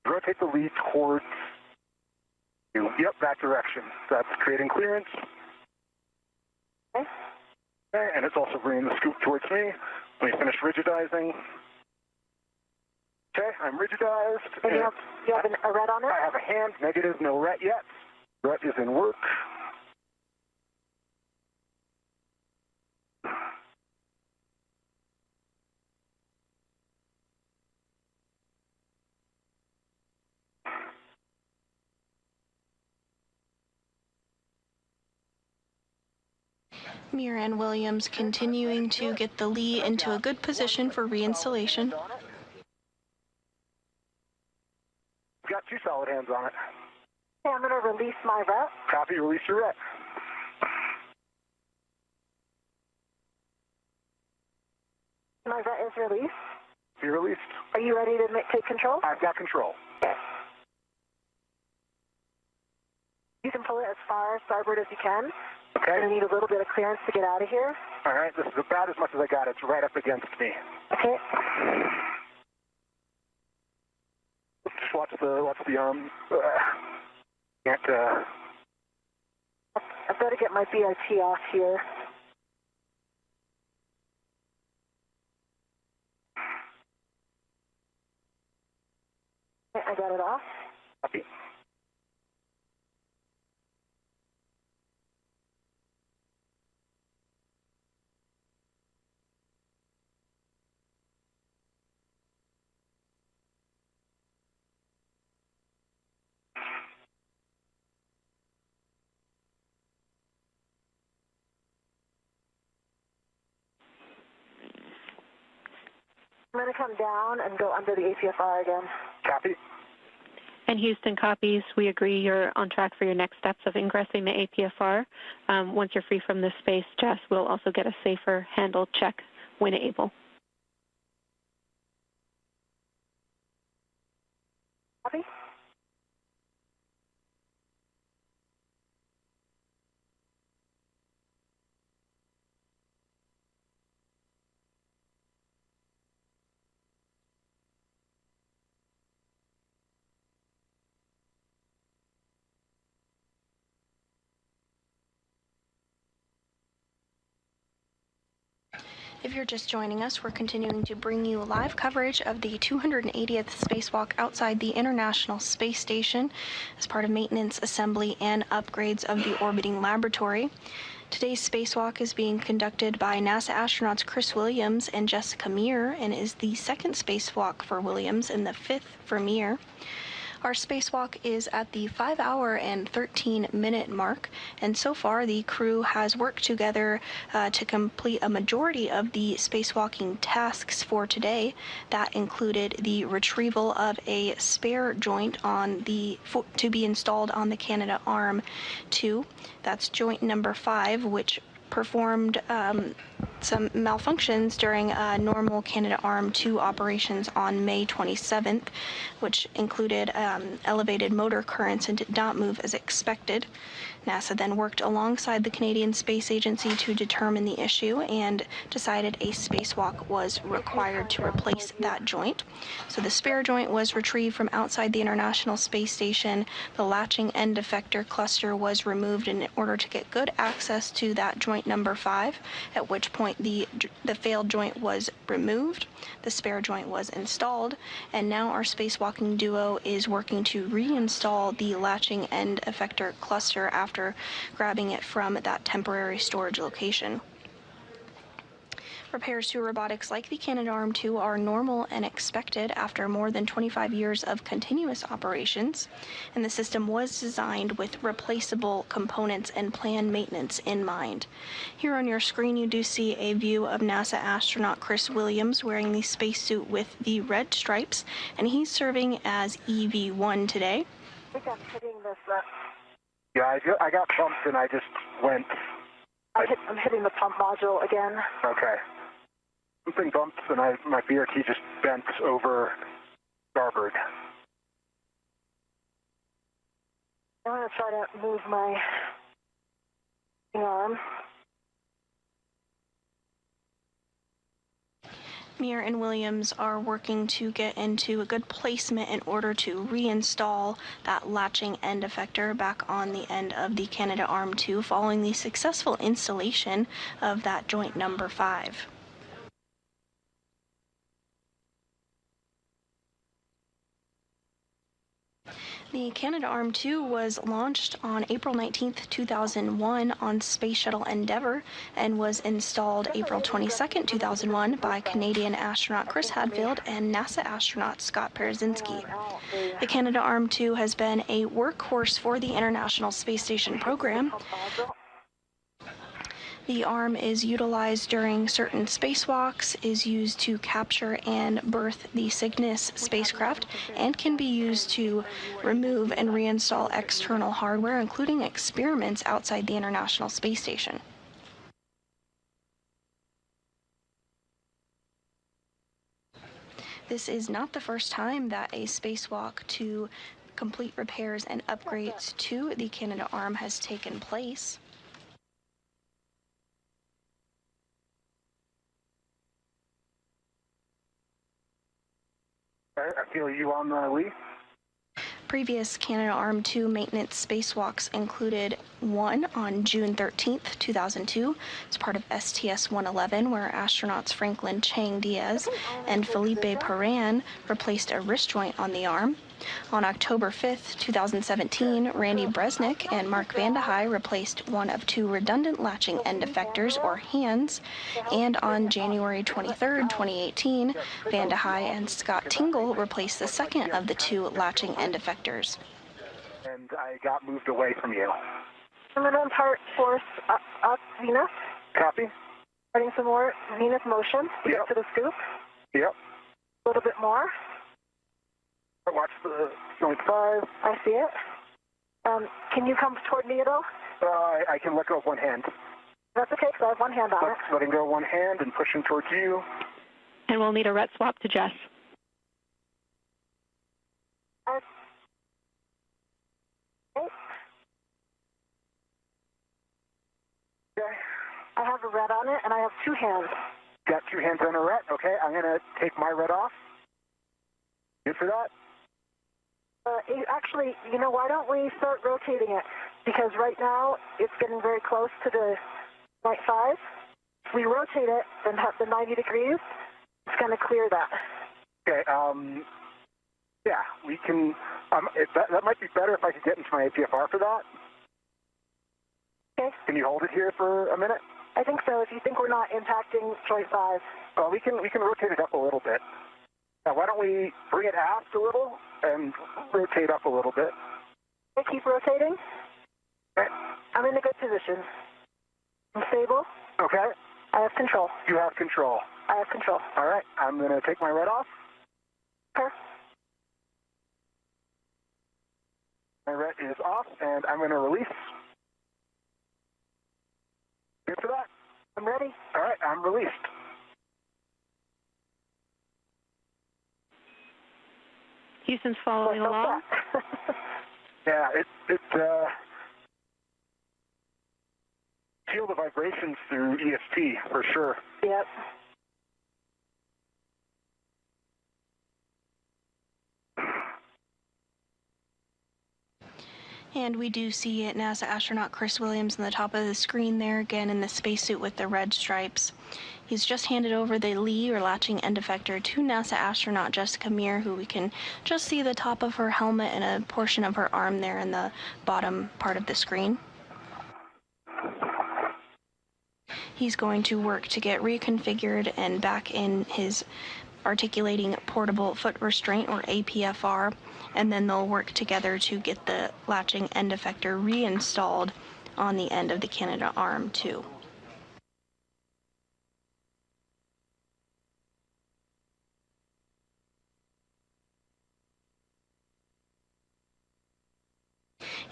rotate the Lee towards you. Yep, that direction. That's creating clearance. Okay. Okay, and it's also bringing the scoop towards me. Let me finish rigidizing. Okay, I'm rigidized. And you have a ret on it? I have a hand, negative, no ret yet. Ret is in work. Mir and Williams continuing to get the Lee into a good position for reinstallation. Got two solid hands on it. Okay, I'm going to release my ret. Copy, release your ret. My ret is released. You're released. Are you ready to take control? I've got control. You can pull it as far starboard as you can. Okay. You need a little bit of clearance to get out of here. All right, this is about as much as I got. It's right up against me. Okay. Just watch the arm. Can't, I better get my BRT off here. Okay, I got it off. copy. I'm going to come down and go under the APFR again. Copy. And Houston copies. We agree you're on track for your next steps of ingressing the APFR. Once you're free from this space, Jess will also get a safer handle check when able. Copy? If you're just joining us, we're continuing to bring you live coverage of the 280th spacewalk outside the International Space Station as part of maintenance, assembly, and upgrades of the orbiting laboratory. Today's spacewalk is being conducted by NASA astronauts Chris Williams and Jessica Meir and is the second spacewalk for Williams and the fifth for Meir. Our spacewalk is at the 5-hour and 13-minute mark, and so far the crew has worked together to complete a majority of the spacewalking tasks for today. That included the retrieval of a spare joint to be installed on the Canadarm2. That's joint number 5, which performed some malfunctions during normal Canadarm2 operations on May 27th, which included elevated motor currents and did not move as expected. NASA then worked alongside the Canadian Space Agency to determine the issue and decided a spacewalk was required to replace that joint. So the spare joint was retrieved from outside the International Space Station. The latching end effector cluster was removed in order to get good access to that joint number 5, at which point the failed joint was removed, the spare joint was installed, and now our spacewalking duo is working to reinstall the latching end effector cluster after grabbing it from that temporary storage location. Repairs to robotics like the Canadarm2 are normal and expected after more than 25 years of continuous operations, and the system was designed with replaceable components and planned maintenance in mind. Here on your screen you do see a view of NASA astronaut Chris Williams wearing the spacesuit with the red stripes, and he's serving as EV1 today. I think I'm hitting this. Yeah, I got bumped and I just went. I'm hitting the pump module again. Okay. Something bumped and my BRT just bent over starboard. I'm going to try to move my arm. Meir and Williams are working to get into a good placement in order to reinstall that latching end effector back on the end of the Canadarm2 following the successful installation of that joint number 5. The Canadarm2 was launched on April 19, 2001 on Space Shuttle Endeavour and was installed April 22, 2001 by Canadian astronaut Chris Hadfield and NASA astronaut Scott Parzynski. The Canadarm2 has been a workhorse for the International Space Station program. The arm is utilized during certain spacewalks, is used to capture and berth the Cygnus spacecraft, and can be used to remove and reinstall external hardware, including experiments outside the International Space Station. This is not the first time that a spacewalk to complete repairs and upgrades to the Canadarm has taken place. I feel you on the Lee. Previous Canadarm2 maintenance spacewalks included one on June 13, 2002, as part of STS-111, where astronauts Franklin Chang Diaz and Felipe Paran replaced a wrist joint on the arm. On October 5, 2017, Randy Bresnik and Mark Vandehei replaced one of 2 redundant latching end effectors, or hands, and on January 23, 2018, Vandehei and Scott Tingle replaced the second of the 2 latching end effectors. And I got moved away from you. I'm going to impart force up Venus. Copy. Starting some more Venus motion to get to the scoop. Yep. A little bit more. Watch the joint 5. I see it. Can you come toward me at all? I can let go of one hand. That's okay, because I have one hand on it. Letting go of one hand and pushing towards you. And we'll need a ret swap to Jess. Okay. I have a ret on it, and I have 2 hands. Got 2 hands on a ret. Okay, I'm going to take my ret off. Good for that? Actually, why don't we start rotating it? Because right now, it's getting very close to the point 5. we rotate it and have the 90 degrees, it's going to clear that. Okay, yeah, we can, that might be better if I could get into my APFR for that. Okay. Can you hold it here for a minute? I think so, if you think we're not impacting joint 5. We can rotate it up a little bit. Now, why don't we bring it aft a little and rotate up a little bit? Okay, keep rotating. Okay. I'm in a good position. I'm stable. Okay. I have control. You have control. I have control. All right, I'm going to take my red off. Okay. My red is off, and I'm going to release. Good for that? I'm ready. All right, I'm released. Houston's following along. Yeah, feel the vibrations through ESP for sure. Yep. And we do see NASA astronaut Chris Williams on the top of the screen there, again in the spacesuit with the red stripes. He's just handed over the Lee or latching end effector to NASA astronaut Jessica Meir, who we can just see the top of her helmet and a portion of her arm there in the bottom part of the screen. He's going to work to get reconfigured and back in his articulating portable foot restraint, or APFR, and then they'll work together to get the latching end effector reinstalled on the end of the Canada arm too.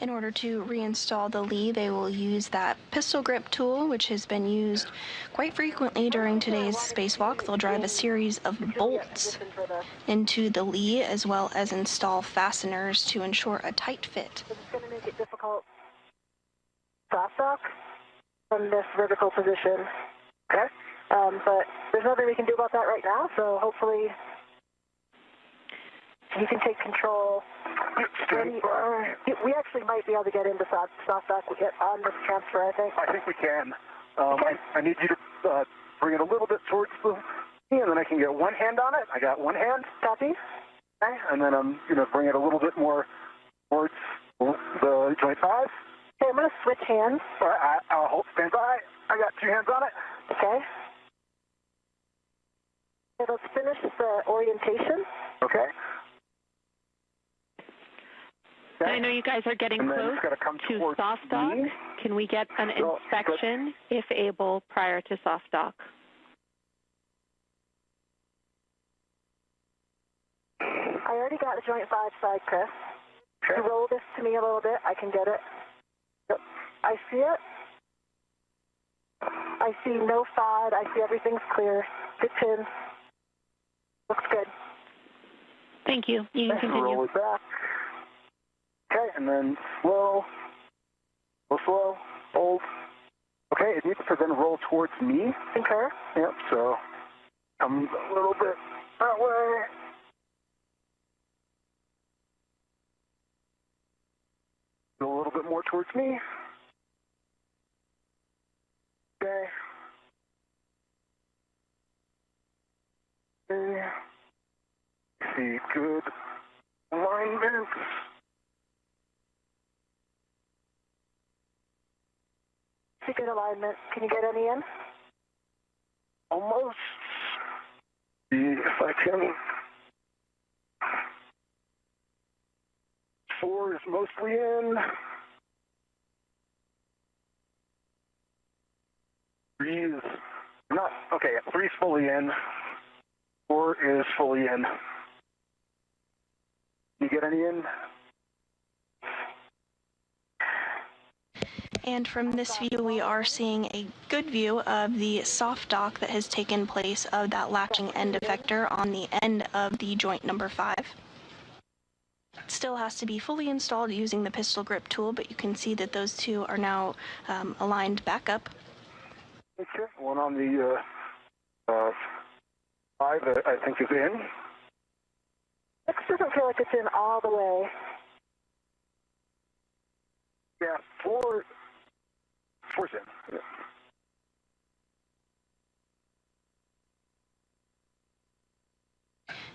In order to reinstall the Lee, they will use that pistol grip tool, which has been used quite frequently during today's spacewalk. They'll drive a series of bolts into the Lee, as well as install fasteners to ensure a tight fit. It's going to make it difficult soft dock from this vertical position. Okay. But there's nothing we can do about that right now, so hopefully you can take control. We actually might be able to get into soft dock on this transfer, I think. I think we can. Okay. I need you to bring it a little bit towards the knee, and then I can get one hand on it. I got one hand. Copy. Okay. And then I'm going to bring it a little bit more towards the joint 5. Okay, I'm going to switch hands. All right, I'll stand by. I got 2 hands on it. Okay. Okay, let's finish the orientation. Okay. I know you guys are getting close to soft dock. Can we get an inspection, if able, prior to soft dock? I already got the joint 5 side, Chris. Okay. You roll this to me a little bit. I can get it. Yep. I see it. I see no FOD. I see everything's clear. Good pin. Looks good. Thank you. You can continue. Roll it back. Okay, and then slow, hold. Okay, it needs to then roll towards me. Concur. Yep, so come a little bit that way. Go a little bit more towards me. Okay. Okay. See, good alignment. See good alignment. Can you get any in? Almost. See if I can. 4 is mostly in. 3 is not. Okay, 3 is fully in. 4 is fully in. You get any in? And from this view, we are seeing a good view of the soft dock that has taken place of that latching end effector on the end of the joint number 5. It still has to be fully installed using the pistol grip tool, but you can see that those two are now aligned back up. Okay, one on the 5 that I think is in. This doesn't feel like it's in all the way. Yeah, 4's in. Yeah.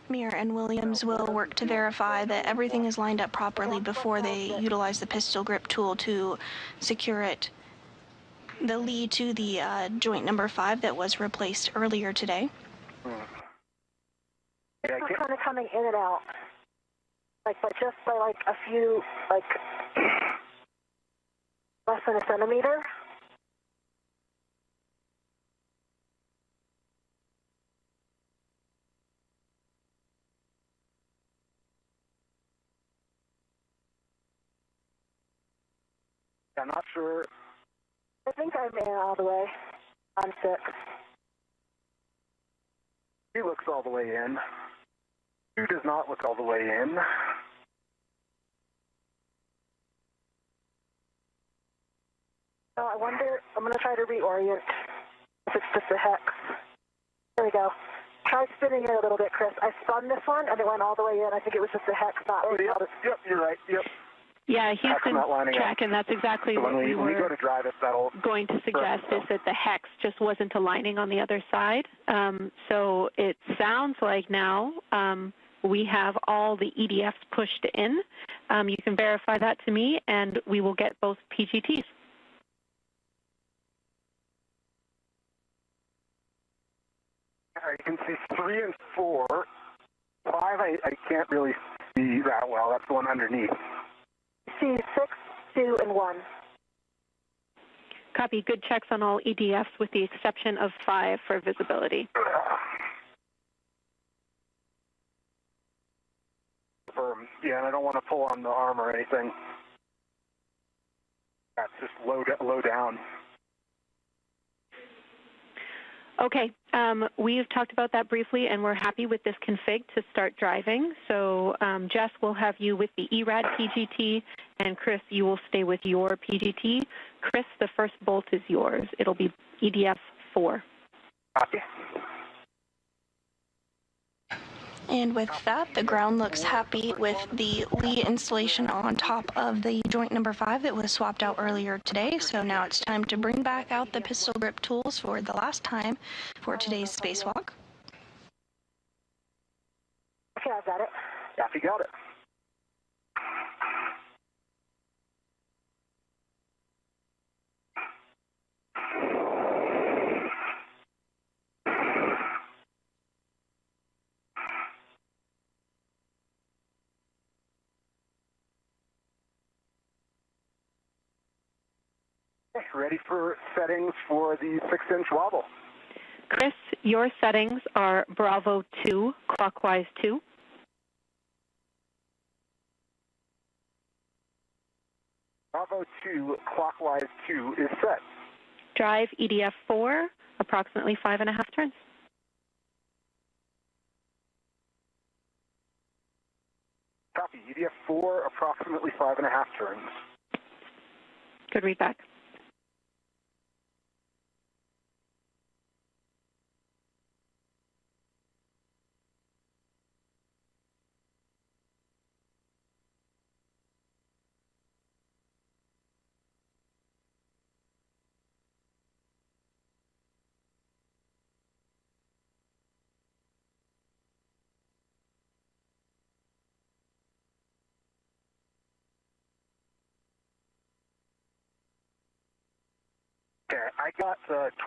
Mir and Williams will work to verify that everything is lined up properly before they utilize the pistol grip tool to secure it. The lead to the joint number 5 that was replaced earlier today. It's kind of coming in and out, but just by like a few, less than a centimeter. I'm not sure. I think I'm in all the way. I'm 6. He looks all the way in. 2 does not look all the way in. I wonder, I'm going to try to reorient if it's just a hex. There we go. Try spinning it a little bit, Chris. I spun this one and it went all the way in. I think it was just a hex, not. Oh, yep, you're right, yep. Yeah, he's been tracking. That's exactly so what we were go to drive it, going to suggest is that the hex just wasn't aligning on the other side. So it sounds like now we have all the EDFs pushed in. You can verify that to me, and we will get both PGTs. You can see 3 and 4. 5, I can't really see that well. That's the one underneath. See 6, 2, and 1. Copy. Good checks on all EDFs with the exception of 5 for visibility. Yeah, and I don't want to pull on the arm or anything. That's just low down. Okay, we've talked about that briefly, and we're happy with this config to start driving. So Jess will have you with the ERAD PGT, and Chris, you will stay with your PGT. Chris, the first bolt is yours. It'll be EDF 4. Copy. And with that, the ground looks happy with the lead installation on top of the joint number 5 that was swapped out earlier today. So now it's time to bring back out the pistol grip tools for the last time for today's spacewalk. Okay, I've got it. Yeah, you got it. Ready for settings for the 6-inch wobble. Chris, your settings are Bravo 2, clockwise 2. Bravo 2, clockwise 2 is set. Drive EDF 4, approximately 5.5 turns. Copy. EDF 4, approximately 5.5 turns. Good read back. Okay, I got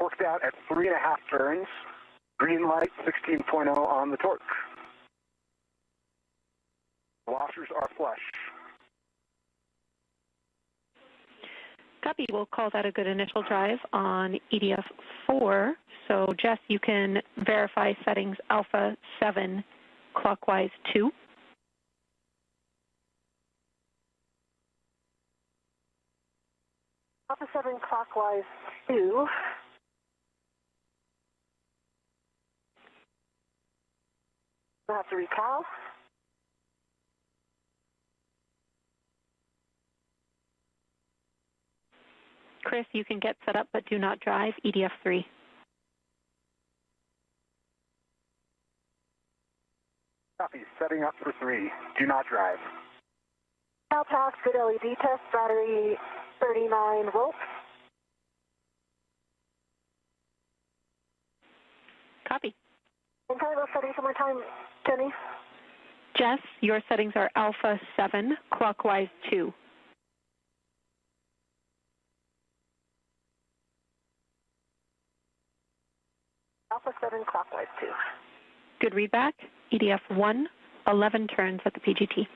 torqued out at 3.5 turns. Green light, 16.0 on the torque. Washers are flush. Copy. We'll call that a good initial drive on EDF 4. So, Jess, you can verify settings Alpha 7, clockwise 2. Alpha 7, clockwise 2. I have to recal. Chris, you can get set up but do not drive EDF 3. Copy. Setting up for 3. Do not drive. Cal pass, good LED test, battery 39 volts. Copy. And can I go settings one more time, Jenny? Jess, your settings are Alpha 7, clockwise 2. Alpha 7, clockwise 2. Good readback. EDF 1, 11 turns at the PGT.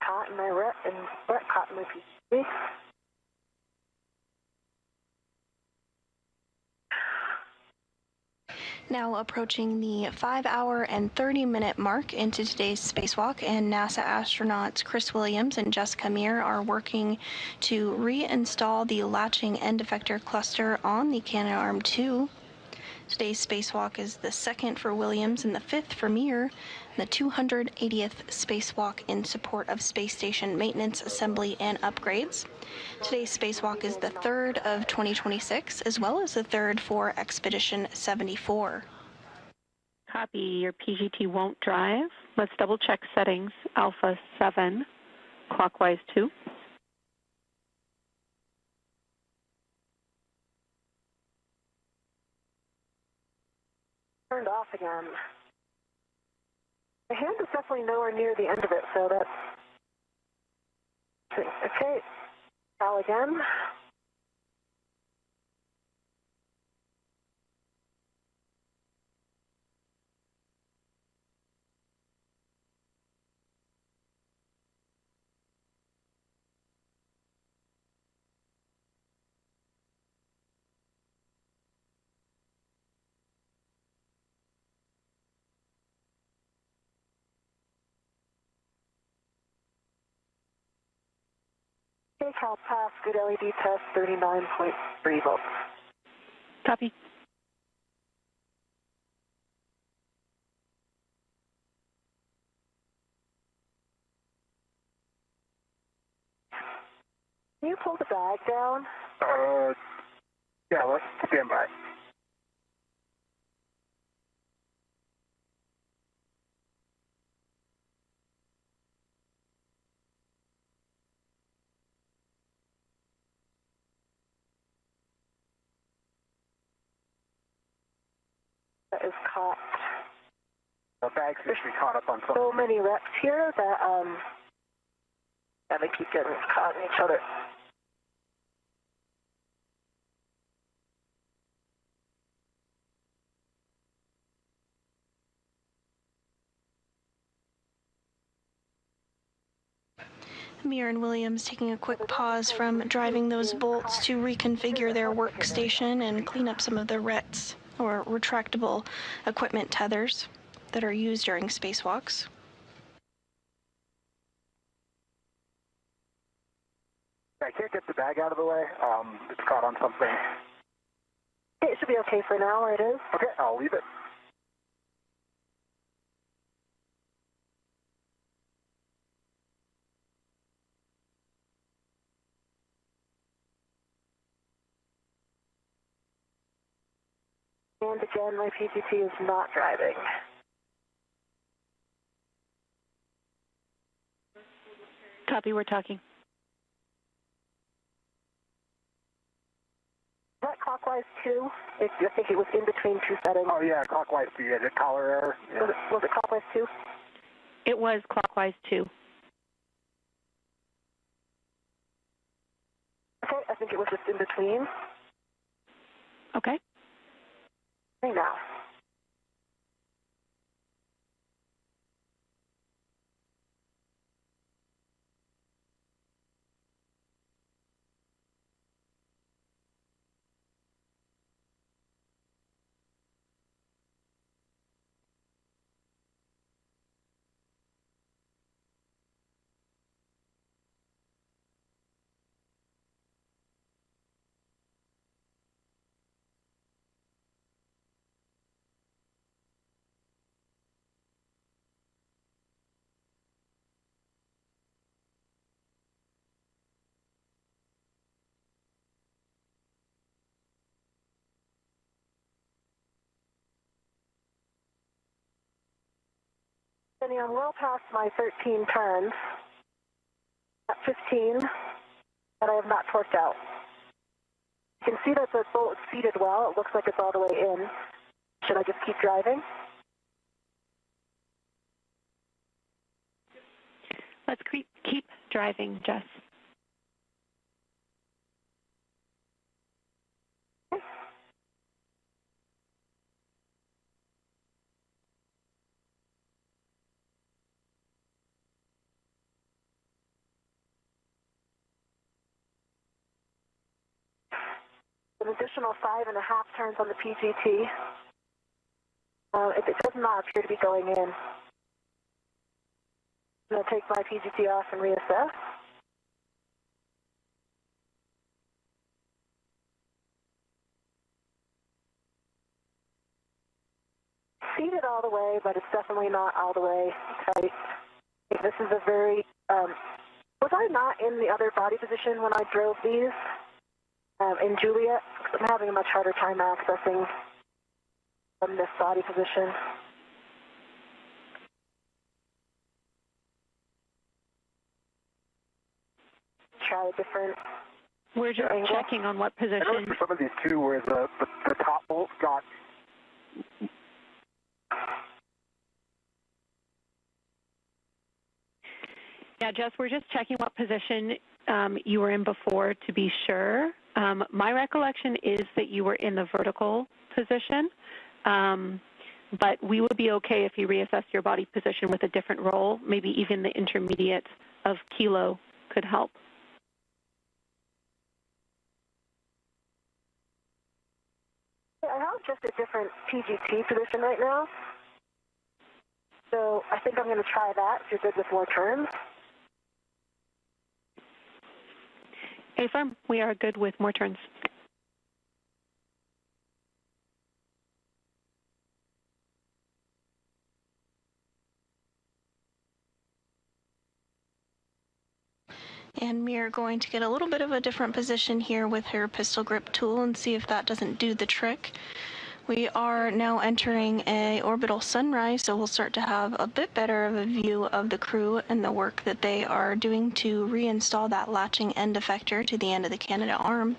Caught in my rep and caught in my PGT. Now approaching the 5-hour and 30-minute mark into today's spacewalk, and NASA astronauts Chris Williams and Jessica Meir are working to reinstall the latching end effector cluster on the Canadarm2. Today's spacewalk is the second for Williams and the fifth for Meir, the 280th spacewalk in support of space station maintenance, assembly, and upgrades. Today's spacewalk is the third of 2026, as well as the third for Expedition 74. Copy. Your PGT won't drive. Let's double check settings. Alpha 7, clockwise 2. Turned off again. The hand is definitely nowhere near the end of it, so that's... Okay, try again. Okay, Cal pass, good LED test, 39.3 volts. Copy. Can you pull the bag down? Yeah, let's stand by. That is caught. The bag's usually caught up on something. So many reps here that, yeah, they keep getting caught in each other. Meir and Williams taking a quick pause from driving those bolts to reconfigure their workstation and clean up some of the rets, or retractable equipment tethers, that are used during spacewalks. I can't get the bag out of the way. It's caught on something. It should be okay for now where it is. Okay, I'll leave it. And again, my PGT is not driving. Copy, we're talking. Is that clockwise 2? I think it was in between two settings. Oh, yeah, clockwise 2. Yeah, the collar error. Yeah. Was it clockwise 2? It was clockwise 2. Okay, I think it was just in between. Okay. Hey now. Jenny, I'm well past my 13 turns. At 15, that I have not torqued out. You can see that the bolt is seated well. It looks like it's all the way in. Should I just keep driving? Let's keep driving, Jess. An additional 5.5 turns on the PGT. It does not appear to be going in. I'm going to take my PGT off and reassess. Seated all the way, but it's definitely not all the way tight. This is a very... was I not in the other body position when I drove these? In Juliet, I'm having a much harder time accessing from this body position. Try a different. We're just angle. checking on what position. I noticed for some of these too, where the top bolt got. Yeah, Jess, we're just checking what position you were in before to be sure. My recollection is that you were in the vertical position, but we would be okay if you reassessed your body position with a different roll. Maybe even the intermediate of kilo could help. I have just a different PGT position right now, so I think I'm going to try that if you're good with more turns. A-firm, we are good with more turns. And we're going to get a little bit of a different position here with her pistol grip tool and see if that doesn't do the trick. We are now entering a orbital sunrise, so we'll start to have a bit better of a view of the crew and the work that they are doing to reinstall that latching end effector to the end of the Canada arm.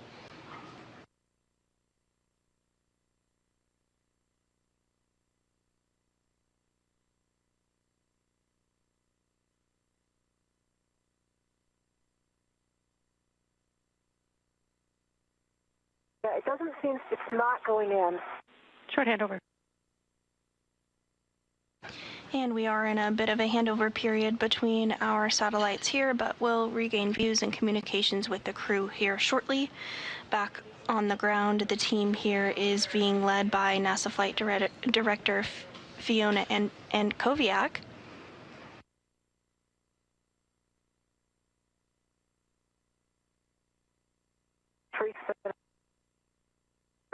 Yeah, it doesn't seem, it's not going in. Short handover. And we are in a bit of a handover period between our satellites here, but we'll regain views and communications with the crew here shortly. Back on the ground, the team here is being led by NASA Flight Director Fiona and Koviak.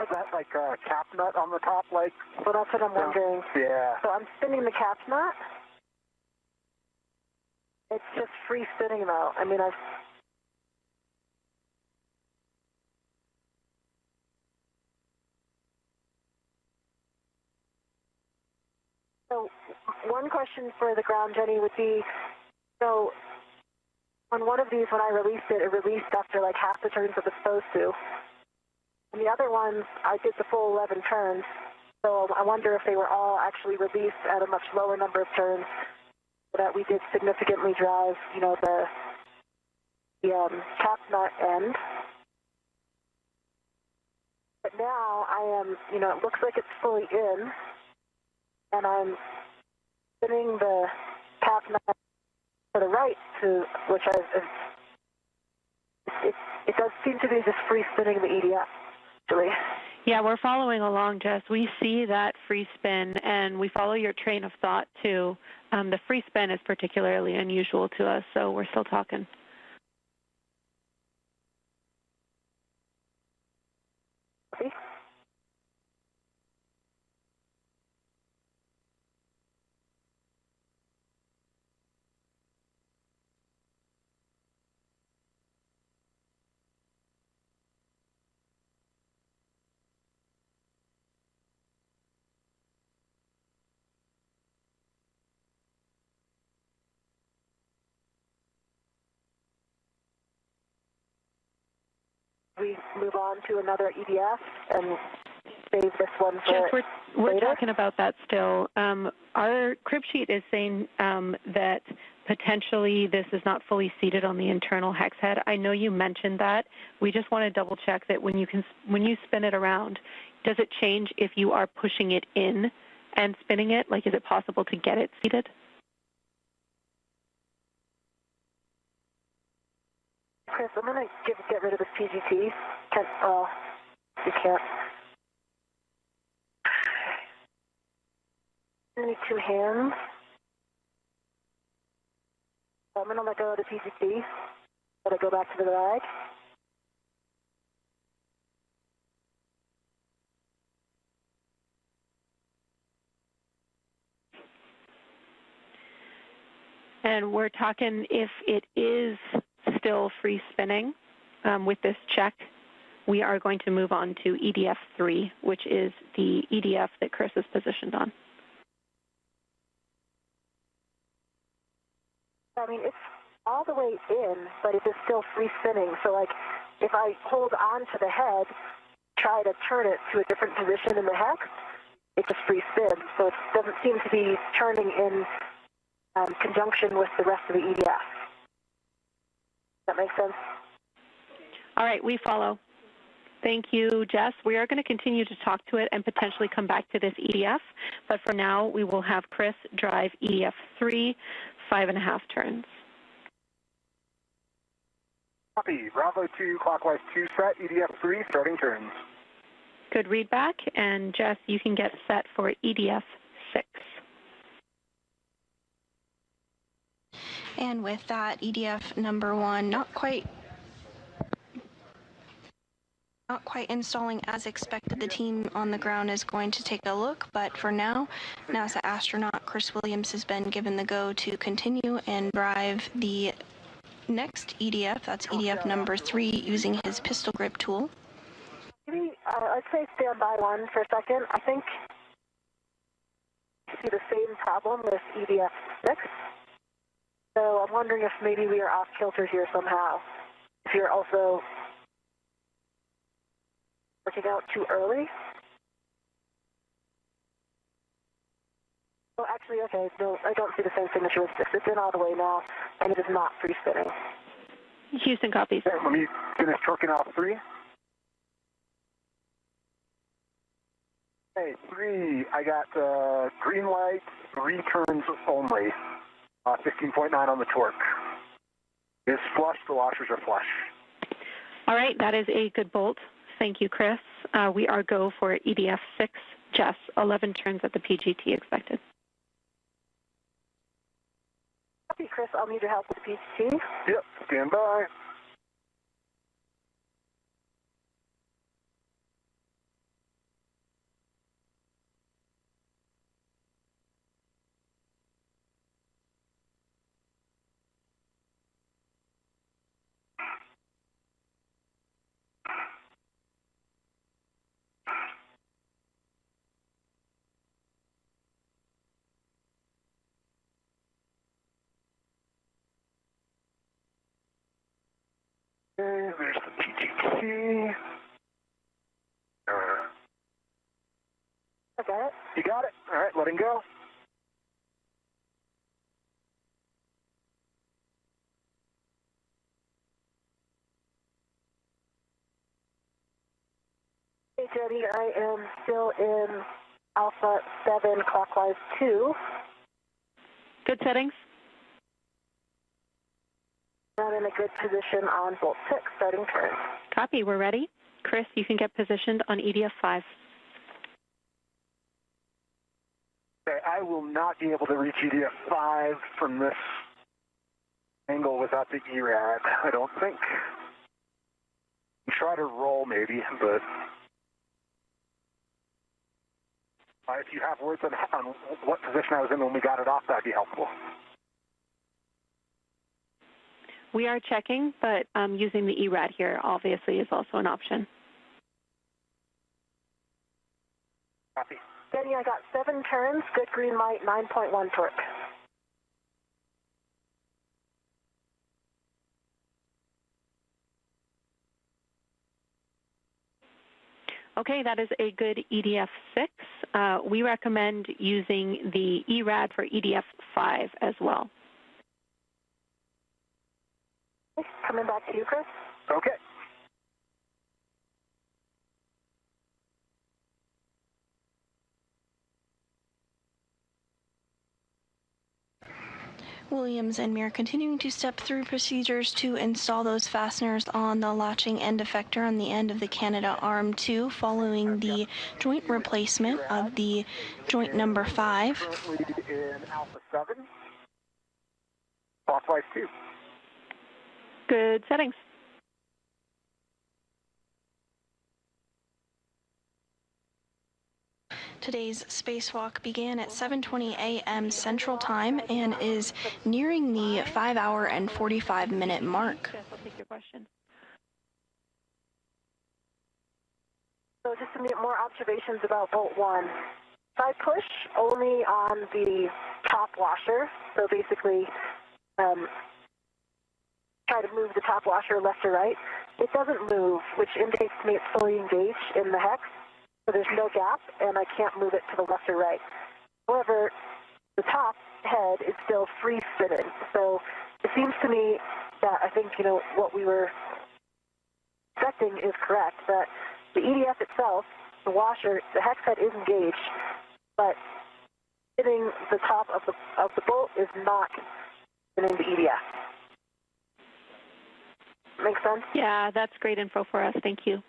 Is that like a cap nut on the top, like? Well, that's what I'm wondering. Yeah. So I'm spinning the cap nut. It's just free spinning though. I mean, So one question for the ground, Jenny, would be, so on one of these, when I released it, it released after like half the turns it was supposed to. And the other ones, I did the full 11 turns. So I wonder if they were all actually released at a much lower number of turns, so that we did significantly drive, you know, the cap nut end. But now I am, you know, it looks like it's fully in, and I'm spinning the cap nut to the right, to which it does seem to be just free spinning the EDF. Actually. Yeah, we're following along, Jess. We see that free spin, and we follow your train of thought, too. The free spin is particularly unusual to us, so we're still talking. Okay. We move on to another EDF and save this one for Jess, we're later. talking about that still. Our crib sheet is saying that potentially this is not fully seated on the internal hex head. I know you mentioned that. We just want to double check that when you spin it around, does it change if you are pushing it in and spinning it? Like, is it possible to get it seated? Chris, I'm going to get rid of this PGT. You can't. I need two hands. So I'm going to let go of the PGT. Let it go back to the bag. And we're talking if it is still free spinning with this check, we are going to move on to EDF 3, which is the EDF that Chris is positioned on. I mean, it's all the way in, but it is still free spinning. So, like, if I hold on to the head, try to turn it to a different position in the hex, it just free spins. So it doesn't seem to be turning in conjunction with the rest of the EDF. Does that make sense? All right, we follow. Thank you, Jess. We are going to continue to talk to it and potentially come back to this EDF, but for now, we will have Chris drive EDF 3, 5.5 turns. Copy. Bravo 2, clockwise 2 set, EDF 3, starting turns. Good read back, and Jess, you can get set for EDF 6. And with that, EDF number 1, not quite installing as expected. The team on the ground is going to take a look, but for now, NASA astronaut Chris Williams has been given the go to continue and drive the next EDF, that's EDF number 3, using his pistol grip tool. Maybe, I'd say stand by one for a second. I think you see the same problem with EDF 6. So I'm wondering if maybe we are off kilter here somehow. If you're also working out too early. Oh, actually, okay, no, I don't see the same signature with 6. It's in all the way now, and it is not free spinning. Houston copies. Okay, let me finish torquing off 3. Okay, 3, I got green light, 3 turns only. 15.9 on the torque. It's flush, the washers are flush. All right, that is a good bolt. Thank you, Chris. We are go for EDF 6. Jess, 11 turns at the PGT expected. Okay, Chris, I'll need your help with the PGT. Yep, stand by. Okay, there's the PGT. I got it. You got it. All right, letting go. Hey, Jenny, I am still in Alpha 7, clockwise 2. Good settings. I'm in a good position on Bolt 6, starting turn. Copy, we're ready. Chris, you can get positioned on EDF 5. Okay, I will not be able to reach EDF 5 from this angle without the ERAD, I don't think. Try to roll maybe, but if you have words on what position I was in when we got it off, that'd be helpful. We are checking, but using the ERAD here obviously is also an option. Copy. Jenny, I got 7 turns, good green light, 9.1 torque. Okay, that is a good EDF 6. We recommend using the ERAD for EDF 5 as well. Coming back to you, Chris. Okay. Williams and Mir continuing to step through procedures to install those fasteners on the latching end effector on the end of the Canada Arm 2 following the joint replacement of the joint number 5. Currently in Alpha 7. Clockwise 2. Good settings. Today's spacewalk began at 7:20 a.m. Central Time and is nearing the 5-hour and 45-minute mark. Jess, I'll take your question. So just some more observations about bolt 1. If I push only on the top washer, so basically try to move the top washer left or right, it doesn't move, which indicates to me it's fully engaged in the hex. So there's no gap, and I can't move it to the left or right. However, the top head is still free-spinning. So it seems to me that I think, what we were expecting is correct, that the EDF itself, the washer, the hex head is engaged, but hitting the top of the bolt is not spinning the EDF. Make sense? Yeah, that's great info for us. Thank you.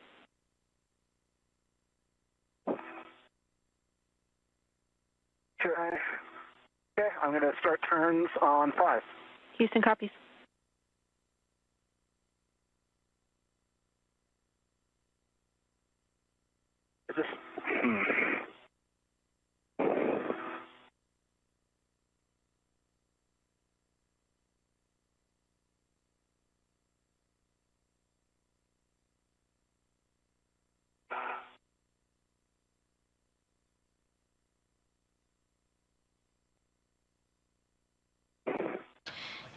Okay, I'm going to start turns on 5. Houston copies. Is this?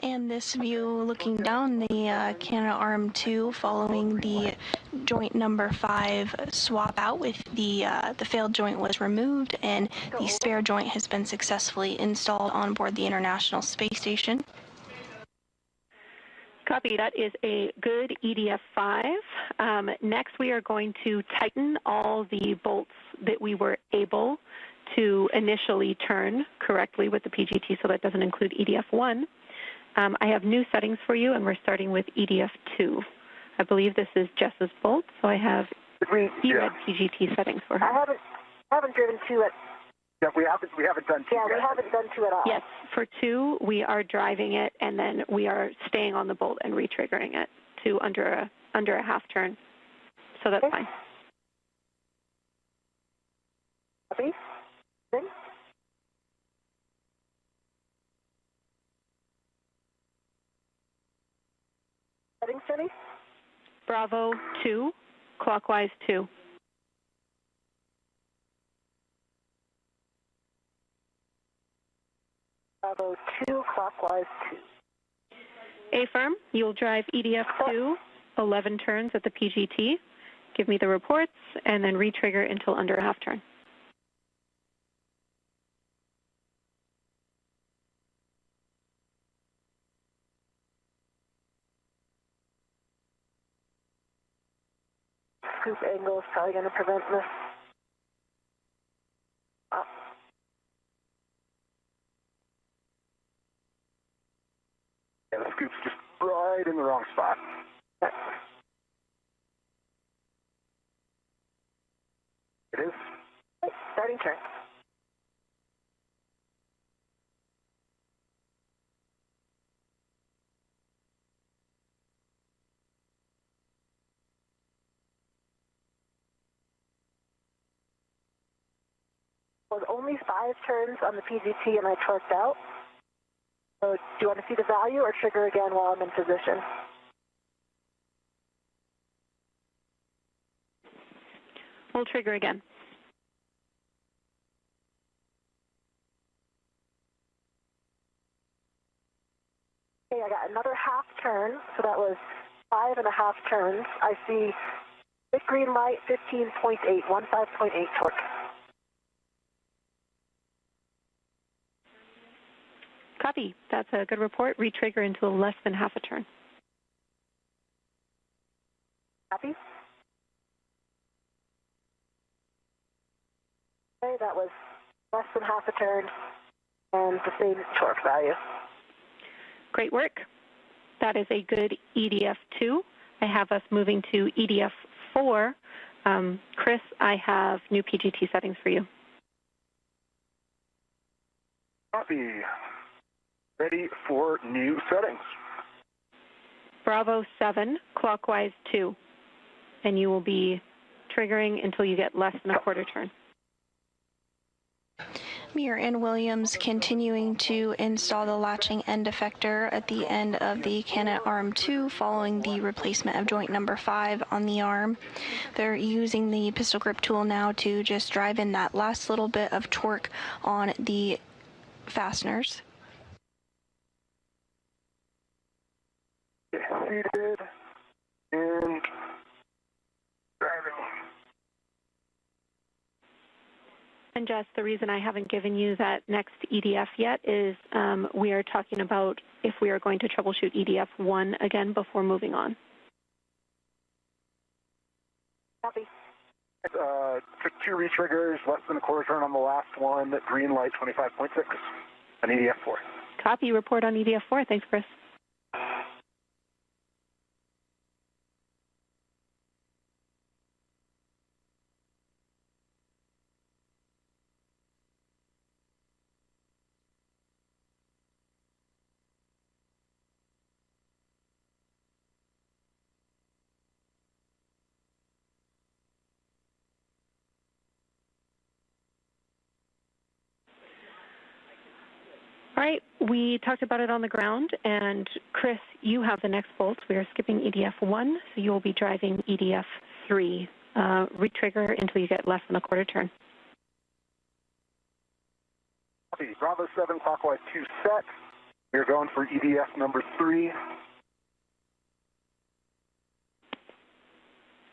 And this view looking down the Canada Arm 2 following the joint number 5 swap out with the failed joint was removed and the spare joint has been successfully installed on board the International Space Station. Copy. That is a good EDF 5. Next, we are going to tighten all the bolts that we were able to initially turn correctly with the PGT, so that doesn't include EDF 1. I have new settings for you, and we're starting with EDF 2. I believe this is Jess's bolt, so I have ERAD PGT settings for her. I haven't driven 2 at. Yeah, we haven't done 2 Yeah, yet. we haven't done 2 at all. Yes, for 2, we are driving it, and then we are staying on the bolt and retriggering it to under a half turn. So that's fine. Copy. Good. Settings, Jenny? Bravo 2, clockwise 2. Bravo 2, clockwise 2. A-firm, you'll drive EDF 2, 11 turns at the PGT. Give me the reports, and then retrigger until under a half turn. Scoop angle is probably going to prevent this. Yeah, the scoop's just right in the wrong spot. It is. Starting turn. Was only 5 turns on the PGT and I torqued out. So do you want to see the value or trigger again while I'm in position? We'll trigger again. Okay, I got another half turn, so that was 5.5 turns. I see Good green light, 15.8, 15.8 torque. Copy. That's a good report. Retrigger into less than half a turn. Copy. Okay, that was less than half a turn and the same torque value. Great work. That is a good EDF2. I have us moving to EDF4. Chris, I have new PGT settings for you. Copy. Ready for new settings. Bravo 7, clockwise 2. And you will be triggering until you get less than a quarter turn. Muir and Williams continuing to install the latching end effector at the end of the cannon arm 2 following the replacement of joint number 5 on the arm. They're using the pistol grip tool now to just drive in that last little bit of torque on the fasteners. Seated and driving. And Jess, the reason I haven't given you that next EDF yet is we are talking about if we are going to troubleshoot EDF 1 again before moving on. Copy. Took 2 retriggers, less than a quarter turn on the last one, green light 25.6, an EDF 4. Copy, report on EDF 4. Thanks, Chris. All right, we talked about it on the ground, and Chris, you have the next bolts. We are skipping EDF 1, so you will be driving EDF 3. Retrigger until you get less than a quarter turn. Copy. Bravo 7, clockwise 2 set. We're going for EDF number 3.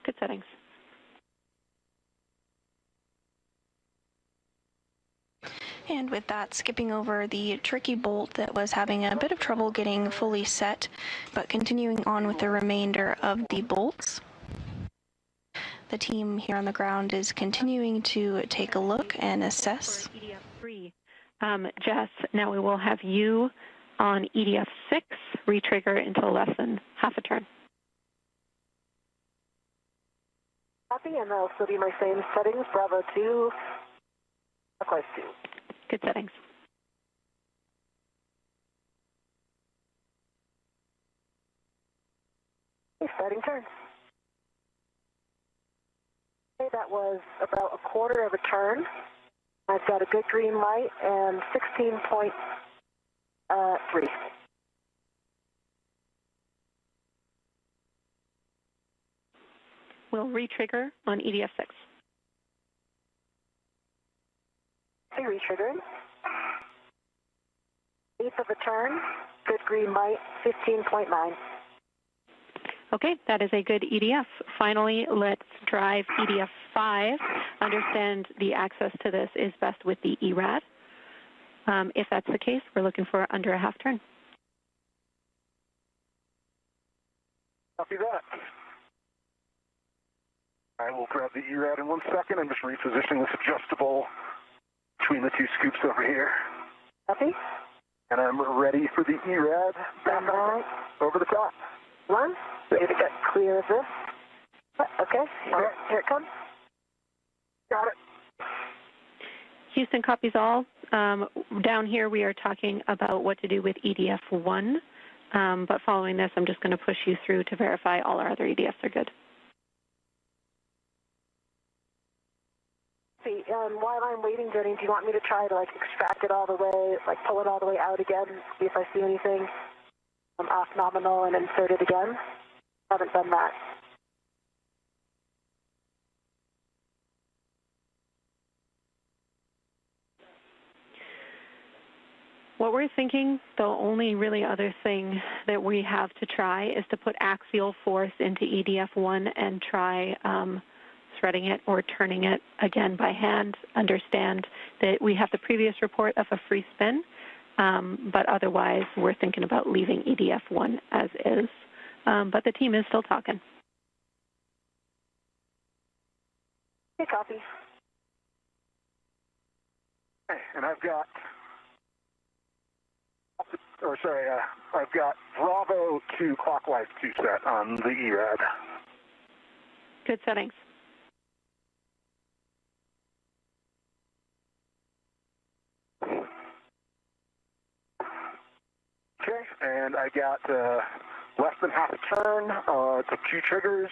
Good settings. And with that, skipping over the tricky bolt that was having a bit of trouble getting fully set, but continuing on with the remainder of the bolts. The team here on the ground is continuing to take a look and assess. EDF 3. Jess, now we will have you on EDF 6, retrigger until less than half a turn. Copy, and that'll still be my same settings, Bravo 2, clockwise 2. Good settings. Okay, starting turn. Okay, that was about a quarter of a turn. I've got a good green light and 16.3. We'll retrigger on EDF 6. Okay, retriggering. Eighth of a turn, good green light, 15.9. Okay, that is a good EDF. Finally, let's drive EDF 5. Understand the access to this is best with the ERAD. If that's the case, we're looking for under a half turn. Copy that. I will grab the ERAD in 1 second. I'm just repositioning this adjustable between the 2 scoops over here. Copy. And I'm ready for the ERAD. Right. Over the top. 1. Maybe get clear of this. Okay, here it comes. Got it. Houston copies all. Down here we are talking about what to do with EDF 1, but following this I'm just going to push you through to verify all our other EDFs are good. See, while I'm waiting, Jenny, do you want me to try to extract it all the way, pull it all the way out again, see if I see anything off nominal and insert it again? Haven't done that. What we're thinking, the only really other thing that we have to try is to put axial force into EDF1 and try threading it or turning it again by hand. Understand that we have the previous report of a free spin, but otherwise we're thinking about leaving EDF1 as is. But the team is still talking. Okay, copy. Okay, and I've got Bravo 2 clockwise 2 set on the ERAD. Good settings. Okay, and I got less than half a turn to 2 triggers,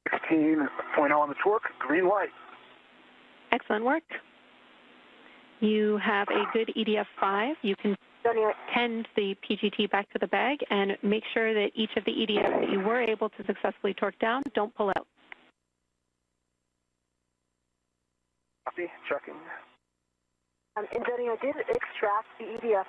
16.0 on the torque, green light. Excellent work. You have a good EDF5. You can tend the PGT back to the bag and make sure that each of the EDFs that you were able to successfully torque down don't pull out. Copy, checking. And Jenny, I did extract the EDF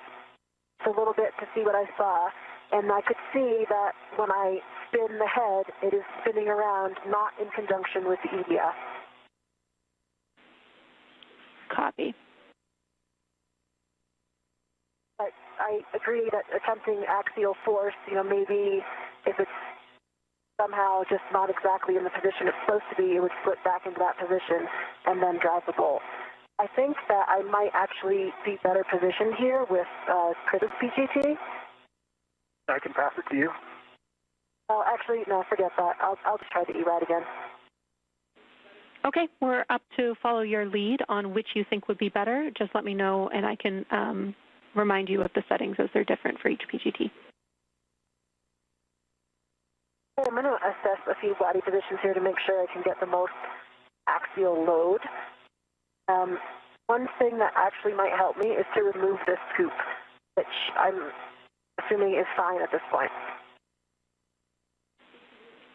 a little bit to see what I saw, and I could see that when I spin the head, it is spinning around, not in conjunction with the EDF. Copy. But I agree that attempting axial force, maybe if it's somehow just not exactly in the position it's supposed to be, it would slip back into that position and then drive the bolt. I think that I might actually be better positioned here with Chris's PGT. I can pass it to you. Oh, actually, no, forget that. I'll just try the ERAD again. Okay, we're up to follow your lead on which you think would be better. Just let me know, and I can remind you of the settings as they're different for each PGT. I'm going to assess a few body positions here to make sure I can get the most axial load. One thing that actually might help me is to remove this scoop, which I'm assuming is fine at this point.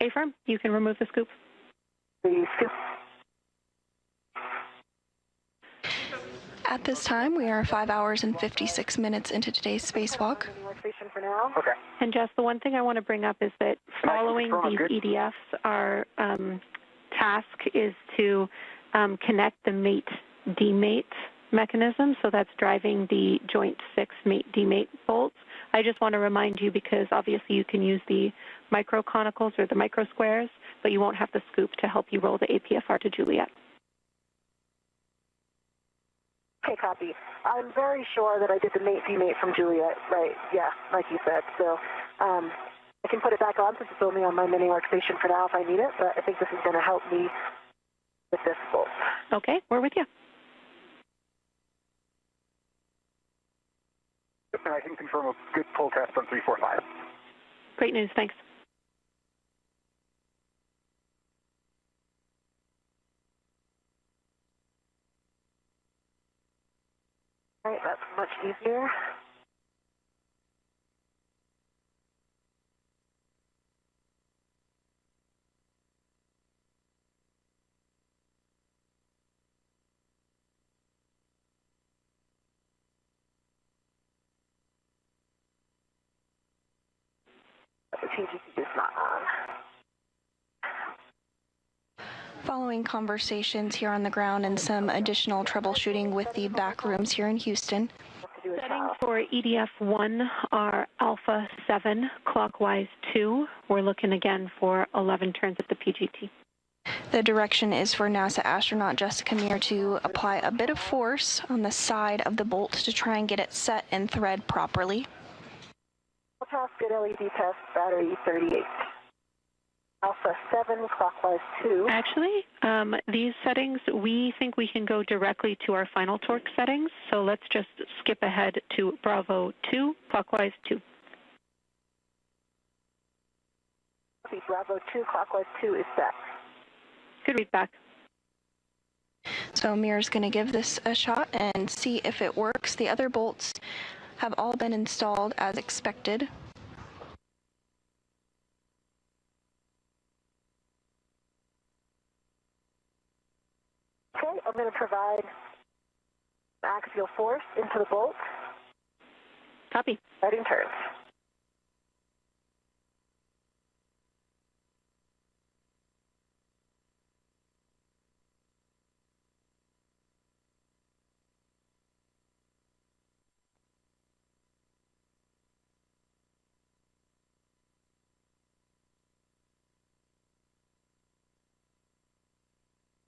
A-firm, you can remove the scoop. The scoop. At this time, we are 5 hours and 56 minutes into today's spacewalk. For now. Okay. And Jess, the one thing I want to bring up is that following these EDFs, our task is to connect the mate-demate mechanism, so that's driving the joint 6 mate-demate bolts. I just want to remind you, because obviously you can use the microconicals or the microsquares, but you won't have the scoop to help you roll the APFR to Juliet. Okay, copy. I'm very sure that I did the mate-demate from Juliet, right? Yeah, like you said. So I can put it back on since it's only on my mini workstation for now if I need it, but I think this is going to help me with this bolt. Okay, we're with you. And I can confirm a good pull test on 345. Great news, thanks. All right, that's much easier. The TGC is not on. Following conversations here on the ground and some additional troubleshooting with the back rooms here in Houston. Settings for EDF1 are alpha 7, clockwise 2. We're looking again for 11 turns at the PGT. The direction is for NASA astronaut Jessica Meir to apply a bit of force on the side of the bolt to try and get it set and thread properly. Pass good LED test, battery 38. Alpha 7, clockwise 2. Actually, these settings, we think we can go directly to our final torque settings, so let's just skip ahead to Bravo 2, clockwise 2. Bravo 2, clockwise 2 is set. Good read back. So Meir's going to give this a shot and see if it works. The other bolts have all been installed as expected. Okay, I'm going to provide axial force into the bolt. Copy. Starting turns.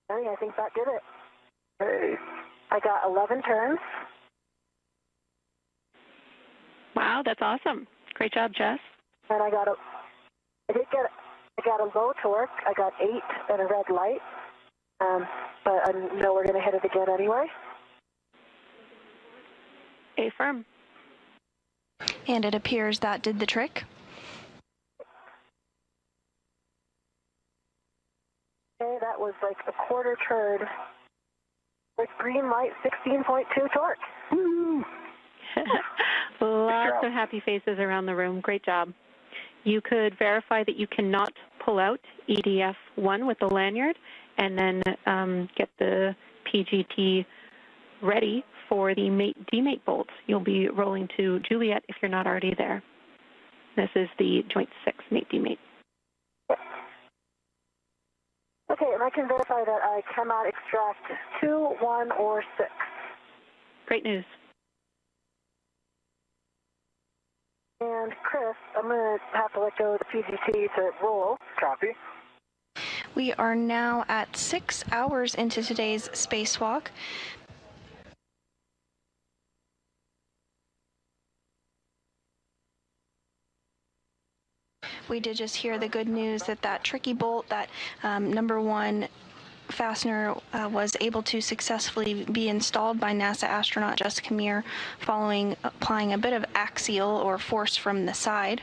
Hey, I think that did it. Hey. I got 11 turns. Wow, that's awesome. Great job, Jess. And I got a low torque. I got 8 and a red light. But I know we're going to hit it again anyway. Affirm. And it appears that did the trick. Okay, that was like a quarter turn. With green light, 16.2 torque. Woo! Lots of happy faces around the room. Great job. You could verify that you cannot pull out EDF1 with the lanyard and then get the PGT ready for the mate-demate bolts. You'll be rolling to Juliet if you're not already there. This is the joint 6 mate-demate. Okay, and I can verify that I cannot extract 2, 1, or 6. Great news. And Chris, I'm going to have to let go of the PGT to roll. Copy. We are now at 6 hours into today's spacewalk. We did just hear the good news that that tricky bolt, that number 1 fastener was able to successfully be installed by NASA astronaut Jessica Meir following applying a bit of axial or force from the side.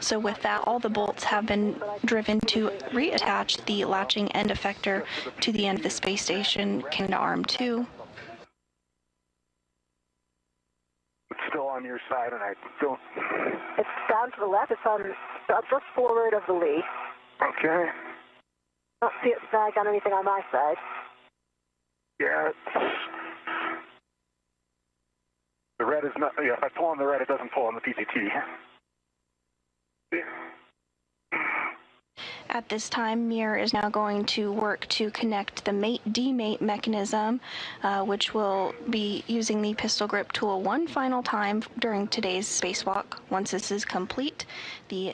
So with that, all the bolts have been driven to reattach the latching end effector to the end of the space station, Canada Arm 2. It's still on your side, and I don't... It's down to the left. It's on just forward of the lee. Okay. Don't see it snag on anything on my side. Yeah, the red is not... Yeah, if I pull on the red, it doesn't pull on the PGT. At this time, Meir is now going to work to connect the mate-demate mechanism, which will be using the pistol grip tool one final time during today's spacewalk. Once this is complete, the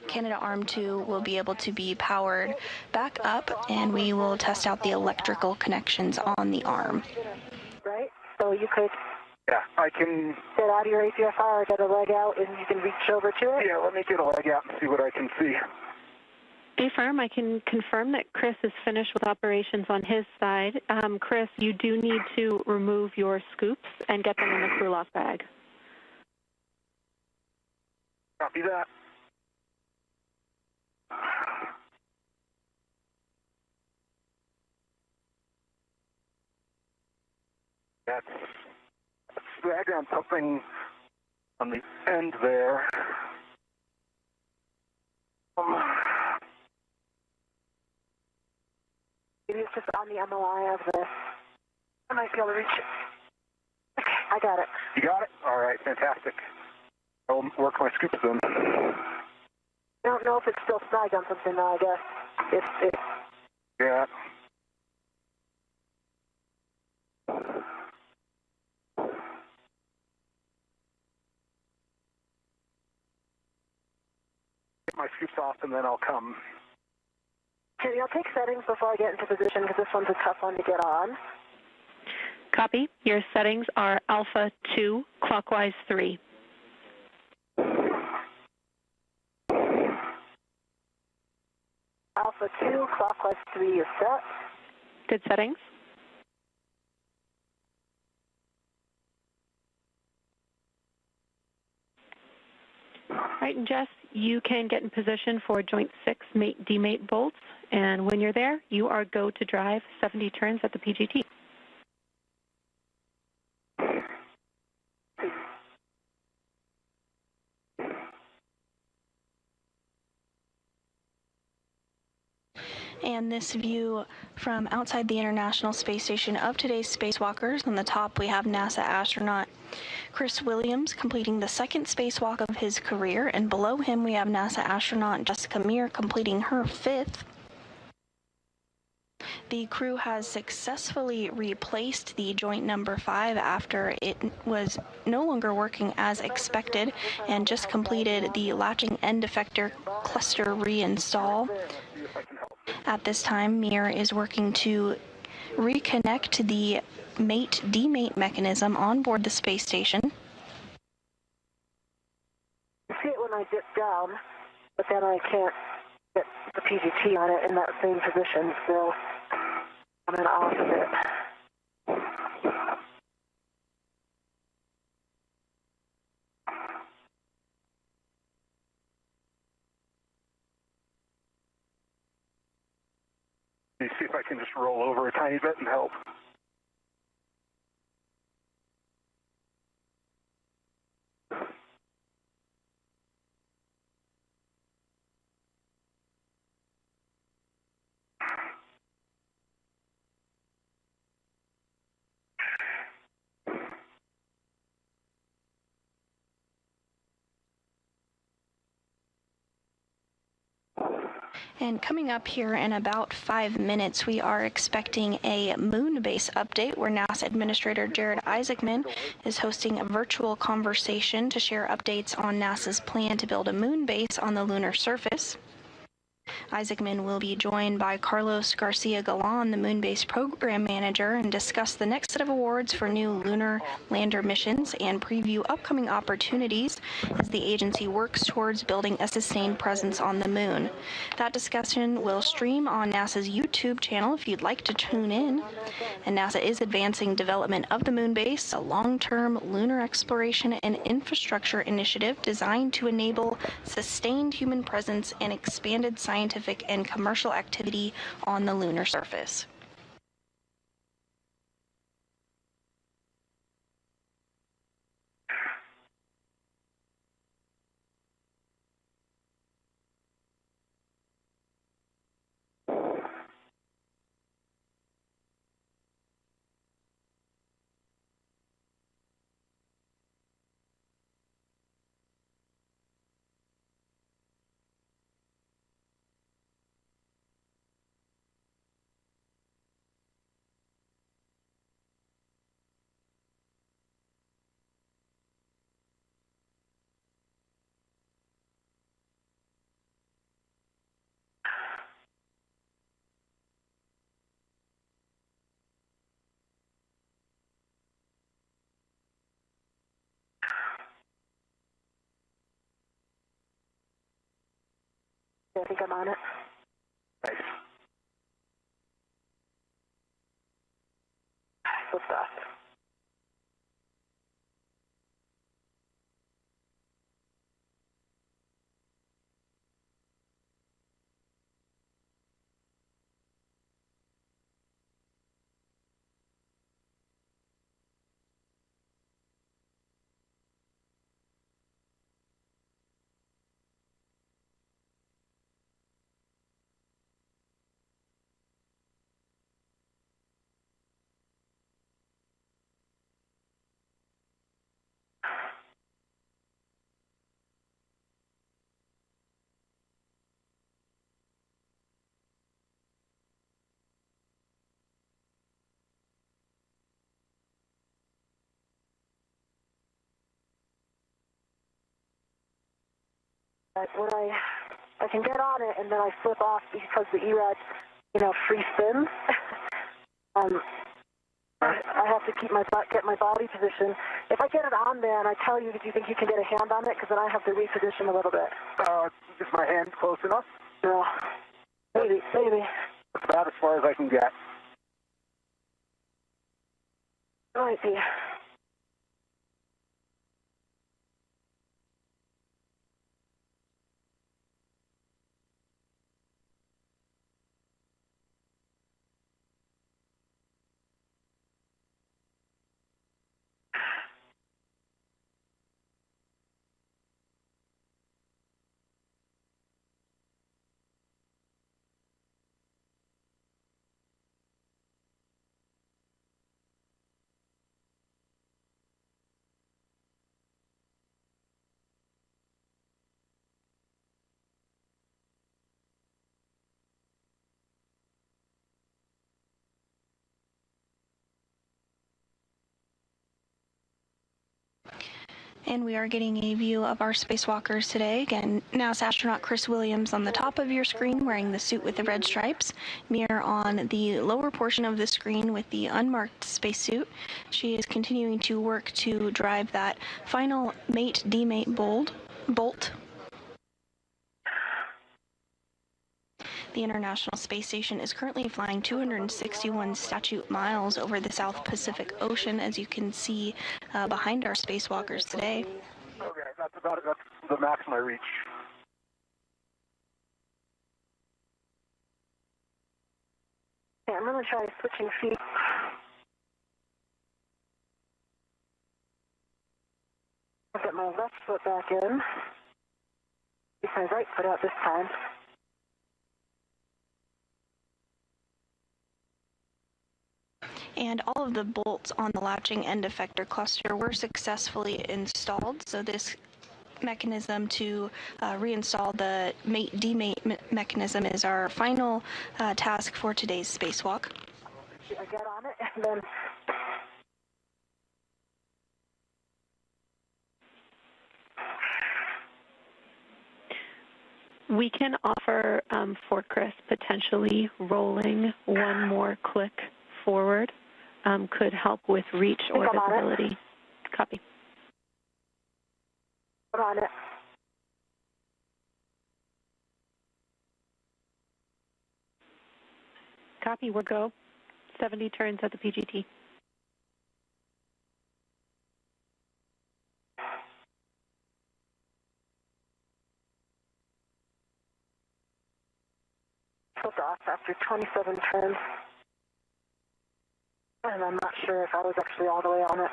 Canada Arm 2 will be able to be powered back up, and we will test out the electrical connections on the arm. Right? So you could Yeah, I can... get out of your APFR, get a leg out, and you can reach over to it? Yeah, let me get a leg out and see what I can see. Affirm, I can confirm that Chris is finished with operations on his side. Chris, you do need to remove your scoops and get them in the crew lock bag. Copy that. That's dragging on something on the end there. Maybe it's just on the MOI of the... I might be able to reach it. Okay, I got it. You got it? All right, fantastic. I'll work my scoops then. I don't know if it's still snagged on something now, I guess. It's Yeah. Get my scoops off and then I'll come. Okay, I'll take settings before I get into position because this one's a tough one to get on. Copy. Your settings are Alpha 2, clockwise 3. Alpha 2, clockwise 3 is set. Good settings. All right, and Jess, you can get in position for joint 6 mate-demate bolts, and when you're there, you are go to drive 70 turns at the PGT. And this view from outside the International Space Station of today's spacewalkers. On the top, we have NASA astronaut Chris Williams completing the second spacewalk of his career, and below him we have NASA astronaut Jessica Meir completing her fifth. The crew has successfully replaced the joint number 5 after it was no longer working as expected and just completed the latching end effector cluster reinstall. At this time, Meir is working to reconnect the mate-demate mechanism on board the space station. I see it when I dip down, but then I can't get the PGT on it in that same position, so I'm in off of it. Let me see if I can just roll over a tiny bit and help. And coming up here in about 5 minutes, we are expecting a moon base update where NASA Administrator Jared Isaacman is hosting a virtual conversation to share updates on NASA's plan to build a moon base on the lunar surface. Isaacman will be joined by Carlos Garcia Galan, the Moonbase Program Manager, and discuss the next set of awards for new lunar lander missions and preview upcoming opportunities as the agency works towards building a sustained presence on the moon. That discussion will stream on NASA's YouTube channel if you'd like to tune in. And NASA is advancing development of the Moonbase, a long-term lunar exploration and infrastructure initiative designed to enable sustained human presence and expanded scientific and commercial activity on the lunar surface. I think I'm on it. Nice. What's that? When I can get on it and then I flip off because the ERAD, free spins. I have to get my body position. If I get it on there and I tell you, do you think you can get a hand on it? Because then I have to reposition a little bit. Is my hand close enough? No. Maybe. That's about as far as I can get. Might be. And we are getting a view of our spacewalkers today. Again, NASA astronaut Chris Williams on the top of your screen wearing the suit with the red stripes. Mir on the lower portion of the screen with the unmarked spacesuit. She is continuing to work to drive that final mate-demate bolt. The International Space Station is currently flying 261 statute miles over the South Pacific Ocean, as you can see behind our spacewalkers today. Okay, that's about it. That's the max my reach. Okay, I'm going to try switching feet. I'll get my left foot back in. Get my right foot out this time. And all of the bolts on the latching and effector cluster were successfully installed, so this mechanism to reinstall the mate-demate mechanism is our final task for today's spacewalk. I get on it and then We can offer for Chris potentially rolling one more click forward could help with reach or visibility. Copy. I'm on it. Copy, we're go. 70 turns at the PGT. Took off after 27 turns. And I'm not sure if I was actually all the way on it.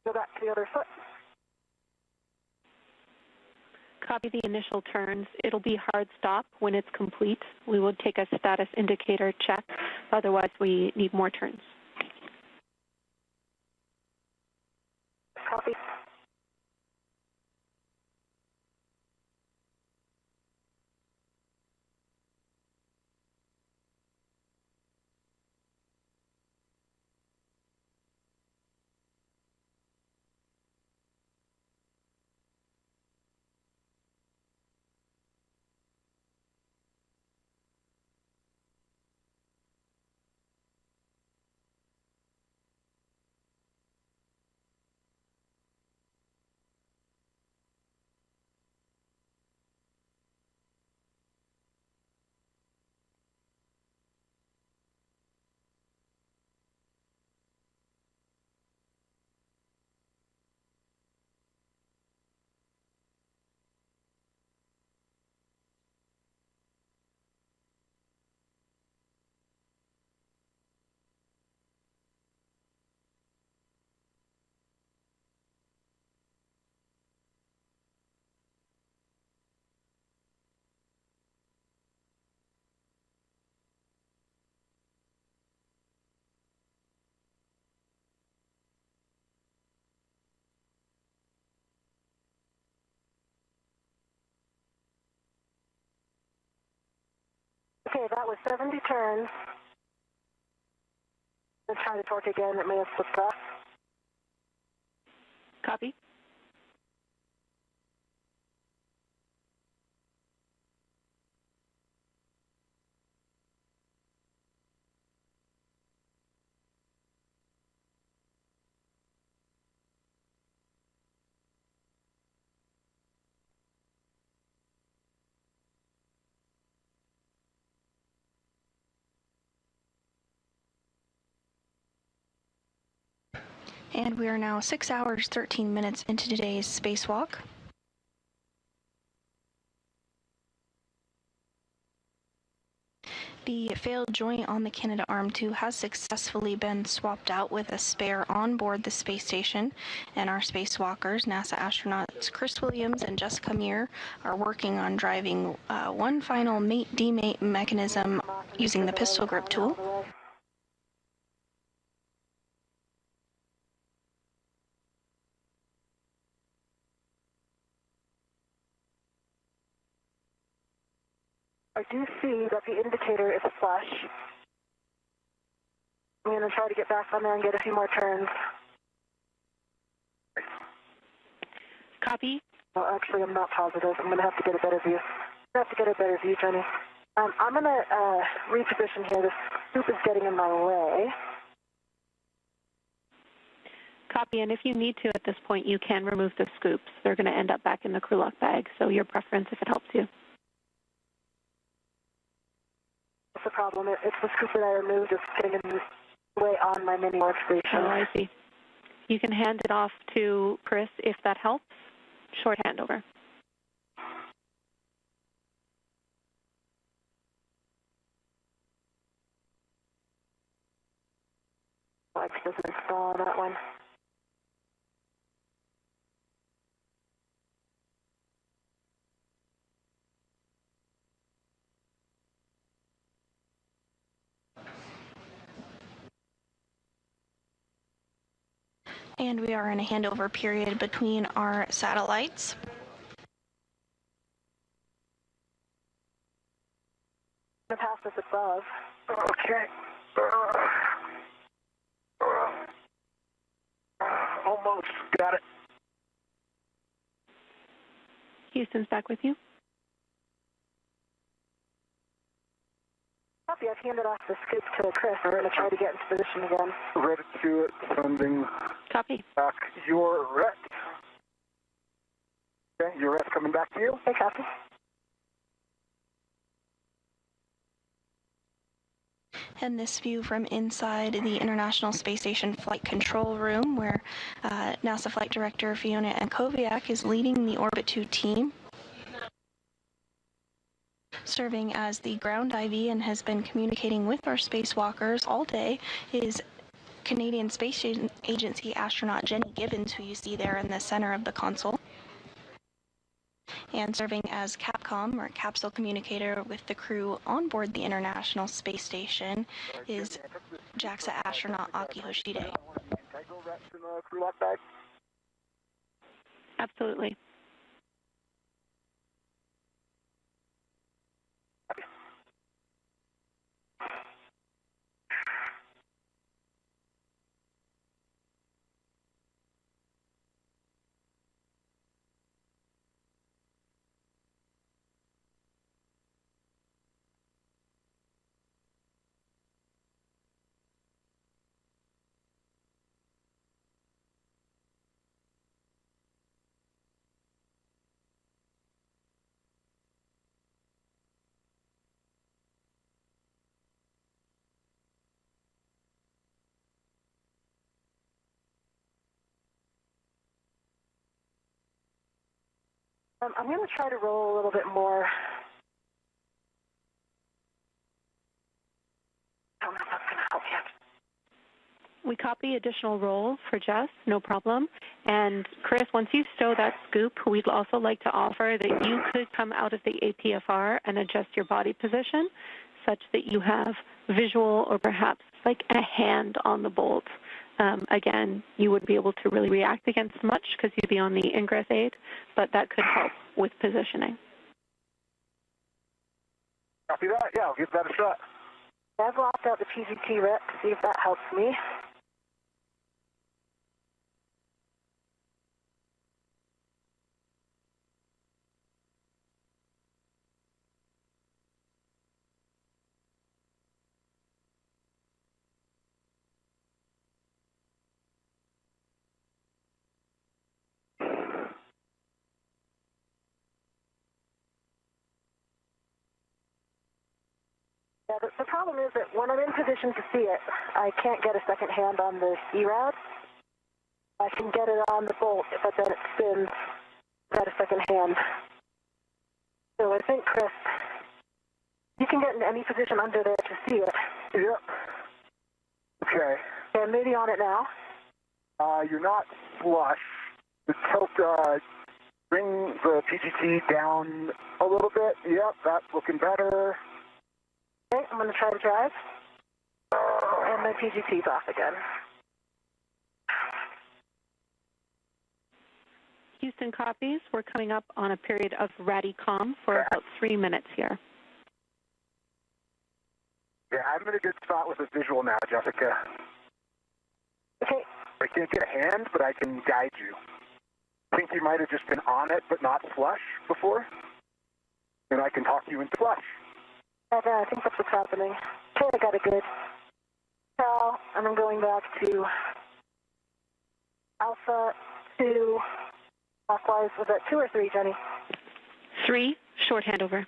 Go back to the other foot. Copy the initial turns. It'll be hard stop when it's complete. We will take a status indicator check. Otherwise, we need more turns. Copy. Okay, that was 70 turns. Let's try the torque again. It may have slipped off. Copy. And we are now 6 hours, 13 minutes into today's spacewalk. The failed joint on the Canadarm2 has successfully been swapped out with a spare on board the space station, and our spacewalkers, NASA astronauts Chris Williams and Jessica Mir, are working on driving one final mate-demate mechanism using the pistol grip tool. I do see that the indicator is flush. I'm going to try to get back on there and get a few more turns. Copy. Well, actually, I'm not positive. I'm going to have to get a better view. Jenny. I'm going to reposition here. This scoop is getting in my way. Copy, and if you need to at this point, you can remove the scoops. They're going to end up back in the crew lock bag, so your preference if it helps you. What's the problem? It's the scoop that I removed. It's getting in the way on my mini workstation. Oh, I see. You can hand it off to Chris if that helps. Short handover. Flex doesn't install on that one. And we are in a handover period between our satellites. I'm going to pass this above. Okay. Almost got it. Houston's back with you. Copy. I've handed off the scoop to Chris. We're going to try to get into position again. Ready to it. Sending Copy. back your ret. Okay, your ret's coming back to you. Hey, copy. And this view from inside the International Space Station Flight Control Room, where NASA Flight Director Fiona Ankoviak is leading the Orbit 2 team, serving as the ground IV and has been communicating with our spacewalkers all day, is Canadian Space Agency astronaut Jenny Gibbons, who you see there in the center of the console. And serving as Capcom, or capsule communicator with the crew on board the International Space Station, is JAXA astronaut Aki Hoshide. Absolutely. I'm going to try to roll a little bit more. I don't know if that's going to help yet. We copy additional roll for Jess, no problem. And Chris, once you stow that scoop, we'd also like to offer that you could come out of the APFR and adjust your body position such that you have visual or perhaps like a hand on the bolt. Again, you would be able to really react against much because you'd be on the ingress aid, but that could help with positioning. Copy that? Yeah, I'll give that a shot. I've locked out the PGT rep to see if that helps me. Yeah, the problem is that when I'm in position to see it, I can't get a second hand on the E-route. I can get it on the bolt, but then it spins without a second hand. So I think, Chris, you can get in any position under there to see it. Yep. Okay. And maybe on it now. You're not flush. The tilt, bring the PGT down a little bit. Yep, that's looking better. Okay, I'm going to try to drive. And my PGT's off again. Houston copies. We're coming up on a period of RADICOM for about 3 minutes here. Yeah, I'm in a good spot with the visual now, Jessica. Okay. I can't get a hand, but I can guide you. I think you might have just been on it, but not flush before. And I can talk you into flush. Yeah, I think that's what's happening. Okay, I got it good. Cal, and I'm going back to Alpha 2, clockwise. Was that 2 or 3, Jenny? 3, short handover.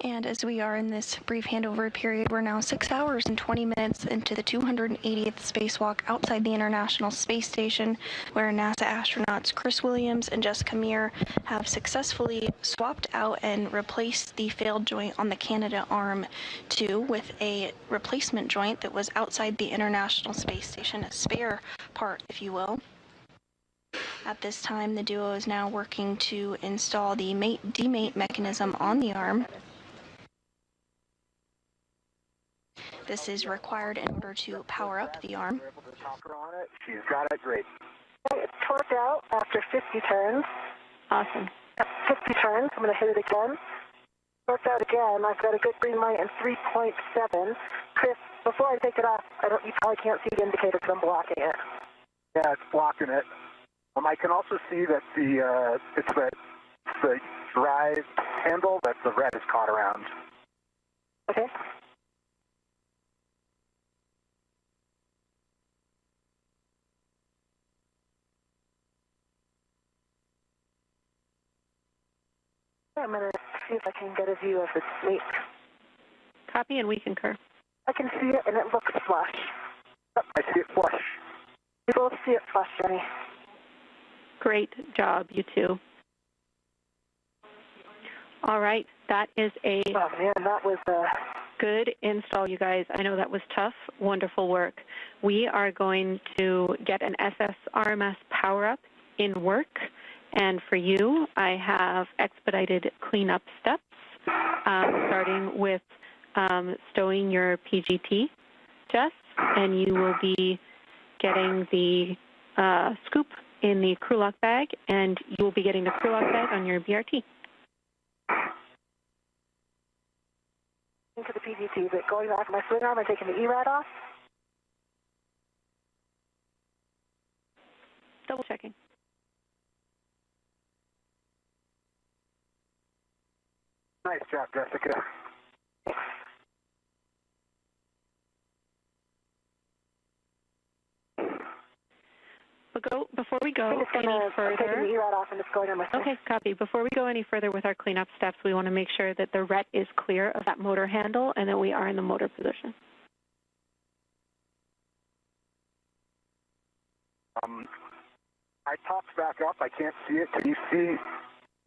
And as we are in this brief handover period, we're now 6 hours and 20 minutes into the 280th spacewalk outside the International Space Station, where NASA astronauts Chris Williams and Jessica Meir have successfully swapped out and replaced the failed joint on the Canadarm2 with a replacement joint that was outside the International Space Station, a spare part, if you will. At this time, the duo is now working to install the mate-demate mechanism on the arm. This is required in order to power up the arm. She's got it great. It's torqued out after 50 turns. Awesome. 50 turns. I'm going to hit it again. Torqued out again. I've got a good green light and 3.7. Chris, before I take it off, you probably can't see the indicator because I'm blocking it. Yeah, it's blocking it. I can also see that it's the drive handle that the red is caught around. Okay. I'm going to see if I can get a view of its mate. Copy, and we concur. I can see it, and it looks flush. Yep, I see it flush. We both see it flush, Jenny. Great job, you two. All right, that is a Oh, man, that was good install, you guys. I know that was tough. Wonderful work. We are going to get an SSRMS power-up in work. And for you, I have expedited cleanup steps, starting with stowing your PGT, Jess, and you will be getting the scoop in the crew lock bag, and you will be getting the crew lock bag on your BRT. Into the PGT, but going back to my swing arm and taking the E-rad off. Double checking. Nice job, Jessica. But before we go any further, okay, copy. Before we go any further with our cleanup steps, we want to make sure that the RET is clear of that motor handle and that we are in the motor position. I popped back up. I can't see it. Can you see?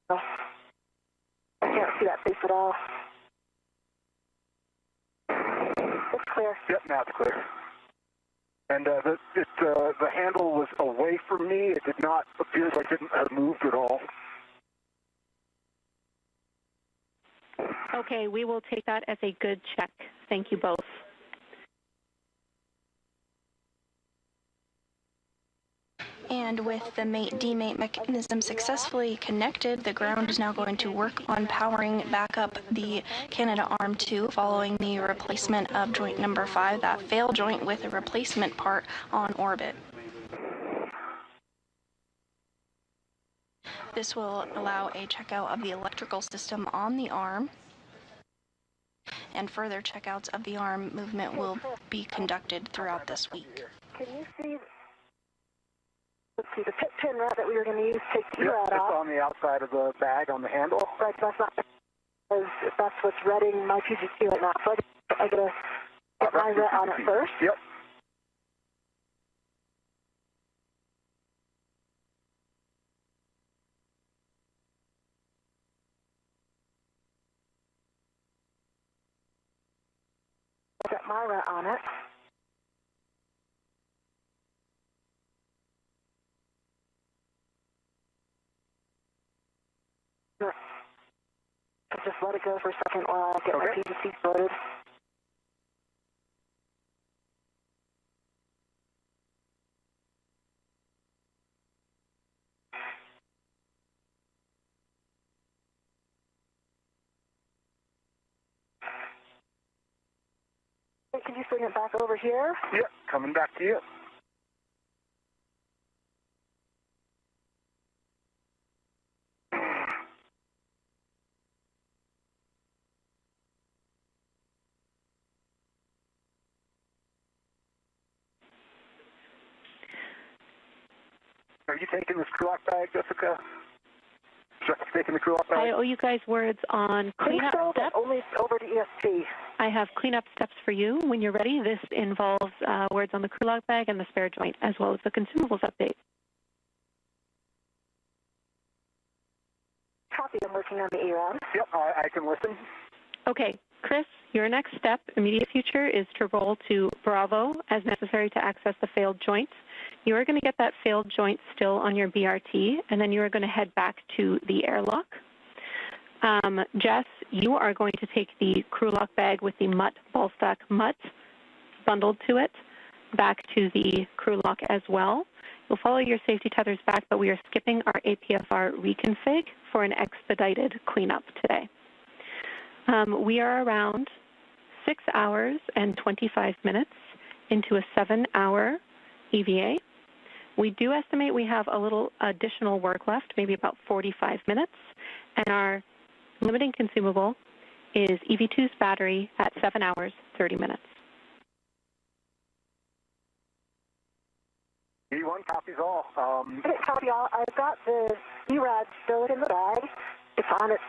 No. I can't see that face at all. It's clear. Yep, now it's clear. And the handle was away from me. It did not appear like it had moved at all. Okay, we will take that as a good check. Thank you both. And with the mate-demate mechanism successfully connected, the ground is now going to work on powering back up the Canadarm2 following the replacement of joint number 5, that failed joint with a replacement part on orbit. This will allow a checkout of the electrical system on the arm, and further checkouts of the arm movement will be conducted throughout this week. Can you see? Let's see, the pin rod that we were going to use takes the rod off. It's on the outside of the bag on the handle. Right, that's not, that's what's reading my PGT right now. So I got to get my red on it first. Yep. get my rat on it. Just let it go for a second while I get my PVC sorted. Hey, can you bring it back over here? Yep, coming back to you. Are you taking this crew lock bag, Jessica? Just taking the crew lock bag? I owe you guys words on cleanup steps. Only over to ESP. I have cleanup steps for you when you're ready. This involves words on the crew lock bag and the spare joint, as well as the consumables update. Copy, I'm working on the ERON. Yep, I can listen. Okay, Chris, your next step, immediate future, is to roll to Bravo as necessary to access the failed joint. You are going to get that failed joint still on your BRT, and then you are going to head back to the airlock. Jess, you are going to take the crew lock bag with the mutt, ball stack mutt, bundled to it, back to the crew lock as well. You'll follow your safety tethers back, but we are skipping our APFR reconfig for an expedited cleanup today. We are around 6 hours and 25 minutes into a 7-hour EVA. We do estimate we have a little additional work left, maybe about 45 minutes, and our limiting consumable is EV2's battery at 7 hours, 30 minutes. E1 copies all. Copy all. I've got the ERAD still in the bag. It's on its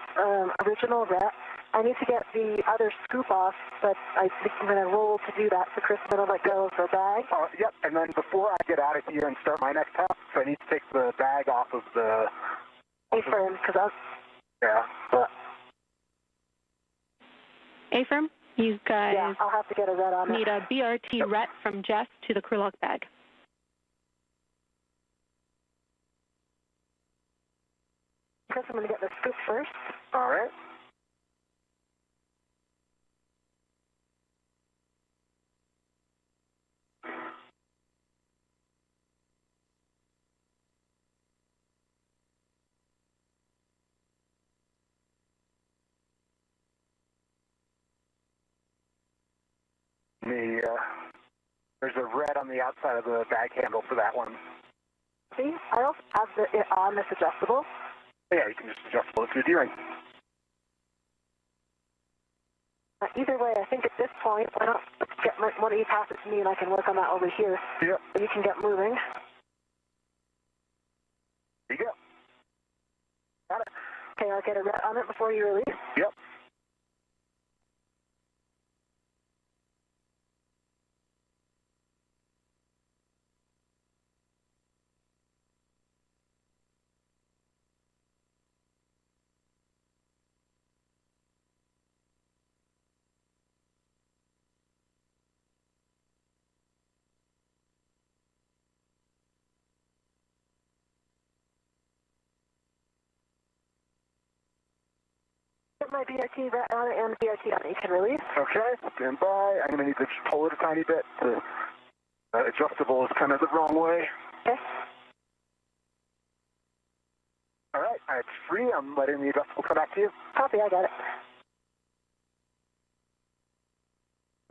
original rep. I need to get the other scoop off, but I think I'm going to roll to do that, so Chris is going to let go of the bag. Yep, and then before I get out of here and start my next task, so I need to take the bag off of the... A-firm, because I was... Yeah. A-firm, you guys yeah, I'll have to get a ret on need a BRT ret from Jess to the crew lock bag. Chris, I'm going to get the scoop first. All right. There's a red on the outside of the bag handle for that one. See, I also have it on this adjustable. Yeah, you can just adjust it through the D-ring. Either way, I think at this point, why not get one of you pass it to me and I can work on that over here. Yep. So you can get moving. There you go. Got it. Okay, I'll get a ret on it before you release. Yep. Get my BRT ret on it and the BRT on it. You can release. Okay, stand by. I'm going to need to just pull it a tiny bit. The adjustable is kind of the wrong way. Okay. All right, it's free. I'm letting the adjustable come back to you. Copy, I got it.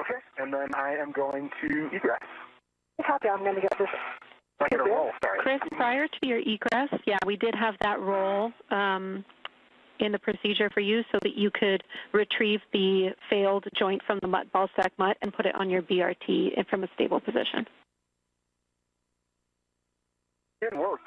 Okay, and then I am going to egress. Copy, I'm going to get this. I'm going to roll, sorry. Chris, prior to your egress, yeah, we did have that roll in the procedure for you so that you could retrieve the failed joint from the mutt, ball stack mutt, and put it on your BRT from a stable position. Didn't work.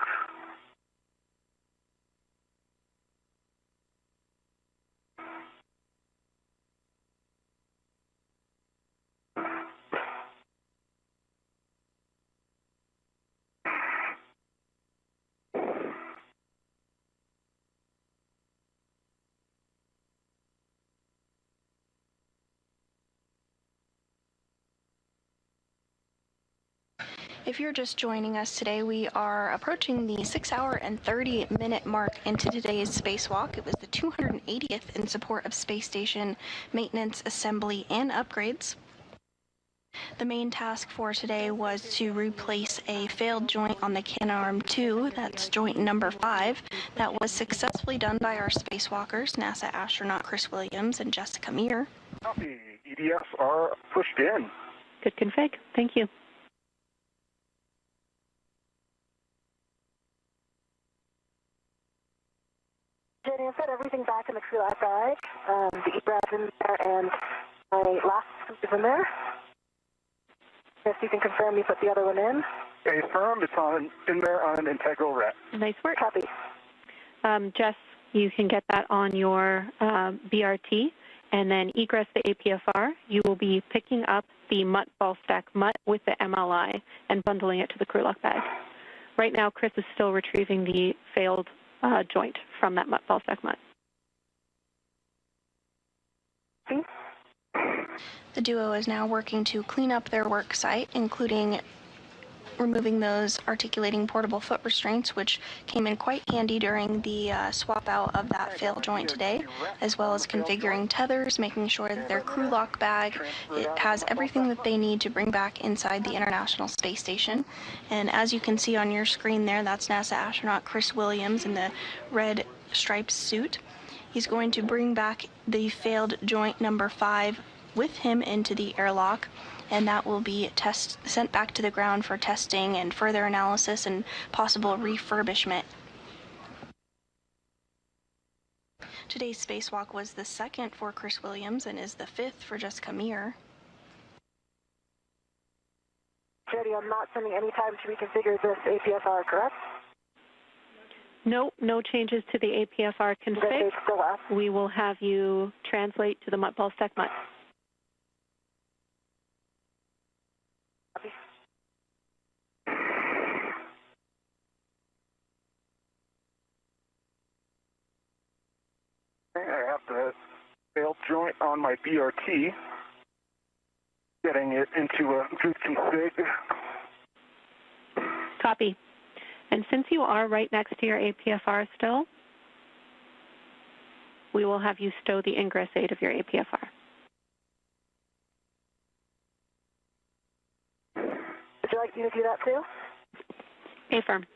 If you're just joining us today, we are approaching the 6-hour and 30-minute mark into today's spacewalk. It was the 280th in support of space station maintenance, assembly, and upgrades. The main task for today was to replace a failed joint on the Canadarm 2, that's joint number 5, that was successfully done by our spacewalkers, NASA astronaut Chris Williams and Jessica Meir. Copy. EDFs are pushed in. Good config. Thank you. Jenny, I've got everything back in the crew lab guide. The egress in there and my last is in there. Yes, you can confirm you put the other one in. Affirmed. It's in there on integral ret. Nice work. Copy. Jess, you can get that on your BRT, and then egress the APFR. You will be picking up the MUT ball stack MUT with the MLI and bundling it to the crew lock bag. Right now, Chris is still retrieving the failed joint from that MUT ball stack MUT. The duo is now working to clean up their work site, including removing those articulating portable foot restraints, which came in quite handy during the swap out of that failed joint today, as well as configuring tethers, making sure that their crew lock bag, it has everything that they need to bring back inside the International Space Station. And as you can see on your screen there, that's NASA astronaut Chris Williams in the red striped suit. He's going to bring back the failed joint number 5 with him into the airlock, and that will be sent back to the ground for testing and further analysis and possible refurbishment. Today's spacewalk was the 2nd for Chris Williams and is the 5th for Jessica Meir. Jody, I'm not spending any time to reconfigure this APFR, correct? No, no changes to the APFR config. We will have you translate to the MUT ball stack MUT. I have the failed joint on my BRT, getting it into a good config. Copy. And since you are right next to your APFR still, we will have you stow the ingress aid of your APFR. Would you like me to do that too? Affirm.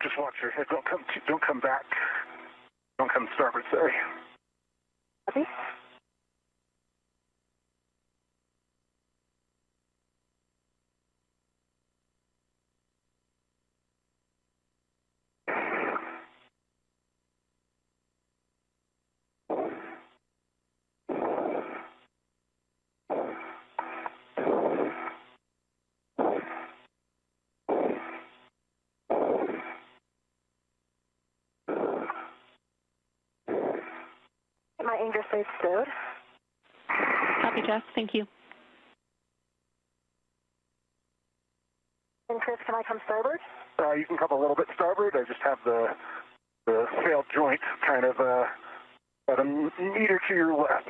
Just watch your head. Don't come back. Don't come starboard, sorry. Copy. My ingress aid stowed. Copy, Jess. Thank you. And Chris, can I come starboard? You can come a little bit starboard. I just have the failed joint kind of about a meter to your left.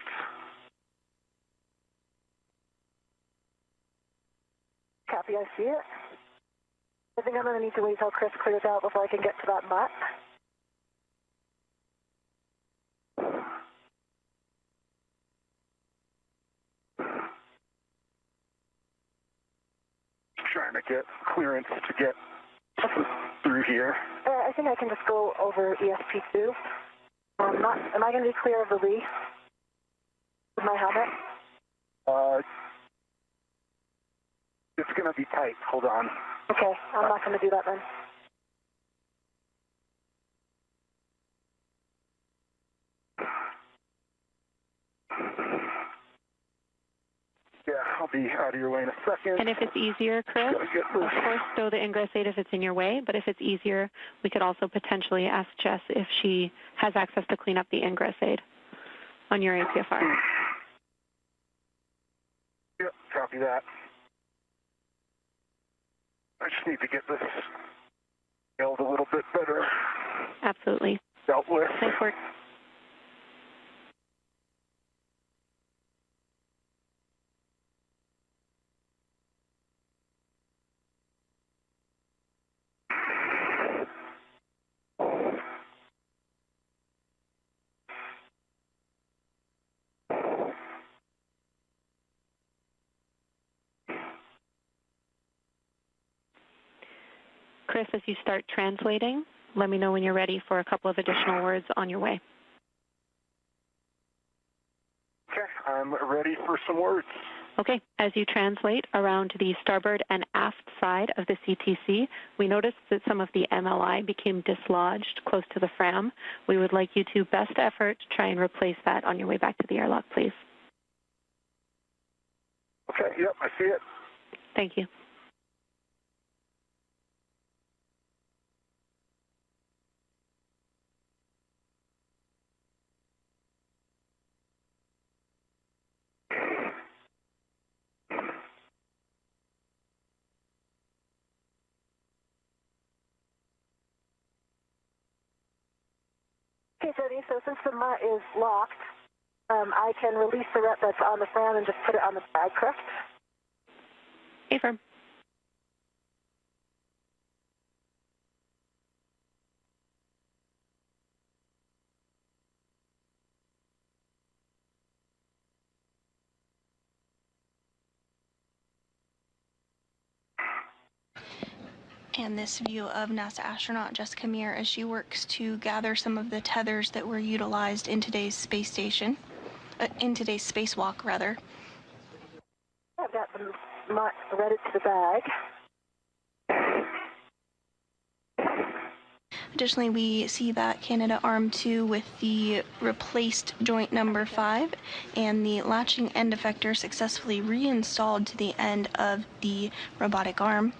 Copy, I see it. I think I'm going to need to wait till Chris clears out before I can get to that MUT. Trying to get clearance to get through here. I think I can just go over ESP2. Am I going to be clear of the lee with my helmet? It's going to be tight. Hold on. Okay, I'm not going to do that then. Yeah, I'll be out of your way in a second. And if it's easier, Chris, of course, stow the ingress aid if it's in your way, but if it's easier, we could also potentially ask Jess if she has access to clean up the ingress aid on your APFR. Yep, copy that. I just need to get this nailed a little bit better. Absolutely. Dealt with. Nice work. Chris, as you start translating, let me know when you're ready for a couple of additional words on your way. Okay, I'm ready for some words. Okay, as you translate around the starboard and aft side of the CTC, we noticed that some of the MLI became dislodged close to the FRAM. We would like you to best effort try and replace that on your way back to the airlock, please. Okay, yep, I see it. Thank you. Okay, Jody, so since the mutt is locked, I can release the rep that's on the FRAM and just put it on the bag, correct? Affirm. And this view of NASA astronaut Jessica Meir as she works to gather some of the tethers that were utilized in today's space station, in today's spacewalk, rather. I've got the mutt ready to the bag. Additionally, we see that Canada Arm 2 with the replaced joint number 5 and the latching end effector successfully reinstalled to the end of the robotic arm.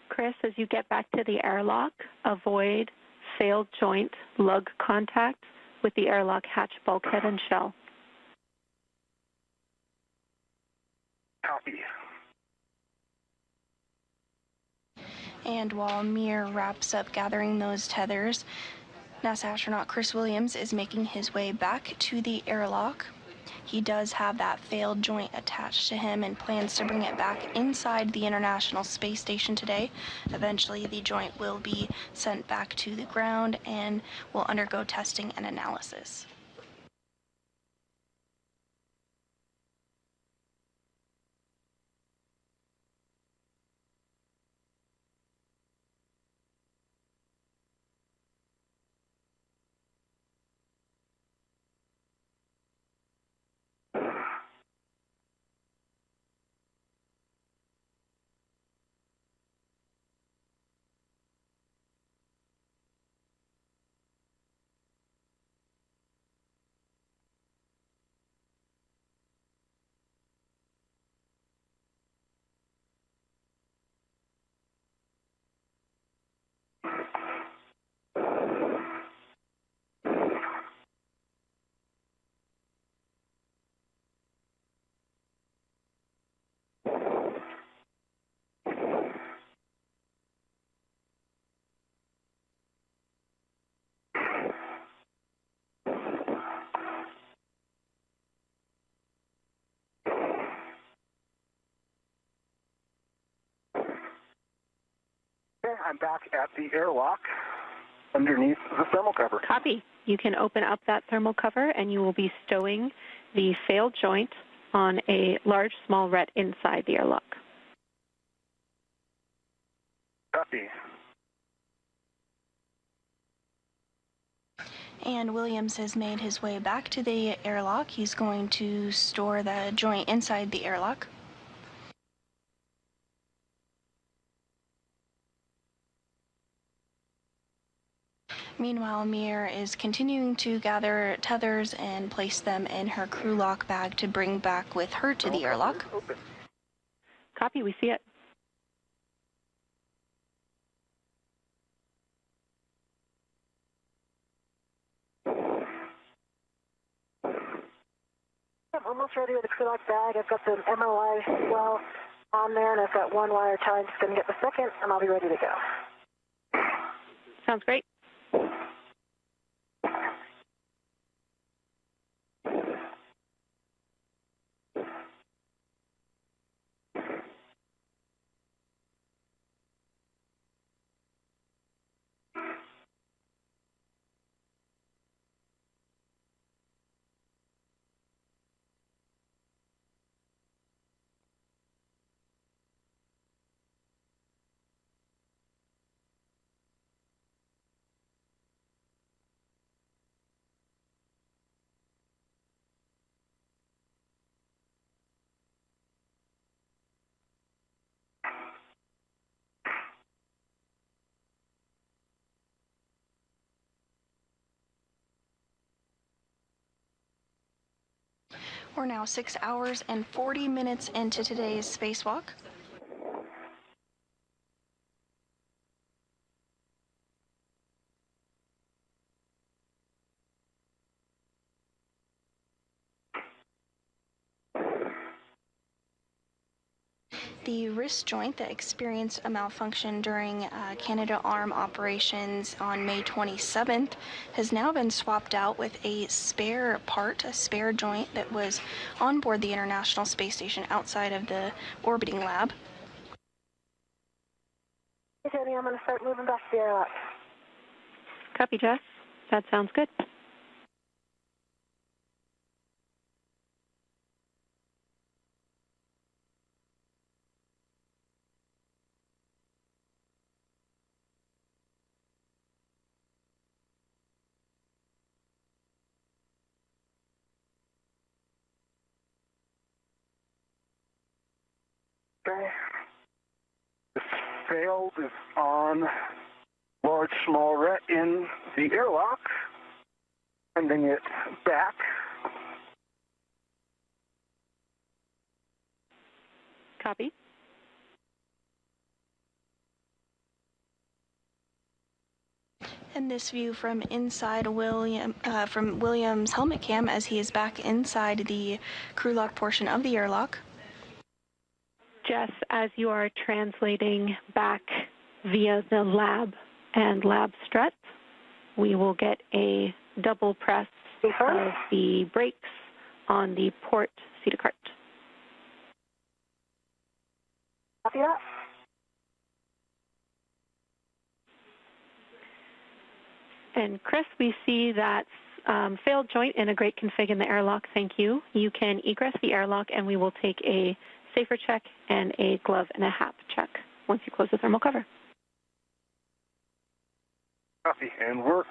Chris, as you get back to the airlock, avoid failed joint lug contact with the airlock hatch bulkhead and shell. Copy. And while Meir wraps up gathering those tethers, NASA astronaut Chris Williams is making his way back to the airlock. He does have that failed joint attached to him and plans to bring it back inside the International Space Station today. Eventually, the joint will be sent back to the ground and will undergo testing and analysis. Okay, I'm back at the airlock underneath the thermal cover. Copy. You can open up that thermal cover and you will be stowing the failed joint on a large small ret inside the airlock. Copy. And Williams has made his way back to the airlock. He's going to store the joint inside the airlock. Meanwhile, Mir is continuing to gather tethers and place them in her crew lock bag to bring back with her to the airlock. Copy, we see it. I'm almost ready with the crew lock bag. I've got the MOI well on there, and I've got one wire tied. Just going to get the second, and I'll be ready to go. Sounds great. We're now 6 hours and 40 minutes into today's spacewalk. The wrist joint that experienced a malfunction during Canadarm operations on May 27th has now been swapped out with a spare part, a spare joint that was on board the International Space Station outside of the orbiting lab. Hey, Jenny, I'm going to start moving back to the airlock. Copy, Jess. That sounds good. Okay. The failed is on large small ret in the airlock. Sending it back. Copy. And this view from inside from William's helmet cam as he is back inside the crew lock portion of the airlock. Jess, as you are translating back via the lab and lab strut, we will get a double press of the brakes on the port seat cart. Copy that. And Chris, we see that failed joint in a great config in the airlock. Thank you. You can egress the airlock, and we will take a safer check and a glove and a HAP check once you close the thermal cover. Copy and work.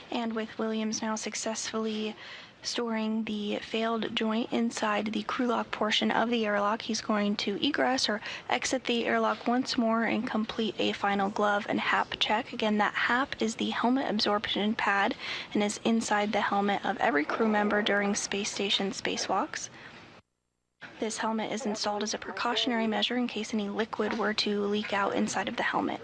And with Williams now successfully storing the failed joint inside the crew lock portion of the airlock, he's going to egress or exit the airlock once more and complete a final glove and HAP check. Again, that HAP is the helmet absorption pad and is inside the helmet of every crew member during space station spacewalks. This helmet is installed as a precautionary measure in case any liquid were to leak out inside of the helmet.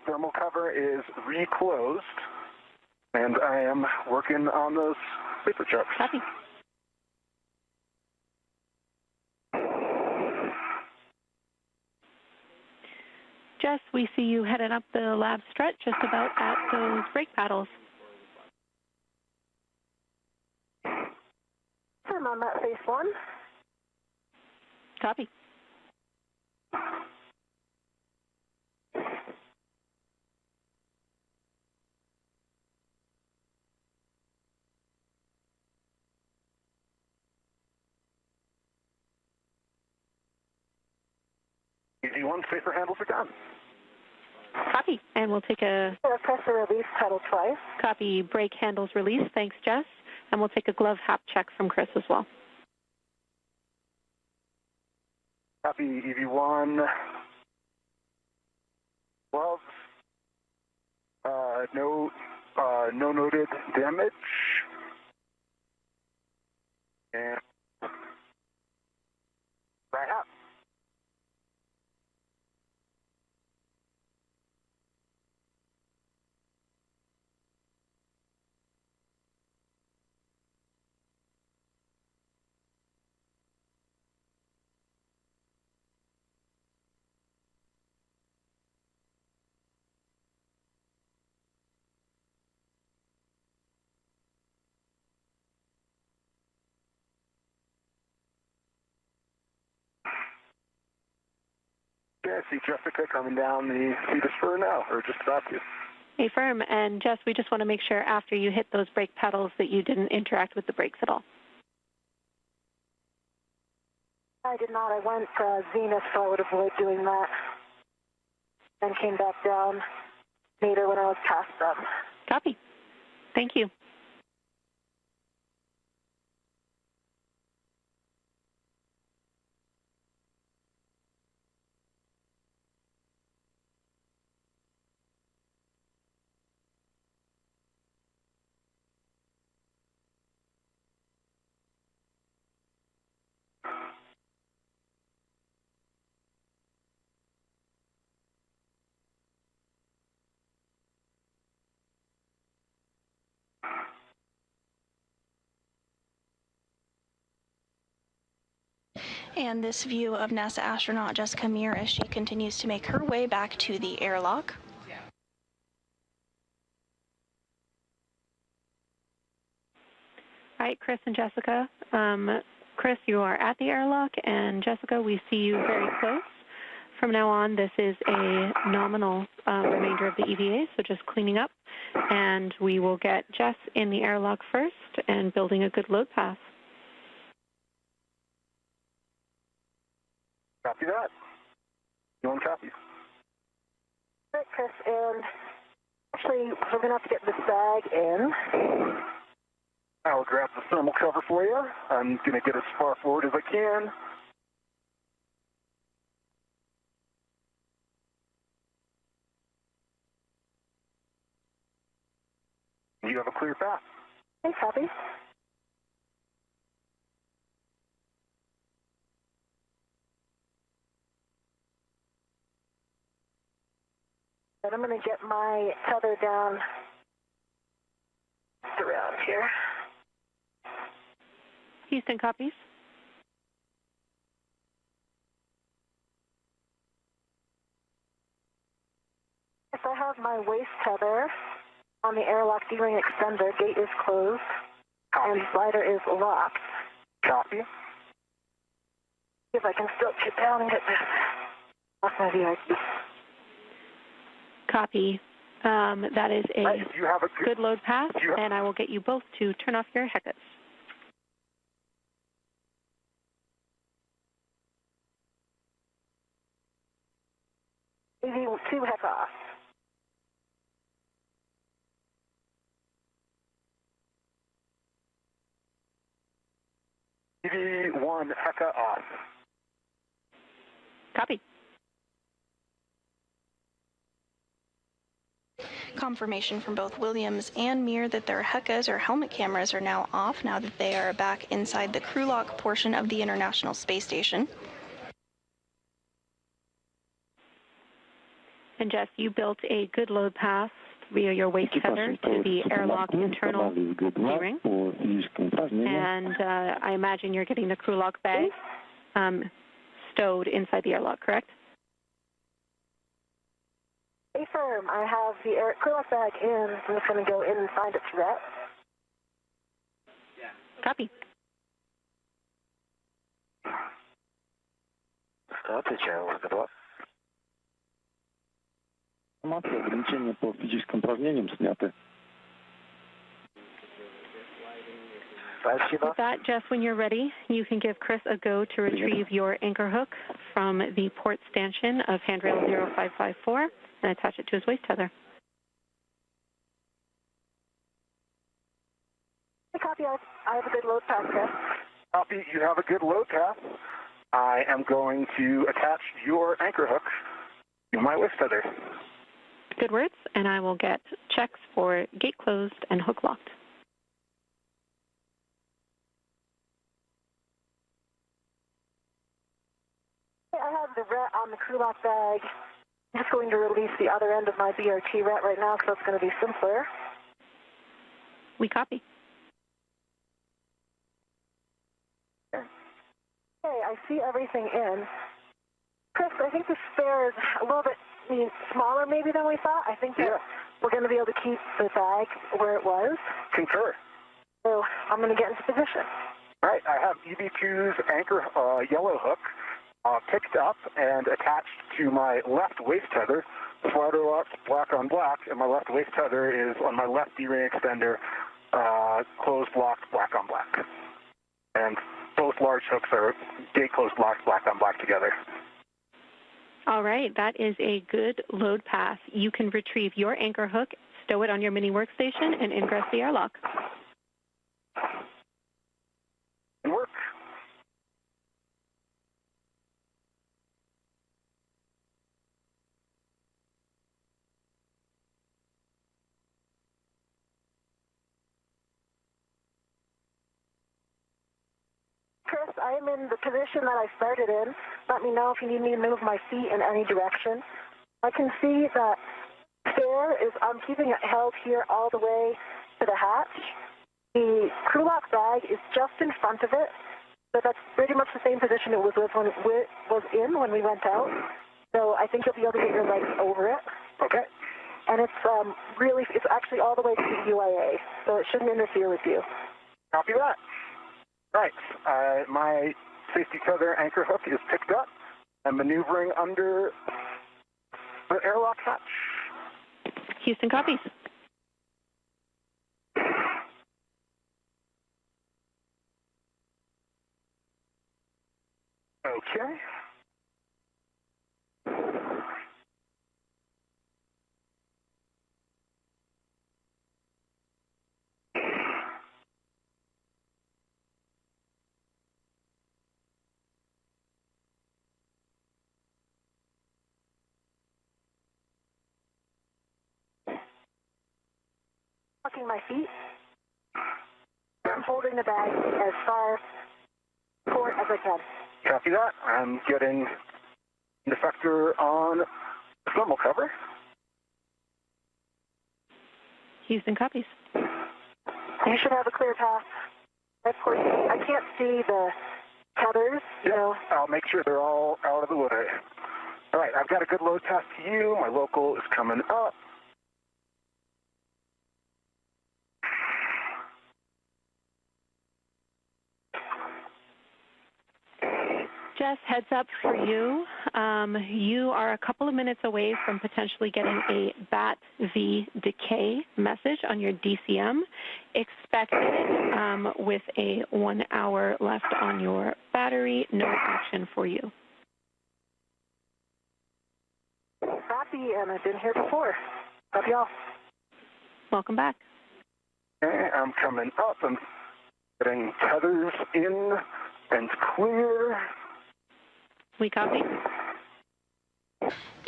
Thermal cover is reclosed, and I am working on those paper checks. Copy. Jess, we see you headed up the lab strut just about at those brake paddles. I'm on that phase 1. Copy. EV1, safer handles are done. Copy. And we'll take a... Press the release pedal twice. Copy. Brake handles release. Thanks, Jess. And we'll take a glove hap check from Chris as well. Copy, EV1. Gloves. No noted damage. And right up. Yeah, I see Jessica coming down the Cedar Spur now, or just about to. Hey, firm. And Jess, we just want to make sure after you hit those brake pedals that you didn't interact with the brakes at all. I did not. I went zenith, so I would avoid doing that. And came back down later when I was past them. Copy. Thank you. And this view of NASA astronaut Jessica Meir as she continues to make her way back to the airlock. All right, Chris and Jessica. Chris, you are at the airlock, and Jessica, we see you very close. From now on, this is a nominal remainder of the EVA, so just cleaning up. And we will get Jess in the airlock first and building a good load path. Copy that. You want to copy? All right, Chris, and actually, we're going to have to get the sag in. I'll grab the thermal cover for you. I'm going to get as far forward as I can. You have a clear path. Thanks, Happy. And I'm going to get my tether down just around here. Houston copies. Yes, I have my waist tether on the airlock D-ring extender. Gate is closed. Copy. And slider is locked. Copy. See if I can still get down and get this off my VIP. Copy. That is a you have a good load path, and I will get you both to turn off your heckets. EV2 heck off. EV1 hecka off. Copy. Confirmation from both Williams and Meir that their HECAs or helmet cameras are now off now that they are back inside the crew lock portion of the International Space Station. And Jess, you built a good load path via your waist tether to the airlock internal D-ring. And I imagine you're getting the crew lock bag. stowed inside the airlock, correct? Hey, firm. I have the acrylic bag in. I'm just going to go in and find its ret. Copy. Ограничения по физическим упражнениям сняты. With that, Jeff, when you're ready, you can give Chris a go to retrieve your anchor hook from the port stanchion of handrail 0554 and attach it to his waist tether. Hey, copy. I have a good load pass, Chris. Copy, you have a good load path. I am going to attach your anchor hook to my waist tether. Good words, and I will get checks for gate closed and hook locked. I have the ret on the crew lock bag. I'm just going to release the other end of my BRT ret right now, so it's going to be simpler. We copy. Okay, I see everything in. Chris, I think the spare is a little bit smaller maybe than we thought. I think that we're going to be able to keep the bag where it was. Concur. So I'm going to get into position. All right, I have EV2's anchor yellow hook picked up and attached to my left waist tether. Slider locks black on black, and my left waist tether is on my left D-ring extender, closed locked black on black. And both large hooks are gate closed locked black on black together. All right, that is a good load pass. You can retrieve your anchor hook, stow it on your mini workstation, and ingress the airlock. Work. Chris, I am in the position that I started in. Let me know if you need me to move my feet in any direction. I can see that I'm keeping it held here all the way to the hatch. The crew lock bag is just in front of it, but that's pretty much the same position it was in when we went out. So I think you'll be able to get your legs over it. Okay. And it's actually all the way to the UIA, so it shouldn't interfere with you. Copy that. Right. My safety tether anchor hook is picked up. I'm maneuvering under the airlock hatch. Houston copies. Okay. Locking my feet. I'm holding the bag as far forward as I can. Copy that. I'm getting the effector on the thermal cover. Houston copies. You should have a clear path. Of course, I can't see the tethers, I'll make sure they're all out of the way. All right, I've got a good load path to you. My local is coming up. Jess, heads up for you. You are a couple of minutes away from potentially getting a BAT-V decay message on your DCM. Expect it with a 1 hour left on your battery. No action for you. Copy, and I've been here before. Love y'all. Welcome back. Okay, I'm coming up. I'm getting tethers in and clear. We copy.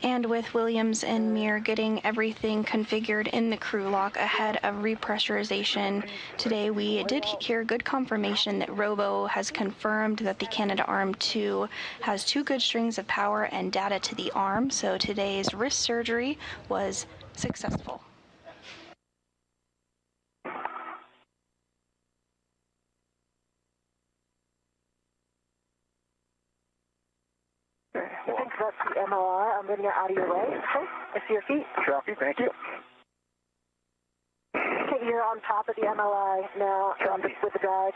And with Williams and Mir getting everything configured in the crew lock ahead of repressurization, today we did hear good confirmation that Robo has confirmed that the Canadarm2 has 2 good strings of power and data to the arm, so today's wrist surgery was successful. You've been that's the MLR. I'm getting it out of your way. Okay, I see your feet. Copy, thank you. Okay, you're on top of the MLI now with the drag.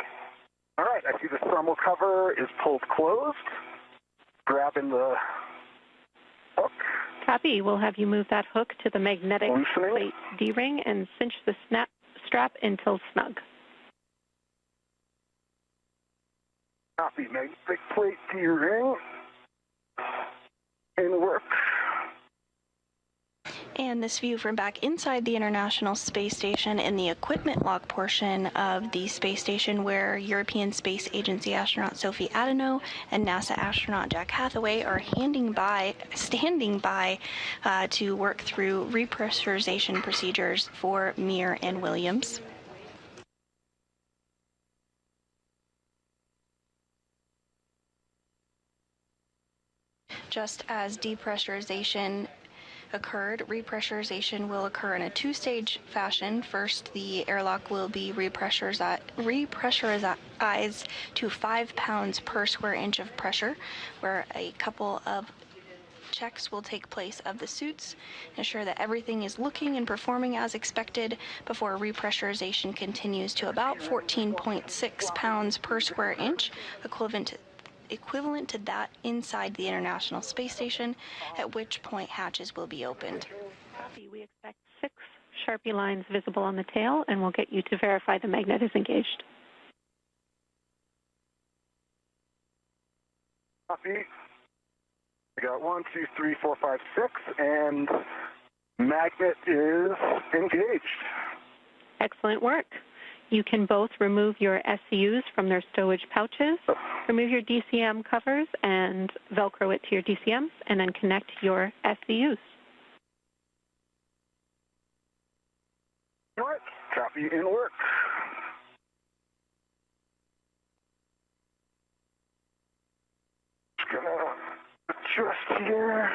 All right, I see the thermal cover is pulled closed. Grabbing the hook. Copy. We'll have you move that hook to the magnetic plate D-ring and cinch the strap until snug. Copy. Magnetic plate D-ring. In work. And this view from back inside the International Space Station in the equipment log portion of the space station, where European Space Agency astronaut Sophie Adenau and NASA astronaut Jack Hathaway are standing by to work through repressurization procedures for Mir and Williams. Just as depressurization occurred, repressurization will occur in a two-stage fashion. First, the airlock will be repressurized to 5 pounds per square inch of pressure, where a couple of checks will take place of the suits, ensure that everything is looking and performing as expected before repressurization continues to about 14.6 pounds per square inch, equivalent to that inside the International Space Station, at which point hatches will be opened. Copy. We expect 6 Sharpie lines visible on the tail, and we'll get you to verify the magnet is engaged. Copy. We got 1, 2, 3, 4, 5, 6, and magnet is engaged. Excellent work. You can both remove your SCUs from their stowage pouches, remove your DCM covers, and Velcro it to your DCMs, and then connect your SCUs. Work. Copy in work. Just gonna adjust here.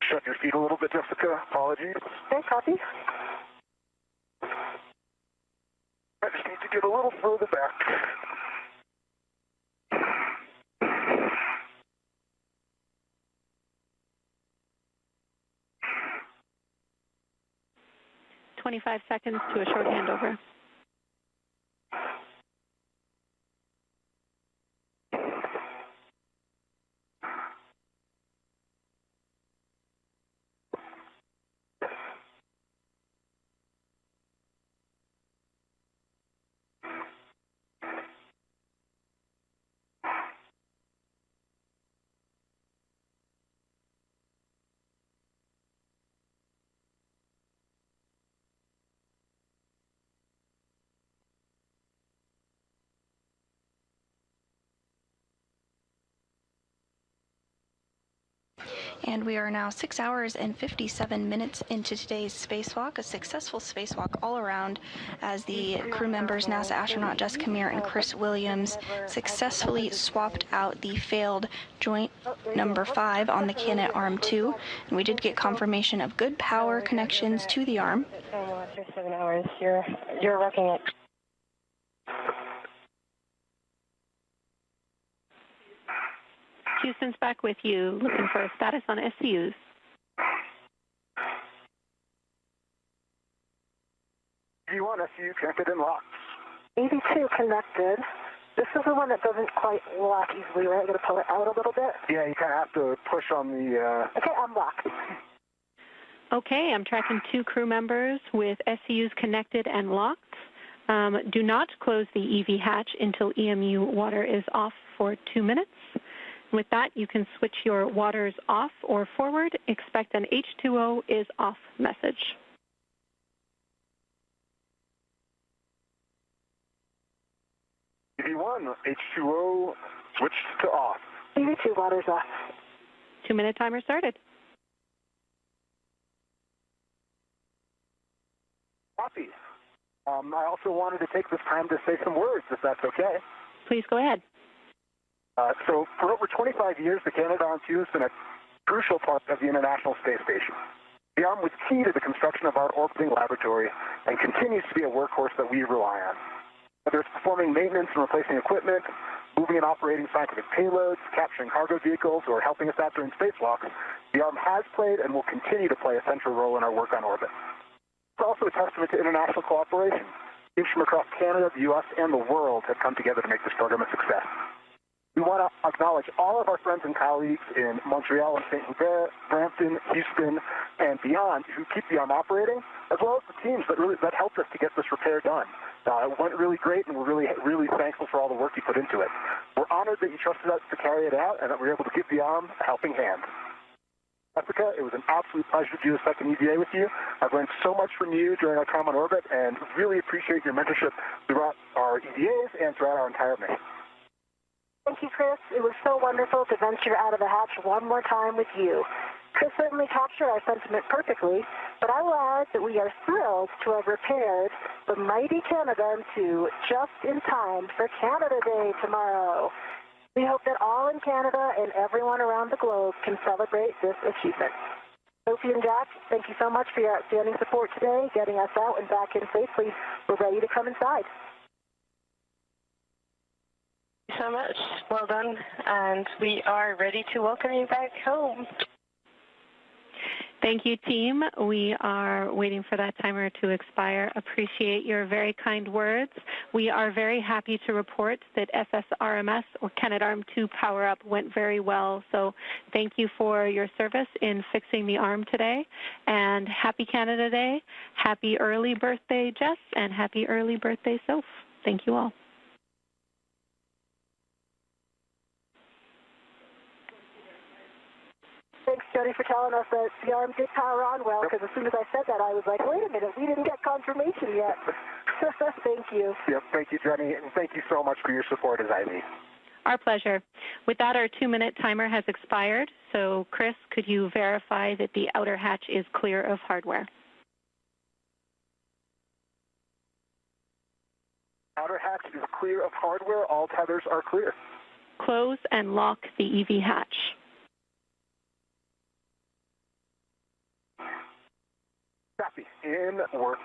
Shut your feet a little bit, Jessica. Apologies. Okay, copy. I just need to get a little further back. "25 seconds to a short handover. And we are now 6 hours and 57 minutes into today's spacewalk, a successful spacewalk all around, as the crew members, NASA astronaut Jessica Meir and Chris Williams, successfully swapped out the failed joint number 5 on the Canal Arm 2. And we did get confirmation of good power connections to the arm. 7 hours. You're wrecking it. Houston's back with you, looking for a status on SCUs. D1 SCU connected and locked. 82 connected. This is the one that doesn't quite lock easily, right? I'm going to pull it out a little bit. Yeah, you kind of have to push on the... Okay, I'm locked. Okay, I'm tracking 2 crew members with SCUs connected and locked. Do not close the EV hatch until EMU water is off for 2 minutes. With that, you can switch your waters off or forward. Expect an H2O is off message. EV1, H2O switched to off. EV2 waters off. 2-minute timer started. Copy. I also wanted to take this time to say some words, if that's okay. Please go ahead. So for over 25 years, the Canadarm2 has been a crucial part of the International Space Station. The arm was key to the construction of our orbiting laboratory and continues to be a workhorse that we rely on. Whether it's performing maintenance and replacing equipment, moving and operating scientific payloads, capturing cargo vehicles, or helping us out during spacewalks, the ARM has played and will continue to play a central role in our work on orbit. It's also a testament to international cooperation. Teams from across Canada, the U.S., and the world have come together to make this program a success. We want to acknowledge all of our friends and colleagues in Montreal and St. Hubert, Brampton, Houston, and beyond who keep the ARM operating, as well as the teams that helped us to get this repair done. It went really great, and we're really thankful for all the work you put into it. We're honored that you trusted us to carry it out and that we were able to give the ARM a helping hand. Jessica, it was an absolute pleasure to do a second EVA with you. I've learned so much from you during our time on orbit and really appreciate your mentorship throughout our EVAs and throughout our entire mission. Thank you, Chris. It was so wonderful to venture out of the hatch one more time with you. Chris certainly captured our sentiment perfectly, but I will add that we are thrilled to have repaired the mighty Canadarm2 just in time for Canada Day tomorrow. We hope that all in Canada and everyone around the globe can celebrate this achievement. Sophie and Jack, thank you so much for your outstanding support today, getting us out and back in safely. We're ready to come inside. Thank you so much. Well done. And we are ready to welcome you back home. Thank you, team. We are waiting for that timer to expire. Appreciate your very kind words. We are very happy to report that SSRMS, or Canadarm2 power-up, went very well. So thank you for your service in fixing the arm today. And happy Canada Day. Happy early birthday, Jess, and happy early birthday, Soph. Thank you all. Thanks, Jody, for telling us that the arm did power on well, because as soon as I said that, I was like, wait a minute, we didn't get confirmation yet. Thank you. Yep, thank you, Jenny, and thank you so much for your support as Ivy. Our pleasure. With that, our 2-minute timer has expired. So, Chris, could you verify that the outer hatch is clear of hardware? Outer hatch is clear of hardware. All tethers are clear. Close and lock the EV hatch. Copy. In work.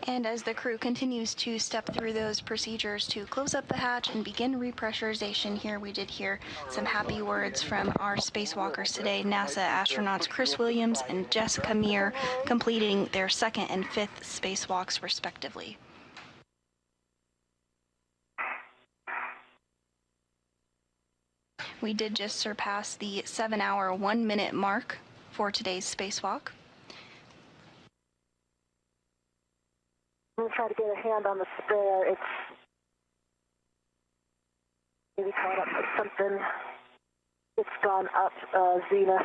And as the crew continues to step through those procedures to close up the hatch and begin repressurization here, we did hear some happy words from our spacewalkers today, NASA astronauts Chris Williams and Jessica Meir, completing their 2nd and 5th spacewalks respectively. We did just surpass the 7-hour, 1-minute mark for today's spacewalk. I'm going to try to get a hand on the spare. It's maybe caught up with something. It's gone up zenith.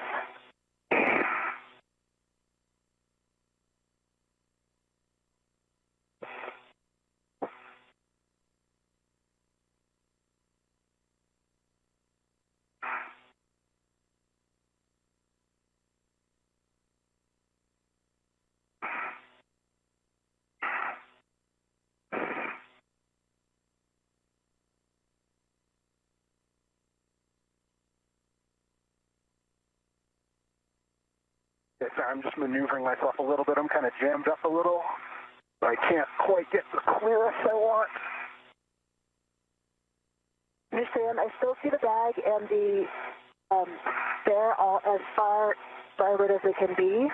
Yes, I'm just maneuvering myself a little bit. I'm kind of jammed up a little. I can't quite get the clearance I want. Understand, I still see the bag and the spare all as far starboard as it can be.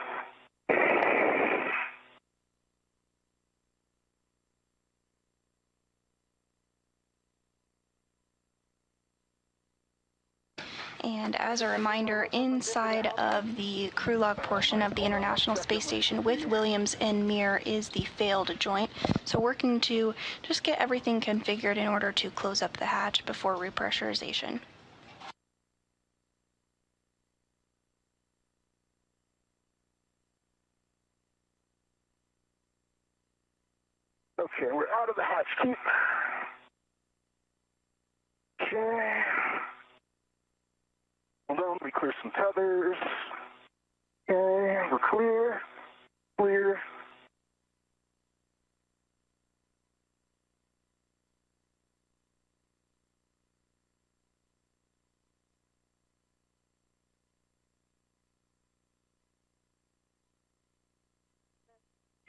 And as a reminder, inside of the crew log portion of the International Space Station with Williams and Meir is the failed joint. So working to just get everything configured in order to close up the hatch before repressurization. Okay, we're out of the hatch keep. Okay. Hold on, we clear some tethers. Okay, we're clear. Clear.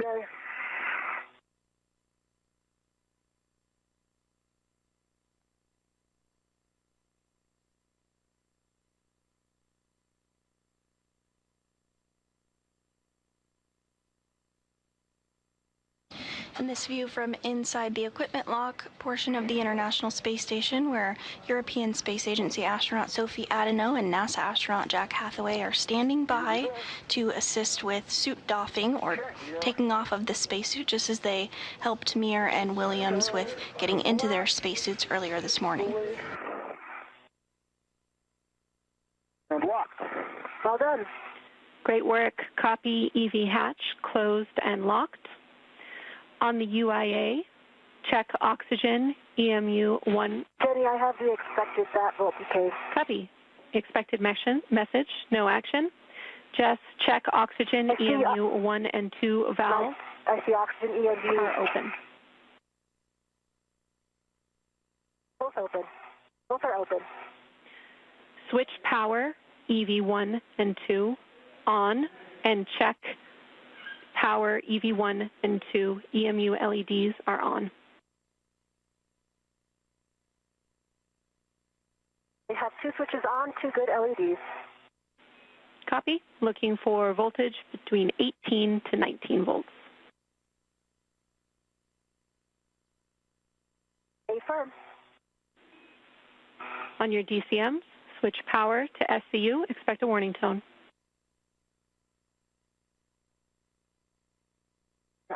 Okay. And this view from inside the equipment lock portion of the International Space Station, where European Space Agency astronaut Sophie Adeno and NASA astronaut Jack Hathaway are standing by to assist with suit doffing or taking off of the spacesuit, just as they helped Mir and Williams with getting into their spacesuits earlier this morning. And locked. Well done. Great work. Copy. EV hatch closed and locked. On the UIA, check oxygen, EMU 1. Jenny, I have the expected that voltage. Copy. Expected message, no action. Jess, check oxygen, EMU 1 and 2 valves. I see oxygen, EMU. Are open. Both open. Both are open. Switch power, EV 1 and 2 on, and check power, EV 1 and 2, EMU LEDs are on. We have 2 switches on, 2 good LEDs. Copy. Looking for voltage between 18 to 19 volts. Affirm. On your DCMs, switch power to SCU, expect a warning tone.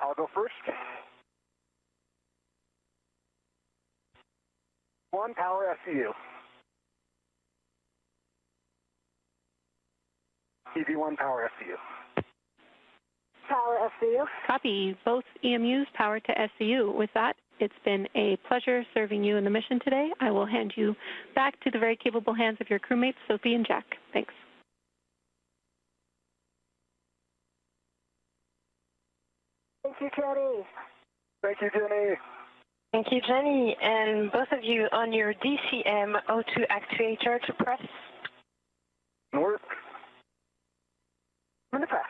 I'll go first. 1 power SCU. EV1 power SCU. Power SCU. Copy. Both EMUs power to SCU. With that, it's been a pleasure serving you in the mission today. I will hand you back to the very capable hands of your crewmates, Sophie and Jack. Thanks. Thank you, Jenny. Thank you, Jenny. Thank you, Jenny. And both of you on your DCM O2 actuator to press. North. I'm going to press.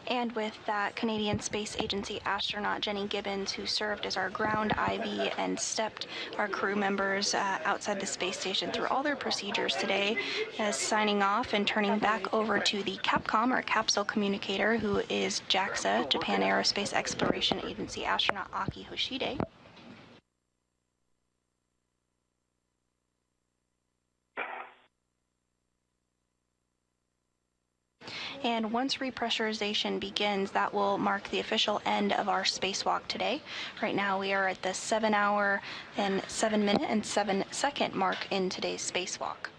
And with that, Canadian Space Agency astronaut Jenny Gibbons, who served as our ground IV and stepped our crew members outside the space station through all their procedures today, is signing off and turning back over to the CAPCOM, or capsule communicator, who is JAXA, Japan Aerospace Exploration Agency astronaut Aki Hoshide. And once repressurization begins, that will mark the official end of our spacewalk today. Right now we are at the 7 hour and 7 minute and 7 second mark in today's spacewalk.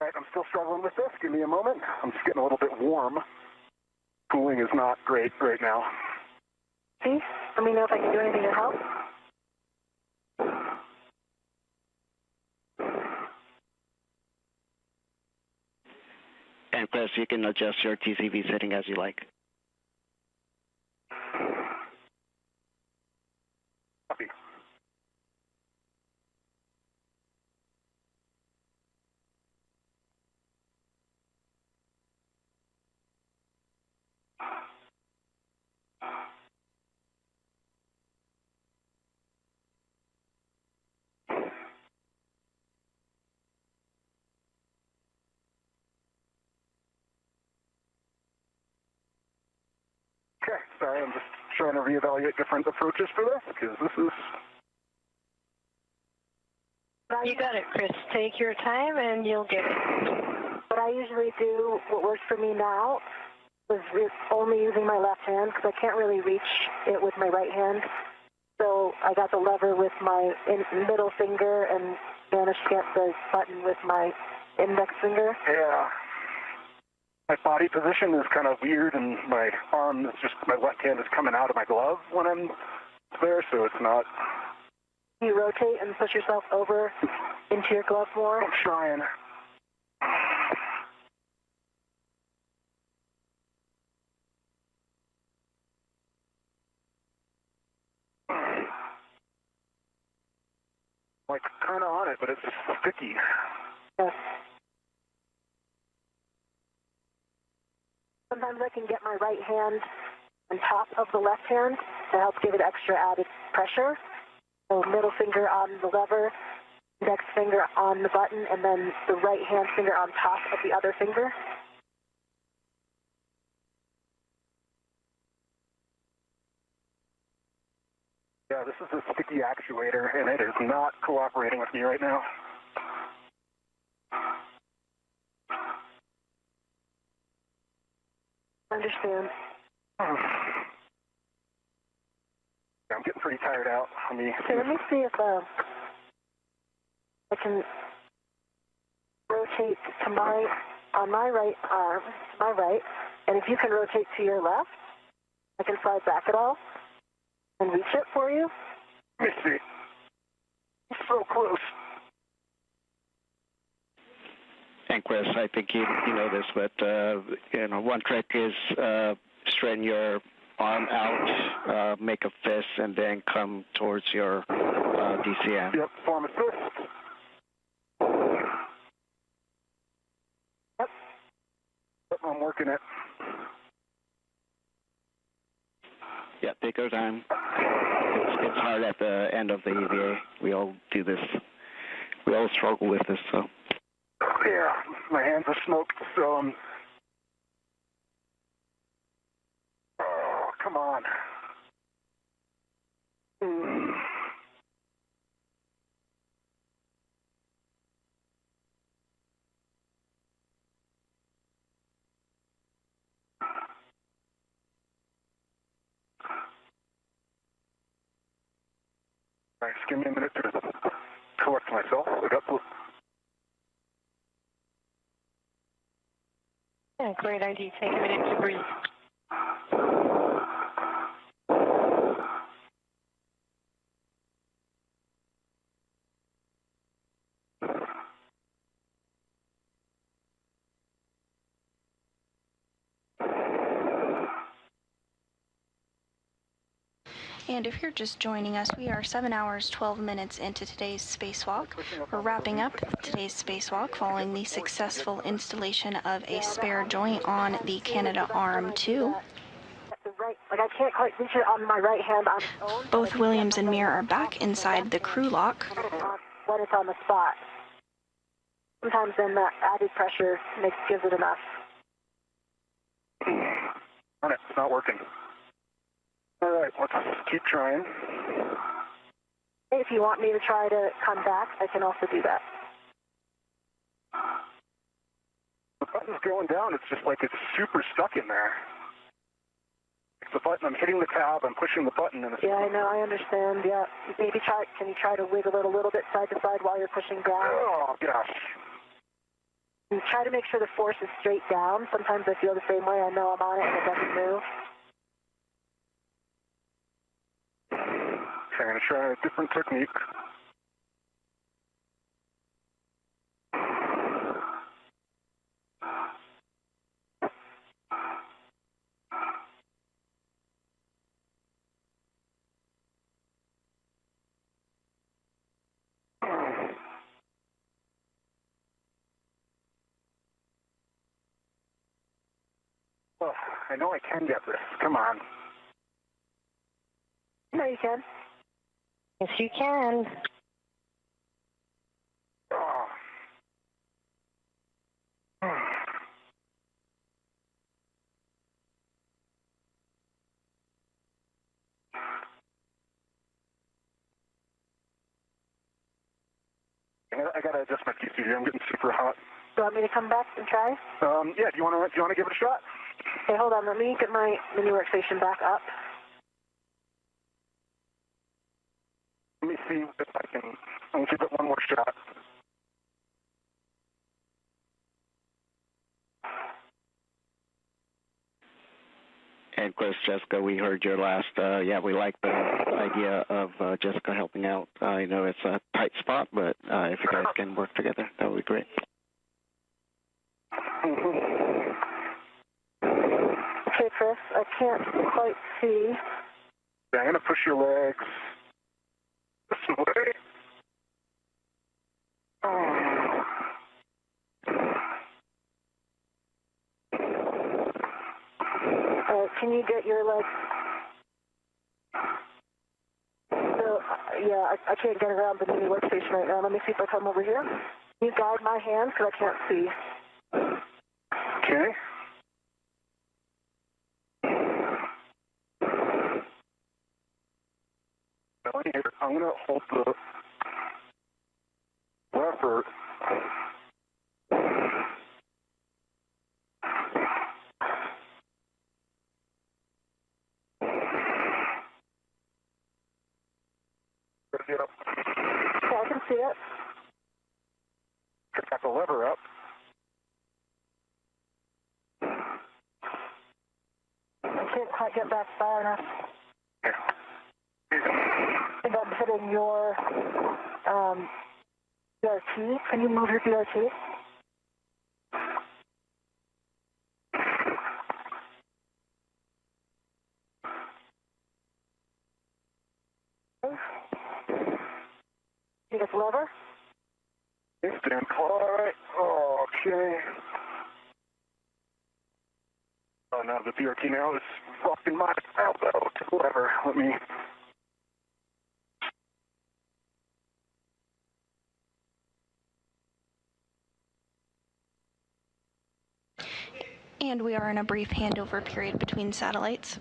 All right, I'm still struggling with this. Give me a moment. I'm just getting a little bit warm. Cooling is not great right now. See? Let me know if I can do anything to help. And Chris, you can adjust your TCV setting as you like. Copy. Okay, sorry, I'm just trying to reevaluate different approaches for this, because this is... You got it, Chris. Take your time and you'll get it. I usually do, what works for me now is only using my left hand because I can't really reach it with my right hand. So I got the lever with my middle finger and managed to get the button with my index finger. Yeah. My body position is kind of weird, and my arm is just, my left hand is coming out of my glove when I'm there, so it's not. You rotate and push yourself over into your glove more? I'm trying. Like, kind of on it, but it's just sticky. Yes. Sometimes I can get my right hand on top of the left hand to help give it extra added pressure. So middle finger on the lever, index finger on the button, and then the right hand finger on top of the other finger. Yeah, this is a sticky actuator, and it is not cooperating with me right now. I understand. I'm getting pretty tired out. Okay, let me see if I can rotate to on my right arm, to my right, and if you can rotate to your left, I can slide back at all and reach it for you. Let me see. It's so close. And Chris, I think you know this, but one trick is straighten your arm out, make a fist, and then come towards your DCM. Yep, form a fist. Yep. I'm working it. Yeah, take your time. It's hard at the end of the EVA. We all do this. We all struggle with this, so. Yeah, my hands are smoked, so oh, come on. All right, just give me a minute to collect myself. I got the... Yeah, great idea. Take a minute to breathe. And if you're just joining us, we are 7 hours, 12 minutes into today's spacewalk. We're wrapping up today's spacewalk following the successful installation of a spare joint on the Canadarm2. Like I can't quite reach it on my right hand on its own. Both Williams and Mir are back inside the crew lock. When it's on the spot. Sometimes then that added pressure gives it enough. Darn it, it's not working. All right, let's keep trying. If you want me to try to come back, I can also do that. The button's going down. It's just like it's super stuck in there. It's the button. I'm hitting the tab. I'm pushing the button. And it's yeah, I know. I understand. Yeah. Maybe can you try to wiggle it a little bit side to side while you're pushing down? Oh, gosh. And try to make sure the force is straight down. Sometimes I feel the same way. I know I'm on it and it doesn't move. Okay, I'm going to try a different technique. Oh, I know I can get this. Come on. No, you can. Yes, you can. Oh. I gotta adjust my PC here. I'm getting super hot. you want me to come back and try? Yeah, do you want to give it a shot? Okay, hold on. Let me get my mini workstation back up. Let me see if I can. I'm going to give it one more shot. And of course, Jessica, we heard your last, yeah, we like the idea of Jessica helping out. I know it's a tight spot, but if you guys can work together, that would be great. Okay, Chris, I can't quite see. Yeah, I'm going to push your legs this way. Can you get your legs? So, yeah, I can't get around the mini workstation right now. Let me see if I come over here. Can you guide my hands because I can't see? Okay. I'm going to hold the lever. Yeah, I can see it. Got the lever up. I can't quite get back far enough. I think I'm hitting your BRT. Can you move your BRT? You get the lever? Stand quiet. Okay. Oh, now the BRT now is rocking my elbow to the lever. Let me. And we are in a brief handover period between satellites.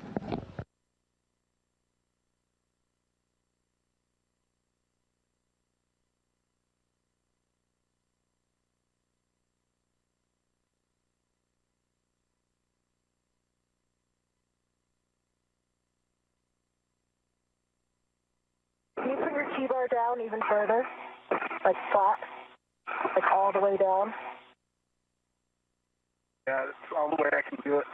Can you put your T-bar down even further? Like flat? Like all the way down? Yeah, that's all the way I can do it.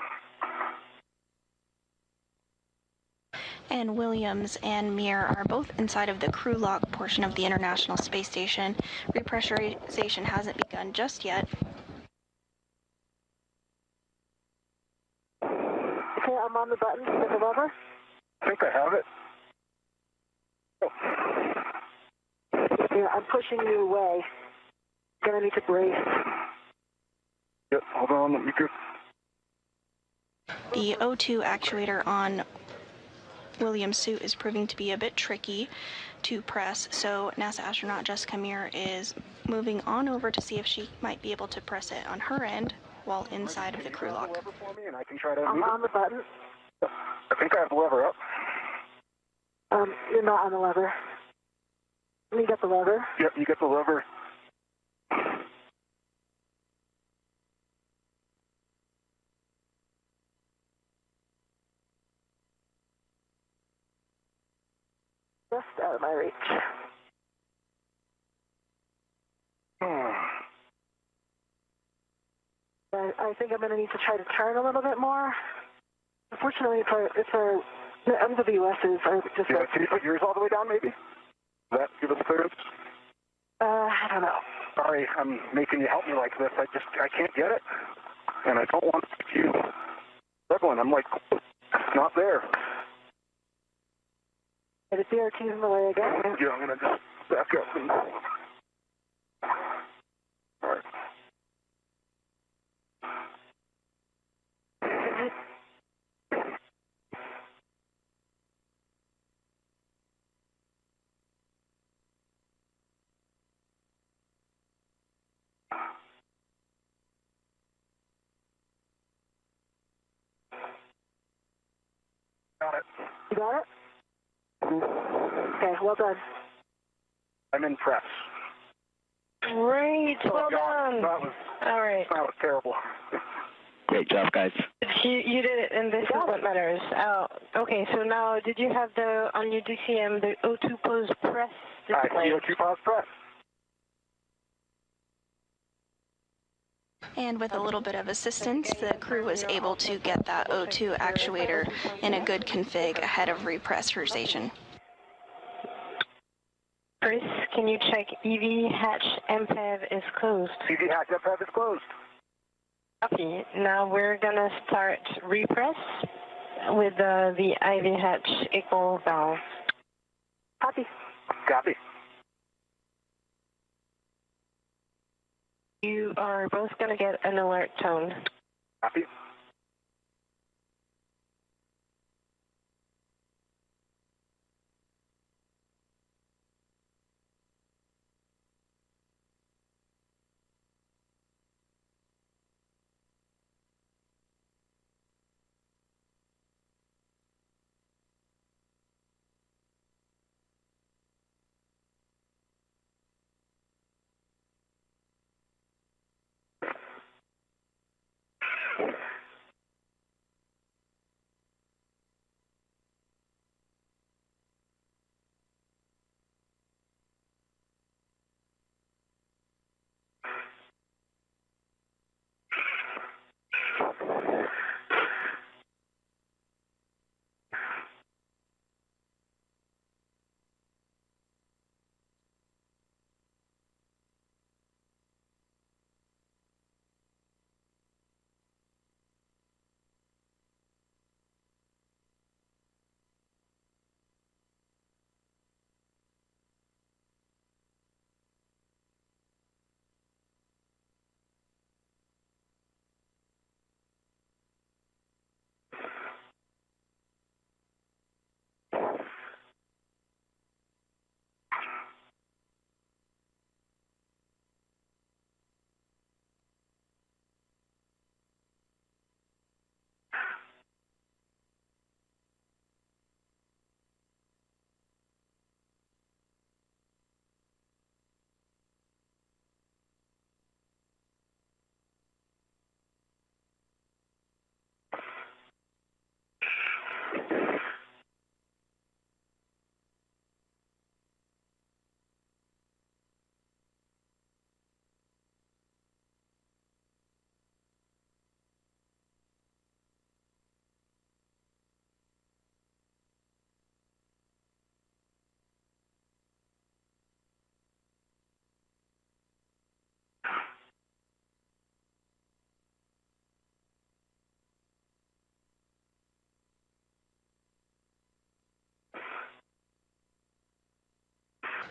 And Williams and Mir are both inside of the crew lock portion of the International Space Station. Repressurization hasn't begun just yet. Okay, I'm on the button. Is the lever? I think I have it. Oh. Yeah, I'm pushing you away. You're gonna need to brace. Yep, hold on, let me go. The O2 actuator on Williams' suit is proving to be a bit tricky to press, so NASA astronaut Jessica Mir is moving on over to see if she might be able to press it on her end while inside of the crew lock. I'm on the button. I think I have the lever up. You're not on the lever. Let me get the lever. Yep, you get the lever. Just out of my reach. I think I'm going to need to try to turn a little bit more. Unfortunately, the MWSs are just Yeah, can you put yours all the way down, maybe? Does that give us clearance? I don't know. Sorry, I'm making you help me like this. I can't get it. And I don't want to keep you struggling. I'm like, it's not there. The BRT's in the way again. Yeah, I'm going to just back up. And... All right. Got it. You got it? Okay, well done. I'm in press. Great, well done. All right. That was terrible. Great job, guys. You did it, and this is what matters. Okay, so now, did you have on your DCM, the O2 pose press display? I see O2 pause press. And with a little bit of assistance, the crew was able to get that O2 actuator in a good config ahead of repressurization. Chris, can you check EV hatch MPEV is closed? EV hatch MPEV is closed. Copy. Now we're gonna start repress with the IV hatch equal valve. Copy. Copy. You are both gonna get an alert tone. Copy.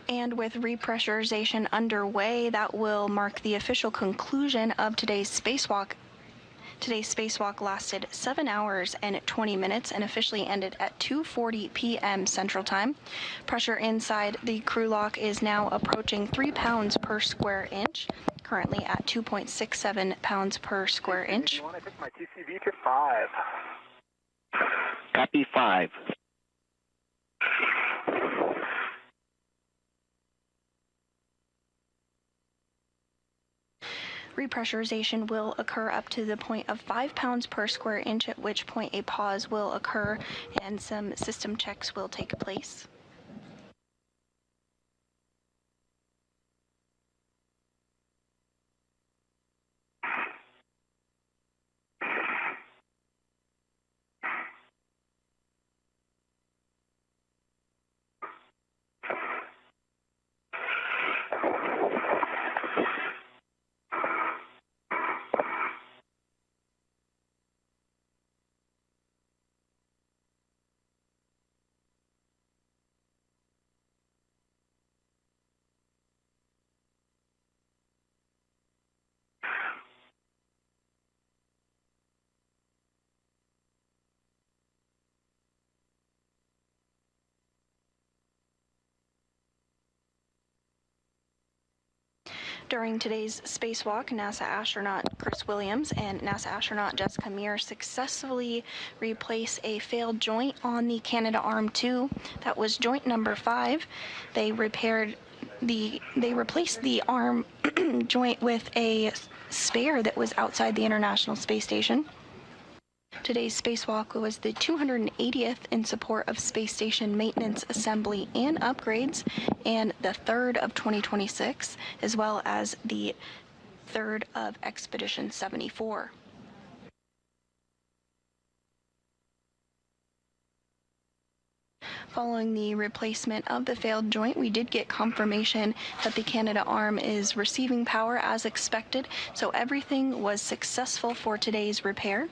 And with repressurization underway, that will mark the official conclusion of today's spacewalk. Today's spacewalk lasted 7 hours and 20 minutes and officially ended at 2:40 p.m. Central Time. Pressure inside the crew lock is now approaching 3 pounds per square inch, currently at 2.67 pounds per square inch. You want to take my TCV to 5. Copy 5. Repressurization will occur up to the point of 5 pounds per square inch, at which point a pause will occur and some system checks will take place. During today's spacewalk, NASA astronaut Chris Williams and NASA astronaut Jessica Meir successfully replaced a failed joint on the Canadarm2. That was joint number 5. They repaired they replaced the arm joint with a spare that was outside the International Space Station. Today's spacewalk was the 280th in support of space station maintenance, assembly, and upgrades, and the third of 2026, as well as the third of Expedition 74. Following the replacement of the failed joint, we did get confirmation that the Canada arm is receiving power as expected, so everything was successful for today's repair.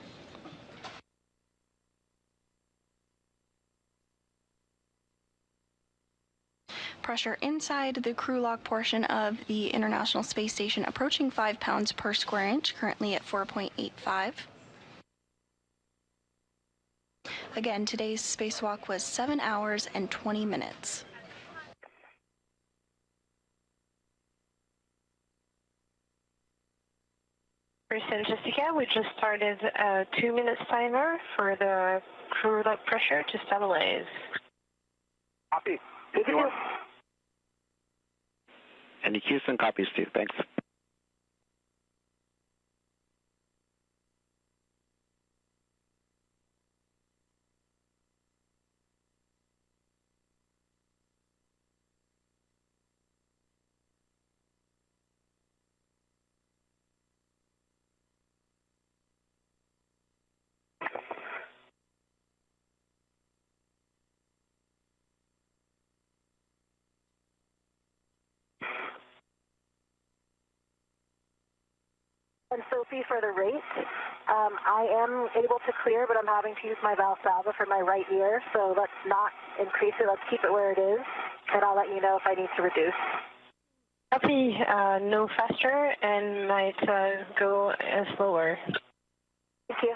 Pressure inside the crew lock portion of the International Space Station approaching 5 pounds per square inch, currently at 4.85. Again, today's spacewalk was 7 hours and 20 minutes. Person Jessica, we just started a 2-minute timer for the crew lock pressure to stabilize. Copy. EV1. And Houston copies too. Thanks. And Sophie, for the rate, I am able to clear, but I'm having to use my Valsalva for my right ear, so let's not increase it. Let's keep it where it is, and I'll let you know if I need to reduce. Copy, no faster and might go slower. Thank you.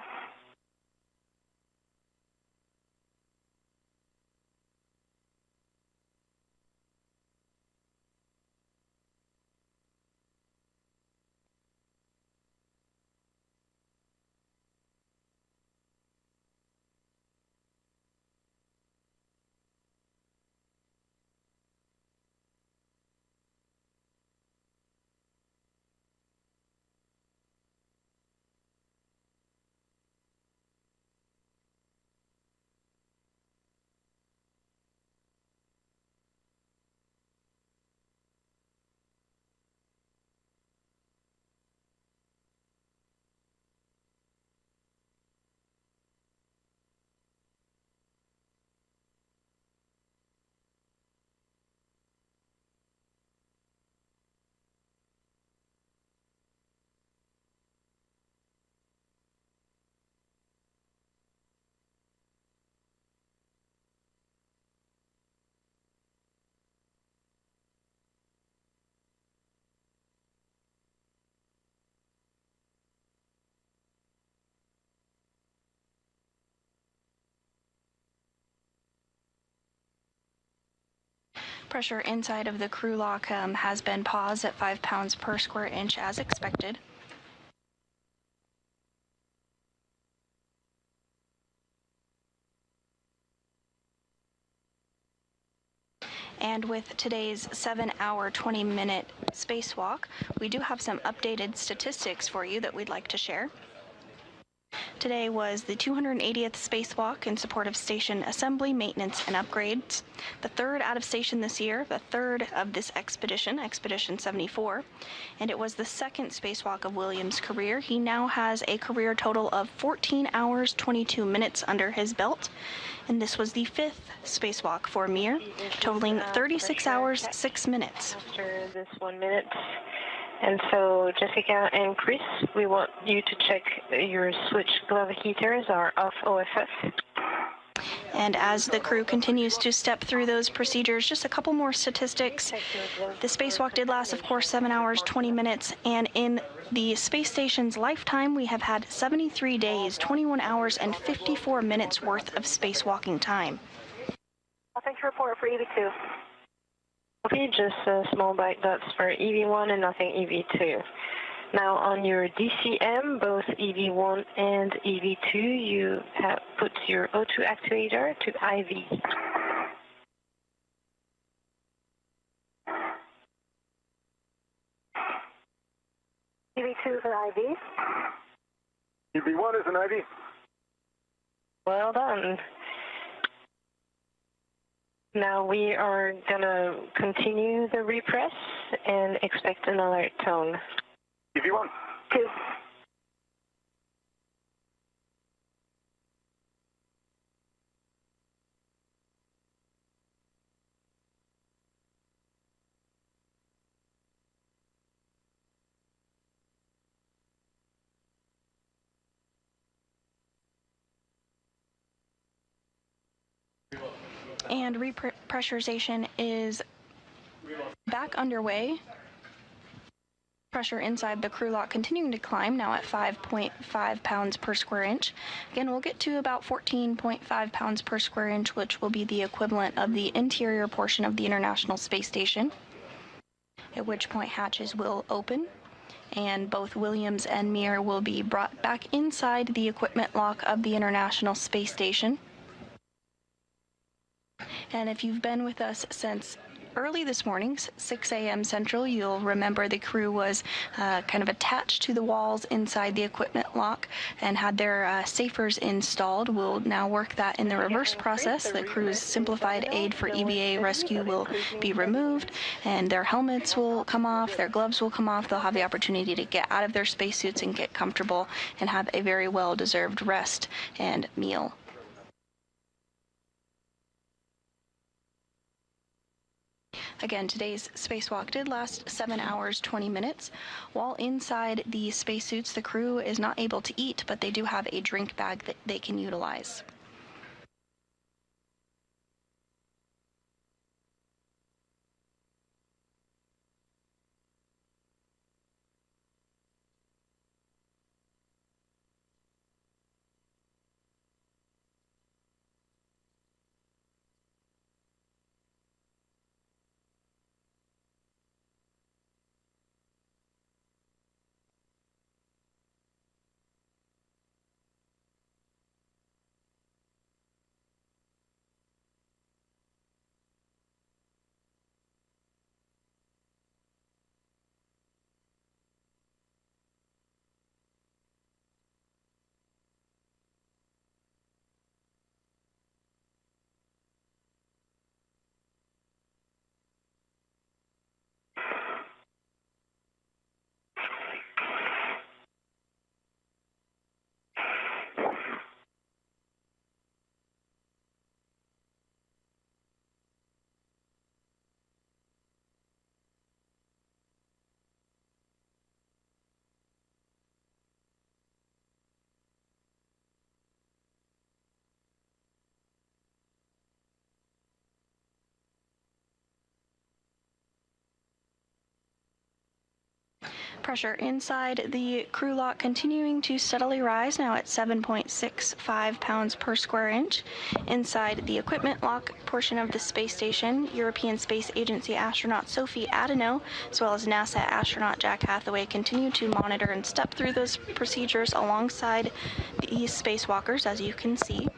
Pressure inside of the crew lock has been paused at 5 pounds per square inch as expected. And with today's 7-hour, 20-minute spacewalk, we do have some updated statistics for you that we'd like to share. Today was the 280th spacewalk in support of station assembly, maintenance, and upgrades. The third out of station this year, the third of this expedition, Expedition 74, and it was the second spacewalk of Williams' career. He now has a career total of 14 hours, 22 minutes under his belt, and this was the fifth spacewalk for Mir, totaling 36 hours, 6 minutes. After this 1 minute. And so, Jessica and Chris, we want you to check your switch glove heaters are off OFF. And as the crew continues to step through those procedures, just a couple more statistics. The spacewalk did last, of course, 7 hours, 20 minutes, and in the space station's lifetime, we have had 73 days, 21 hours, and 54 minutes worth of spacewalking time. Thanks for report for EV2. Okay, just small black dots for EV1 and nothing EV2. Now on your DCM, both EV1 and EV2, you have put your O2 actuator to IV. EV2 is an IV. EV1 is an IV. Well done. Now we are going to continue the repress and expect an alert tone. EV1. 2. And repressurization is back underway. Pressure inside the crew lock continuing to climb, now at 5.5 pounds per square inch. Again, we'll get to about 14.5 pounds per square inch, which will be the equivalent of the interior portion of the International Space Station, at which point hatches will open, and both Williams and Mir will be brought back inside the equipment lock of the International Space Station. And if you've been with us since early this morning, 6 a.m. Central, you'll remember the crew was kind of attached to the walls inside the equipment lock and had their safers installed. We'll now work that in the reverse process. The crew's simplified aid for EVA rescue will be removed, and their helmets will come off, their gloves will come off. They'll have the opportunity to get out of their spacesuits and get comfortable and have a very well-deserved rest and meal. Again, today's spacewalk did last 7 hours, 20 minutes. While inside the spacesuits, the crew is not able to eat, but they do have a drink bag that they can utilize. Pressure inside the crew lock continuing to steadily rise, now at 7.65 pounds per square inch. Inside the equipment lock portion of the space station, European Space Agency astronaut Sophie Adeno, as well as NASA astronaut Jack Hathaway, continue to monitor and step through those procedures alongside these spacewalkers, as you can see.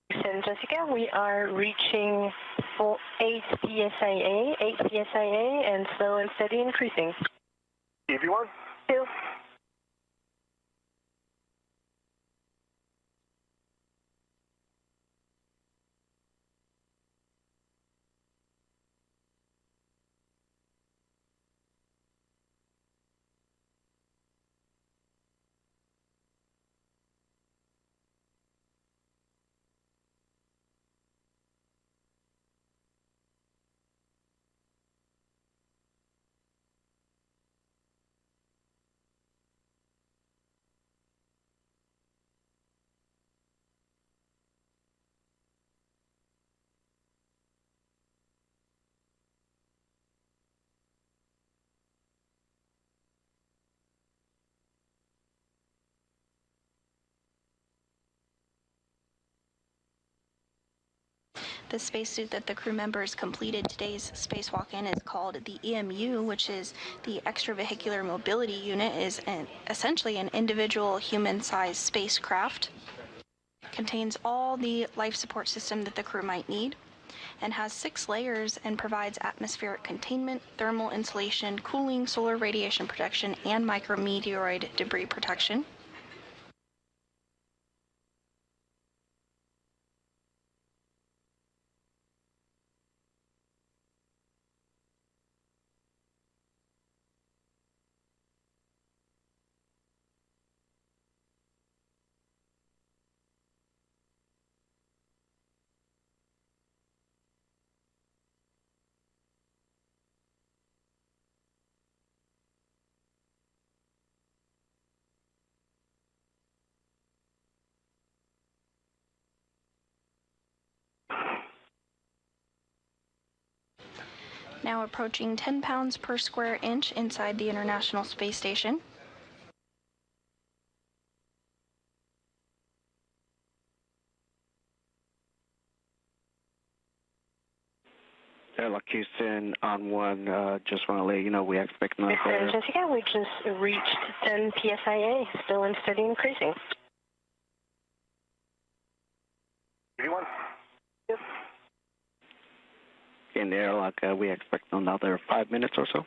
And Jessica, we are reaching for 8 PSIA, and slow and steady increasing. EV1. 2. The spacesuit that the crew members completed today's spacewalk in is called the EMU, which is the extravehicular mobility unit, is essentially an individual human-sized spacecraft. Contains all the life support system that the crew might need. and has 6 layers and provides atmospheric containment, thermal insulation, cooling, solar radiation protection, and micrometeoroid debris protection. Now approaching 10 pounds per square inch inside the International Space Station. Airlock Houston on 1, just want to let you know we expect another. Mr. Jessica, we just reached 10 psia, still and steady increasing. Anyone? Yes. In the airlock, we expect another 5 minutes or so.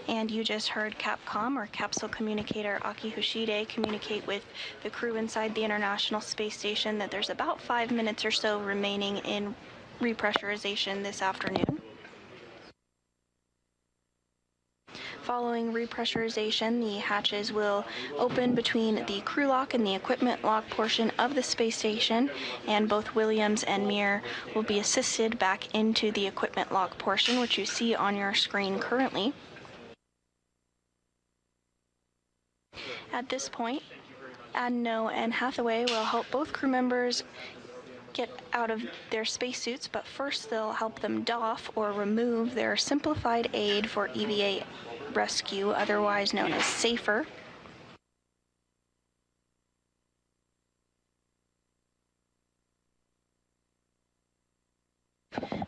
And you just heard Capcom, or Capsule Communicator Aki Hoshide, communicate with the crew inside the International Space Station that there's about 5 minutes or so remaining in repressurization this afternoon. Following repressurization, the hatches will open between the crew lock and the equipment lock portion of the space station, and both Williams and Mir will be assisted back into the equipment lock portion, which you see on your screen currently. At this point, Adno and Hathaway will help both crew members get out of their spacesuits, but first they'll help them doff or remove their simplified aid for EVA rescue, otherwise known as SAFER.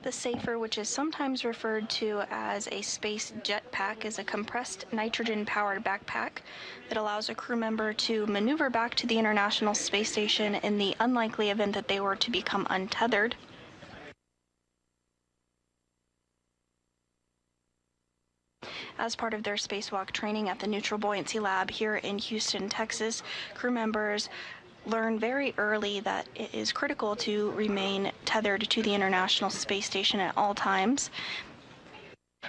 The SAFER, which is sometimes referred to as a space jetpack, is a compressed nitrogen-powered backpack that allows a crew member to maneuver back to the International Space Station in the unlikely event that they were to become untethered. As part of their spacewalk training at the Neutral Buoyancy Lab here in Houston, Texas, crew members learn very early that it is critical to remain tethered to the International Space Station at all times,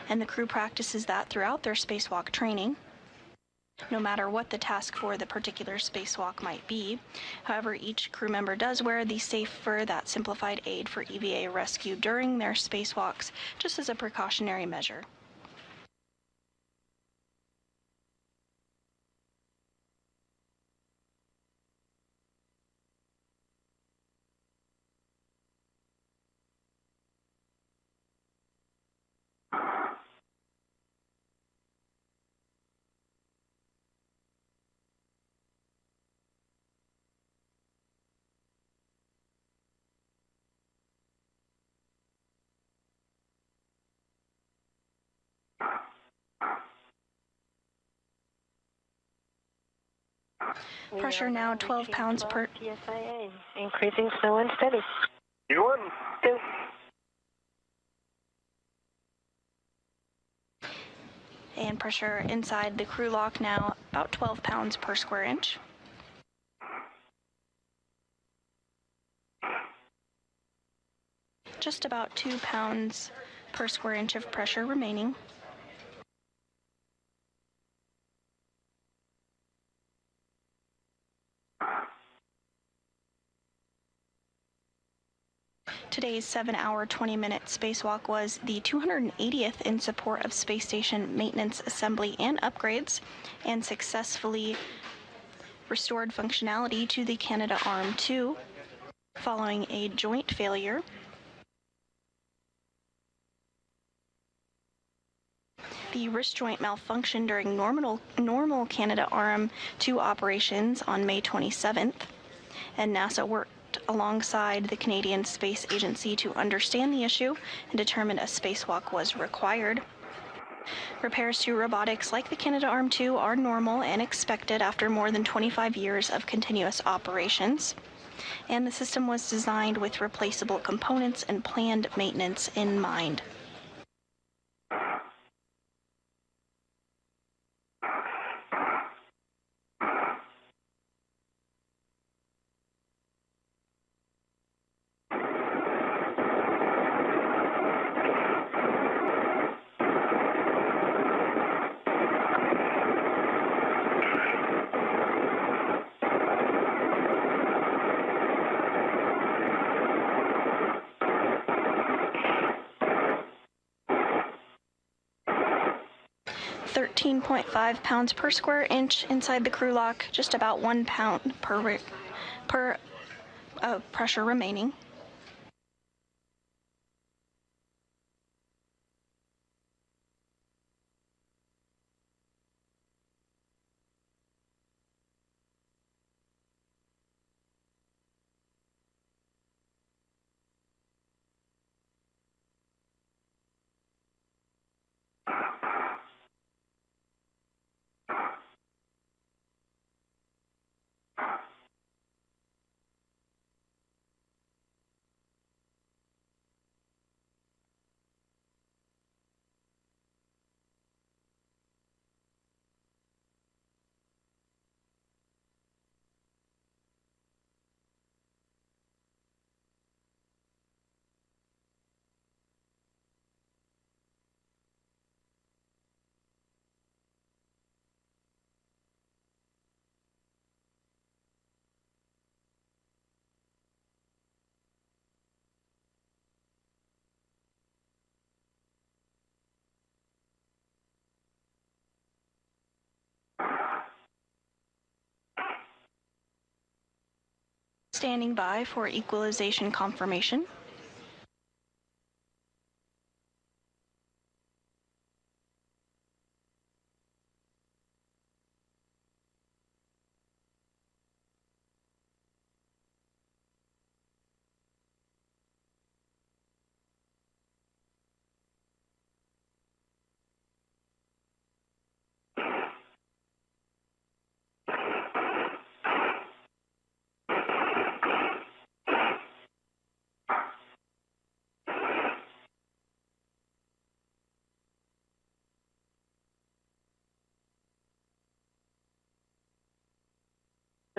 and the crew practices that throughout their spacewalk training, no matter what the task for the particular spacewalk might be. However, each crew member does wear the SAFER, that simplified aid for EVA rescue, during their spacewalks, just as a precautionary measure. Pressure now 12 pounds per psia, increasing slow and steady. Anyone? Two. And pressure inside the crew lock now about 12 pounds per square inch. Just about 2 pounds per square inch of pressure remaining. Today's 7-hour, 20-minute spacewalk was the 280th in support of space station maintenance, assembly, and upgrades, and successfully restored functionality to the Canadarm2 following a joint failure. The wrist joint malfunctioned during normal Canadarm2 operations on May 27th, and NASA worked worked alongside the Canadian Space Agency to understand the issue and determined a spacewalk was required. Repairs to robotics like the Canadarm2 are normal and expected after more than 25 years of continuous operations. And the system was designed with replaceable components and planned maintenance in mind. £13.5 per square inch inside the crew lock, just about 1 pound per pressure remaining. Standing by for equalization confirmation.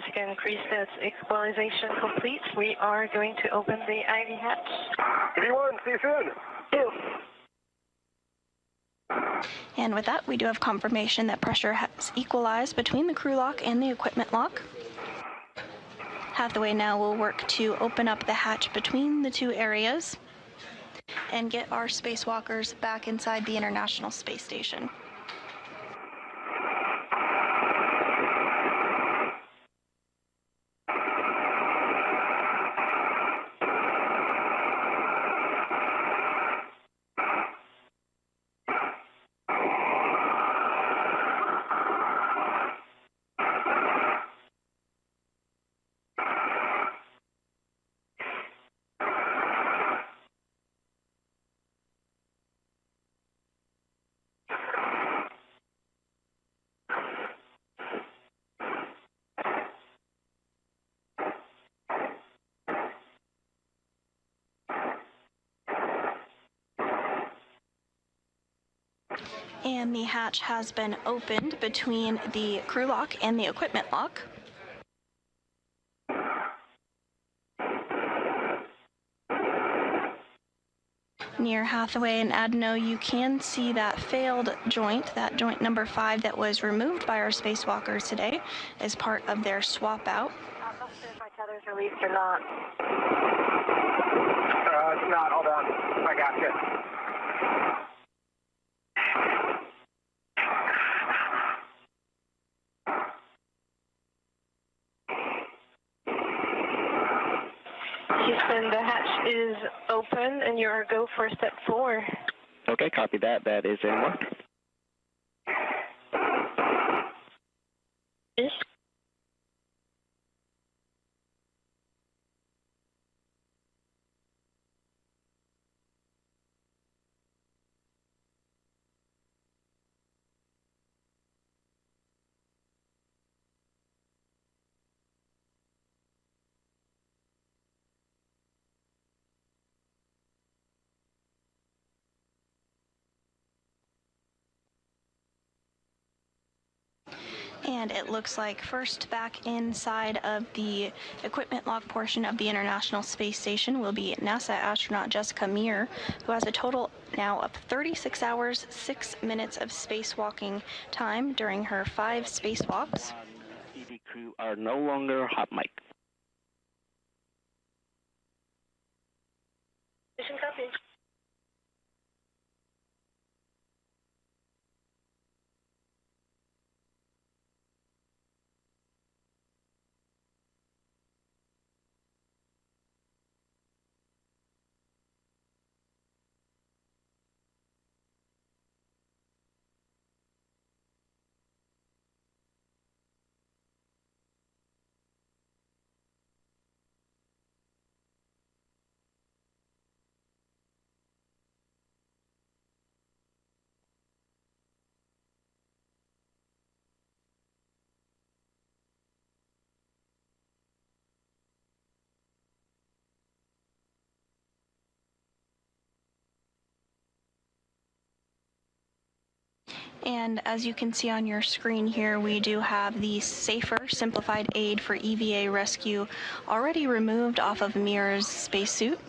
Again, increase that equalization complete. We are going to open the IV hatch. V1, see you soon. And with that, we do have confirmation that pressure has equalized between the crew lock and the equipment lock. Hathaway now will work to open up the hatch between the two areas and get our spacewalkers back inside the International Space Station. And the hatch has been opened between the crew lock and the equipment lock. Near Hathaway and Adeno, you can see that failed joint, that joint number 5 that was removed by our spacewalkers today as part of their swap out. I'm not sure if my tether's released or not. It's not. Hold on. I got you. Houston, the hatch is open and you are go for step 4. Okay, copy that. That is in work. Yes. And it looks like first back inside of the equipment log portion of the International Space Station will be NASA astronaut Jessica Meir, who has a total now of 36 hours, 6 minutes of spacewalking time during her 5 spacewalks. ED crew are no longer hot mic. Copy. And as you can see on your screen here, we do have the safer simplified aid for EVA rescue already removed off of Meir's spacesuit.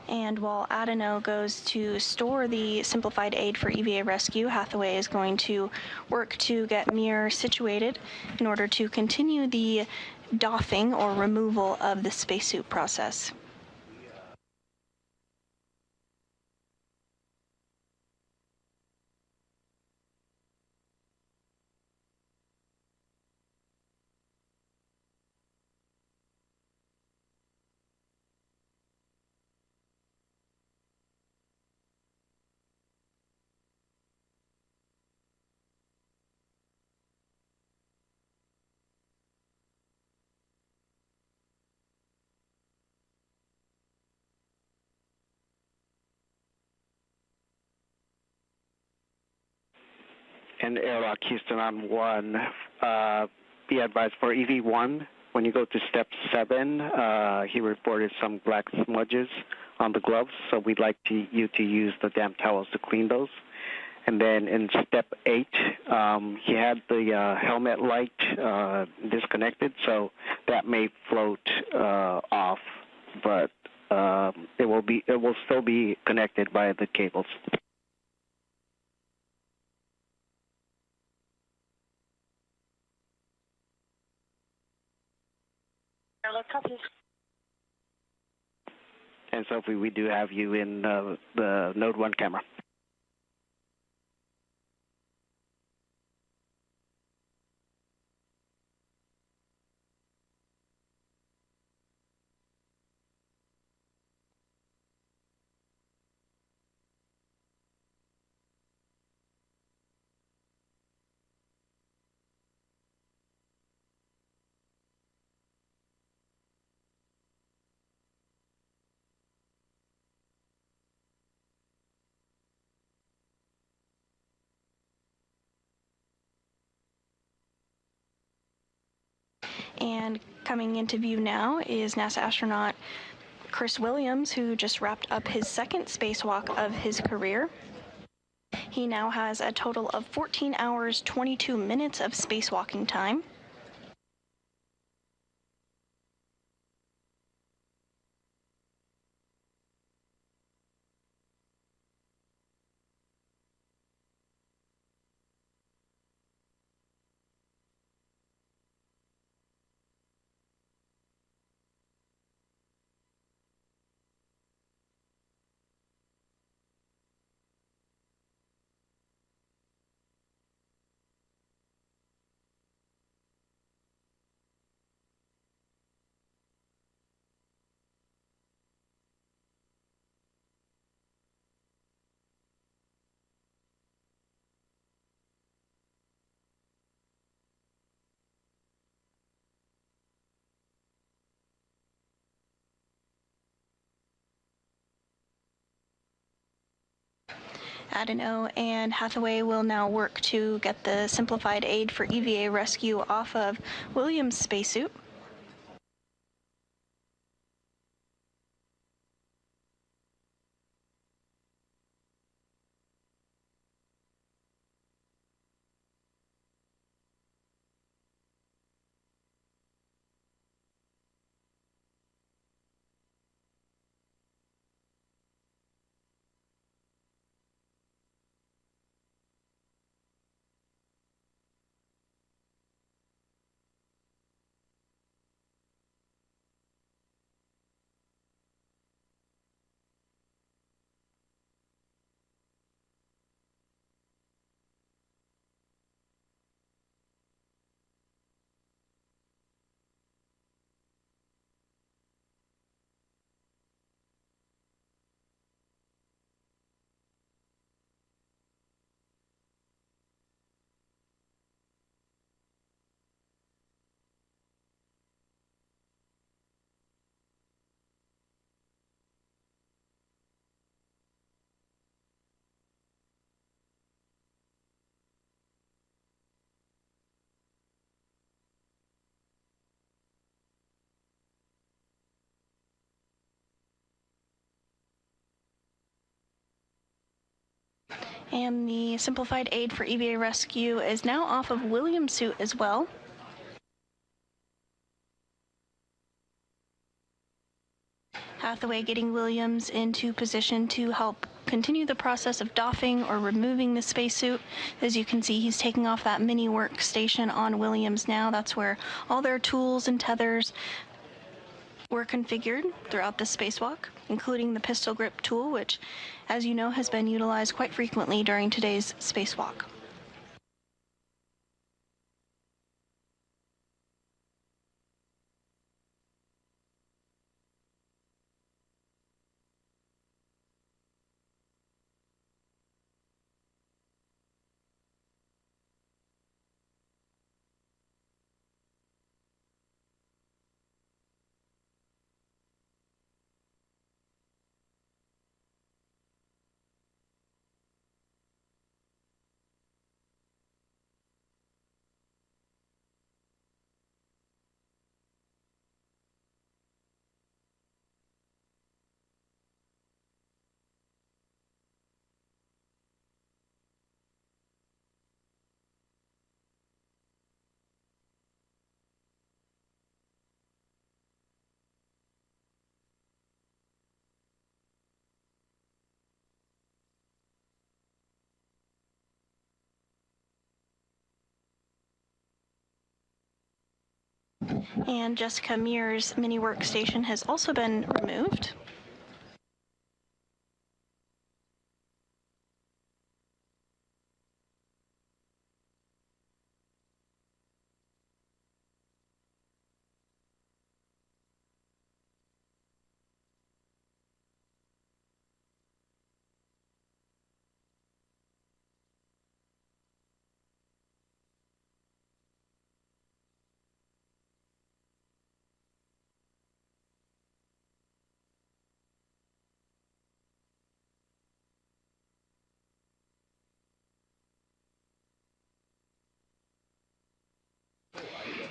And while Adeno goes to store the simplified aid for EVA rescue, Hathaway is going to work to get Meir situated in order to continue the doffing or removal of the spacesuit process. And Airlock Houston on 1, be advised for EV1, when you go to step 7, he reported some black smudges on the gloves, so we'd like you to use the damp towels to clean those. And then in step 8, he had the helmet light disconnected, so that may float off, but it will still be connected by the cables. And Sophie, we do have you in the Node 1 camera. And coming into view now is NASA astronaut Chris Williams, who just wrapped up his second spacewalk of his career. He now has a total of 14 hours, 22 minutes of spacewalking time. Add an O, and Hathaway will now work to get the simplified aid for EVA rescue off of Williams' spacesuit. And the simplified aid for EVA rescue is now off of Williams' suit as well. Hathaway getting Williams into position to help continue the process of doffing or removing the spacesuit. As you can see, he's taking off that mini workstation on Williams now. That's where all their tools and tethers were configured throughout the spacewalk, including the pistol grip tool, which, as you know, has been utilized quite frequently during today's spacewalk. And Jessica Mears' mini workstation has also been removed.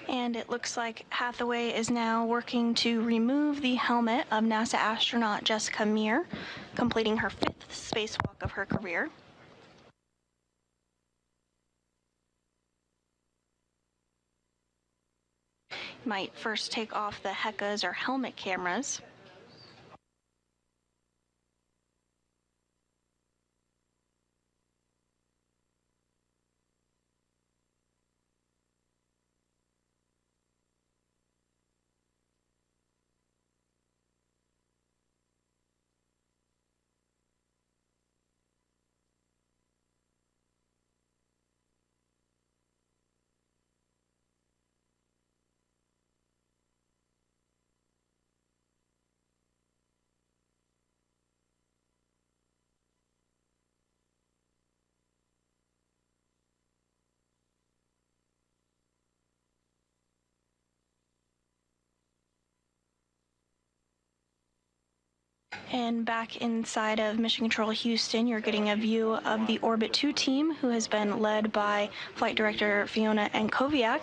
And it looks like Hathaway is now working to remove the helmet of NASA astronaut Jessica Meir, completing her 5th spacewalk of her career. Might first take off the HECAs or helmet cameras. And back inside of Mission Control Houston, you're getting a view of the Orbit 2 team, who has been led by Flight Director Fiona Ankoviak.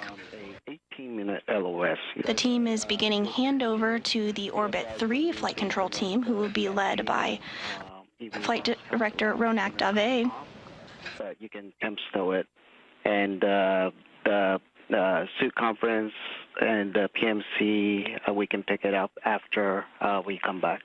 18-minute LOS. The team is beginning handover to the Orbit 3 Flight Control team, who will be led by Flight Director Ronak Dave. But you can stow it. And the suit conference and the PMC, we can pick it up after we come back.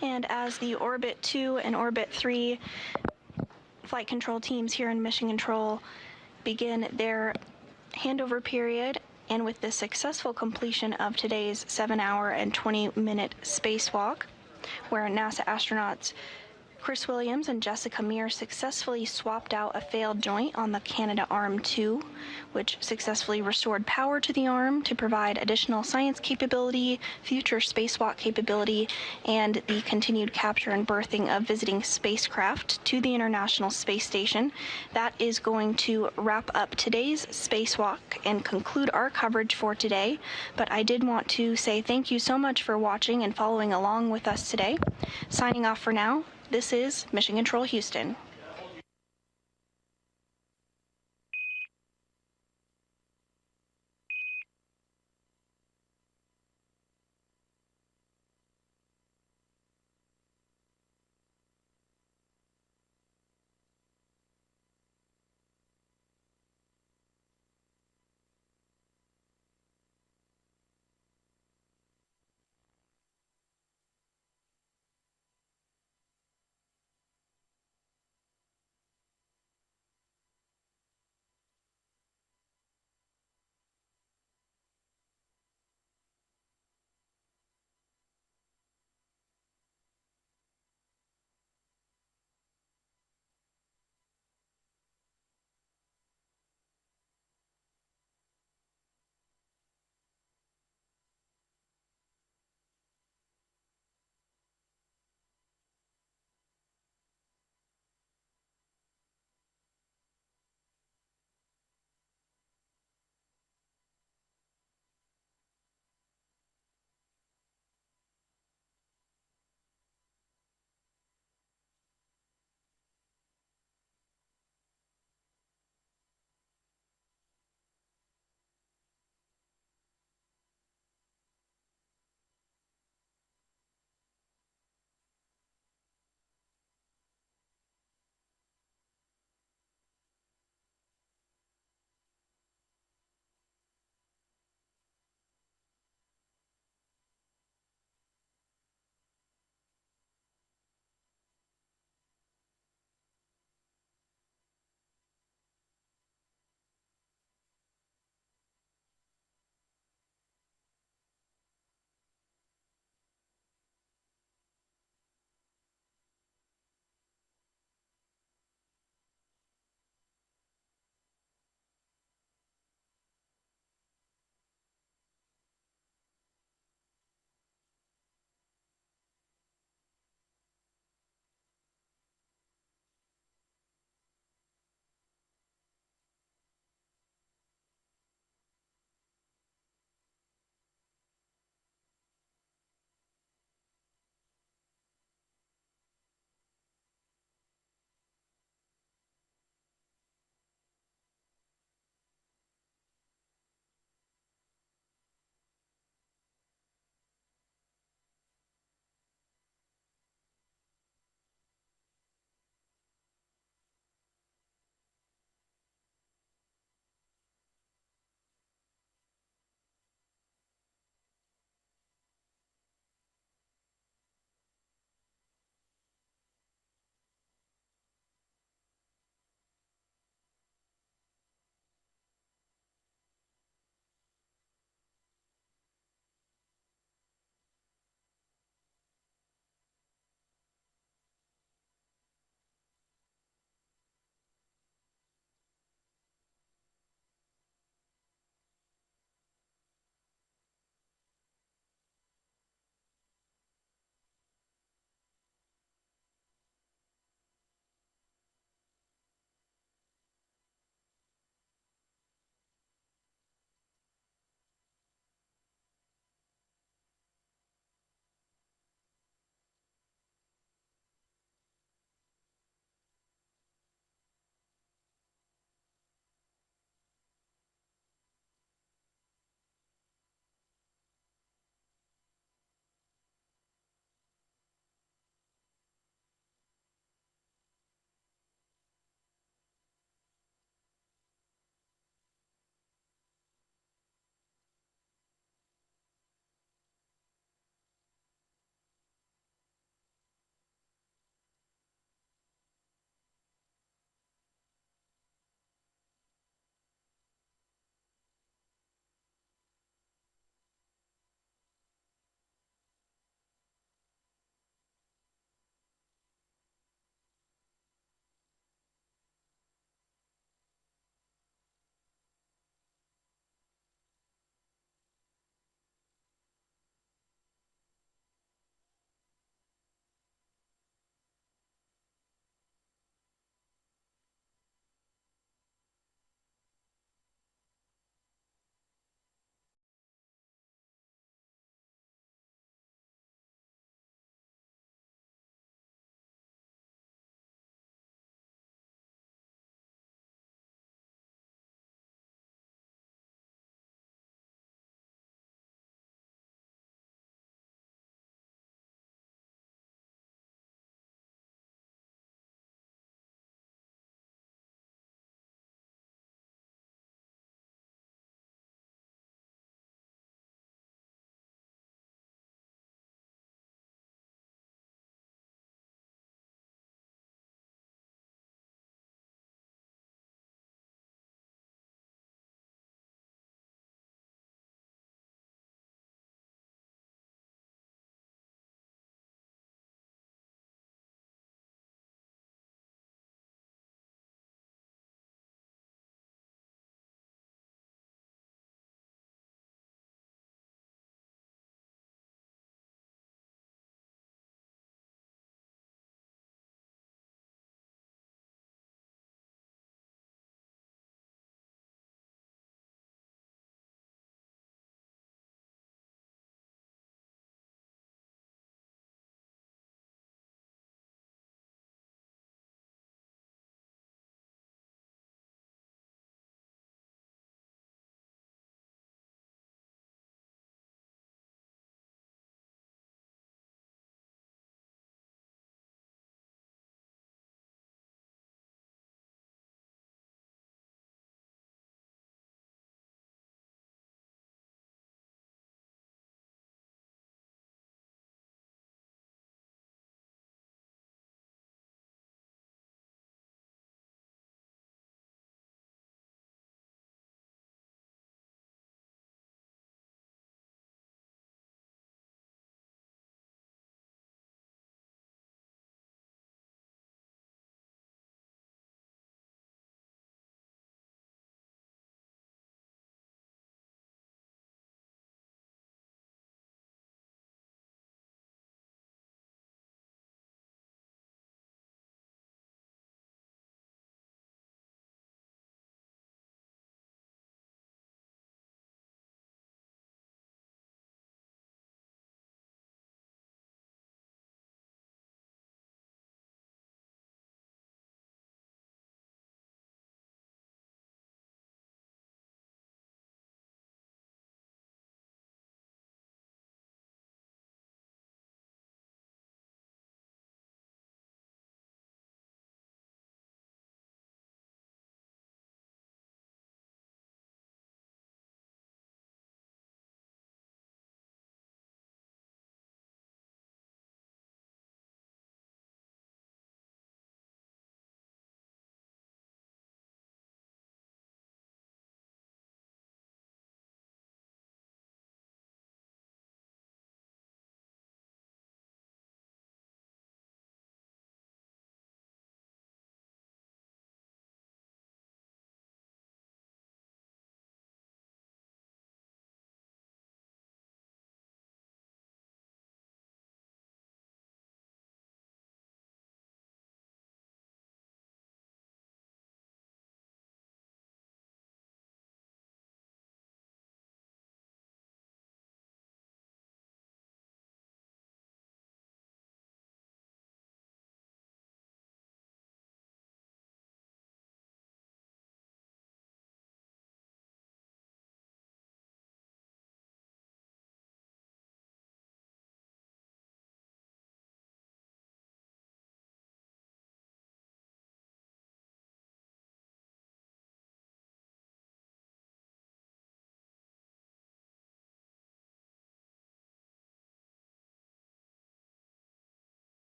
And as the Orbit 2 and Orbit 3 flight control teams here in Mission Control begin their handover period, and with the successful completion of today's 7-hour and 20-minute spacewalk, where NASA astronauts Chris Williams and Jessica Meir successfully swapped out a failed joint on the Canadarm2, which successfully restored power to the arm to provide additional science capability, future spacewalk capability, and the continued capture and berthing of visiting spacecraft to the International Space Station. That is going to wrap up today's spacewalk and conclude our coverage for today. But I did want to say thank you so much for watching and following along with us today. Signing off for now. This is Mission Control Houston.